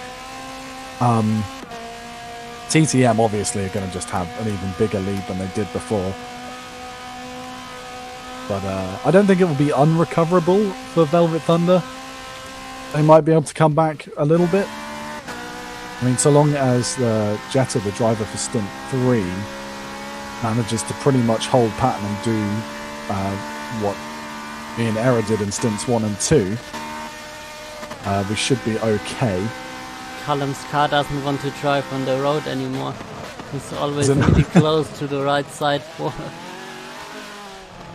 TTM obviously are going to just have an even bigger lead than they did before. But I don't think it will be unrecoverable for Velvet Thunder. They might be able to come back a little bit. I mean, so long as Jetta, the driver for Stint 3, manages to pretty much hold pattern and do what me and Era did in Stints 1 and 2, we should be okay. Callum's car doesn't want to drive on the road anymore. He's always really close to the right side wall.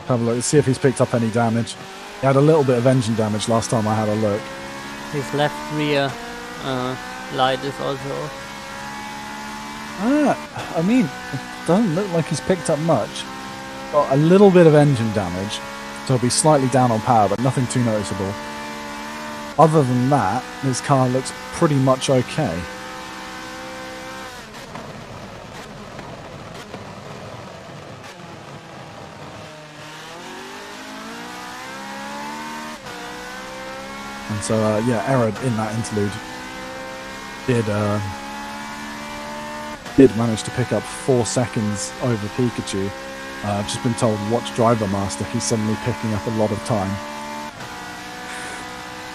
Have a look, let's see if he's picked up any damage. He had a little bit of engine damage last time I had a look. His left rear light is also off. I mean, it doesn't look like he's picked up much. Got a little bit of engine damage, so he'll be slightly down on power, but nothing too noticeable. Other than that, his car looks pretty much okay. And so, yeah, Era in that interlude did manage to pick up 4 seconds over Pikachu. I've just been told, watch Driver Master, he's suddenly picking up a lot of time.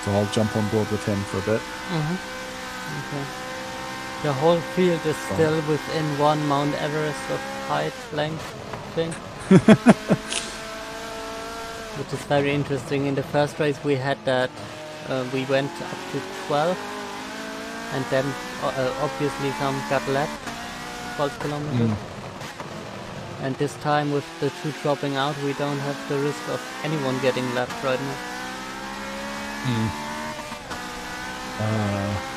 So I'll jump on board with him for a bit. Okay. The whole field is still within one Mount Everest of height, length thing. Which is very interesting. In the first race we had that we went up to 12 and then obviously some got left 12 kilometers. And this time with the 2 dropping out we don't have the risk of anyone getting left right now.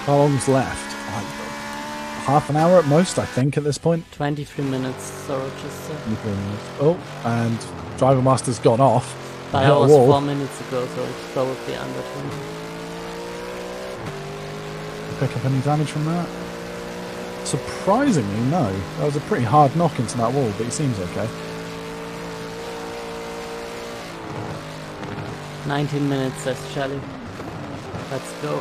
How long's left? Half an hour at most, I think, at this point. 23 minutes, so just... Oh, and Driver Master's gone off. But that was 4 minutes ago, so it's probably under 20. Pick up any damage from that? Surprisingly, no. That was a pretty hard knock into that wall, but he seems okay. 19 minutes, says Shelly. Let's go.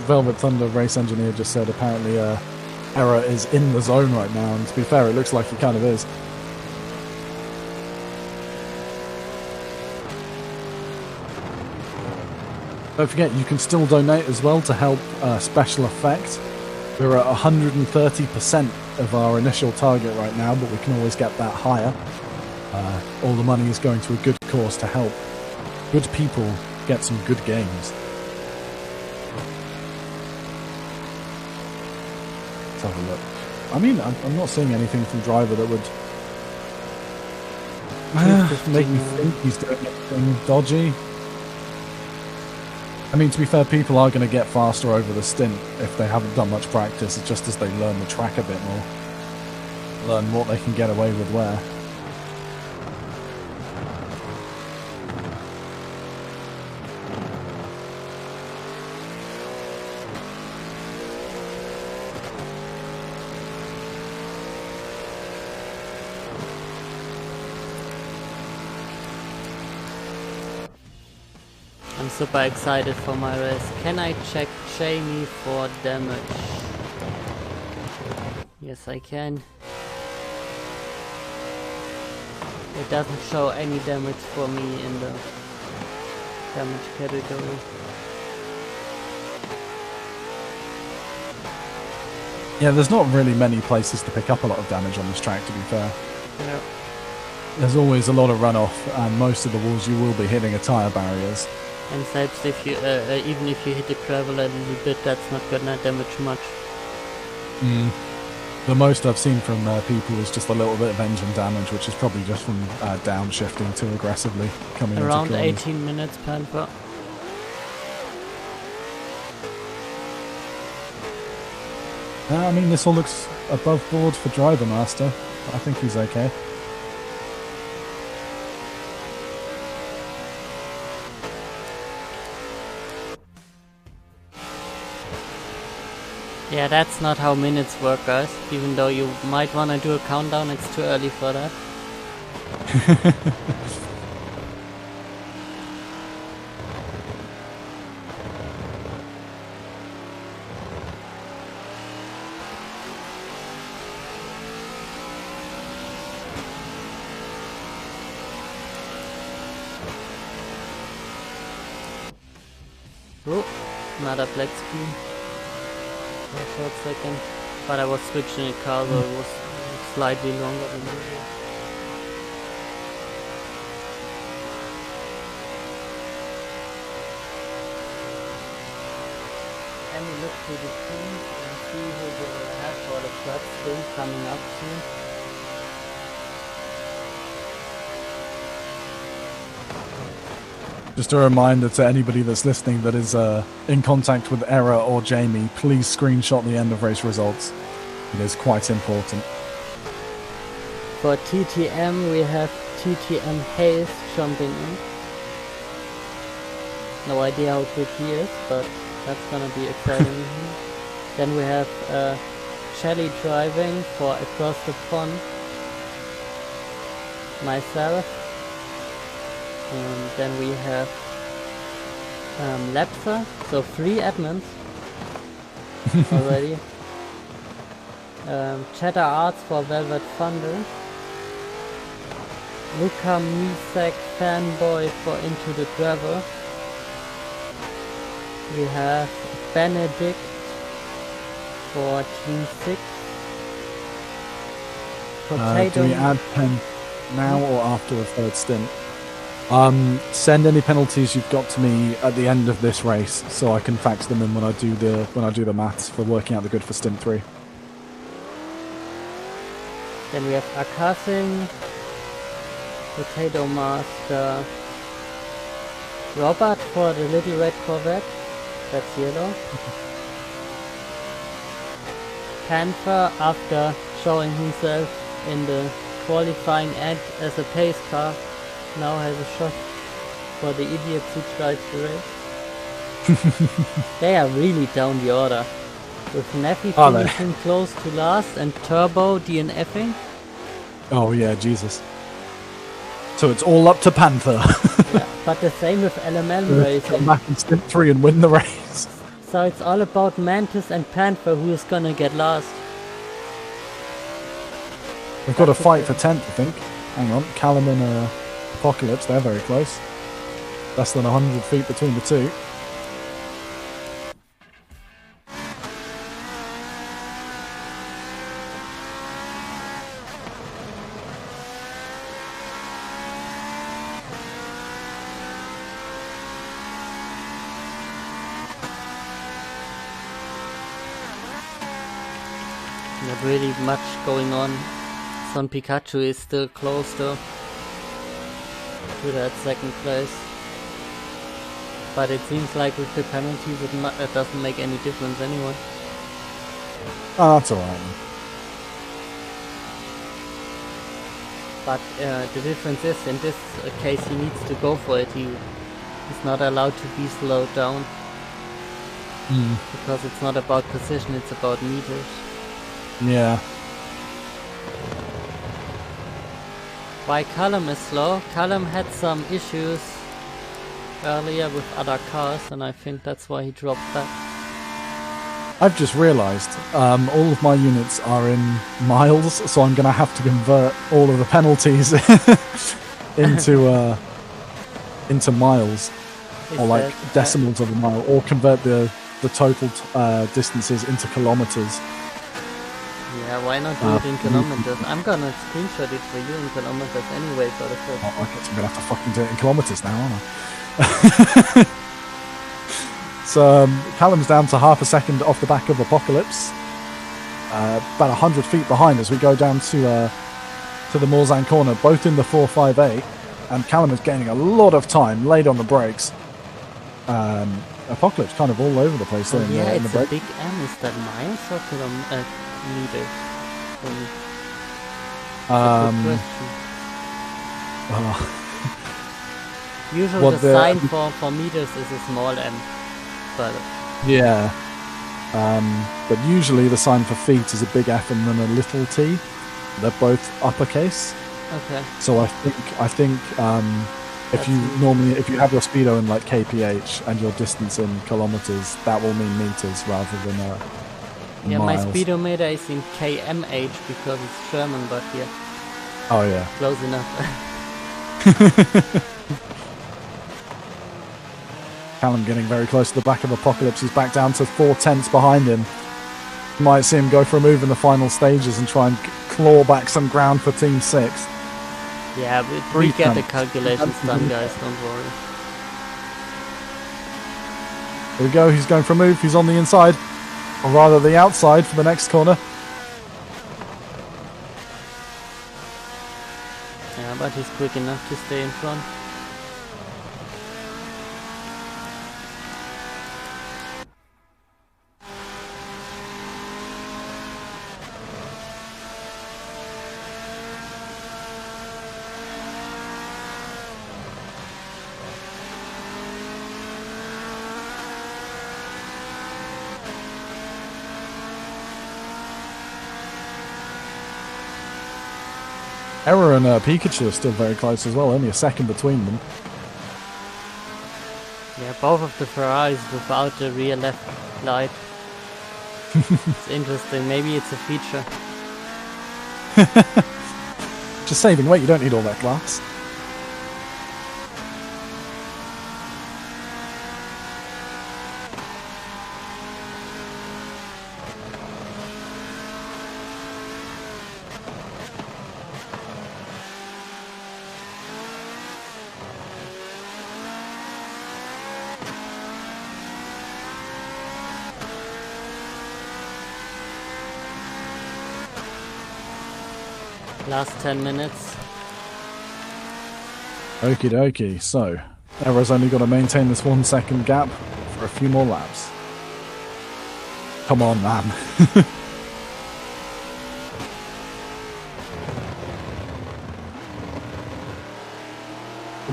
Velvet Thunder race engineer just said apparently Era is in the zone right now, and to be fair, it looks like he kind of is. Don't forget, you can still donate as well to help Special Effect. We're at 130% of our initial target right now, but we can always get that higher. All the money is going to a good cause to help good people get some good games. Let's have a look. I mean, I'm not seeing anything from Driver that would Make me think he's doing anything dodgy. I mean, to be fair, people are going to get faster over the stint if they haven't done much practice. It's just as they learn the track a bit more. Learn what they can get away with where. I'm super excited for my race. Can I check Jamie for damage? Yes, I can. It doesn't show any damage for me in the damage category. Yeah, there's not really many places to pick up a lot of damage on this track, to be fair. Yeah. There's always a lot of runoff, and most of the walls you will be hitting are tyre barriers. And perhaps if you, even if you hit the gravel a little bit, that's not gonna damage much. The most I've seen from people is just a little bit of engine damage, which is probably just from downshifting too aggressively coming around into 18 minutes, Panther. I mean, this all looks above board for Driver Master. I think he's okay. Yeah, that's not how minutes work, guys. Even though you might want to do a countdown, it's too early for that. Oh, another black screen. For a short second, but I was switching a car, so it was slightly longer than usual. Let me look through the teams and see who will have for the club thing coming up to. Just a reminder to anybody that's listening that is in contact with Error or Jamie, please screenshot the end of race results. It is quite important. For TTM we have TTM Hayes jumping in. No idea how good he is, but that's gonna be exciting. Then we have Shelly driving for Across the Pond. Myself. And then we have Lepsa, so 3 admins already. Cheddar Arts for Velvet Thunder. Luca Misek Fanboy for Into the Gravel. We have Benedict for Team 6. Do we add pen now or after the third stint? Send any penalties you've got to me at the end of this race, so I can fax them in when I do the maths for working out the good for stint 3. Then we have Akasim, Potato Master, Robert for the Little Red Corvette, that's yellow. Panther, after showing himself in the qualifying end as a pace car, now has a shot for the idiots who tried the race. They are really down the order. With Neffy finishing close to last and Turbo DNFing. Oh yeah, Jesus. So it's all up to Panther. Yeah, but the same with LML racing. Come back in stint 3 and win the race. So it's all about Mantis and Panther who is gonna get last. We've got a fight for 10th, I think. Hang on, Callum and Apocalypse, they're very close. Less than 100 feet between the two. Not really much going on. Son Pikachu is still close though. to that second place. But it seems like with the penalties it doesn't make any difference anyway. Oh, that's alright. But the difference is, in this case he needs to go for it. He's not allowed to be slowed down. Because it's not about position, it's about meters. Yeah. Why Callum is slow? Callum had some issues earlier with other cars, and I think that's why he dropped that. I've just realised all of my units are in miles, so I'm going to have to convert all of the penalties into miles, or like decimals of a mile, or convert the total distances into kilometers. Yeah, why not do it in kilometers? I'm gonna screenshot it for you in kilometers anyway for the first. I guess I'm gonna have to fucking do it in kilometers now, aren't I? So Callum's down to half a second off the back of Apocalypse, about 100 feet behind as we go down to the Morzan corner, both in the 458, and Callum is gaining a lot of time, laid on the brakes. Apocalypse kind of all over the place there in the it's brake. a big M. Is that miles or meters? Usually the sign for meters is a small m. But yeah. But usually the sign for feet is a big F and then a little t. They're both uppercase. Okay. So I think if you have your speedo in like kph and your distance in kilometers, that will mean meters rather than yeah, miles. my speedometer is in kmh because it's German, but yeah. Oh yeah. Close enough. Callum getting very close to the back of Apocalypse. He's back down to 4/10 behind him. You might see him go for a move in the final stages and try and claw back some ground for Team 6. Yeah, we get the calculations done, guys, don't worry. Here we go, he's going for a move, he's on the inside, or rather the outside for the next corner. Yeah, but he's quick enough to stay in front. Error and Pikachu are still very close as well, only a second between them. Yeah, both of the Ferraris without the rear left light. It's interesting, maybe it's a feature. Just saving weight, you don't need all that glass. Last 10 minutes. Okie dokie, so Error's only got to maintain this 1 second gap for a few more laps. Come on, man.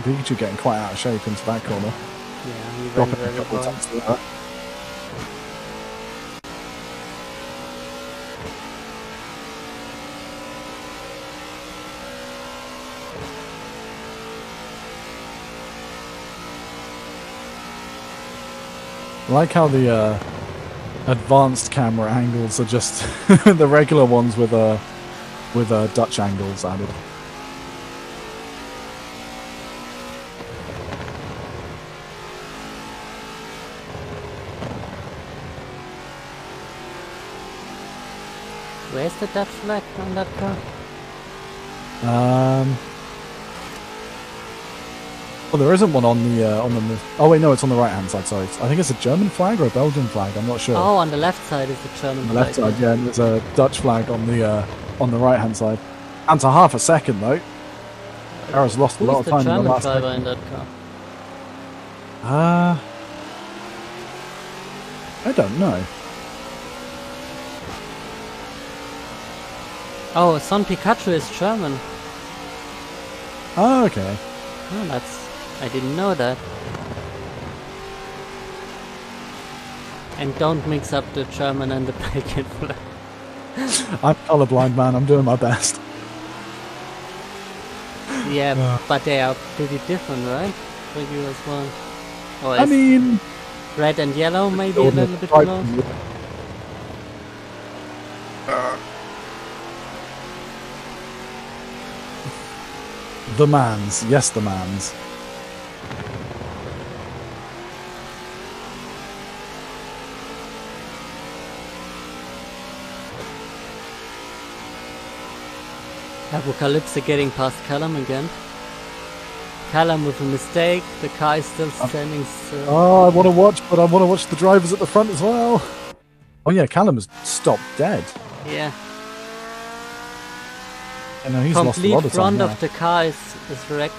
Pikachu getting quite out of shape into that corner. Yeah, he went very well. I like how the advanced camera angles are just the regular ones with Dutch angles added. Where's the Dutch flag on that car? Well, there isn't one on the oh wait, no, it's on the right hand side. Sorry, I think it's a German flag or a Belgian flag. I'm not sure. Oh, on the left side is the German flag. On the left side, yeah, and there's a Dutch flag on the right hand side. And to half a second though. Error's lost a lot of time in the last driver in that car? I don't know. Oh, Son Pikachu is German. Oh, okay. Oh, I didn't know that. And don't mix up the German and the Belgian flag. I'm colorblind, man. I'm doing my best. Yeah, but they are pretty different, right? For you as well. Or I mean, red and yellow, maybe a little bit close. The Mans, yes, the Mans. Apocalypse getting past Callum again. Callum with a mistake, the car is still standing still. Oh, I want to watch, but I want to watch the drivers at the front as well. Oh yeah, Callum has stopped dead. Yeah. I know he's lost a lot of time. Complete front of the car is wrecked.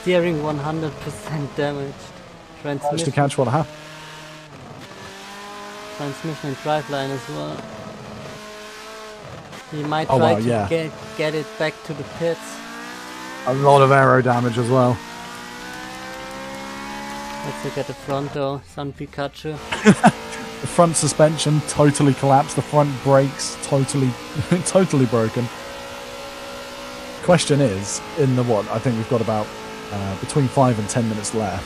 Steering 100% damaged. Managed to catch what happened. Transmission and driveline as well. He might try to get it back to the pits. A lot of aero damage as well. Let's look at the front though. Son Pikachu. The front suspension totally collapsed. The front brakes totally broken. Question is, in the I think we've got about between 5 and 10 minutes left.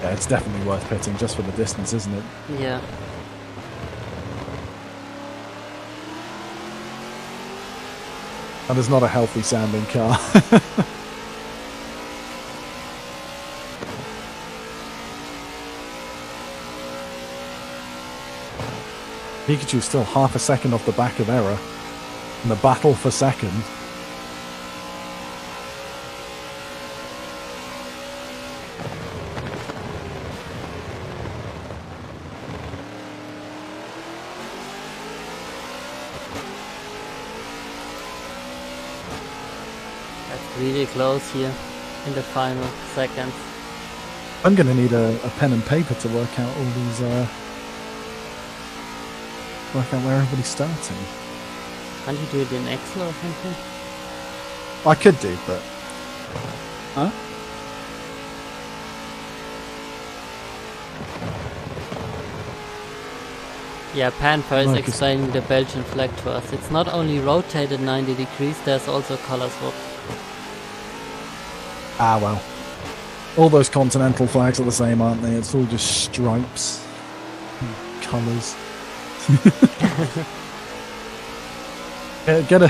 Yeah, it's definitely worth pitting just for the distance, isn't it? Yeah. That is not a healthy sounding car. Pikachu's still half a second off the back of Error in the battle for second. Really close here in the final seconds. I'm going to need a pen and paper to work out all these, work out where everybody's starting. Can't you do it in Excel or something? I could do, but... Huh? Yeah, Panther is explaining the Belgian flag to us. It's not only rotated 90 degrees, there's also color swap. Ah, well. All those continental flags are the same, aren't they? It's all just stripes. Colours. Get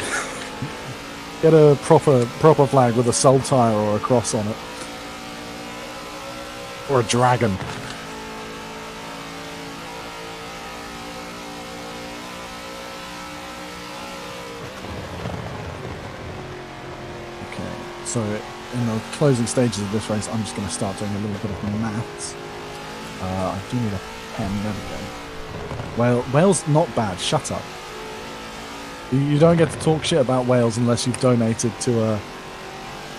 a proper flag with a saltire or a cross on it. Or a dragon. Okay, so in the closing stages of this race, I'm just going to start doing a little bit of maths. I do need a pen. There we go. Well, Wales, not bad. Shut up. You don't get to talk shit about Wales unless you've donated to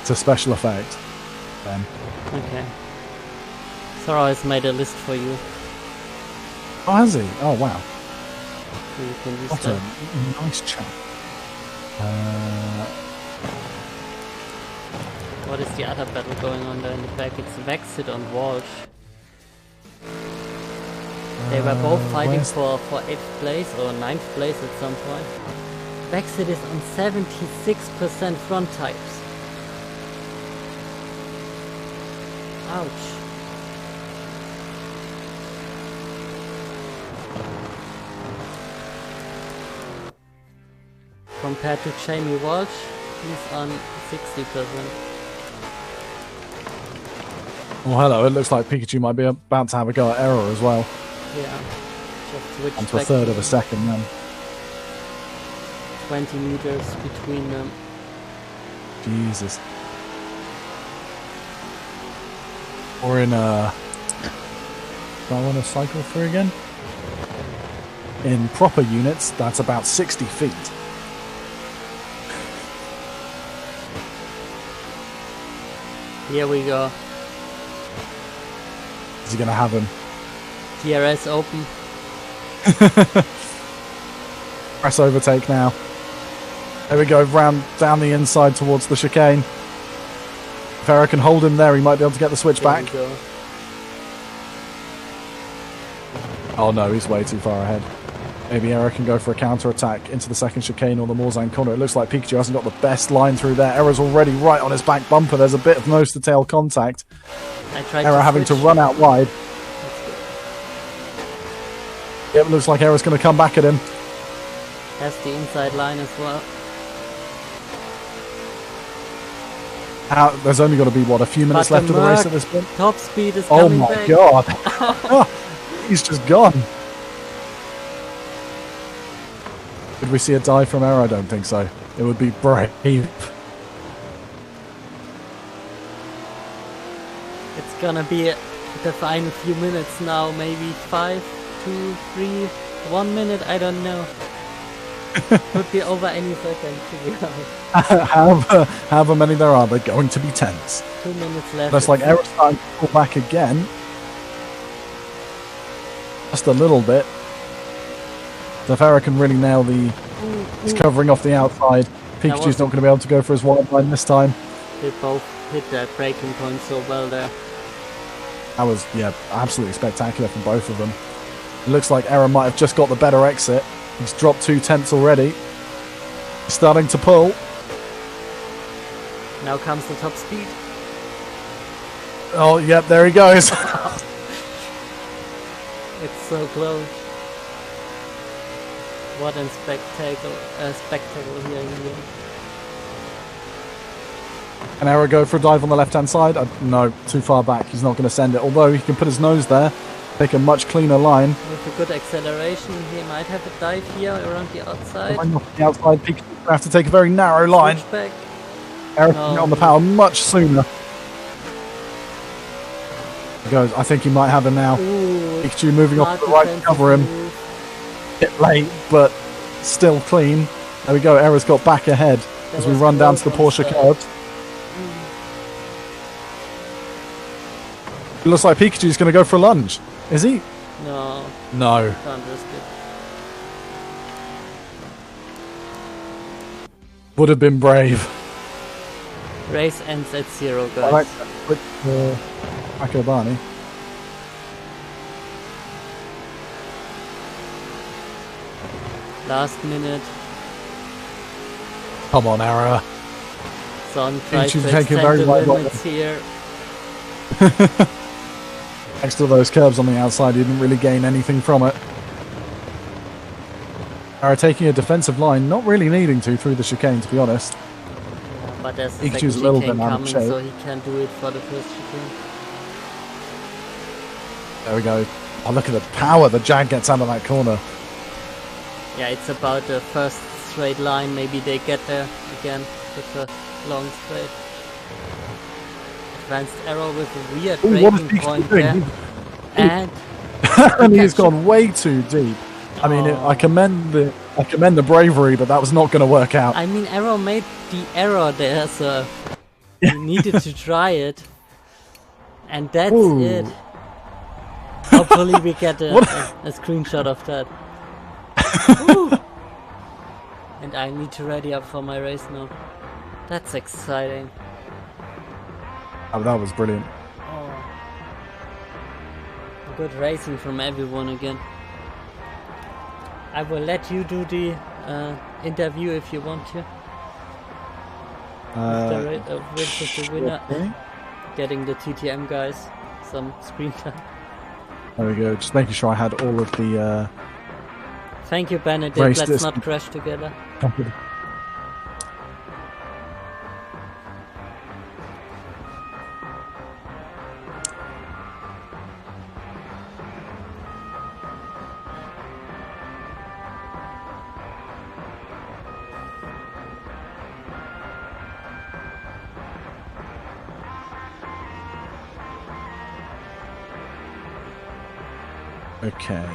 Special Effect. Ben. Okay. Sora has made a list for you. Oh, has he? Oh, wow. So you can use what that. A nice chap. What is the other battle going on there in the back? It's Vexit on Walsh. They were both fighting for 8th place or 9th place at some point. Vexit is on 76% front tires. Ouch. Compared to Jamie Walsh, he's on 60%. Oh, hello. It looks like Pikachu might be about to have a go at Error as well. Yeah. Just switch onto a third of a second then. 20 meters between them. Jesus. Or in do I want to cycle through again? In proper units, that's about 60 feet. Here we go. Is he going to have him? DRS open. Press overtake now. There we go, round down the inside towards the chicane. If Era can hold him there, he might be able to get the switch back. Oh no, he's way too far ahead. Maybe Era can go for a counter-attack into the second chicane or the Morzine corner. It looks like Pikachu hasn't got the best line through there. Era's already right on his back bumper. There's a bit of nose-to-tail contact. Era having to run out wide. Yep, looks like Era's going to come back at him. Has the inside line as well. There's only got to be, what, a few minutes left of the race at this point? Top speed is coming back. Oh my god! He's just gone. Did we see a dive from Era? I don't think so. It would be brave. It's gonna be the final few minutes now. Maybe 5, 2, 3, 1 minute. I don't know. Could be over any second, to be honest. However many there are, they're going to be tense. 2 minutes left. That's like Era's starting to pull back again. Just a little bit. So if Era can really nail the... He's covering off the outside. Pikachu's not going to be able to go for his wide line this time. They both hit that braking point so well there. That was, yeah, absolutely spectacular from both of them. It looks like Era might have just got the better exit. He's dropped 2 tenths already. He's starting to pull. Now comes the top speed. Oh, yep, there he goes. It's so close. What a spectacle here in the end. Can Era go for a dive on the left-hand side? No, too far back. He's not going to send it. Although he can put his nose there, take a much cleaner line. With a good acceleration, he might have a dive here around the outside. The outside, Pikachu's going to have to take a very narrow line. Era can get on the power much sooner. He goes. I think he might have him now. Ooh, Pikachu moving off to the right to cover him. Bit late, but still clean. There we go. Era's got back ahead as we run down to the Porsche curbs. It looks like Pikachu's going to go for a lunge. Is he? No. No. Can't risk it. Would have been brave. Race ends at 0, guys. I like that with Akobani. Last minute. Come on, Era. Son tries to extend the limits here. Next to those curbs on the outside, he didn't really gain anything from it. Era taking a defensive line, not really needing to through the chicane, to be honest. But there's a second chicane coming, so he can't do it for the first chicane. There we go. Oh, look at the power the Jag gets out of that corner. Yeah, it's about the first straight line. Maybe they get there again with a long straight. Advanced arrow with a weird braking point there. And and he's gone way too deep. I mean, I commend the bravery, but that was not going to work out. I mean, Arrow made the error there, so he needed to try it, and that's it. Hopefully, we get a screenshot of that. And I need to ready up for my race now. That's exciting. Oh, that was brilliant. Oh. Good racing from everyone again. I will let you do the interview if you want to. Which is the winner. Okay. Getting the TTM guys some screen time. There we go. Just making sure I had all of the... Thank you, Benedict. Let's not crash together. Okay.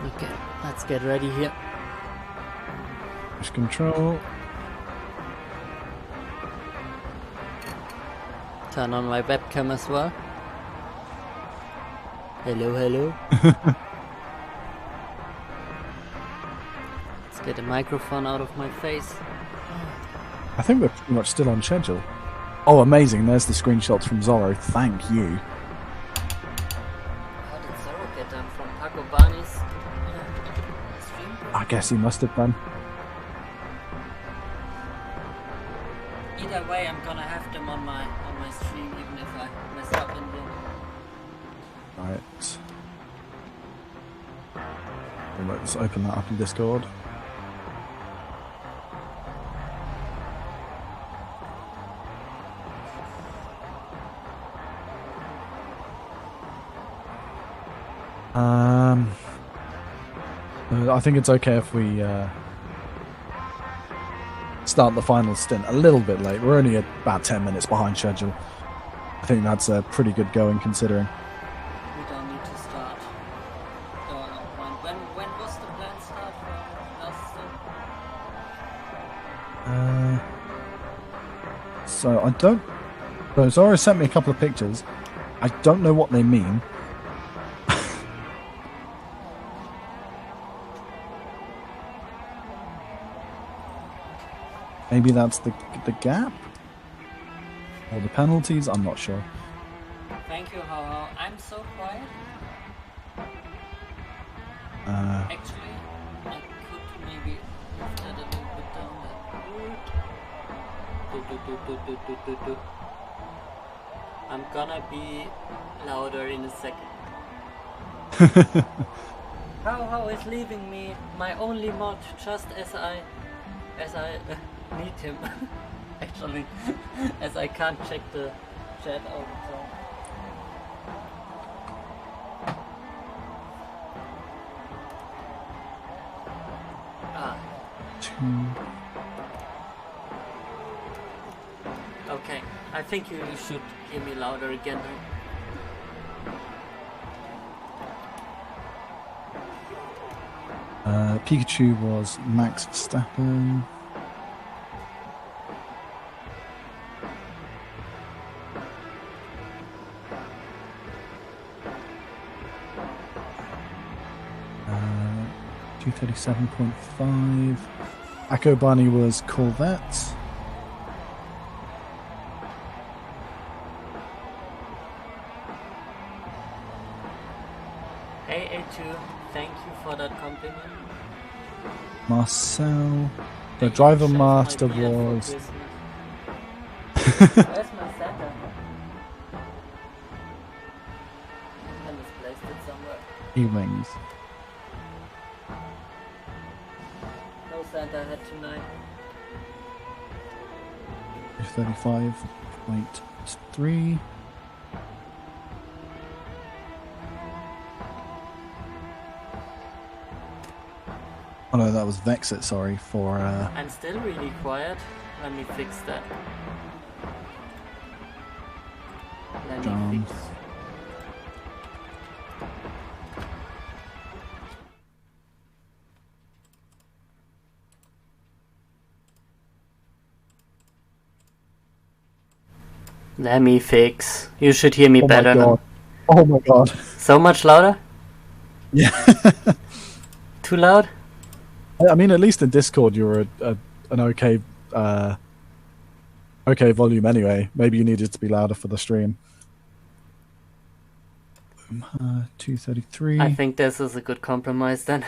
Okay. Let's get ready here. Push control. Turn on my webcam as well. Hello, hello. Let's get the microphone out of my face. I think we're pretty much still on schedule. Oh, amazing. There's the screenshots from Zorro. Thank you. How did Zorro get them from Paco Barney's stream? I guess he must have done. Either way, I'm gonna have them on my stream, even if I mess up in the... Right. Let's open that up in Discord. I think it's okay if we start the final stint a little bit late. We're only about 10 minutes behind schedule. I think that's a pretty good going considering. We don't need to start. When was the plan start for last So I don't... So Zora sent me a couple of pictures. I don't know what they mean. Maybe that's the gap? Or the penalties? I'm not sure. Thank you, How. I'm so quiet. Actually, I could maybe lift that a little bit down. I'm gonna be louder in a second. How is leaving me my only mod just as I need him. Actually, as I can't check the chat all the time. Okay, I think you should hear me louder again. Pikachu was Max Verstappen. Uh, 237.5. Akko Barney was Corvette. Hey A2, thank you for that compliment. Marcel. The driver master was... Where's my Santa? I misplaced it somewhere. E-wings. No Santa hat tonight. 35.3. Oh no, that was Vexit, sorry, for... I'm still really quiet. Let me fix that. Let me fix. Let me fix. You should hear me better now. Oh my god. So much louder? Yeah. Too loud? I mean, at least in Discord, you're an okay volume anyway. Maybe you needed to be louder for the stream. 233. I think this is a good compromise then.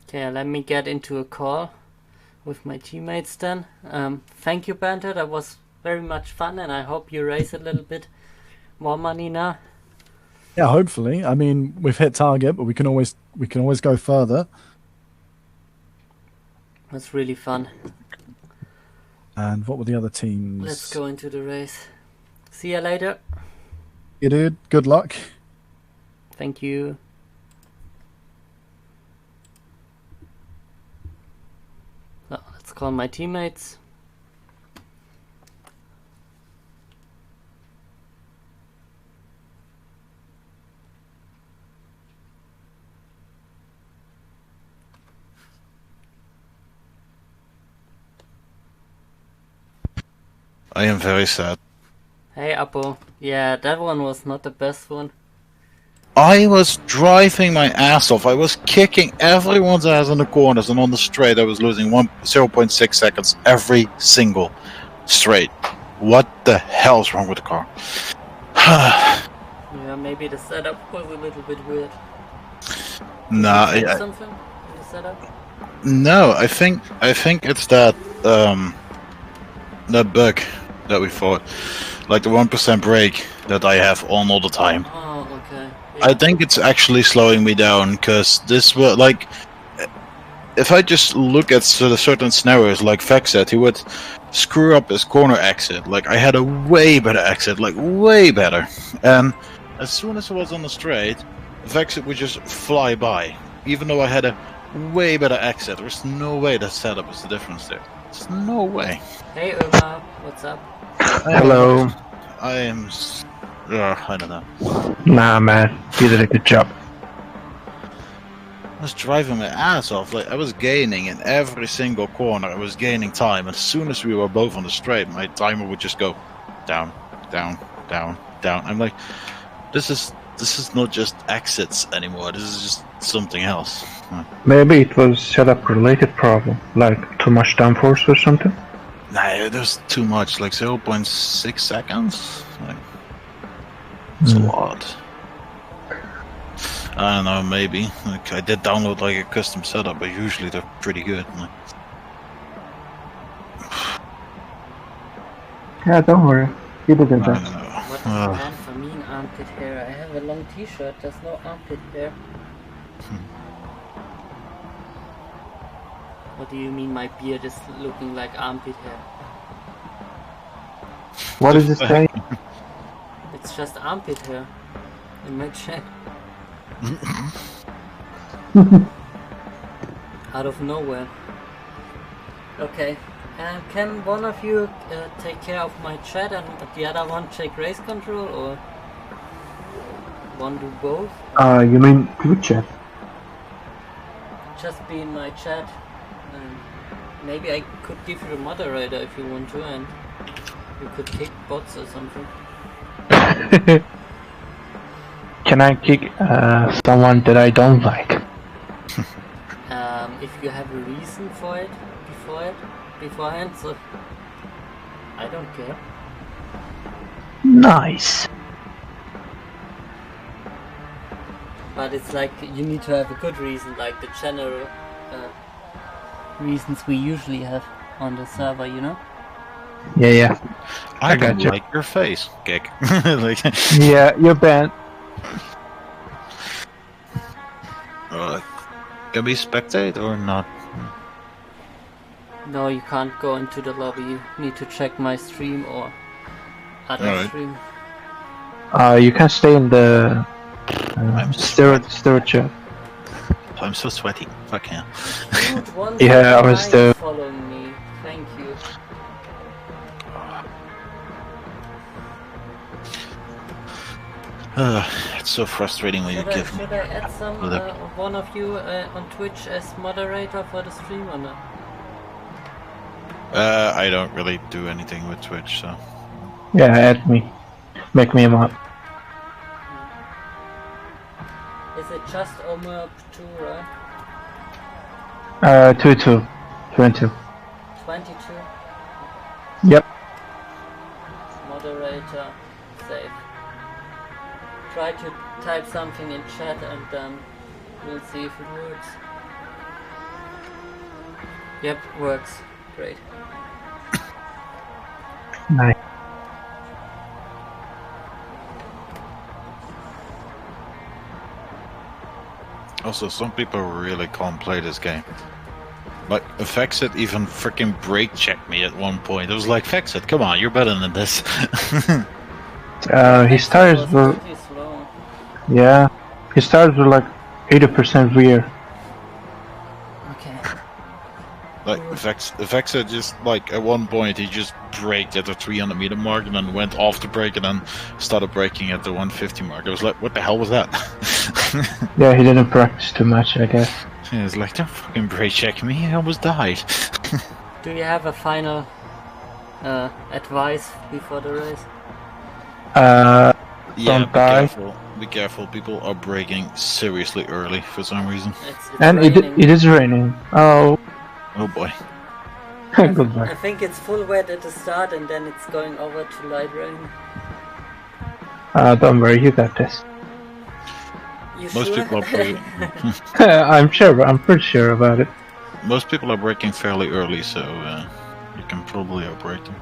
Okay, let me get into a call with my teammates then. Thank you, Banter. That was very much fun, and I hope you raise a little bit more money now. Yeah, hopefully. I mean, we've hit target, but we can always go further. That's really fun. And what were the other teams? Let's go into the race. See you later. You dude. Good luck. Thank you. So, let's call my teammates. I am very sad. Hey, Apo. Yeah, that one was not the best one. I was driving my ass off. I was kicking everyone's ass in the corners, and on the straight I was losing 0.6 seconds every single straight. What the hell's wrong with the car? Yeah, maybe the setup was a little bit weird. Nah, something in the setup? No, I think it's that that bug that we fought, like the 1% brake that I have on all the time. Oh, okay. Yeah. I think it's actually slowing me down, because this will, like, if I just look at certain scenarios, like Vex said, he would screw up his corner exit. Like, I had a way better exit, like, way better. And as soon as I was on the straight, Vex would just fly by. Even though I had a way better exit, there's no way that setup is the difference there. There's no way. Hey, Irma, what's up? Hello. I am... I don't know. Nah, man. You did a good job. I was driving my ass off. Like, I was gaining in every single corner. I was gaining time. And as soon as we were both on the straight, my timer would just go down, down, down, down. I'm like, this is not just exits anymore. This is just something else. Maybe it was setup related problem, like too much downforce or something. Nah, there's too much, like 0.6 seconds. Like, it's a lot. I don't know, maybe. Like, I did download like a custom setup, but usually they're pretty good. Like, yeah, don't worry. You did it. What is plan for me in armpit hair? I have a long t-shirt, there's no armpit hair. What do you mean my beard is looking like armpit hair? What does it say? It's just armpit hair in my chat. Out of nowhere. Okay. Can one of you take care of my chat and the other one check race control, or one do both? You mean group chat? Just be in my chat. Maybe I could give you a moderator if you want to, and you could kick bots or something. Can I kick someone that I don't like? If you have a reason for it beforehand, so I don't care. Nice. But it's like you need to have a good reason, like the general reasons we usually have on the server, you know? Yeah. I got don't you. like your face, kick. Like, yeah, you're banned. Can we spectate or not? No, you can't go into the lobby. You need to check my stream or other stream. You can stay in the steroid chat. I'm so sweaty. Fuck yeah. Yeah, I was there. Following me. Thank you. It's so frustrating when you give me. Should I add some one of you on Twitch as moderator for the stream or not? I don't really do anything with Twitch, so. Yeah, add me. Make me a mod. Is it just Omer 2, right? 22. 22. 22? Yep. Moderator, save. Try to type something in chat and then we'll see if it works. Yep, works. Great. Nice. Also, some people really can't play this game. Like, Vexit even freaking brake checked me at one point. It was like, Vexit, come on, you're better than this. His tires were... Yeah, his tires were like 80% rear. Okay. Like, Vexit just, like, at one point he just braked at the 300 meter mark and then went off the brake and then started braking at the 150 mark. I was like, what the hell was that? Yeah, he didn't practice too much, I guess. Yeah, it's like, don't fucking brake check me, I almost died. Do you have a final advice before the race? Don't die. Careful. Be careful. People are braking seriously early for some reason. It's and it is raining. Oh. Oh boy. Goodbye. I think it's full wet at the start and then it's going over to light rain. Don't worry, you got this. Most people are braking. I'm sure. I'm pretty sure about it. Most people are braking fairly early, so you can probably outbrake them.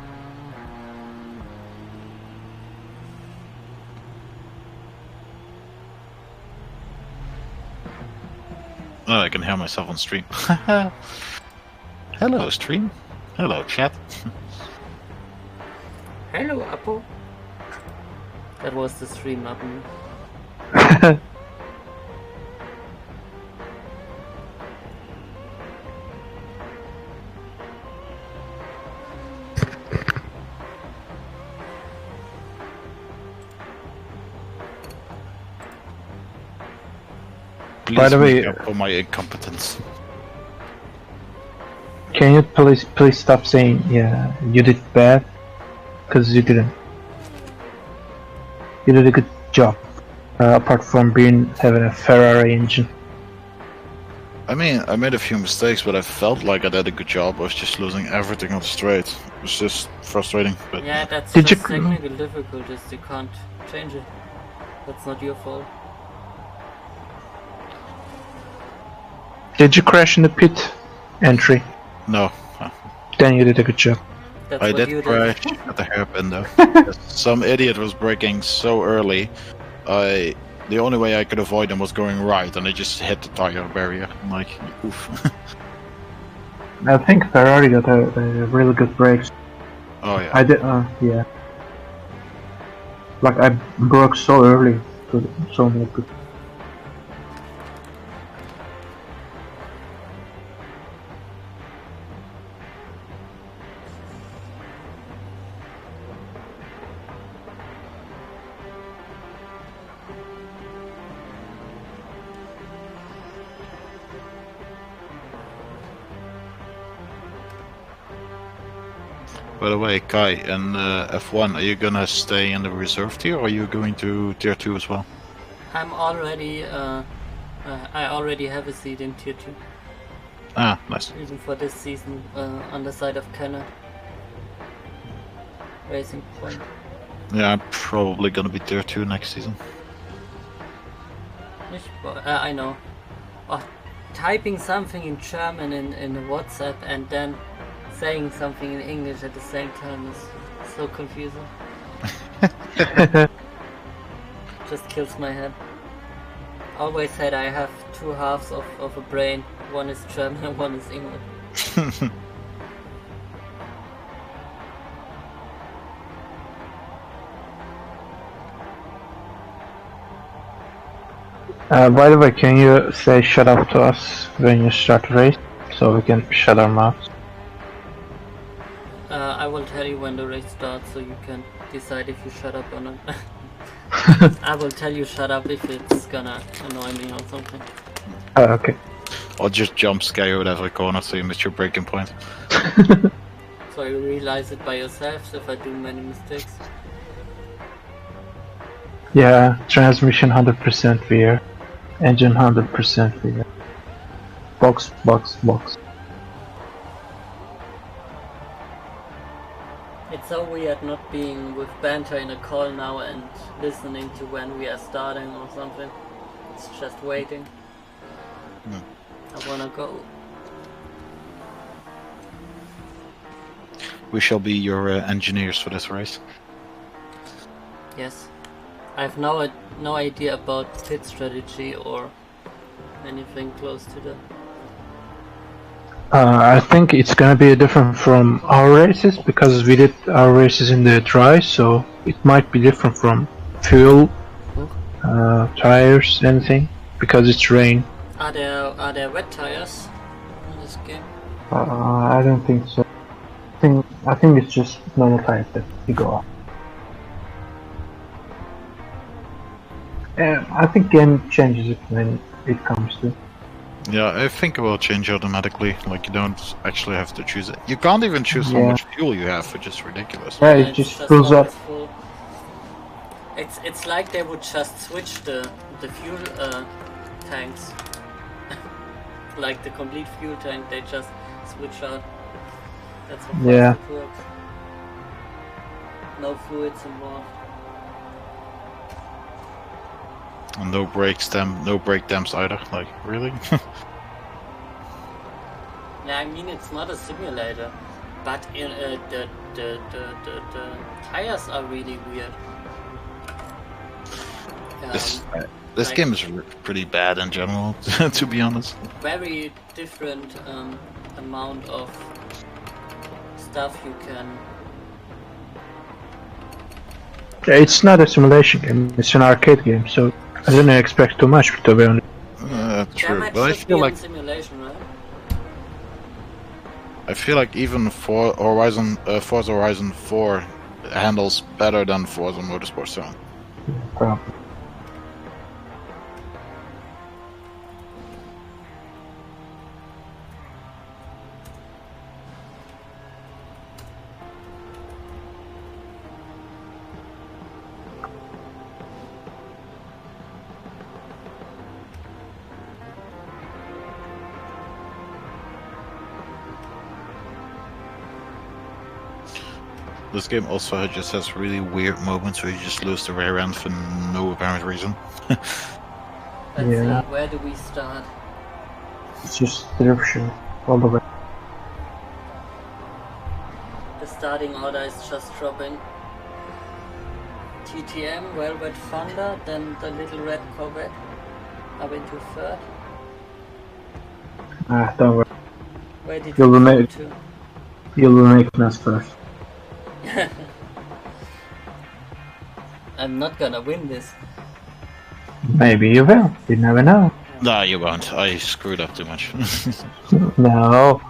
Oh, I can hear myself on stream. Hello, stream. Hello, chat. Hello, Apo. That was the stream, not me. Please By the way, for my incompetence. Can you please stop saying you did bad? Because you didn't. You did a good job. Apart from having a Ferrari engine. I mean, I made a few mistakes, but I felt like I did a good job. I was just losing everything on the straight. It was just frustrating. But yeah, that's just technical difficulties. You can't change it. That's not your fault. Did you crash in the pit entry? No. Then you did a good job. I did crash at the hairpin though. Some idiot was braking so early. The only way I could avoid him was going right, and I just hit the tire barrier. I'm like, oof. I think Ferrari got a really good brakes. Oh yeah. I did. Yeah. Like I broke so early, so not good. By the way, Kai, in F1, are you gonna stay in the reserve tier, or are you going to tier 2 as well? I'm already, I already have a seat in tier 2. Ah, nice. Even for this season, on the side of Canada. Racing Point. Yeah, I'm probably gonna be tier 2 next season. I know. Oh, typing something in German in WhatsApp and then saying something in English at the same time is so confusing. Just kills my head. Always said I have two halves of a brain. One is German and one is English. By the way, can you say shut up to us when you start the race, so we can shut our mouths? I will tell you when the race starts, so you can decide if you shut up or not. I will tell you shut up if it's gonna annoy me or something. Okay. Or just jump scare you at every corner so you miss your braking point. So you realize it by yourselves if I do many mistakes. Yeah, transmission 100% VR, engine 100% VR. Box. It's so weird not being with banter in a call now and listening to when we are starting or something. It's just waiting. I wanna go. We shall be your engineers for this race. Yes. I have no idea about pit strategy or anything close to that. I think it's gonna be different from our races because we did our races in the dry, so it might be different from fuel, tires, anything, because it's rain. Are there wet tires in this game? I don't think so. I think it's just normal tires that you go off. I think game changes it when it comes to. Yeah, I think it will change automatically. Like, you don't actually have to choose it. You can't even choose how much fuel you have, which is ridiculous. Yeah, it just fills up. Full. It's like they would just switch the fuel tanks. Like the complete fuel tank, they just switch out. That's how fast it works. No fluids involved. And no brake dams either. Like, really? Yeah, I mean it's not a simulator, but the tires are really weird. This game is pretty bad in general, to be honest. Very different amount of stuff you can. It's not a simulation game; it's an arcade game, so I didn't expect too much, to be honest. True, but I feel like simulation, right? I feel like even Forza Horizon 4 handles better than Forza Motorsport 7. Probably. This game also just has really weird moments where you just lose the rear end for no apparent reason. Let's see, where do we start? It's just drift show all the way. The starting order is just dropping. TTM, Velvet Thunder, then the little red Corvette up into third. Don't worry. Where did you go to? You'll be making us first. I'm not gonna win this. Maybe you will. You never know. Nah, you won't. I screwed up too much. No.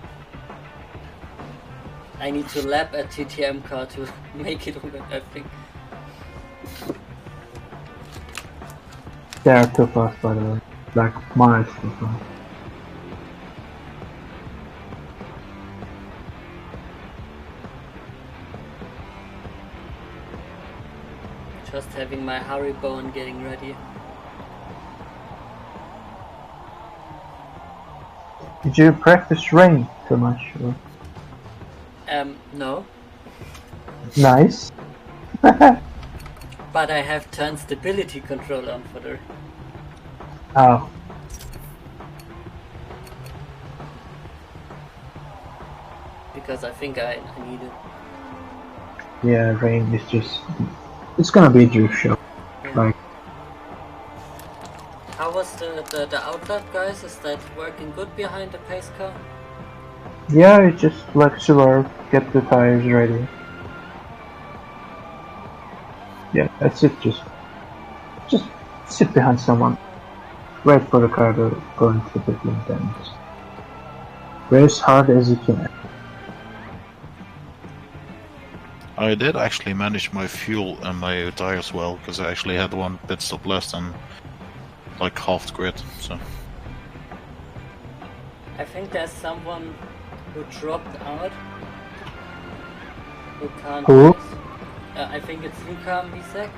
I need to lap a TTM car to make it win, I think. They are too fast, by the way. Like miles too fast. Just having my Haribo and getting ready. Did you practice rain too much? Or? No. Nice. But I have turned stability control on for the. Oh. Because I think I need it. Yeah, rain is just. It's gonna be a drift show. Yeah. Like. How was the outlet, guys? Is that working good behind the pace car? Yeah, it's just flexible. Get the tires ready. Yeah, that's it. Just sit behind someone. Wait for the car to go into the pit lane, then just race hard as you can. I did actually manage my fuel and my tires well, because I actually had one pit stop less than like half the grid, so. I think there's someone who dropped out. Who can't Who? race. I think it's Luca and Bisek.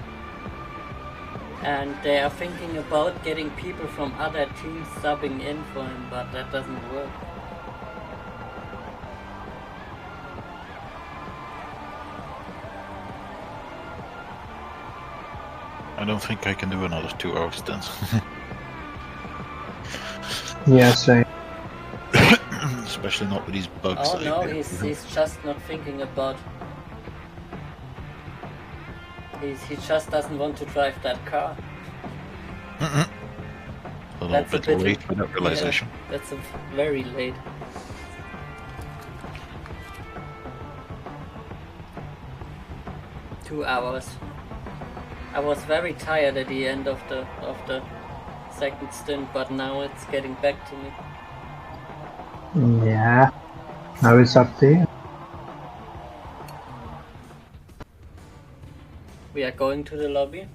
And they are thinking about getting people from other teams subbing in for him, but that doesn't work. I don't think I can do another 2 hour stint. Yeah, same. Especially not with these bugs. Oh no, he's just not thinking about. He just doesn't want to drive that car. A little bit late for that realization. Yeah, that's very late. Two hours. I was very tired at the end of the second stint, but now it's getting back to me. Yeah. Now it's up to you. We are going to the lobby.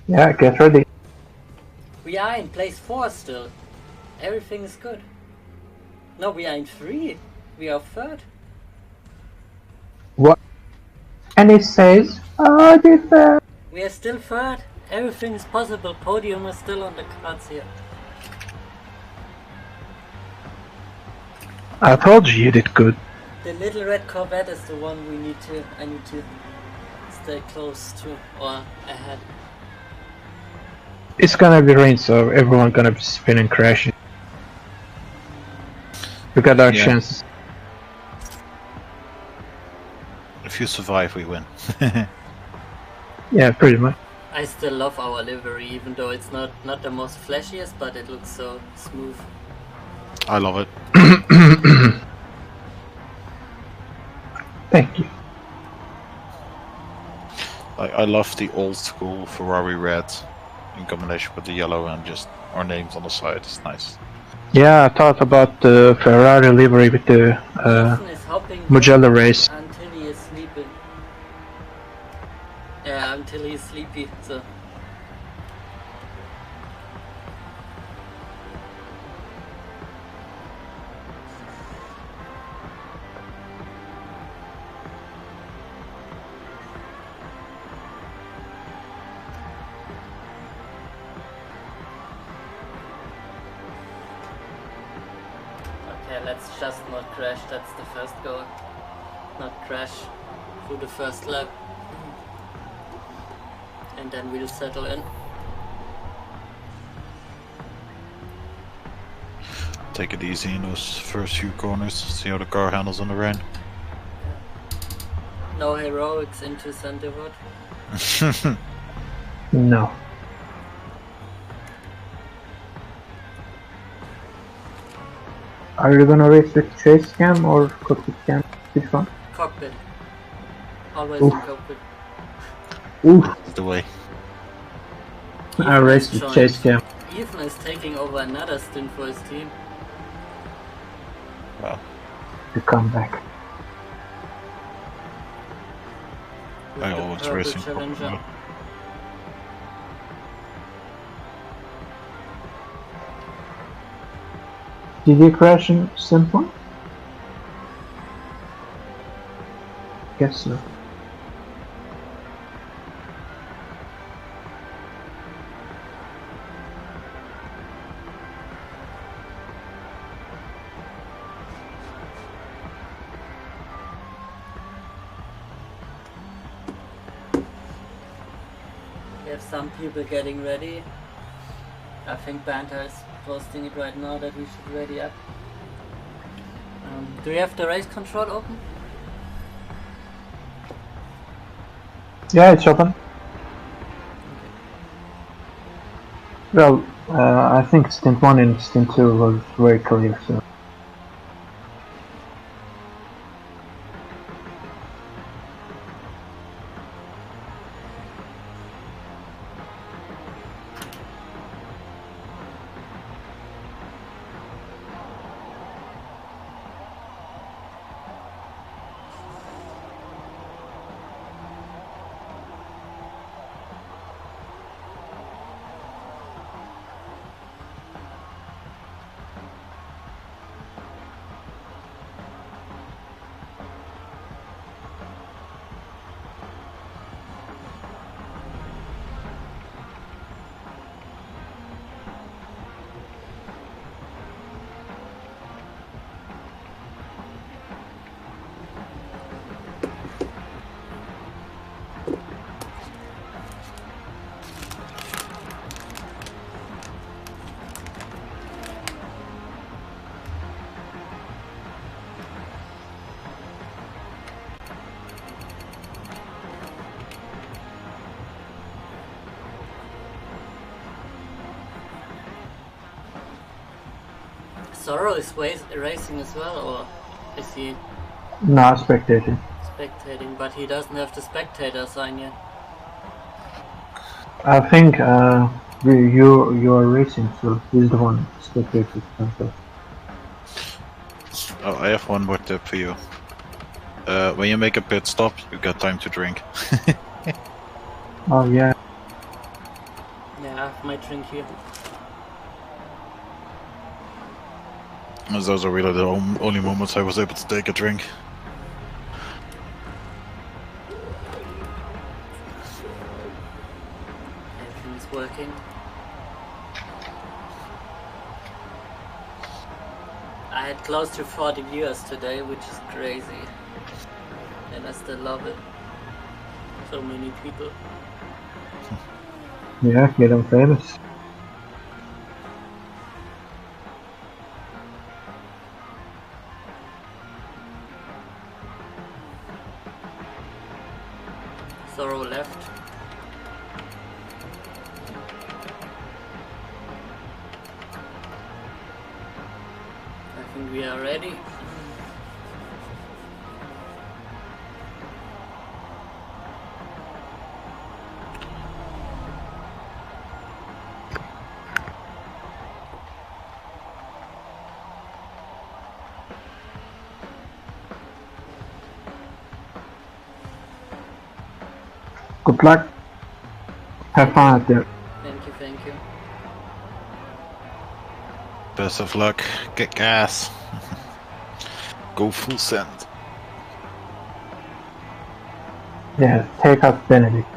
Yeah, get ready. We are in place 4 still. Everything is good. No, we are in 3. We are 3rd. What? And it says, oh, DFR. We are still 3rd. Everything is possible. Podium is still on the cards here. I told you did good. The little red Corvette is the one I need to stay close to or ahead. It's gonna be rain, so everyone's gonna be spinning, crashing. We got our chances. If you survive, we win. Yeah, pretty much. I still love our livery, even though it's not the most flashiest, but it looks so smooth. I love it. Thank you. I love the old school Ferrari red in combination with the yellow and just our names on the side. It's nice. Yeah, I thought about the Ferrari livery with the Mugello race. Until he is sleeping. Yeah, until he's sleepy, so. Let's just not crash, that's the first goal. Not crash through the first lap. And then we'll settle in. Take it easy in those first few corners, see how the car handles on the rain. No heroics into Sanderwood. No. Are you gonna race with chase cam or cockpit cam? Which one? Cockpit. Always in cockpit. Oof. That's the way. I race with chase cam. Ethan is taking over another stint for his team. Wow. To come back. I always racing. Challenger. Did you crash in Simple? Guess so. We have some people getting ready. I think Banter is posting it right now that we should ready up. Do you have the race control open? Yeah, it's open. Well, I think stint 1 and stint 2 was very clear, so. Zorro is racing as well, or is he? No, spectating. Spectating, but he doesn't have the spectator sign yet. I think you are racing, so he's the one spectating. Oh, I have one more tip for you. When you make a pit stop, you got time to drink. Oh yeah. Yeah, I have my drink here. Those are really the only moments I was able to take a drink. Everything's working. I had close to 40 viewers today, which is crazy. And I still love it. So many people. Yeah, get them famous. Zorro left. I think we are ready. Good luck. Have fun out there. Thank you, thank you. Best of luck. Get gas. Go full send. Yeah, take out Benedict.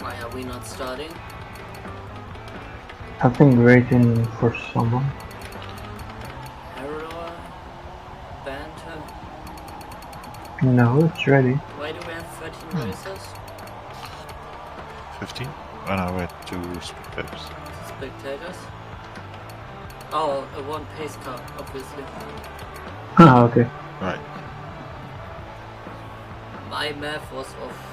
Why are we not starting? I think waiting for someone. Error? Banter? No, it's ready. Why do we have 13 races? 15? Oh no, wait, 2 spectators. Spectators? Oh, one pace car, obviously. Ah, okay. Right. My math was off.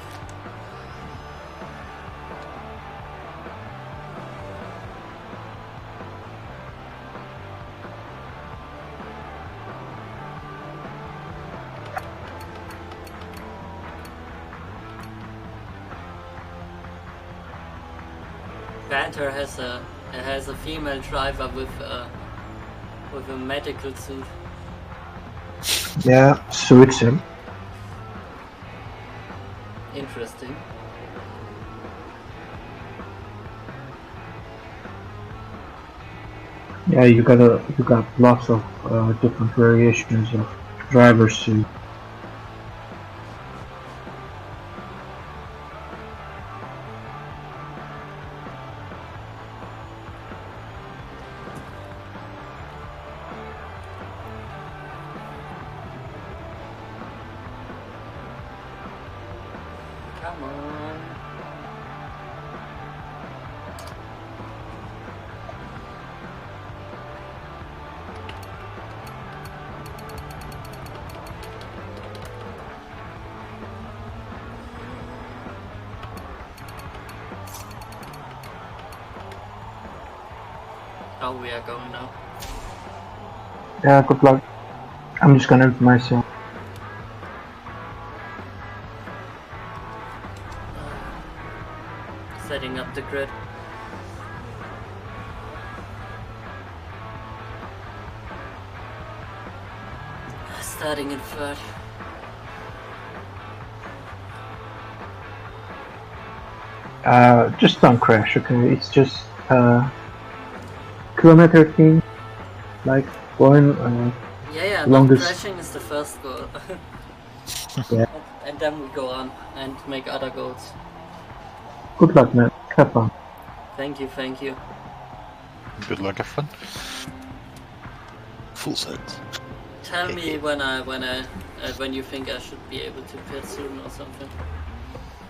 Banter has a female driver with a medical suit. Yeah, switch him. Interesting. Yeah, you got lots of different variations of driver suit. Come on. Oh, we are going now. Yeah, good luck. I'm just gonna enter myself. Setting up the grid. Starting in third. Just don't crash, okay? It's just kilometer thing, like going. Yeah, longest... not crashing is the first goal. Yeah. And then we go on and make other goals. Good luck, man. Have fun. Thank you, thank you. Good luck, have fun. Full set. Tell me when you think I should be able to pit soon or something.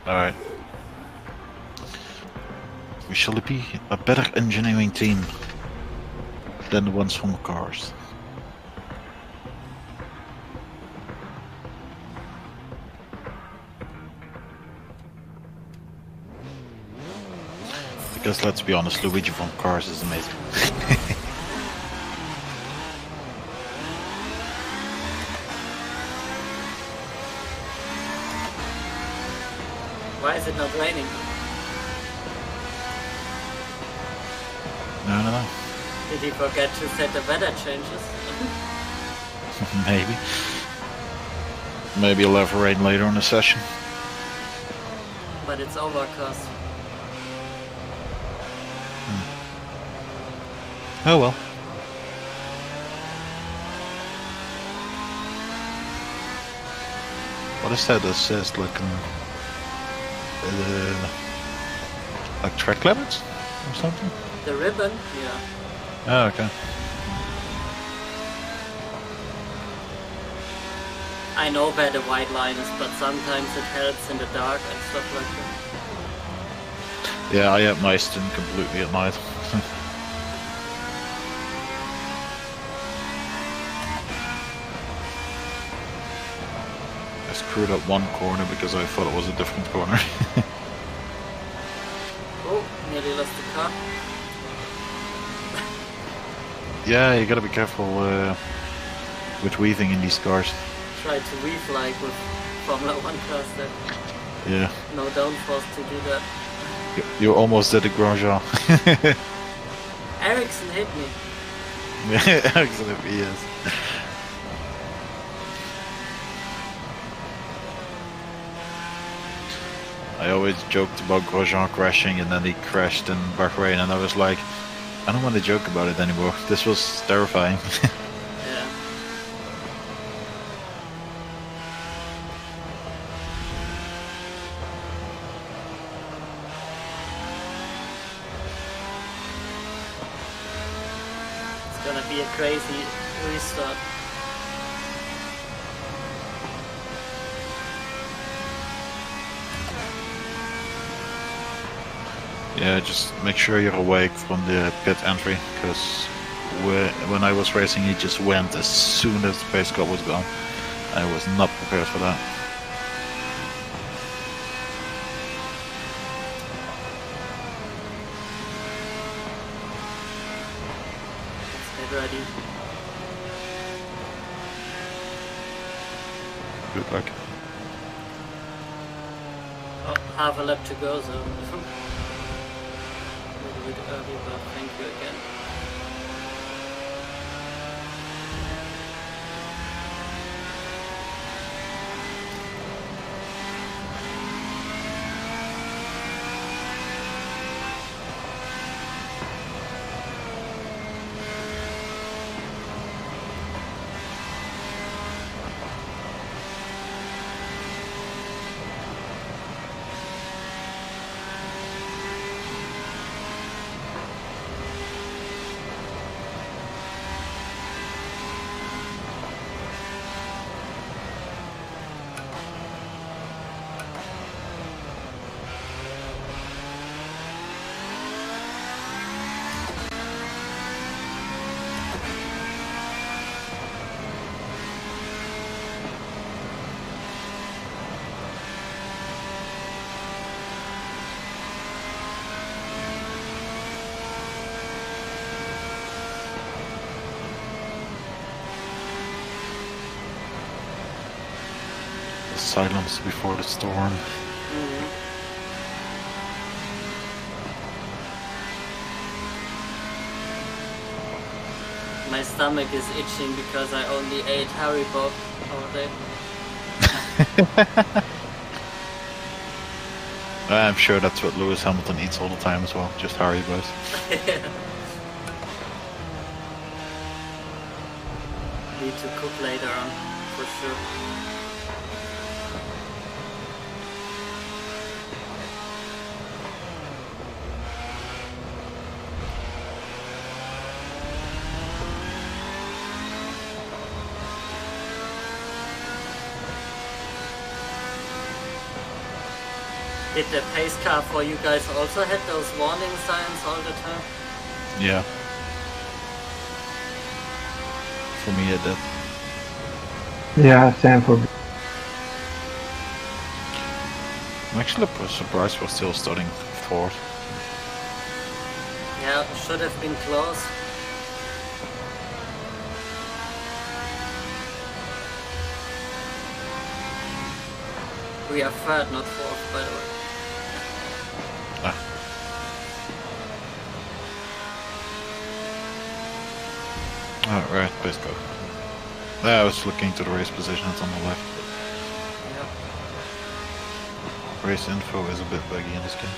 Alright. We shall be a better engineering team than the ones from cars. Because let's be honest, Luigi from Cars is amazing. Why is it not raining? No. Did he forget to set the weather changes? Maybe. Maybe you'll have rain later in the session. But it's overcast. Oh well. What is that? That says like track limits or something? The ribbon? Yeah. Oh, okay. I know where the white line is, but sometimes it helps in the dark and stuff like that. Yeah, I have my stint completely at night. I screwed up one corner because I thought it was a different corner. Oh, nearly lost the car. Yeah, you gotta be careful with weaving in these cars. Try to weave like with Formula 1 cars there. Yeah. No downforce to do that. You almost did a Grosjean. Ericsson hit me. Yeah, Ericsson hit me, yes. I always joked about Grosjean crashing, and then he crashed in Bahrain, and I was like, I don't want to joke about it anymore. This was terrifying. Yeah. It's gonna be a crazy restart. Yeah, just make sure you're awake from the pit entry, because when I was racing, he just went as soon as the pace car was gone. I was not prepared for that. Let's get ready. Good luck. Oh, half a lap to go, so a little bit early, but thank you again. Silence before the storm. My stomach is itching because I only ate Haribo all day. I'm sure that's what Lewis Hamilton eats all the time as well, just Haribos. Need to cook later on, for sure. Did the pace car for you guys also had those warning signs all the time? Yeah. For me it did. Yeah, same for me. I'm actually surprised we're still starting fourth. Yeah, should have been close. We are third, not fourth, by the way. Oh, right, base go. I was looking to the race positions on the left. Yep. Race info is a bit buggy in this game.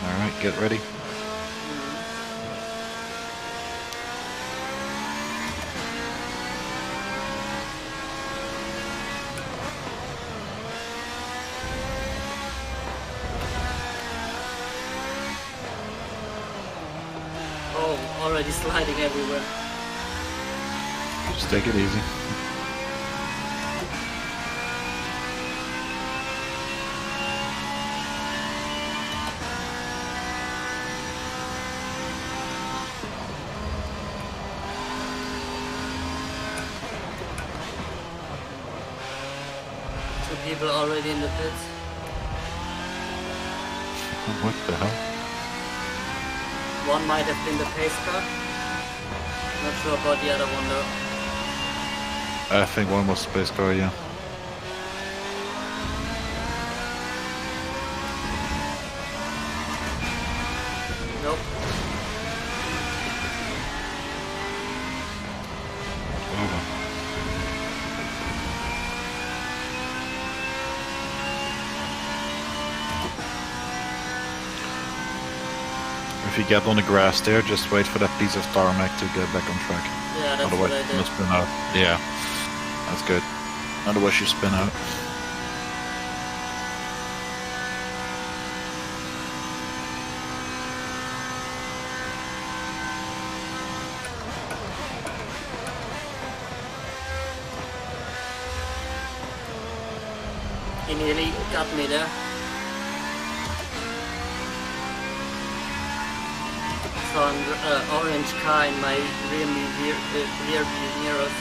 Alright, get ready. Already sliding everywhere. Just take it easy. Two people already in the pits. What the hell? One might have been the pace car. Not sure about the other one though. I think one was space car, yeah. Nope. Over. If you get on the grass there, just wait for that piece of tarmac to get back on track. Yeah, that's Otherwise, what I did. you'll spin out. Yeah, that's good. Otherwise, you spin out. He nearly got me there. Saw an orange car in my rear view mirrors.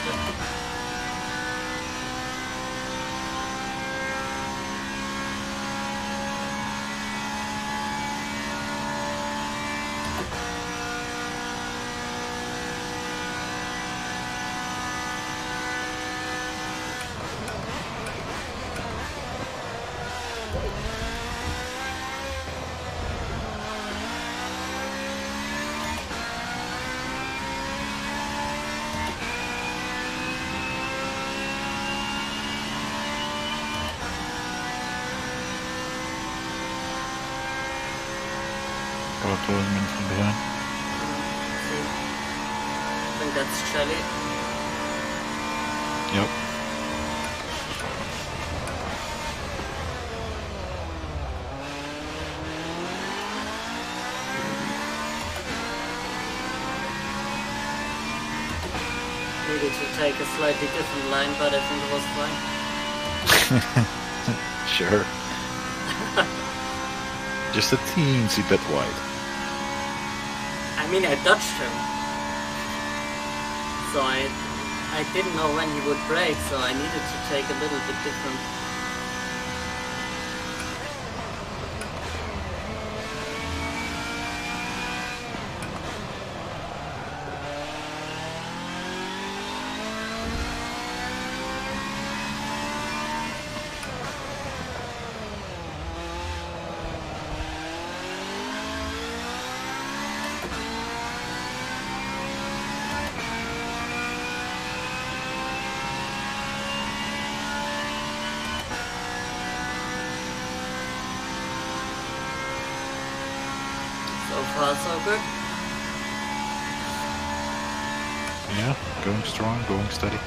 About 12 minutes from behind. I think that's Shelly. Yep. Needed to take a slightly different line, but I think it was fine. Sure. Just a teensy bit wide. I mean, I dodged him. So I didn't know when he would brake, so I needed to take a little bit different. So far, so good. Yeah, going strong, going steady.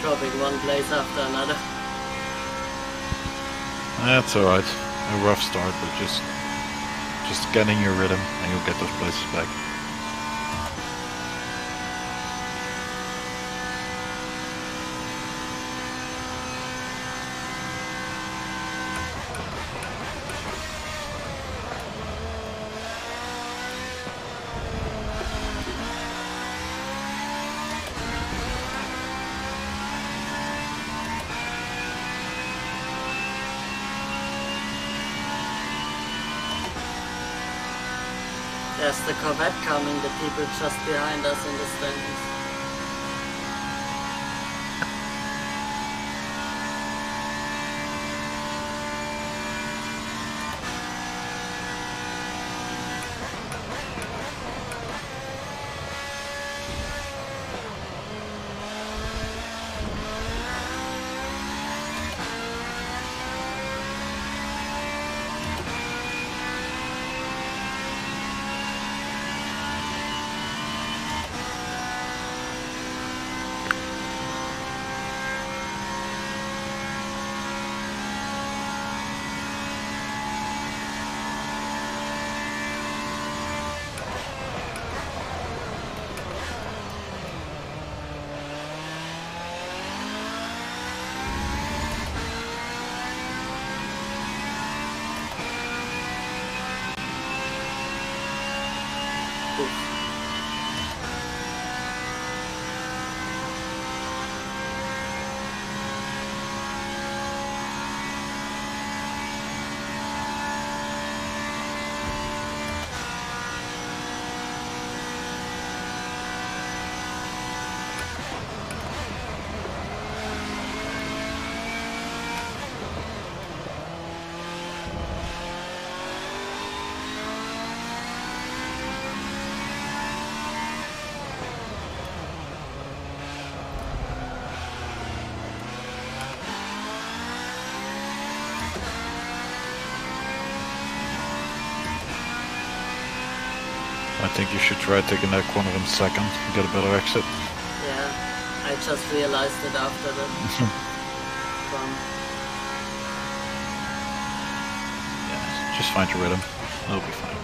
dropping one place after another. That's alright. A rough start, but just getting your rhythm and you'll get those places back. There's the Corvette coming, the people just behind us in the standings. I think you should try taking that corner in second and get a better exit. Yeah, I just realized it after the bump. Yeah, just find your rhythm. It'll be fine.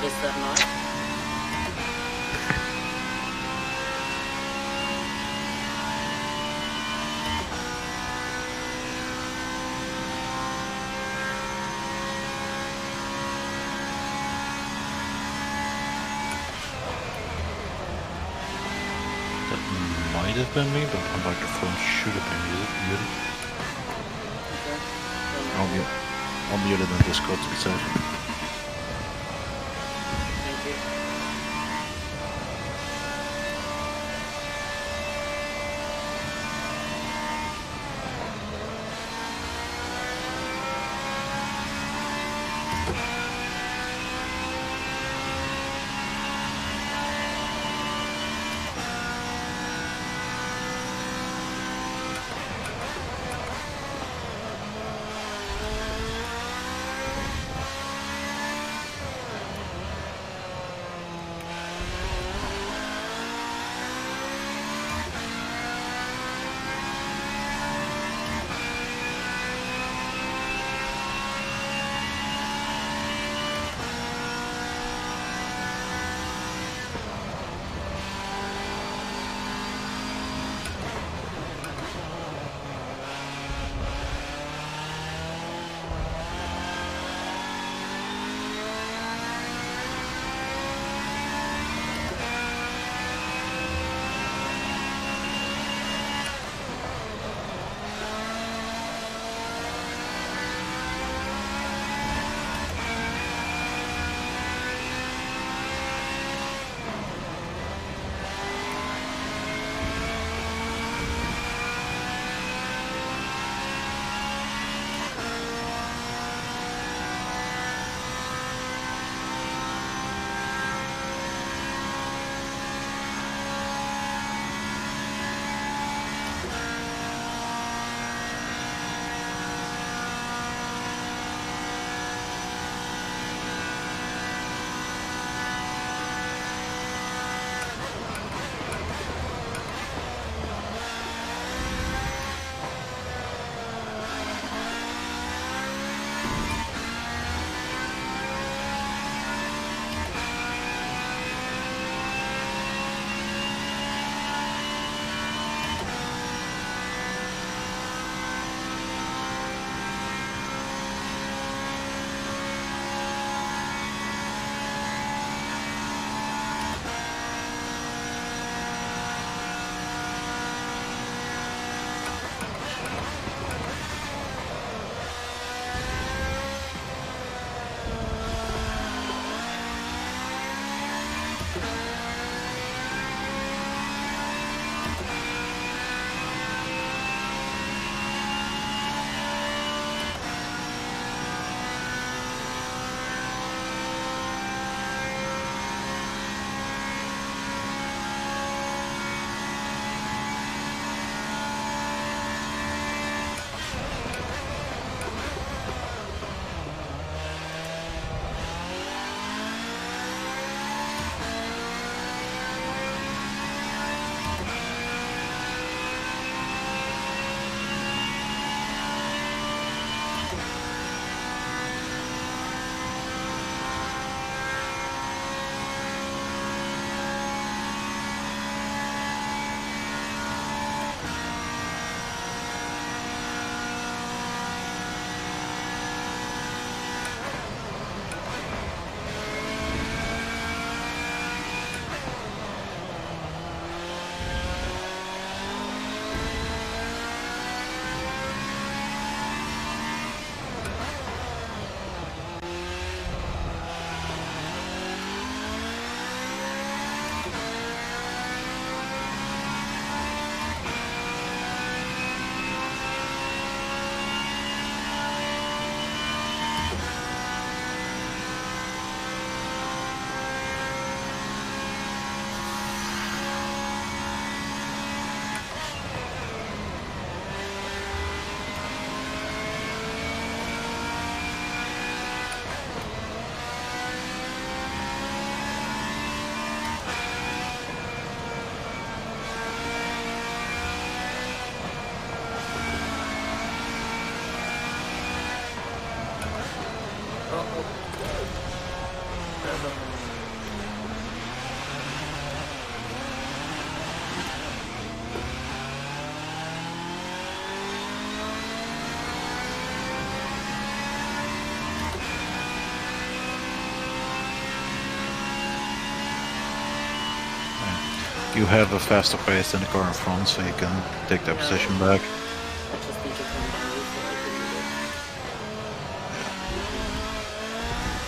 What is that noise? Might have been me, but my microphone should have been muted. Okay. I'll mute it in Discord to be safe. Thank you. You have a faster pace than the car in front, so you can take that position back. I just need to come down so I can do that.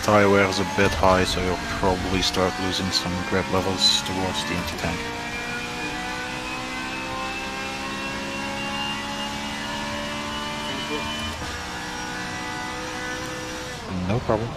Tire wear is a bit high, so you'll probably start losing some grab levels towards the empty tank. No problem.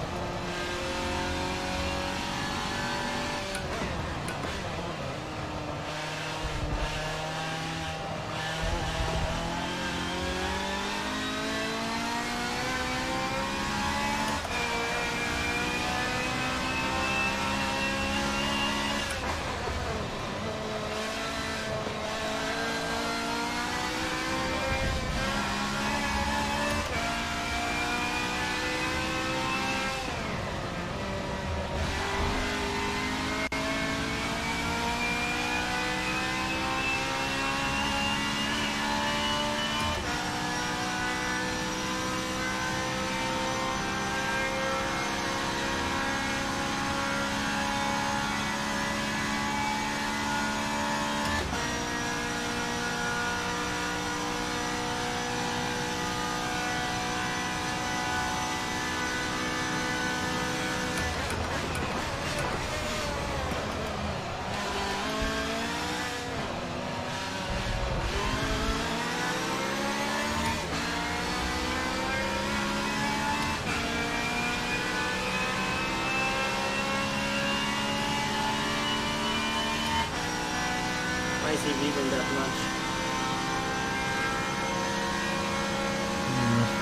Why is he leaving that much?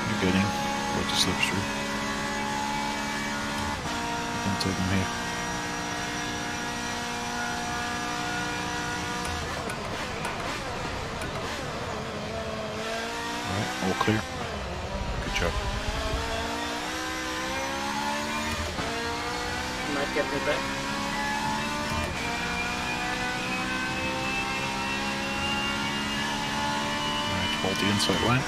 You're getting with the slipstream. You can take him here. Alright, all clear. Good job. Might get me back. Hold the inside line.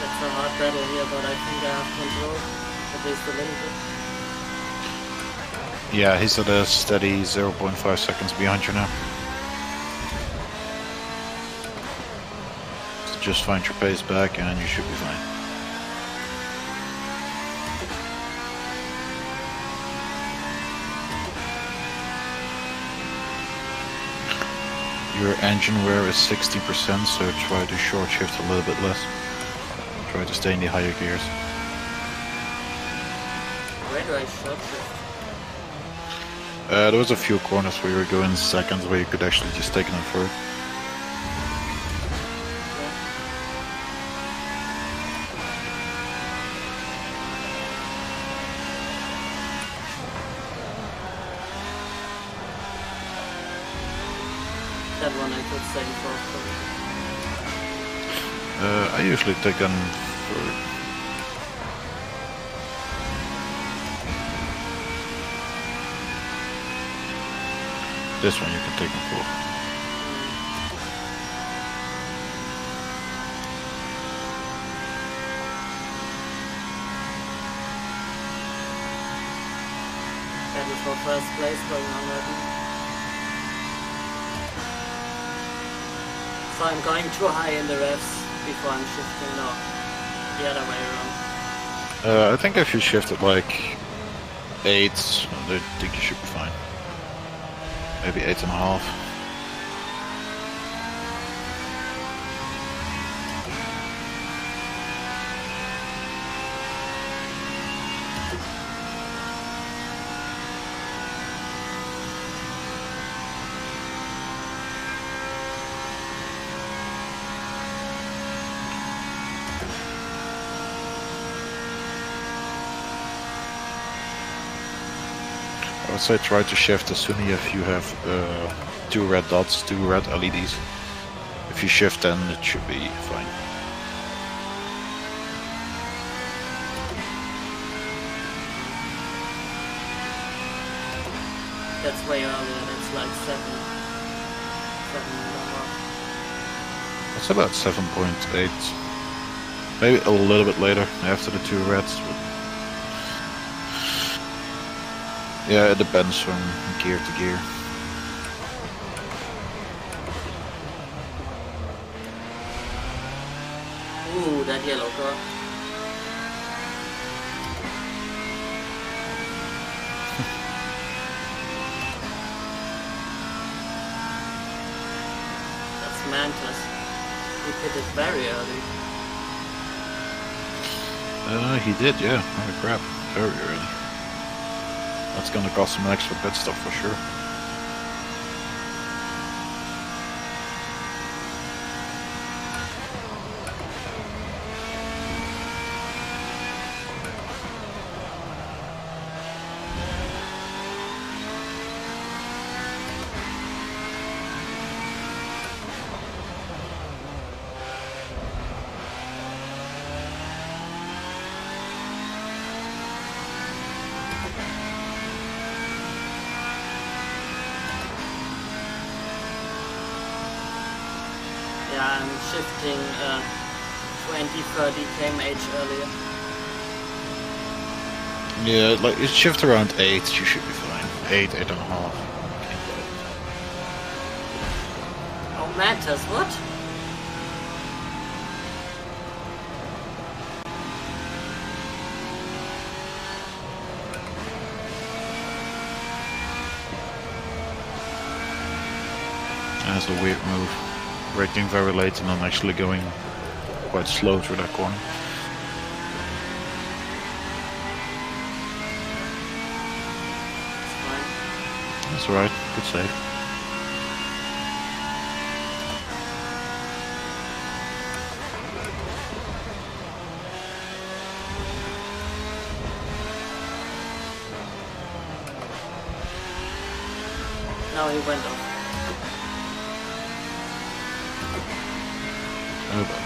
It's a hard battle here, but I think I have control, at least a little bit. Yeah, he's at a steady 0.5 seconds behind you now. So just find your pace back and you should be fine. Your engine wear is 60%, so try to short shift a little bit less. Try to stay in the higher gears. Where do I short shift? There was a few corners where you were going seconds where you could actually just take them through. That one I could say for. I usually take them for. This one you can take them for. That is for first place going on right now. So I'm going too high in the revs before I'm shifting, no, the other way around. I think if you shift it like 8, I think you should be fine. Maybe 8.5. I would say try to shift as soon as you have 2 red dots, 2 red LEDs. If you shift then it should be fine. That's way earlier, that's like 7. It's about 7.8. Maybe a little bit later after the 2 reds. But yeah, it depends from gear to gear. Ooh, that yellow car. That's Mantis. He pitted very early. He did, yeah. Oh crap, very early. That's gonna cost him extra pit stop for sure. I'm shifting 20-30 km/h earlier. Yeah, like you shift around 8, you should be fine. 8, 8.5. Oh, Mantis, what? That's a weird move. Braking very late and then actually going quite slow through that corner. That's alright, good save. Now he went off. Over.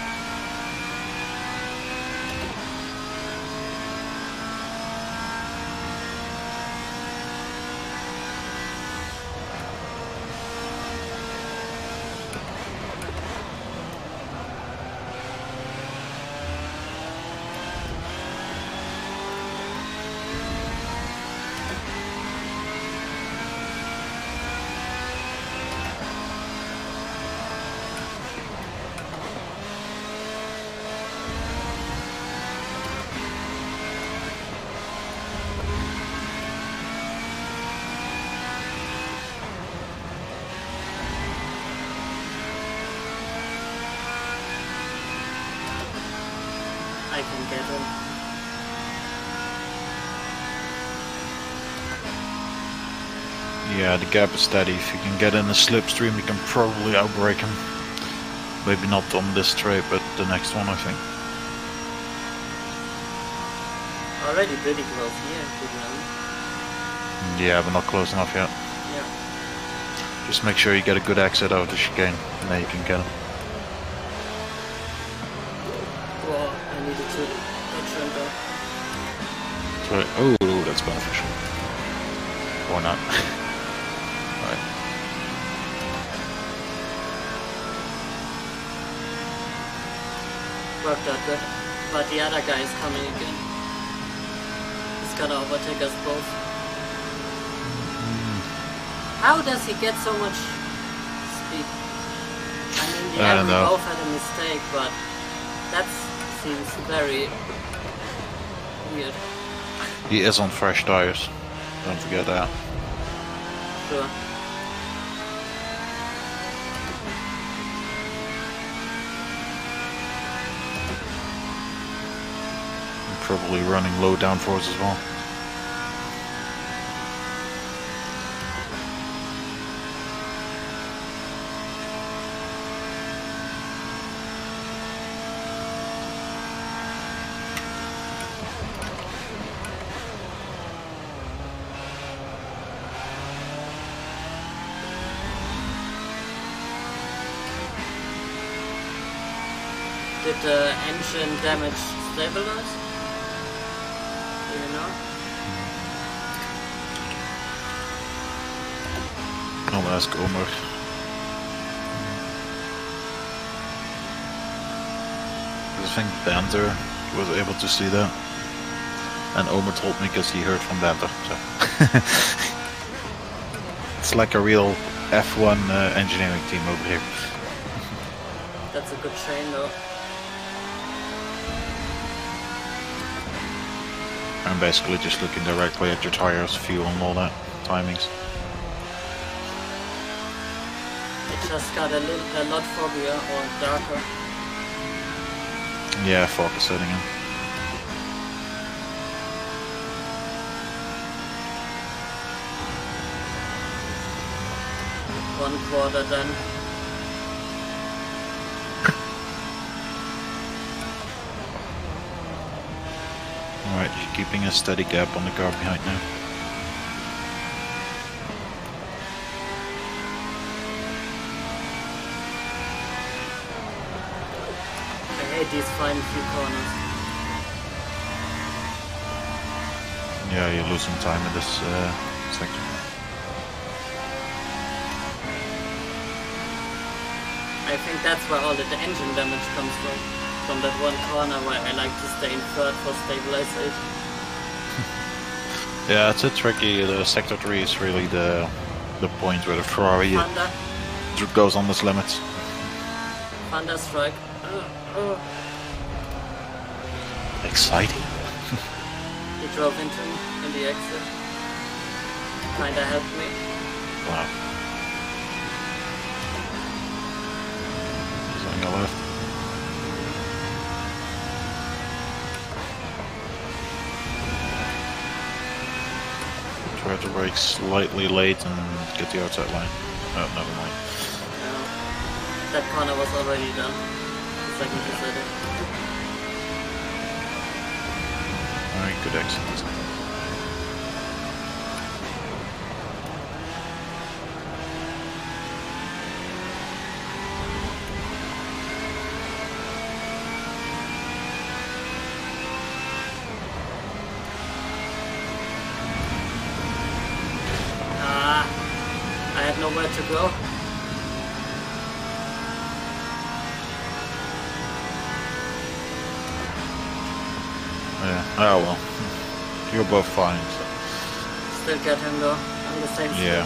I can get him. Yeah, the gap is steady. If you can get in a slipstream, you can probably outbrake him. Maybe not on this straight, but the next one, I think. Already pretty close here, to be honest. Yeah, but not close enough yet. Yeah. Just make sure you get a good exit out of the chicane, and then you can get him. Well, I needed to get turned up. Sorry. Oh, that's beneficial. Or not. Alright. Worked out good. But the other guy is coming again. He's gonna overtake us both. How does he get so much speed? I mean, we both had a mistake, but that seems very weird. He is on fresh tires. Don't forget that. Sure. Probably running low downforce as well. Did the engine damage stabilize? Do you know? I'll ask Omar. I think Banter was able to see that. And Omar told me because he heard from Banter. So. It's like a real F1 engineering team over here. That's a good train though. I'm basically just looking directly at your tires, fuel and all that, timings. It just got a lot foggier or darker. Yeah, fog is setting in. One quarter done. Alright, you're keeping a steady gap on the car behind now. I hate these final few corners. Yeah, you're losing time in this section. I think that's where all the engine damage comes from that one corner where I like to stay in third for stabilization. Yeah, it's a tricky, the sector 3 is really the point where the Ferrari goes on its limits. Thunder strike. Exciting. He drove into me in the exit. Kinda helped me. Wow. He's on your left. Try to brake slightly late and get the outside line. Oh, never mind. That corner was already done. The second you said it. Alright, good exit. I had nowhere to go. Yeah, oh well. You're both fine. So. Still get him though, on the same speed. Yeah.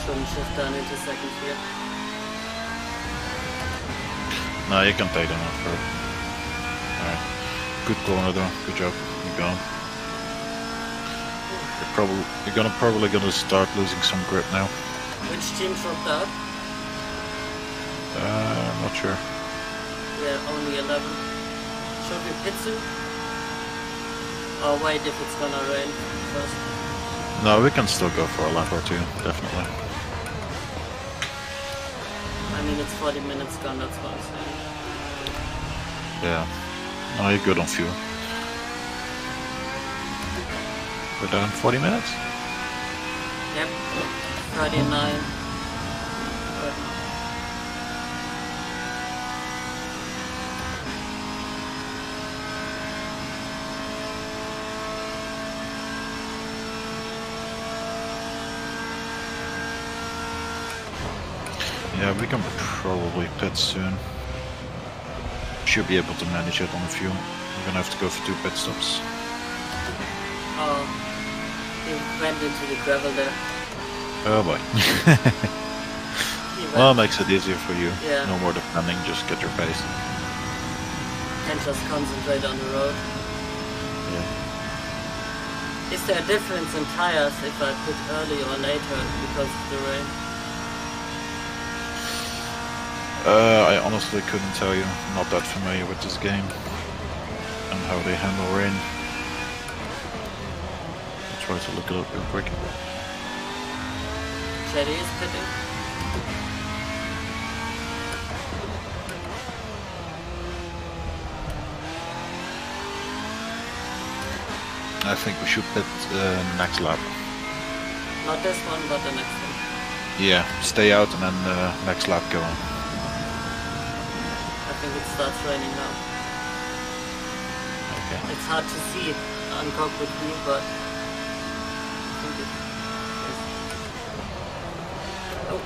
Shouldn't shift down into second here. No, you can take them off for. Alright. Good corner though. Good job. Keep going. You're probably gonna start losing some grip now. Which team dropped out? I'm not sure. Yeah, only 11. Should we pit soon? Or wait if it's gonna rain first? No, we can still go for a lap or two, definitely. I mean, it's 40 minutes gone, that's what I'm saying. Yeah. No, you're good on fuel. We're down 40 minutes? Yep. 39. Yeah, we can probably pit soon. Should be able to manage it on the fuel. We're gonna have to go for 2 pit stops. Oh, he went into the gravel there. Oh boy. Well, it makes it easier for you. Yeah. No more defending, just get your pace. And just concentrate on the road. Yeah. Is there a difference in tires if I pit early or later because of the rain? I honestly couldn't tell you. Not that familiar with this game and how they handle rain. I'll try to look it up real quick. JD is pitting. I think we should pit next lap. Not this one, but the next one. Yeah, stay out and then next lap go on. I think it starts raining now. Okay. It's hard to see on cockpit view, but I think it is. Oh,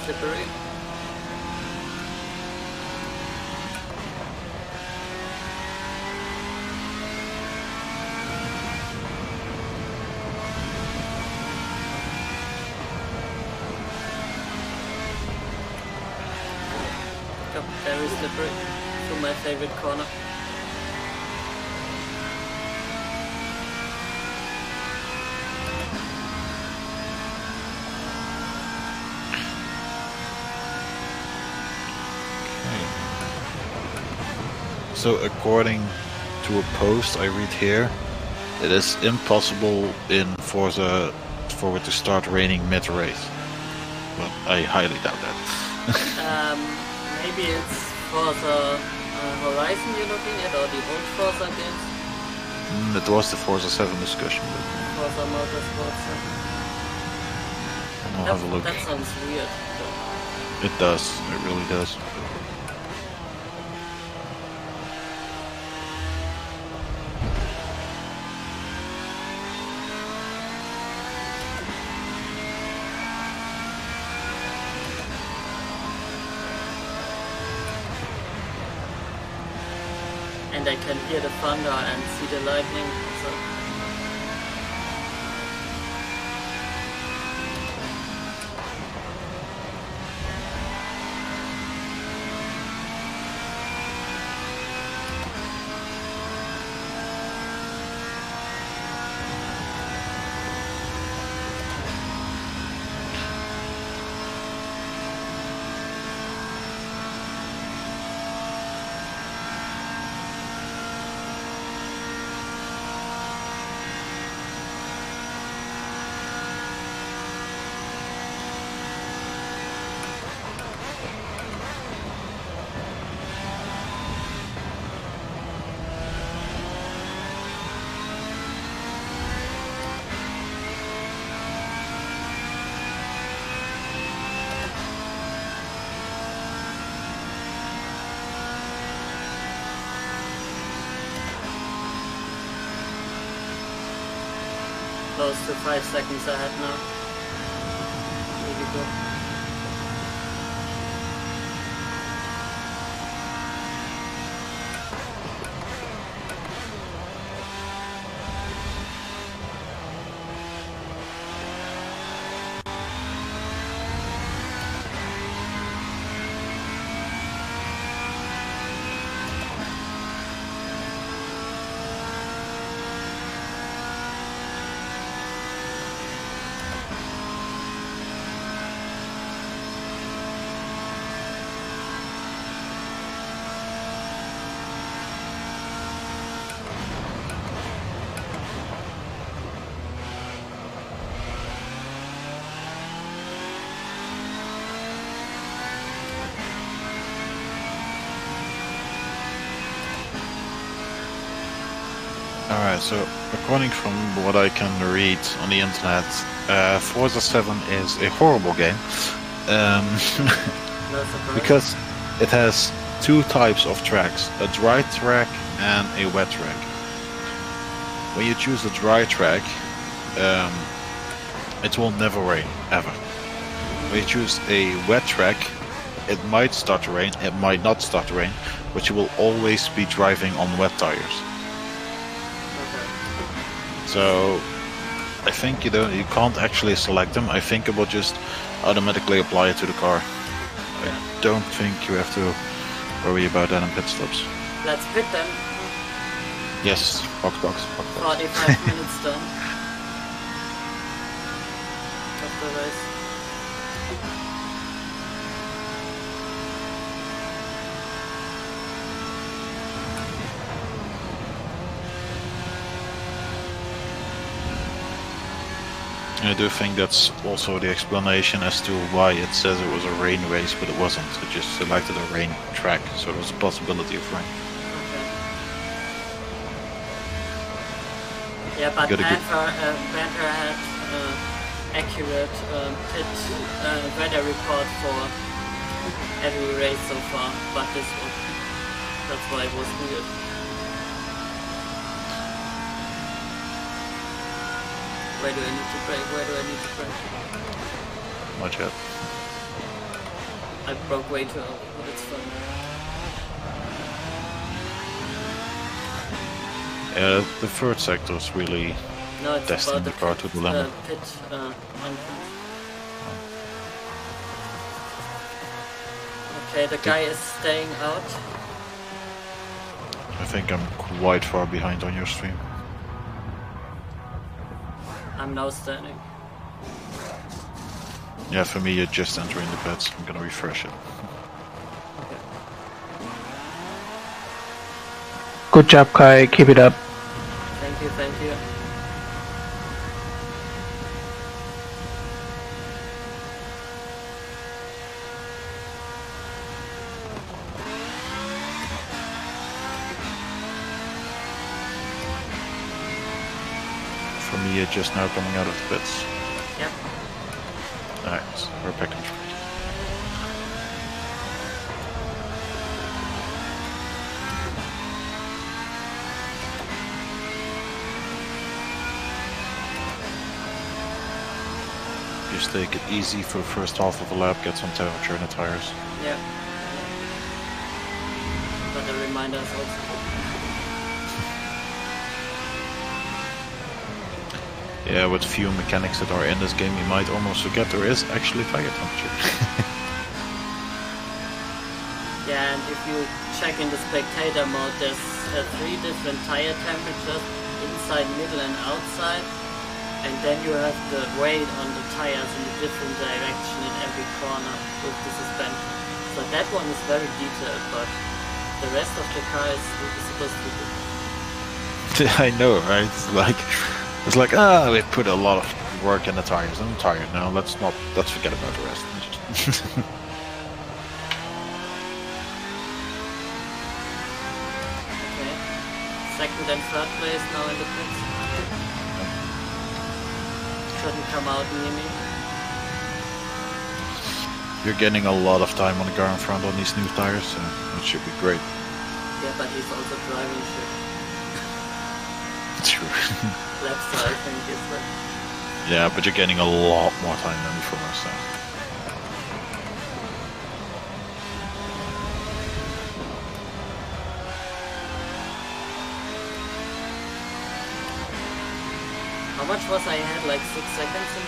slippery. Very slippery. To my favorite corner. Okay. So according to a post I read here, it is impossible in Forza for it to start raining mid-race. But I highly doubt that. Maybe it's Forza Horizon you're looking at, or the old Forza games? It was the Forza 7 discussion. But Forza Motorsport 7. I'll have a look. That sounds weird. It does. It really does. And I can hear the thunder and see the lightning. So. Close to 5 seconds ahead now. Here we go. Alright, so according from what I can read on the internet, Forza 7 is a horrible game. Because it has two types of tracks, a dry track and a wet track. When you choose a dry track, it will never rain, ever. When you choose a wet track, it might start to rain, it might not start to rain, but you will always be driving on wet tires. So I think you can't actually select them. I think it will just automatically apply it to the car. I don't think you have to worry about that in pit stops. Let's pit then. Yes, box. 45 minutes done. Of the race. I do think that's also the explanation as to why it says it was a rain race, but it wasn't. It just selected a rain track, so there was a possibility of rain. Okay. Yeah, but BFR had accurate pit weather report for every race so far, but that's why it was weird. Where do I need to brake? Not yet. I broke way too early, but it's fun. Yeah, the third sector is really testing the car to the limit. Okay, the guy is staying out. I think I'm quite far behind on your stream. I'm now standing. Yeah, for me, you're just entering the pits. I'm gonna refresh it. Okay. Good job, Kai. Keep it up. Thank you. For me, you're just now coming out of the pits. Yep. Alright, we're back on track. Just take it easy for the first half of the lap, get some temperature in the tires. Yeah. But the reminder is also Yeah, with few mechanics that are in this game, you might almost forget there is actually tire temperature. Yeah, and if you check in the spectator mode, there's 3 different tire temperatures, inside, middle and outside. And then you have the weight on the tires in a different direction in every corner with the suspension. So that one is very detailed, but the rest of the car is supposed to be good. I know, right? It's like, we put a lot of work in the tires. I'm tired now. Let's forget about the rest. Okay. Second and third place now in the pits. Shouldn't come out near me. You're getting a lot of time on the car in front on these new tires, so it should be great. Yeah, but he's also driving shit. True. Laps, I think, is that. Yeah, but you're getting a lot more time than before, so. How much was I had? Like 6 seconds in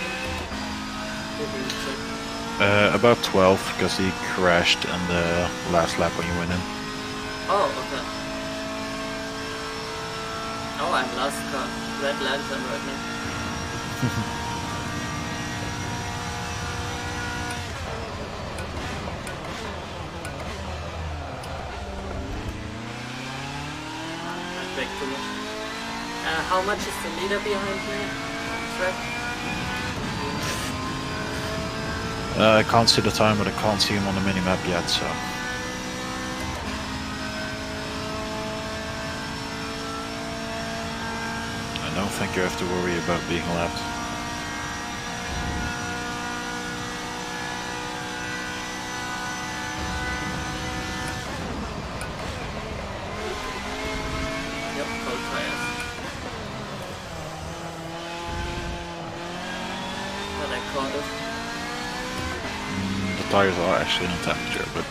the... About 12, because he crashed in the last lap when you went in. Oh, okay. Oh, I'm last car. Red lantern right now. I brake too much. How much is the leader behind me? Track? I can't see the time, but I can't see him on the minimap yet, so. don't think you have to worry about being lapped. Yep, cold tires. But I caught it. The tires are actually on temperature, but...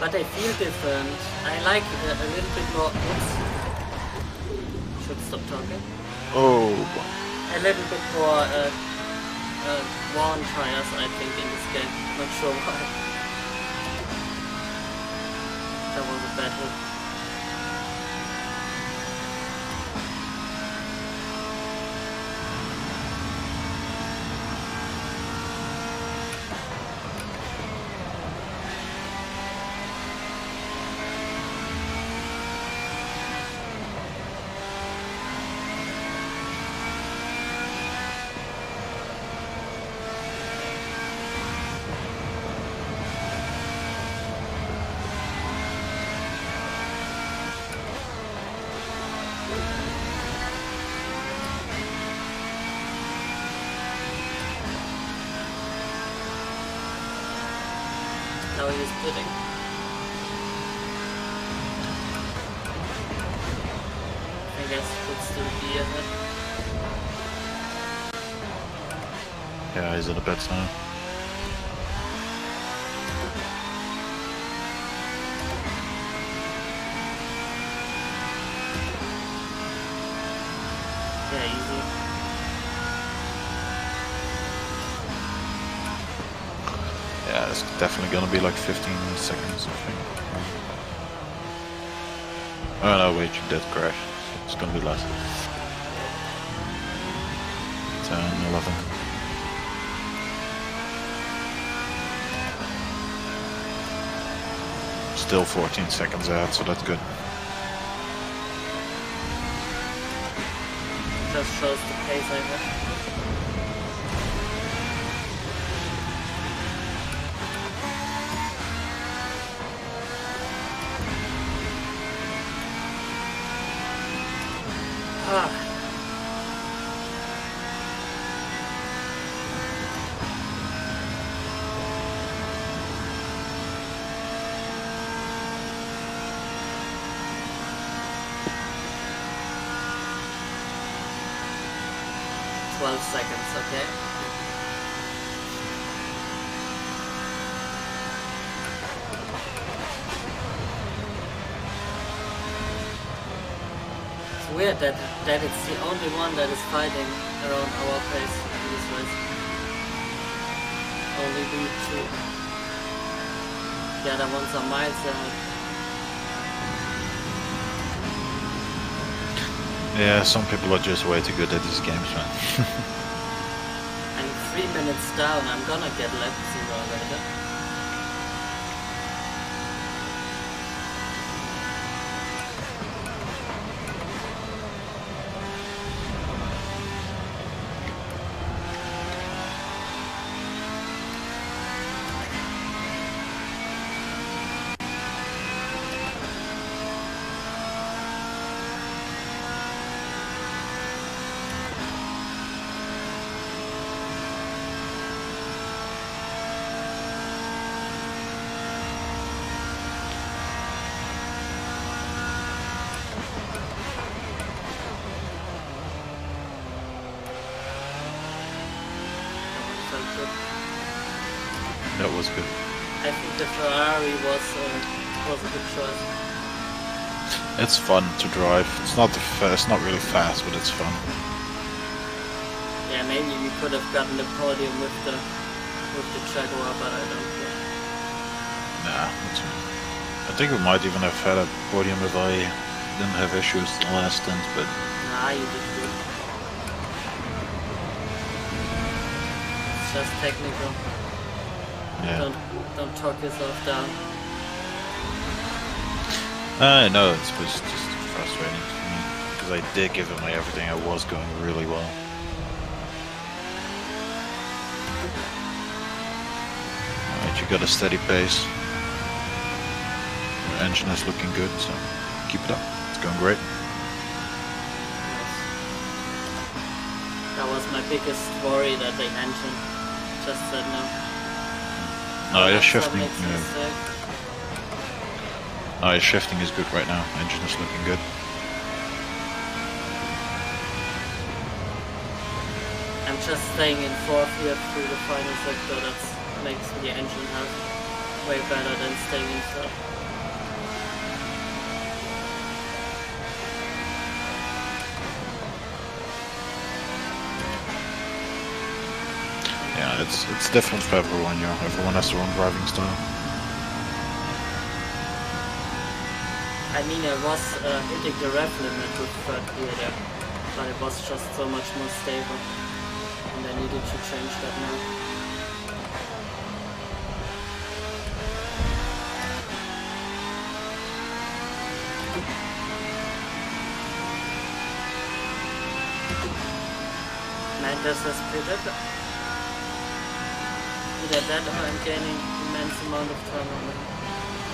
But they feel different. I like a little bit more... Oops. Should stop talking. Oh. A little bit more worn tires, I think, in this game. Not sure why. That was a bad hit. Now he's pitting. I guess could still be ahead. Yeah, he's in the pits now. Yeah, easy. Yeah, it's definitely gonna be like 15 seconds, I think. Oh no, wait, you did crash. It's gonna be less. 10, 11. Still 14 seconds out, so that's good. Just shows the pace I have. Ah. Seconds, okay? It's weird that it's the only one that is fighting around our pace in this race. Only we two. The other ones are miles ahead. Yeah, some people are just way too good at these games, man. I'm 3 minutes down, I'm gonna get lap 0 later. That was good. I think the Ferrari was a good choice. It's fun to drive. It's not really fast, but it's fun. Yeah, maybe we could have gotten the podium with the Jaguar, but I don't care. Nah, I think we might even have had a podium if I didn't have issues in the last stint, but... Nah, you did good. It's just technical. Yeah. Don't talk yourself down. I know, it's just frustrating for me, because I did give it my everything. I was going really well. Alright, you got a steady pace. Your engine is looking good, so keep it up. It's going great. was my biggest worry, that the engine just said no. No, your shifting. No, your shifting is good right now. Engine is looking good. I'm just staying in 4th here through the final sector. That makes the engine health way better than staying in 3rd. Yeah, it's different for everyone. Yeah, everyone has their own driving style. I mean, I was hitting the rev limit with 3rd gear there, but it was just so much more stable, and I needed to change that now. Mendes has pitted. Either that or I'm gaining immense amount of time on it.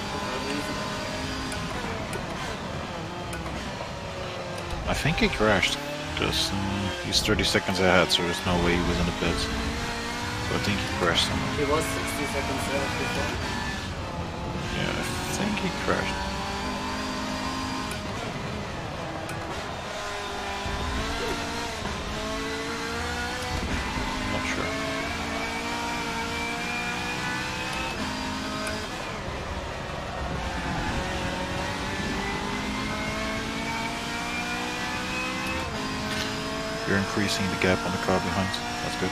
For no reason. I think he crashed, because he's 30 seconds ahead, so there's no way he was in the pits. So I think he crashed somewhere. He was 60 seconds ahead before. Yeah, I think he crashed. Not sure. You're increasing the gap on the car behind. That's good.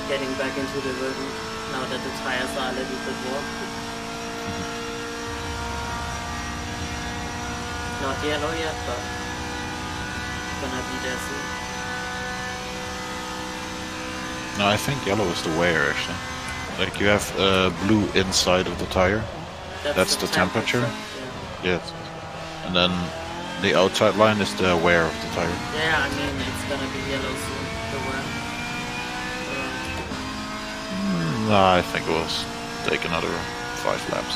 Getting back into the rhythm now that the tires are a little bit warm. Not yellow yet, but gonna be there soon. No, I think yellow is the wear actually. Like you have blue inside of the tire. That's the temperature. Yeah. Yes. And then the outside line is the wear of the tire. Yeah, I mean it's gonna be yellow soon. The wear. No, I think it will take another 5 laps.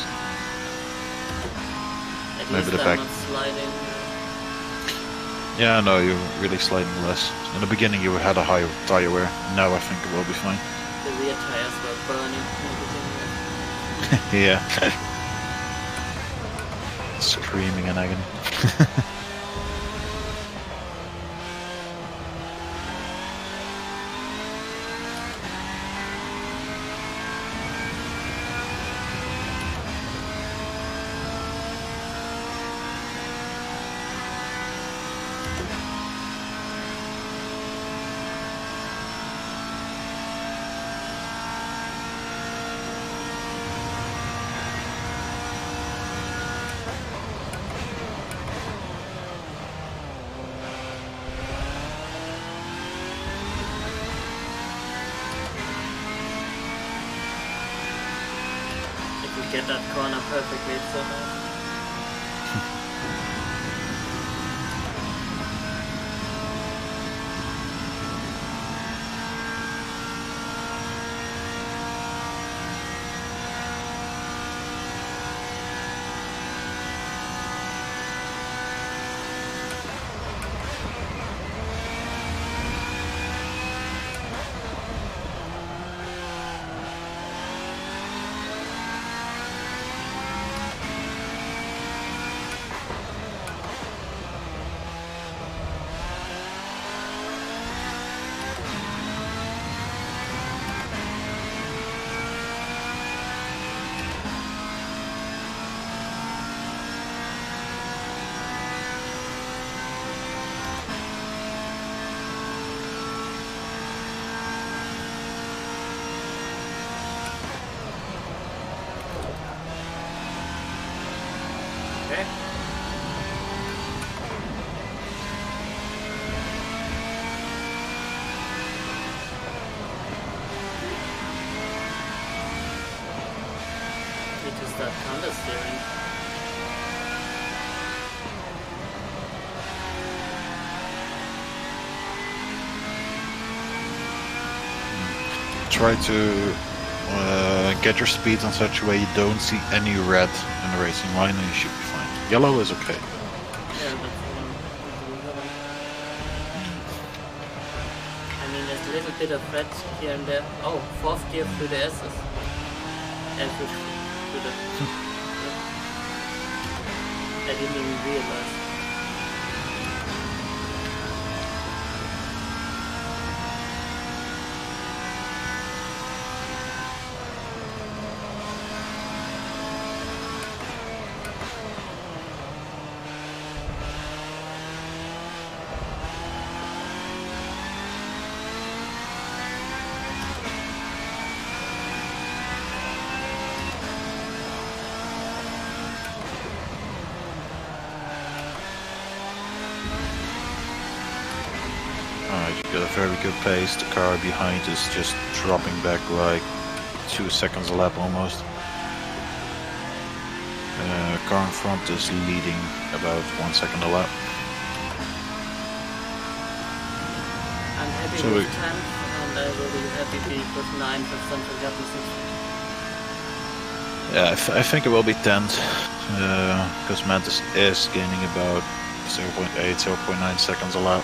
At Maybe least the I'm back. not sliding. Yeah, no, you're really sliding less. In the beginning you had a high tire wear. Now I think it will be fine. The rear tires were burning in the beginning. Yeah. Screaming in agony. Get that corner perfectly, it's so nice. That counter steering. Try to get your speed on such a way you don't see any red in the racing line and you should be fine. Yellow is okay. Yeah, that's there's a little bit of red here and there. Oh, fourth gear through the S's. And through the... I didn't even realize. Got a very good pace. The car behind is just dropping back like 2 seconds a lap almost. Car in front is leading about 1 second a lap. I'm happy with 10th, and I will be happy with 9th if something happens. Yeah, I think it will be 10th, because Mantis is gaining about 0.8, 0.9 seconds a lap.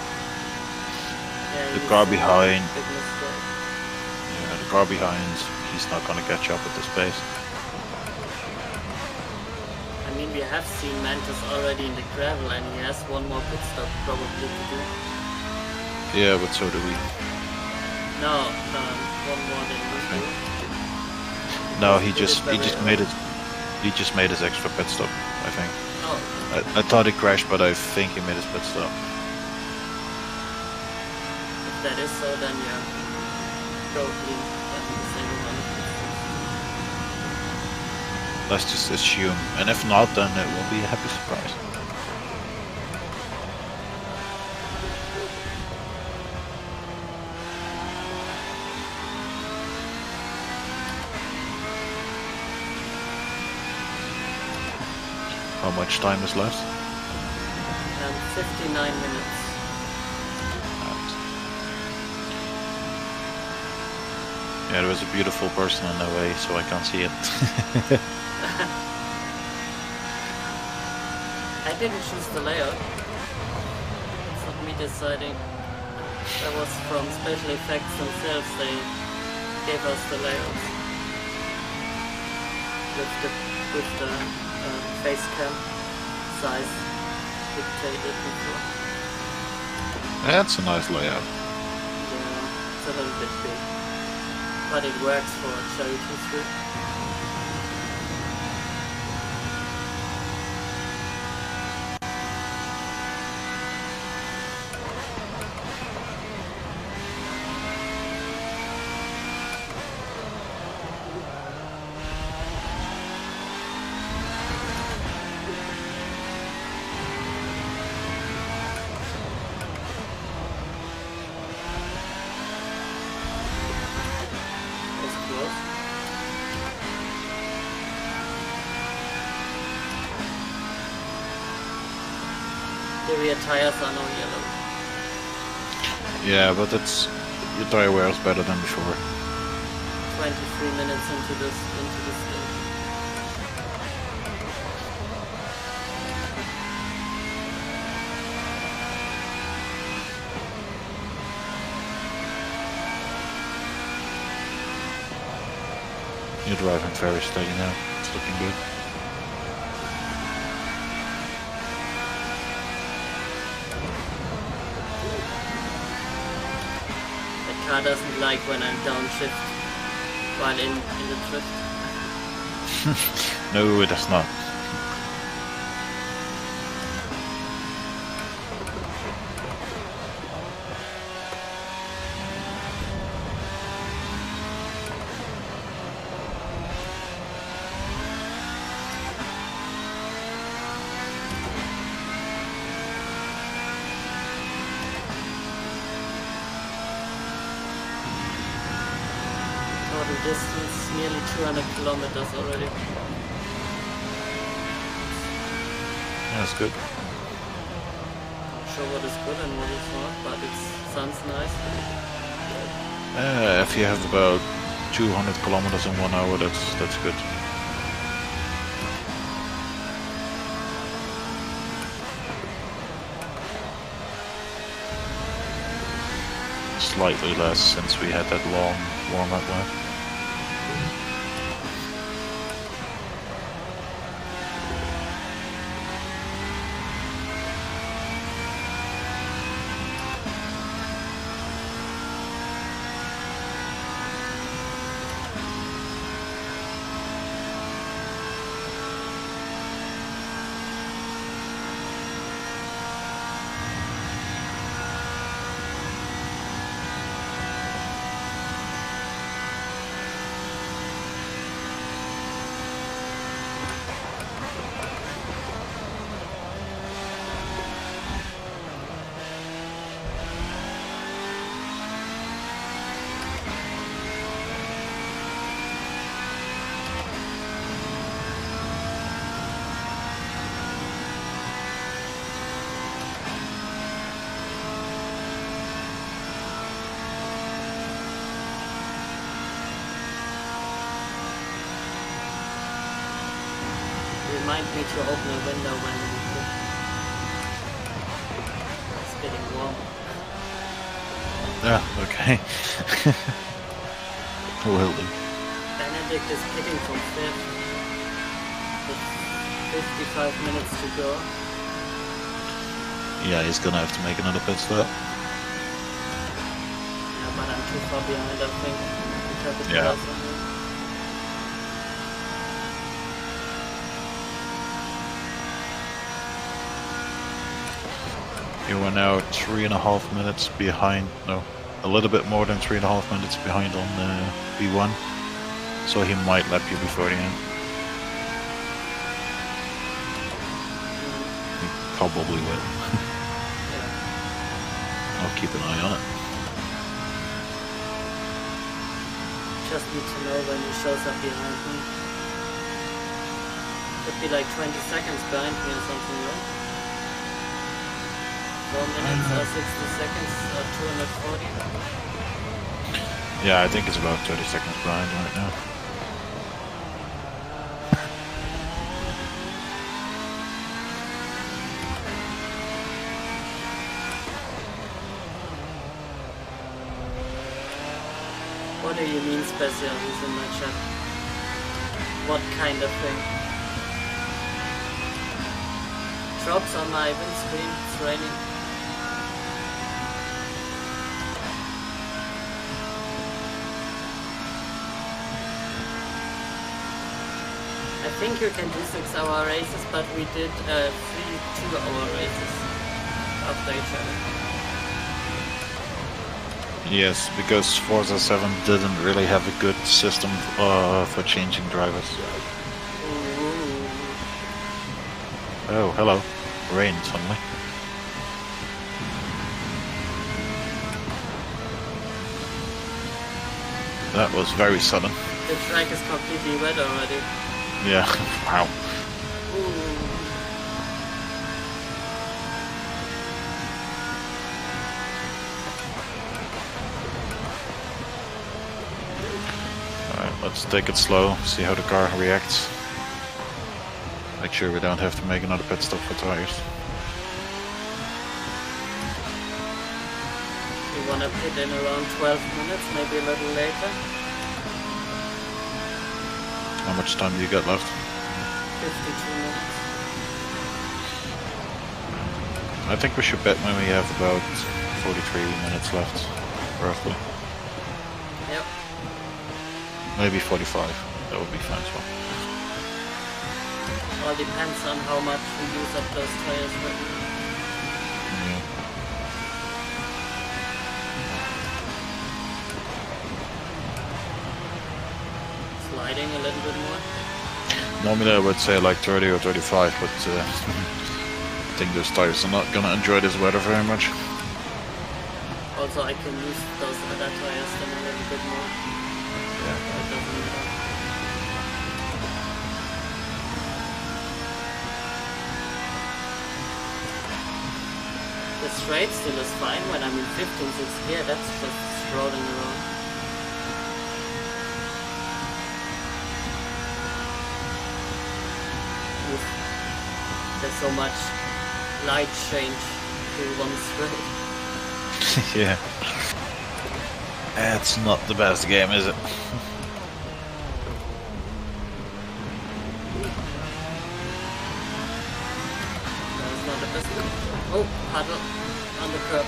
The car behind, he's not going to catch up at this pace. I mean, we have seen Mantis already in the gravel, and he has one more pit stop probably to do. Yeah, but so do we. No, one more than we do. No, he just made it. He just made his extra pit stop, I think. Oh. I thought he crashed, but I think he made his pit stop. That is so, then yeah, probably the same one. Let's just assume, and if not, then it will be a happy surprise. How much time is left? 59 minutes. Yeah, there was a beautiful person in the way, so I can't see it. I didn't choose the layout. It's not me deciding. That was from Special Effects themselves. They gave us the layouts with the face cam size dictated before. That's a nice layout. Yeah, it's a little bit big. But it works for charity street. The rear tires are now yellow. Yeah, but it's your tire wear is better than before. 23 minutes into this thing. You're driving very steady now. It's looking good. Car doesn't like when I'm downshift while in the drift. No, it does not. Distance nearly 200 kilometers already. That's good. Not sure what is good and what is not, but it sounds nice. If you have about 200 kilometers in 1 hour, that's good. slightly less since we had that long warm-up lap. Remind me to open a window when we cook. It's getting warm. Yeah, okay. Will do. Benedict is pitting from 5th. With 55 minutes to go. Yeah, he's gonna have to make another pit stop. Yeah, but I'm too far behind, I think. Yeah. You are now 3.5 minutes behind, no, a little bit more than 3.5 minutes behind on B1, so he might lap you before the end. He probably will. I'll keep an eye on it. Just need to know when he shows up behind me. Could be like 20 seconds behind me or something, right? 4 minutes or 60 seconds or 240? Yeah, I think it's about 30 seconds behind right now. What do you mean special is in my chat? What kind of thing? Drops on my windscreen, it's raining. I think you can do 6-hour races, but we did 3 2-hour races after each other. Yes, because Forza 7 didn't really have a good system for changing drivers. Ooh. Oh, hello. Rain suddenly. That was very sudden. The track is completely wet already. Yeah, wow. Alright, let's take it slow, see how the car reacts. Make sure we don't have to make another pit stop for tires. You wanna pit in around 12 minutes, maybe a little later? How much time do you got left? 52 minutes. I think we should bet when we have about 43 minutes left, roughly. Yep. Maybe 45. That would be fine as well. All depends on how much we use up those tires right now. Yeah. Sliding a little bit more. Normally I would say like 30 or 35, but I think those tires are not gonna enjoy this weather very much. Also, I can use those other tires then a little bit more. Yeah. So it doesn't matter. The straight still is fine when I'm in 15.6 gear, that's just strolling around. Oof. There's so much light change to one straight. Yeah. It's not the best game, is it? That's not the best. Oh, paddle on the curb.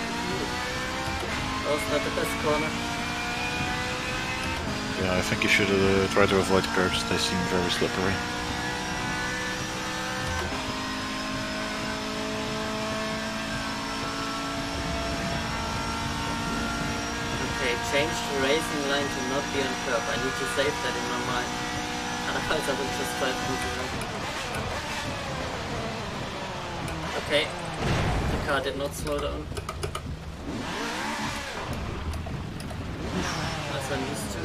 That was not the best corner. Yeah, I think you should try to avoid curbs. They seem very slippery. Change the racing line to not be on curb. I need to save that in my mind. Otherwise I will just drive into them. Okay. The car did not slow down. As I'm used to.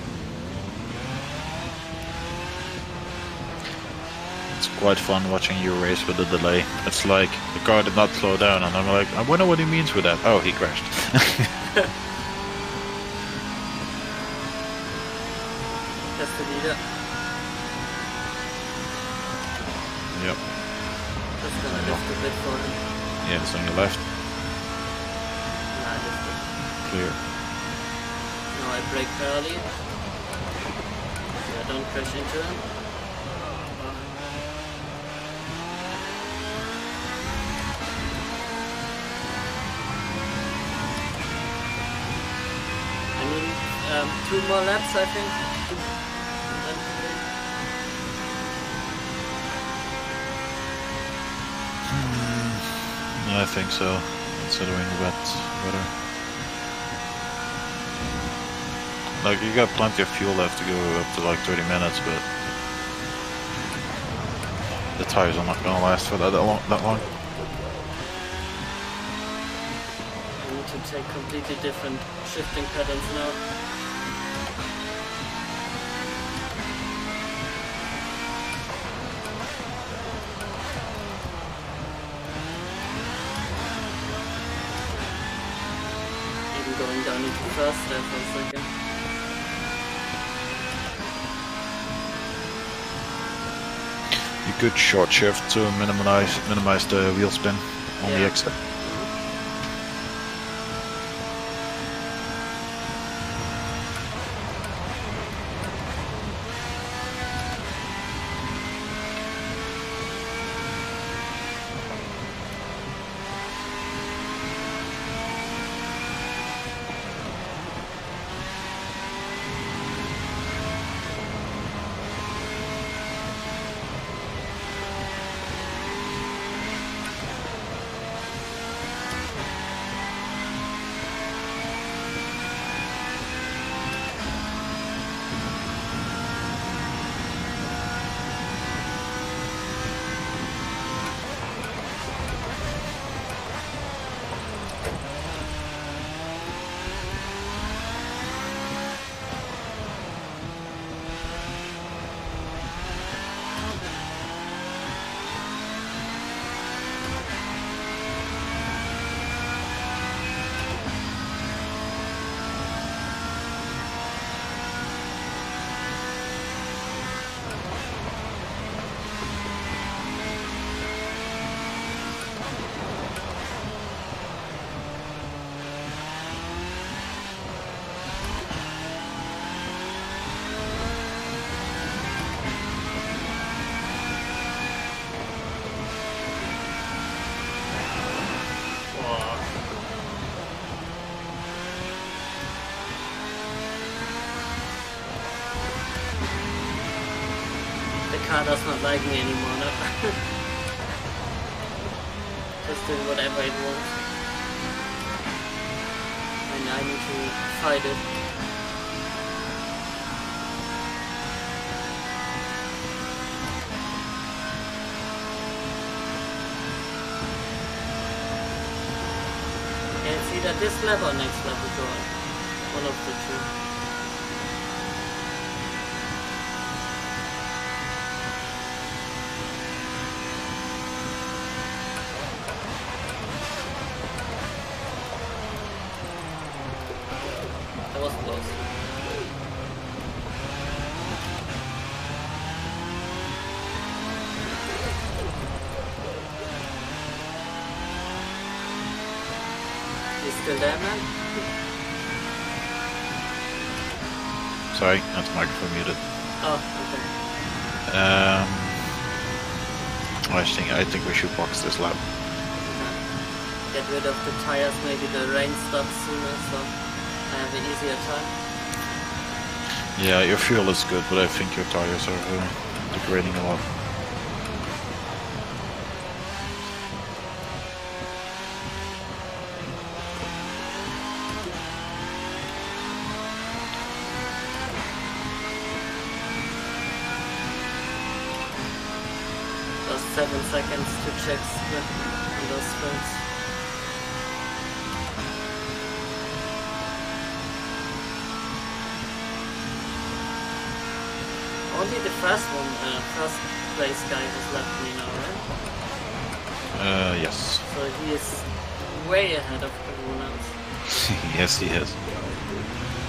It's quite fun watching you race with the delay. It's like, the car did not slow down, and I'm like, I wonder what he means with that. Oh, he crashed. That's the leader. Yep. Just gonna lift a bit for him. Yeah, it's on your left. Nah, I lifted. Clear. Now I brake early. So I don't crash into him. I mean, 2 more laps, I think. I think so, considering the wet weather. Like, you got plenty of fuel left to go up to like 30 minutes, but the tires are not gonna last for that long. I need to take completely different shifting patterns now. Going down into first there for a second. You could short shift to minimize the wheel spin on the exit. Car does not like me anymore, no? Just doing whatever it wants. And I need to fight it. Yeah, it's either this lap or next lap is on. One of the two. Still there, man? sorry, that's microphone muted. Oh, okay. I think we should box this lap. Get rid of the tires, maybe the rain stops sooner, so I have an easier time. Yeah, your fuel is good, but I think your tires are degrading a lot. Just 7 seconds to check in those sprints. Only the first place guy has left me now, right? Yes. So he is way ahead of everyone else. Yes, he is.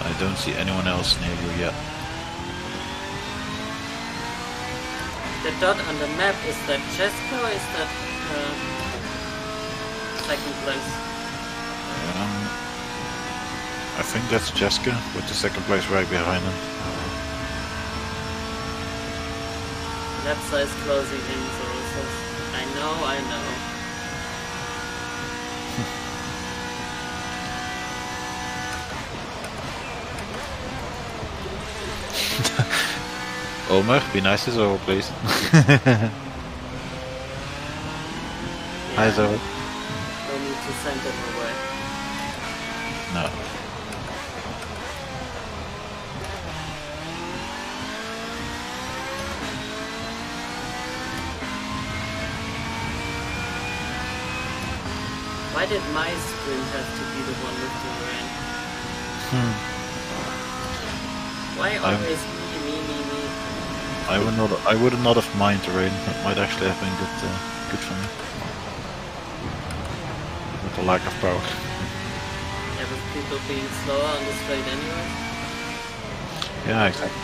I don't see anyone else near you yet. The dot on the map, is that Jessica or is that second place? I think that's Jessica with the second place right behind him. Lap size closing in, so I know. Omer, be nice to Zoe, please. Hi, Zoe. No need to send them away. No. Why did my sprint have to be the one with the rain? Why always me? I would not have minded the rain. It might actually have been good for me. With the lack of power. Yeah, with people being slower on the straight anyway. Yeah, exactly.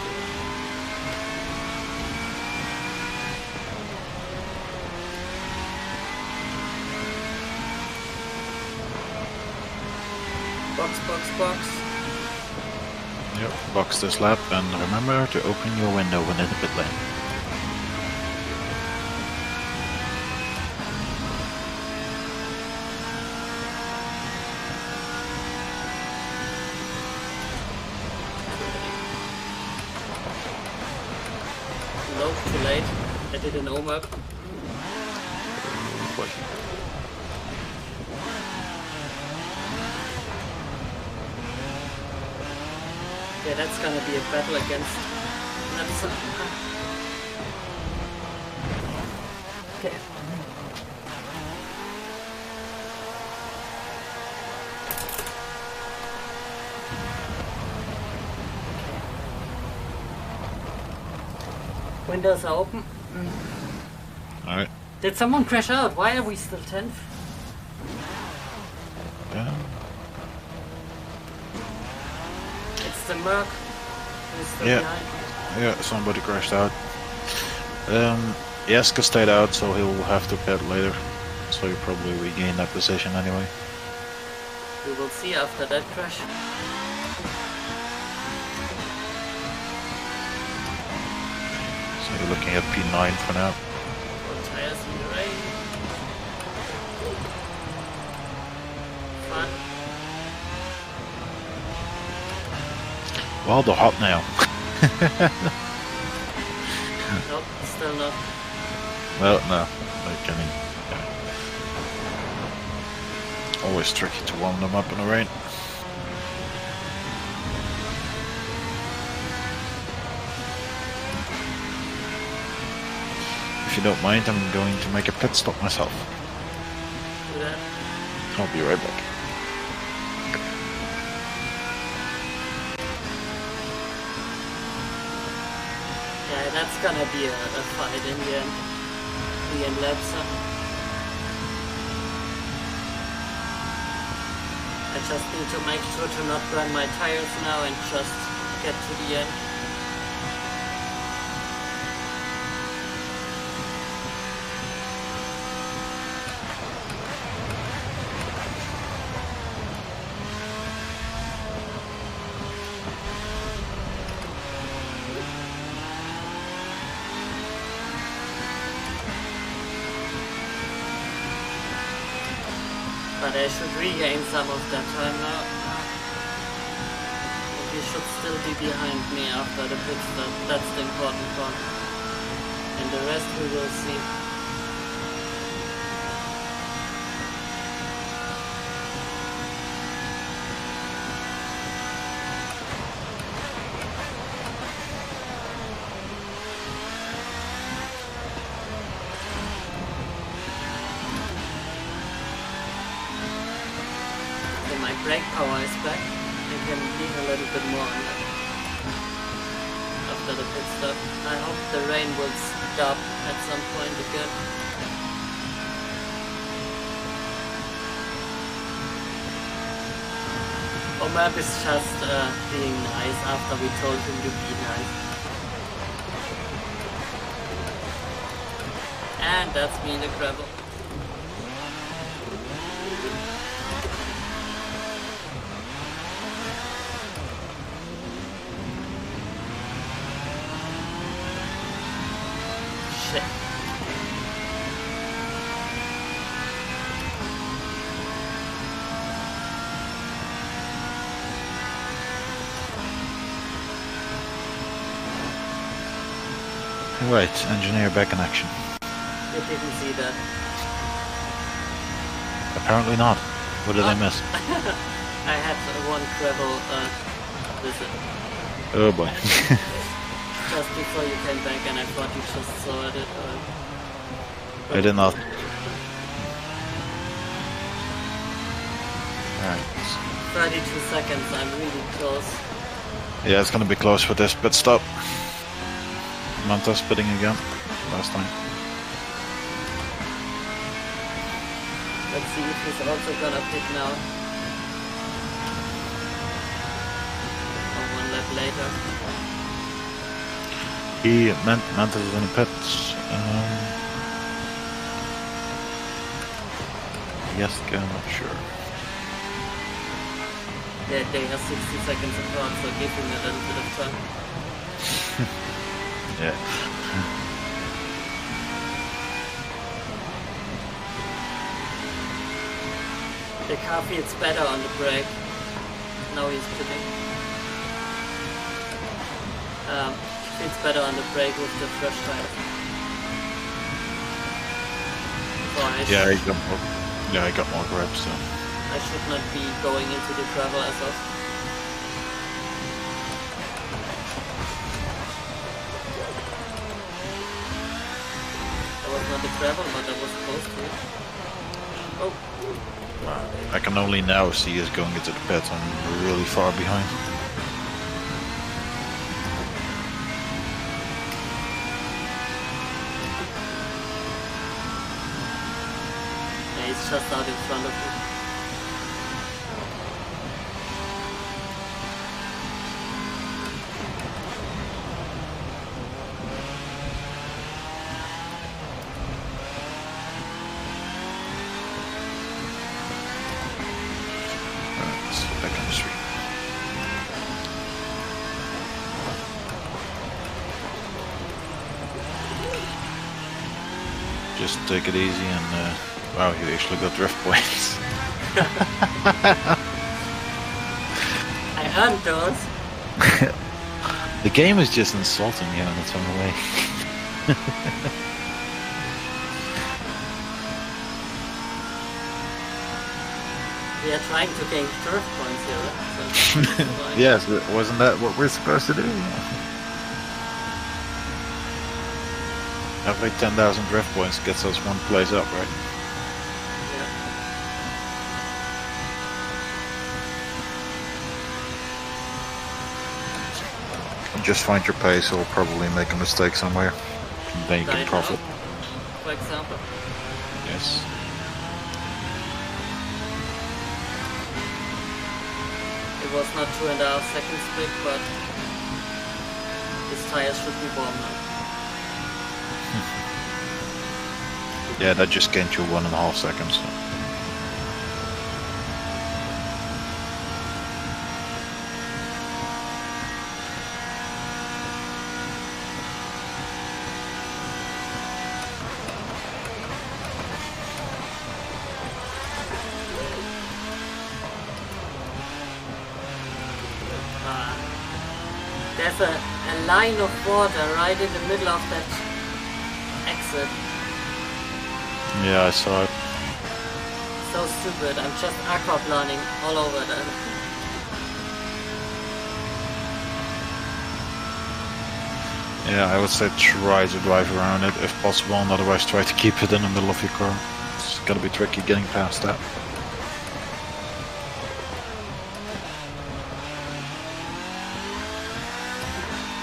Box. Yep, box this lap and remember to open your window when in the pit lane. No, too late. I did an O-map. Yeah, that's gonna be a battle against Nelson. Okay. Windows are open. Alright. Did someone crash out? Why are we still 10th? Yeah. It's the Merc. Yeah, somebody crashed out. Jeske stayed out, so he'll have to pit later. So he'll probably regain that position anyway. We will see after that crash. So you're looking at P9 for now. Tires in the rain. Fun. Well, they're hot now. Nope, still not. Well, no. Always tricky to warm them up in the rain. If you don't mind, I'm going to make a pit stop myself. Do that. I'll be right back. Yeah, that's gonna be a fight in the end. The end laps. I just need to make sure to not burn my tires now and just get to the end. they should regain some of their time now. But you should still be behind me after the pit stop. That's the important part. And the rest we will see. Brake power is back. I can lean a little bit more on that after the pit stop. I hope the rain will stop at some point again. Or maybe it's just being nice after we told him to be nice. And that's me in the gravel. Right, engineer back in action. You didn't see that. Apparently not. What did I miss? I had one gravel visit. Oh boy. Just before you came back and I thought you just saw it. I did not. Alright. 32 seconds, I'm really close. Yeah, it's gonna be close for this pit stop. Manta spitting again, last time. Let's see if he's also gonna pit now. Or one lap later. Manta is in the pits. Yes, I'm not sure. Yeah, they are 60 seconds apart, so give him a little bit of time. Yeah. The car feels better on the brake. Now he's pitting. Feels better on the brake with the fresh tires. So I got more grip, so I should not be going into the gravel as of. Not the gravel, but I was close to it. Oh. I can only now see us going into the pit. I'm really far behind. Yeah, he's just out in front of me. Just take it easy and wow, you actually got drift points. I earned those. The game is just insulting you in its own way. We are trying to gain drift points here, right? So yes, wasn't that what we're supposed to do? Every 10,000 drift points gets us one place up, right? Yeah. Just find your pace or probably make a mistake somewhere. And then you can profit. For example. Yes. It was not 2.5 seconds quick, but his tires should be warm now. Yeah, that just gained you 1.5 seconds. There's a line of water right in the middle of that exit. Yeah, I saw it. So stupid, I'm just aquaplaning all over them. Yeah, I would say try to drive around it if possible, and otherwise try to keep it in the middle of your car. It's gonna be tricky getting past that.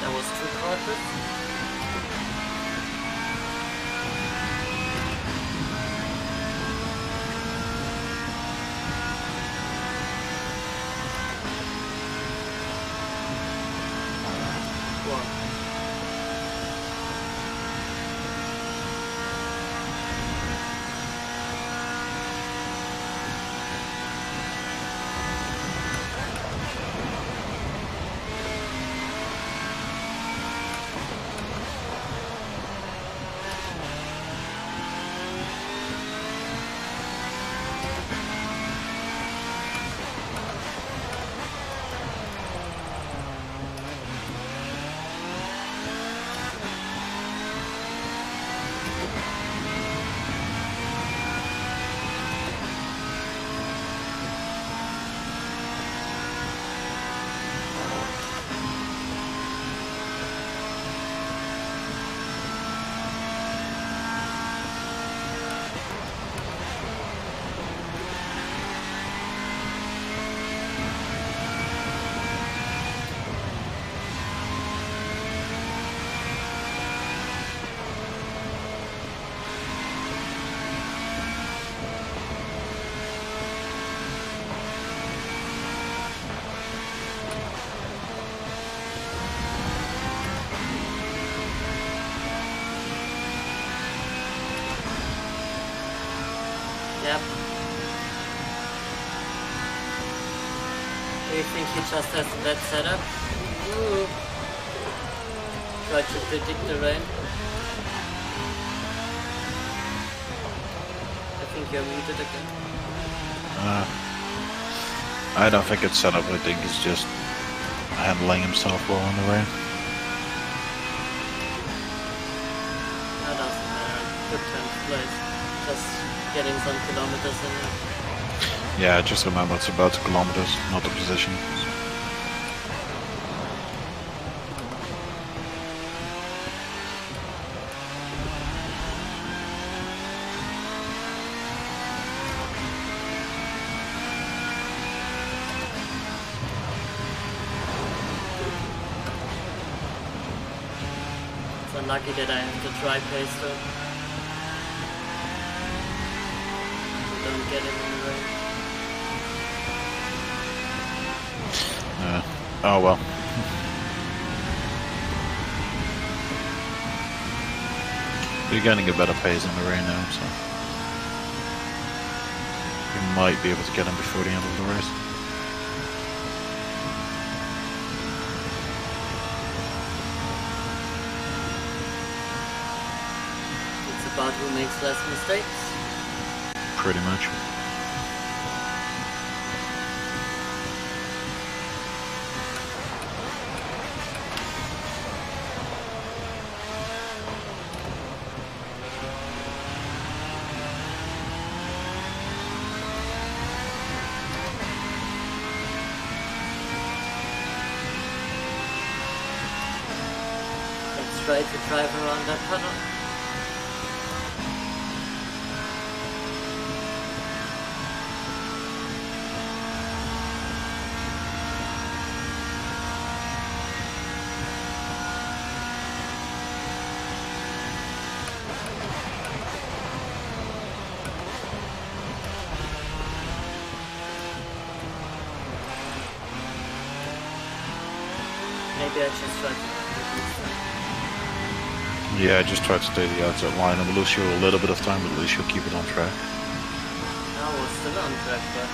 That was too cautious. Yep. Do you think he just has that setup? Ooh. Try to predict the rain. I think you're muted again. I don't think it's set up. I think it's just handling himself well in the rain. That doesn't matter. Good time to place. Just getting some kilometers in there. Yeah, just remember it's about the kilometers, not the position. It's unlucky that I have to try pace though. Don't get him in the rain. Oh well. You're getting a better pace in the rain now, so you might be able to get him before the end of the race. It's about who makes less mistakes. Pretty much. Let's try to drive around that puddle. Maybe I just try to Yeah, just try to stay the outside line and we'll lose you a little bit of time, but at least you'll keep it on track. I was still on track, but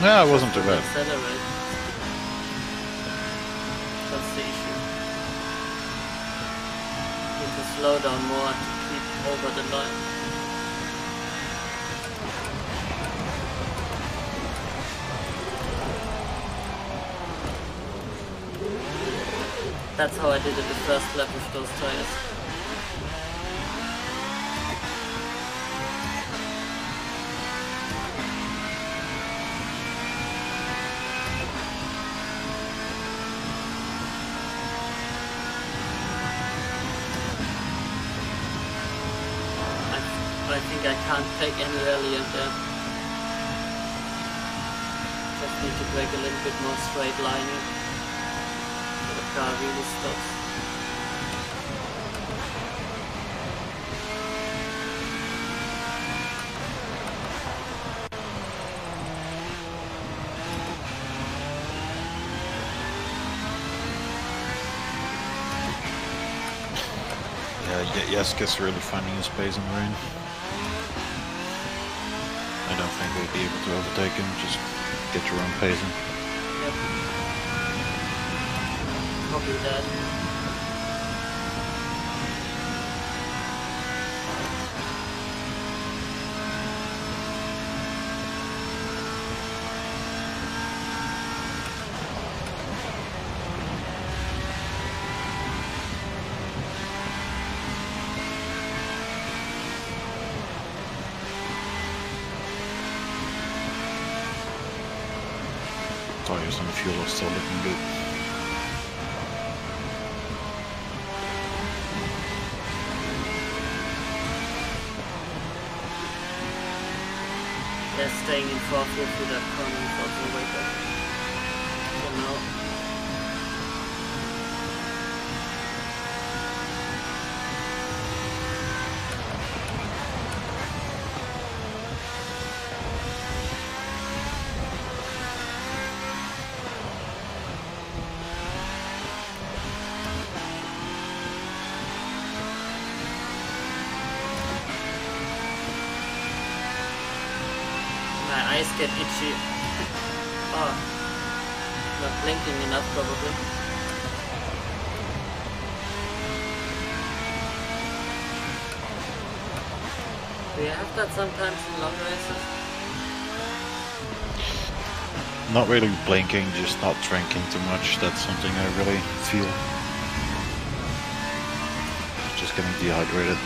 Yeah, it wasn't too bad. accelerate. That's the issue. Need to slow down more to keep over the line. That's how I did it the first lap with those tires. I think I can't take any earlier there. Just need to break a little bit more straight lining so the car really stops. Yeah, Yes gets really finding his pace in the rain. I don't think we'll be able to overtake him, just get your own pacing. Yep. Copy that. Tires and fuel are still looking good. Yeah, staying in fourth here through that corner is also way better. For now. My eyes get itchy. Oh, not blinking enough probably. Do you have that sometimes in long races? Not really blinking, just not drinking too much. That's something I really feel. Just getting dehydrated.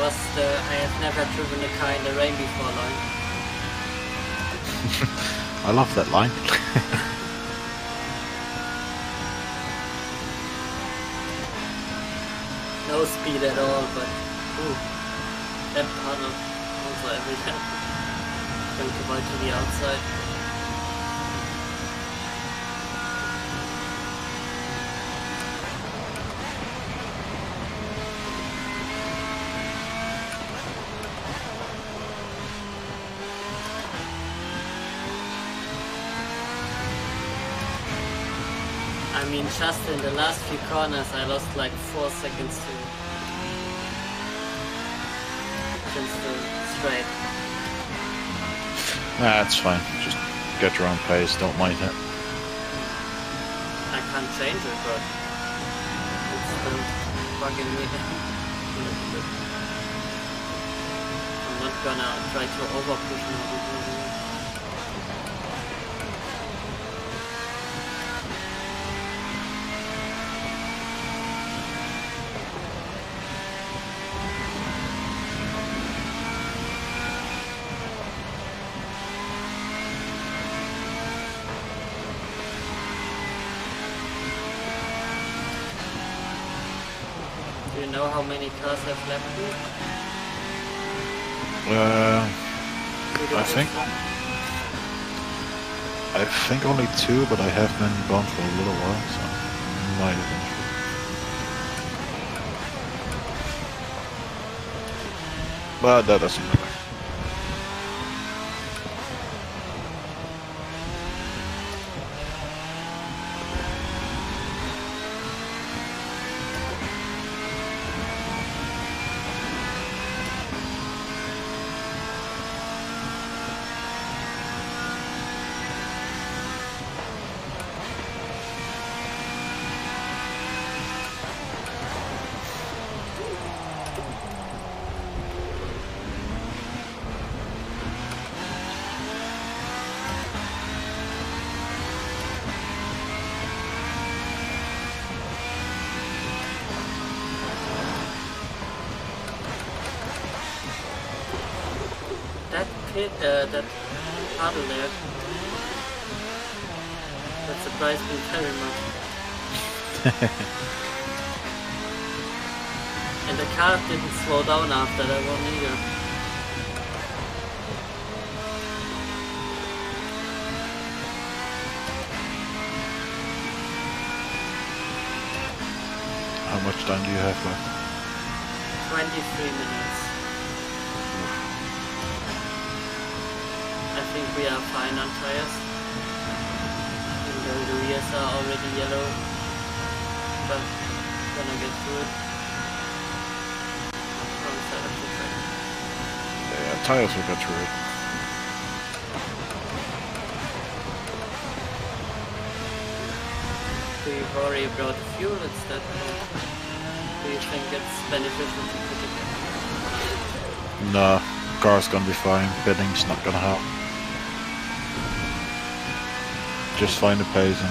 Was the I have never driven a car in the rain before line. I love that line. No speed at all, but ooh, that tunnel also every time. Going to to the outside. I mean, just in the last few corners, I lost like 4 seconds to just straight. Nah, it's fine. Just get your own pace. Don't mind it. I can't change it, but it's still bugging me. I'm not gonna try to overpush now. Do you know how many cars have left here? I think only 2, but I have been gone for a little while, so might have been true. But that doesn't matter. That puddle there, that surprised me very much. And the car didn't slow down after that one either. How much time do you have left? 23 minutes. I think we are fine on tires. Even though the rears are already yellow. But gonna get through it. Wrong side of the track. Yeah, tires will get through it. Do you worry about fuel instead? Do you think it's beneficial to put it in? Nah, car's gonna be fine. Pitting's not gonna help. Just find a pace and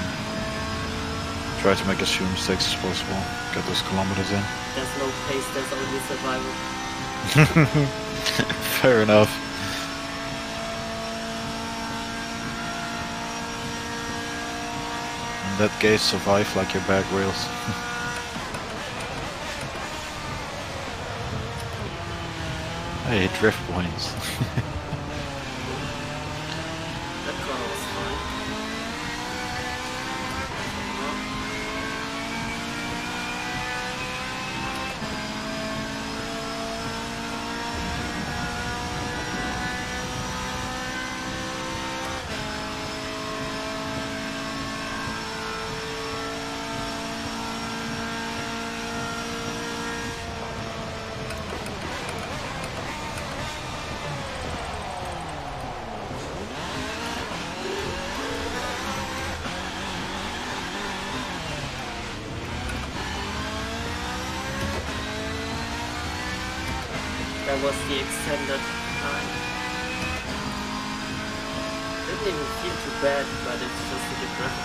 try to make as few mistakes as possible. Get those kilometers in. There's no pace, there's only survival. Fair enough. In that case, survive like your back wheels. Hey, drift points. That car was fine. That was the extended time. Didn't even feel too bad, but it's just a bit rough.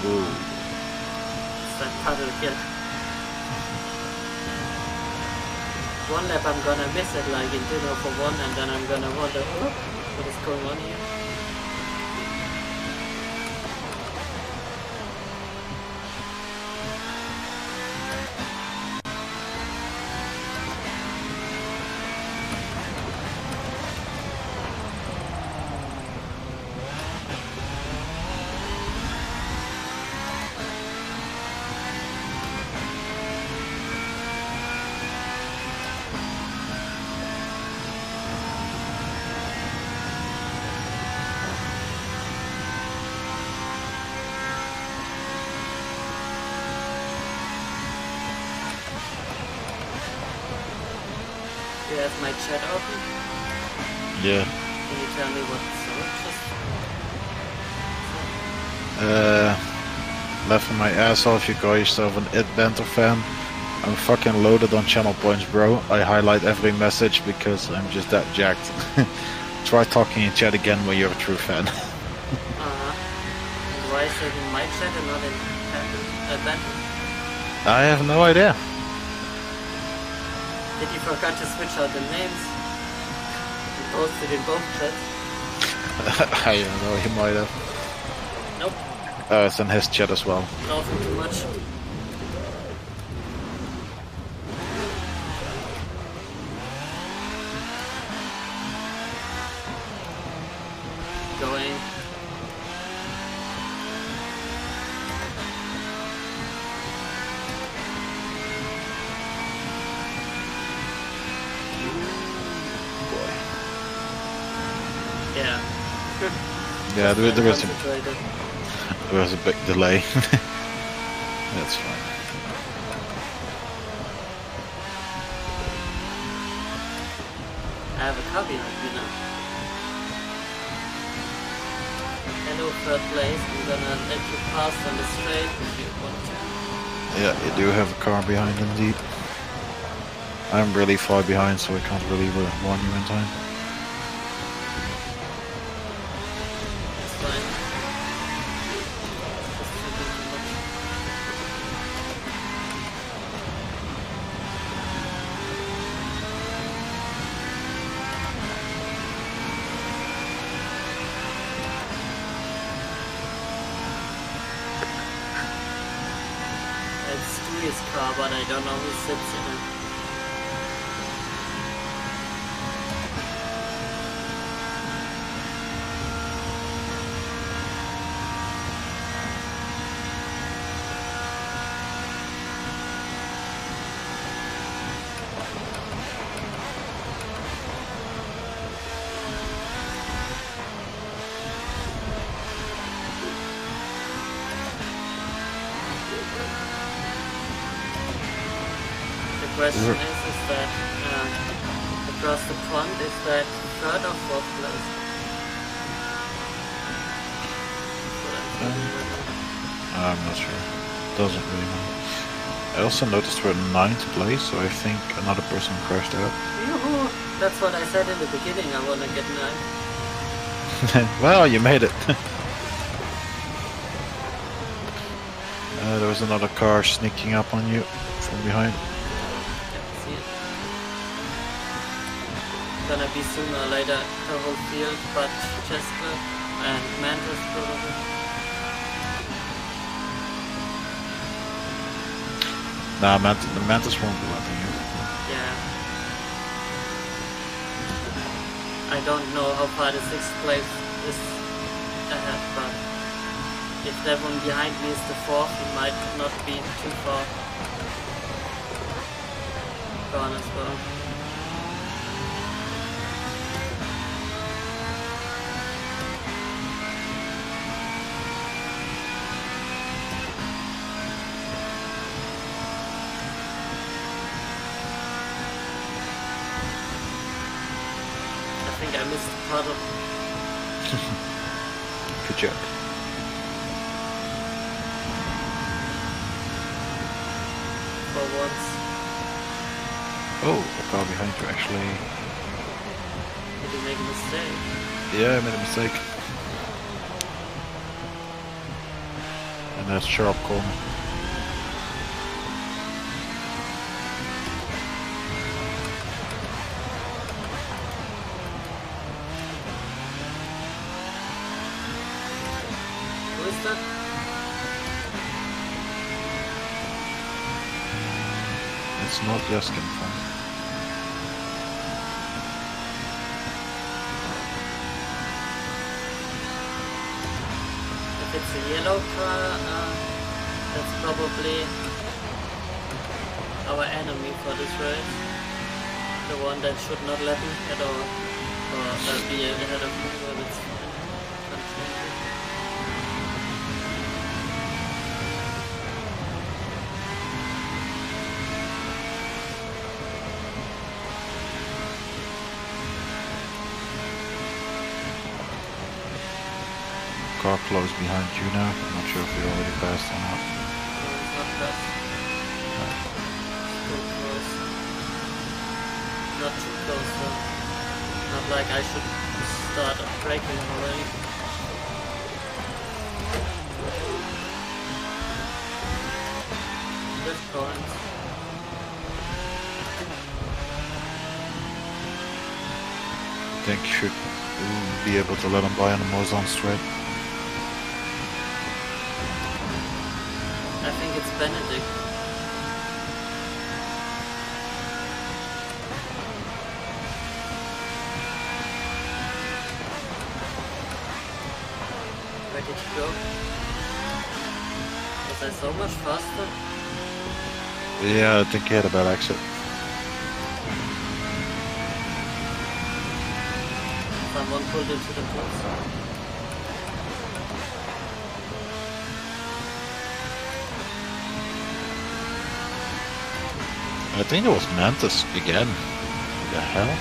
Ooh. It's that puddle here. One lap I'm gonna miss it like in dinner for one, and then I'm gonna wonder, oh, what is going on here? you have my chat open? Yeah. Can you tell me what Laughing my ass off, you call yourself an It Banter fan. I'm fucking loaded on channel points, bro. I highlight every message because I'm just that jacked. Try talking in chat again when you're a true fan. Why is it in my chat and not in Banter? I have no idea. Did you forget to switch out the names? You posted in both chats? I don't know, he might have. Nope. It's in his chat as well. Nothing too much. Going. Yeah. Good. Yeah, there was a big delay. That's fine. I have a car behind me now. Hello, third place. I'm gonna let you pass on the straight if you want to. Yeah, you do have a car behind indeed. I'm really far behind, so I can't really warn you in time. That's fine. It's Stewie's car, but I don't know who sits in it. The question is that across the pond, is that third or fourth place? I'm not sure. Doesn't really matter. I also noticed we're 9th place, so I think another person crashed out. Yoo-hoo! That's what I said in the beginning, I wanna get 9. Well, you made it. There was another car sneaking up on you from behind. See it. Gonna be sooner or later the whole field, but Chester and Mantis probably. Nah, the Mantis won't be letting you. Yeah. I don't know how far the 6th place is ahead, but if that one behind me is the 4th, he might not be too far gone as well. I think I missed the puddle. Good job. For once. Oh, a car behind you actually. Did you make a mistake? Yeah, I made a mistake. And that's sharp corner. Who is that? It's not Jaskin fan. If it's a yellow car, that's probably our enemy for this race. The one that should not let me at all. Or be ahead of me, but it's fine. Can't change it. car close behind you now. I'm not sure if you already passed or not. No, it's not fast. Still close. Not too close though. Not like I should start braking already. Lift points. I think you should be able to let him by on the Mozon straight. I think it's Benedict. Where did you go? Was I so much faster? Yeah, I think he had a bad exit. Someone pulled into the pits. I think it was Mantis again. The hell?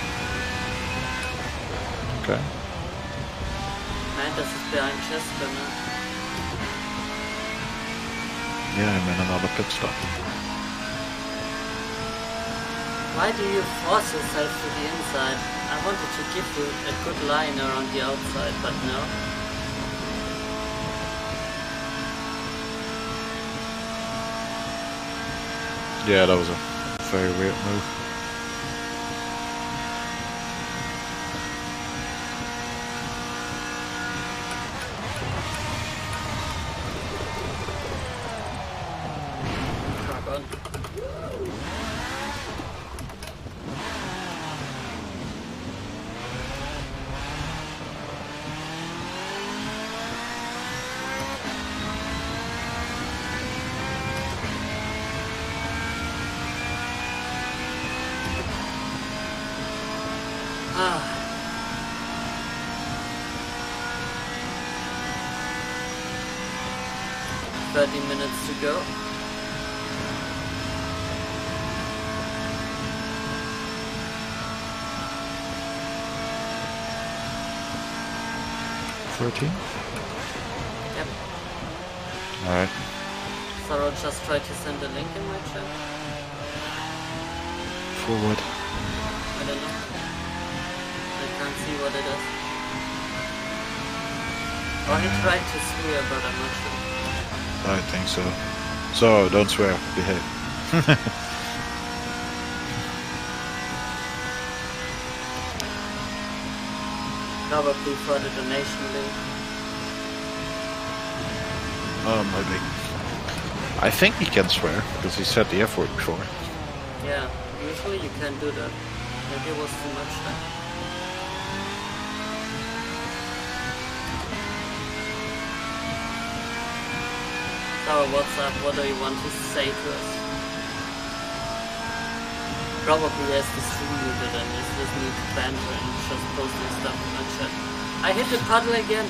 Okay. Mantis is behind Chester now. Yeah, I'm in another pit stop. Why do you force yourself to the inside? I wanted to give you a good line around the outside, but no. Yeah, that was a very weird move. Carbon. Ah. "30 minutes to go." Yep. Alright. Sorrow just tried to send a link in my chat. Forward. I don't know. I can't see what it is. Or he tried to swear, but I'm not sure. I think so. So, don't swear. Behave. Probably for the donation link. Oh, maybe. I think he can swear, because he said the F word before. Yeah, usually you can do that. Maybe it was too much then. So what's up? What do you want to say to us? Probably has the stream muted and is listening to banter and just posting stuff in my chat. I hit the puddle again!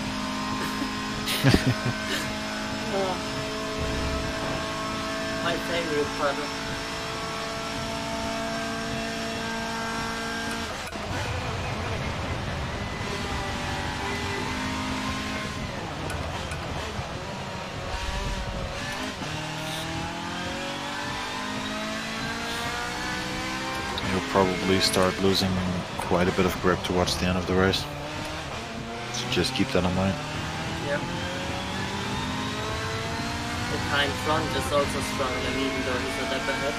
Oh, my favorite puddle. You'll probably start losing quite a bit of grip towards the end of the race. So just keep that in mind. Yep. The guy in front is also struggling even though he's a lap ahead.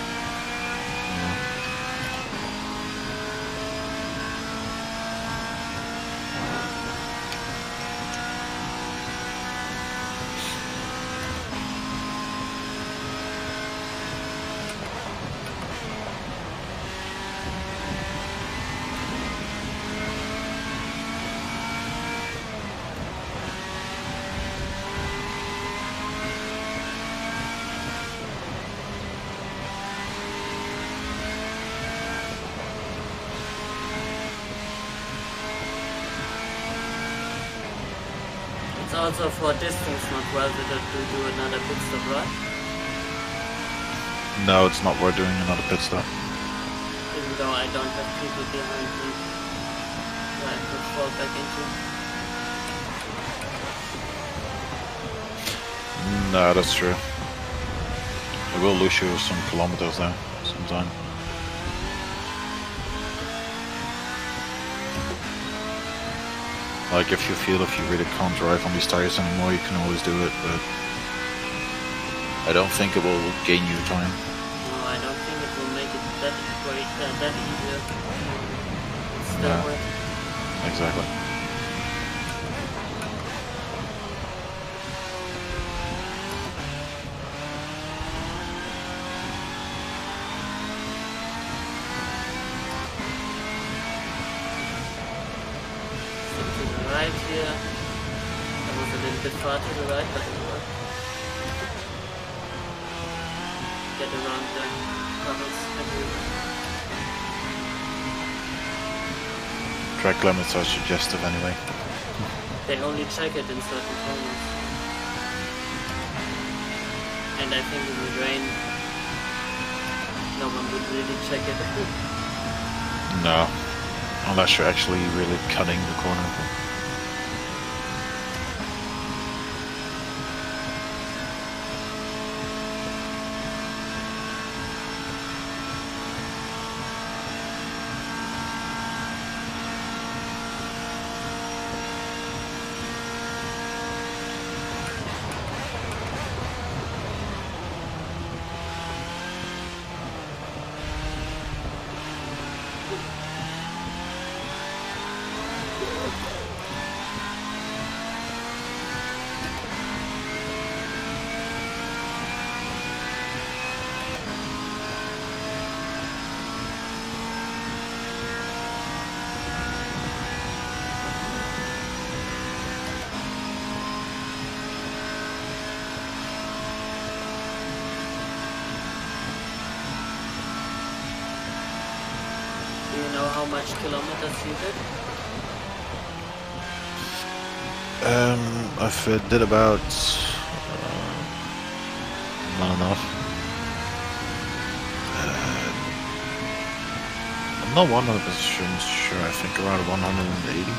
It's also for distance not worth it to do another pit stop, right? No, it's not worth doing another pit stop. Even though I don't have people behind me that I could fall back into. No, that's true. It will lose you some kilometers there sometime. Like if you feel if you really can't drive on these tires anymore, you can always do it, but I don't think it will gain you time. No, I don't think it will make it that great, that easier. It's still Yeah, worth. exactly. Right here, I was a little bit far to the right, but it worked. Get around the puddles everywhere. Track limits are suggestive anyway. They only check it in certain corners. And I think in the rain, no one would really check it. No, unless you're actually really cutting the corner. How much kilometers you did? I did about not enough. I'm not 100% sure. I think around 180.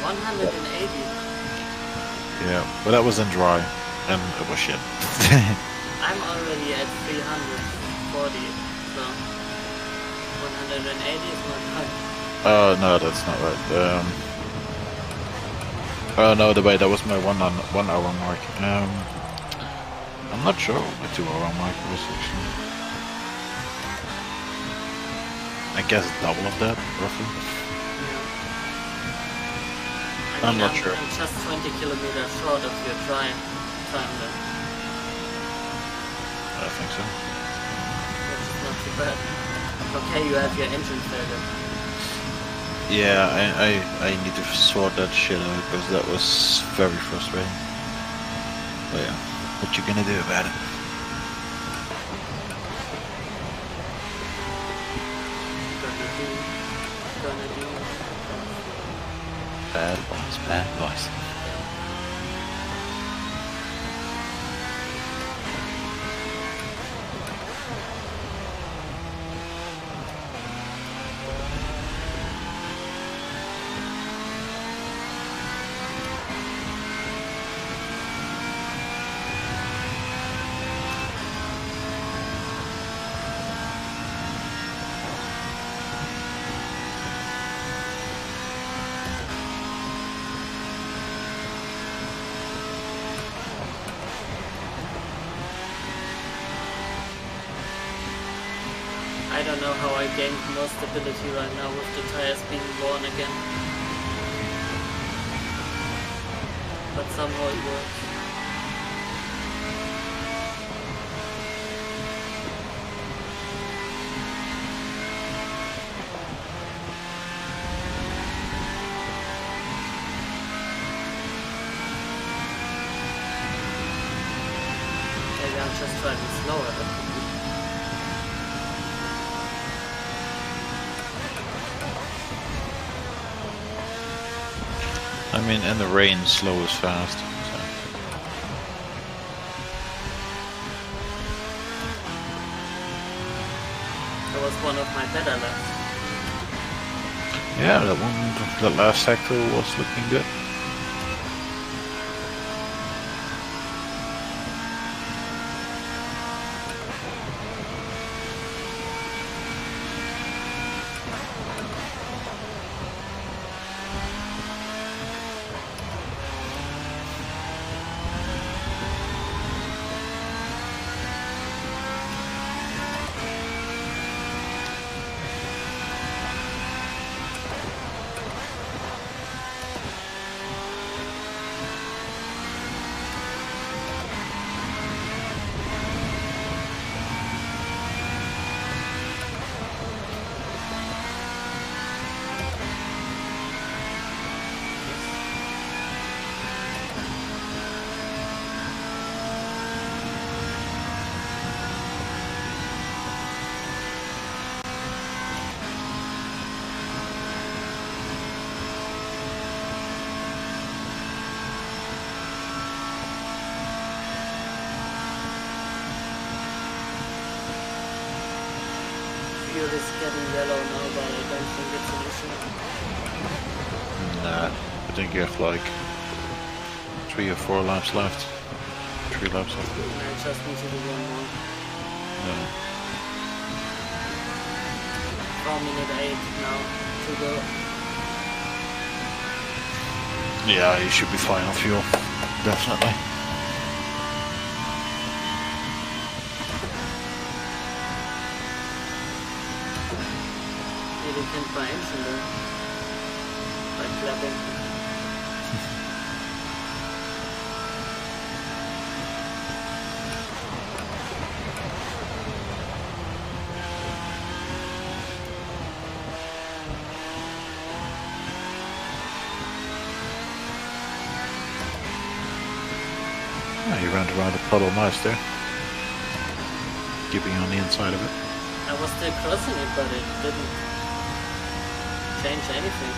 180. Yeah, but that was in dry, and it was shit. I'm already at 340, so 180 is not hard. No, that's not right. Oh no, that was my 1 hour mark. I'm not sure what my 2 hour mark was actually. I guess double of that, roughly. Yeah. I'm not sure. I'm just 20 kilometers short of your time then. I think so. Which is not too bad. Okay, you have your engine failure. Yeah, I need to sort that shit out because that was very frustrating. But yeah, what you gonna do about it? Gonna do. Bad boys, bad boys. I don't know how I gained more stability right now with the tires being worn again. But somehow it works. Maybe I'm just driving slower. I mean, in the rain, slow is fast. So. That was one of my better laps. Yeah, that last sector was looking good. fuel is getting yellow now, but I don't think it's an issue. Nah, I think you have like 3 or 4 laps left. 3 laps left. I just need to do one more. Yeah. 4 minute 8 now to go. Yeah, you should be fine on fuel. Definitely. Maybe you can buy engine there. By clapping. Oh, you ran around a puddle nice there. Keeping on the inside of it. I was still crossing it, but it didn't change anything.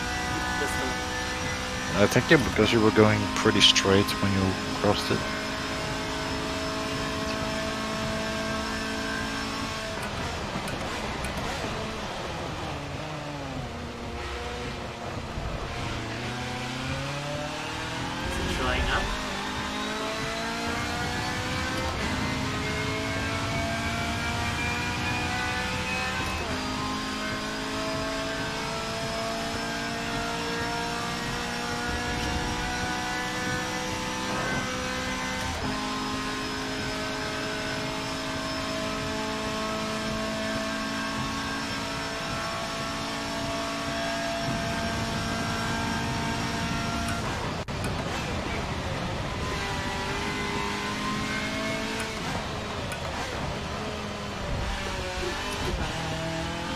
I think yeah, because you were going pretty straight when you crossed it. Is it drying up?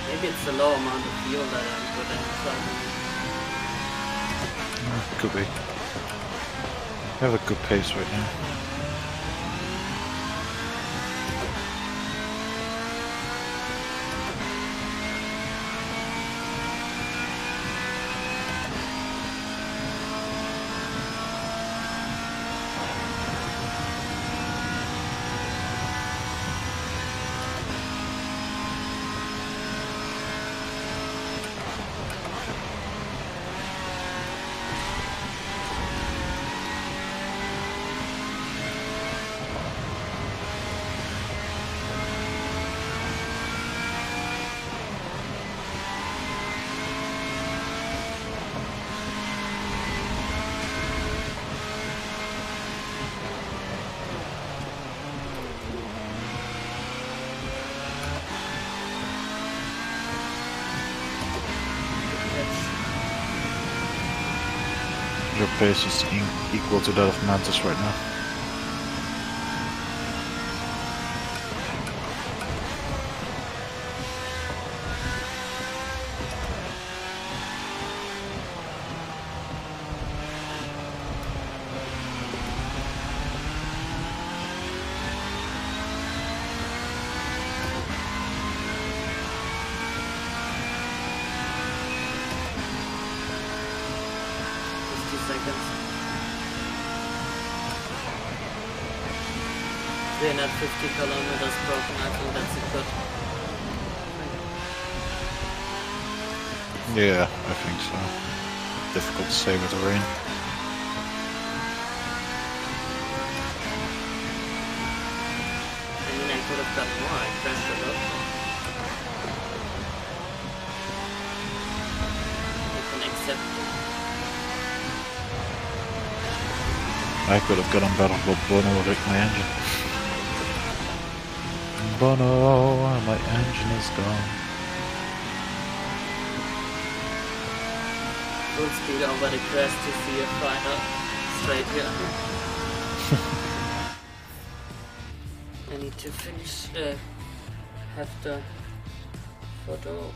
Maybe it's the low amount of fuel that I'm putting inside. Could be. You have a good pace right now. Your pace is equal to that of Mantis right now. Seconds. 350 kilometers broken, I think that's a good. Yeah, I think so. Difficult to say with the rain. I mean, I could have done more, I crashed a lot. You can accept it. I could have gotten better, but Bono wrecked my engine. Bono, my engine is gone. Full speed over the crest to see a final straight here. I need to finish, have the photo.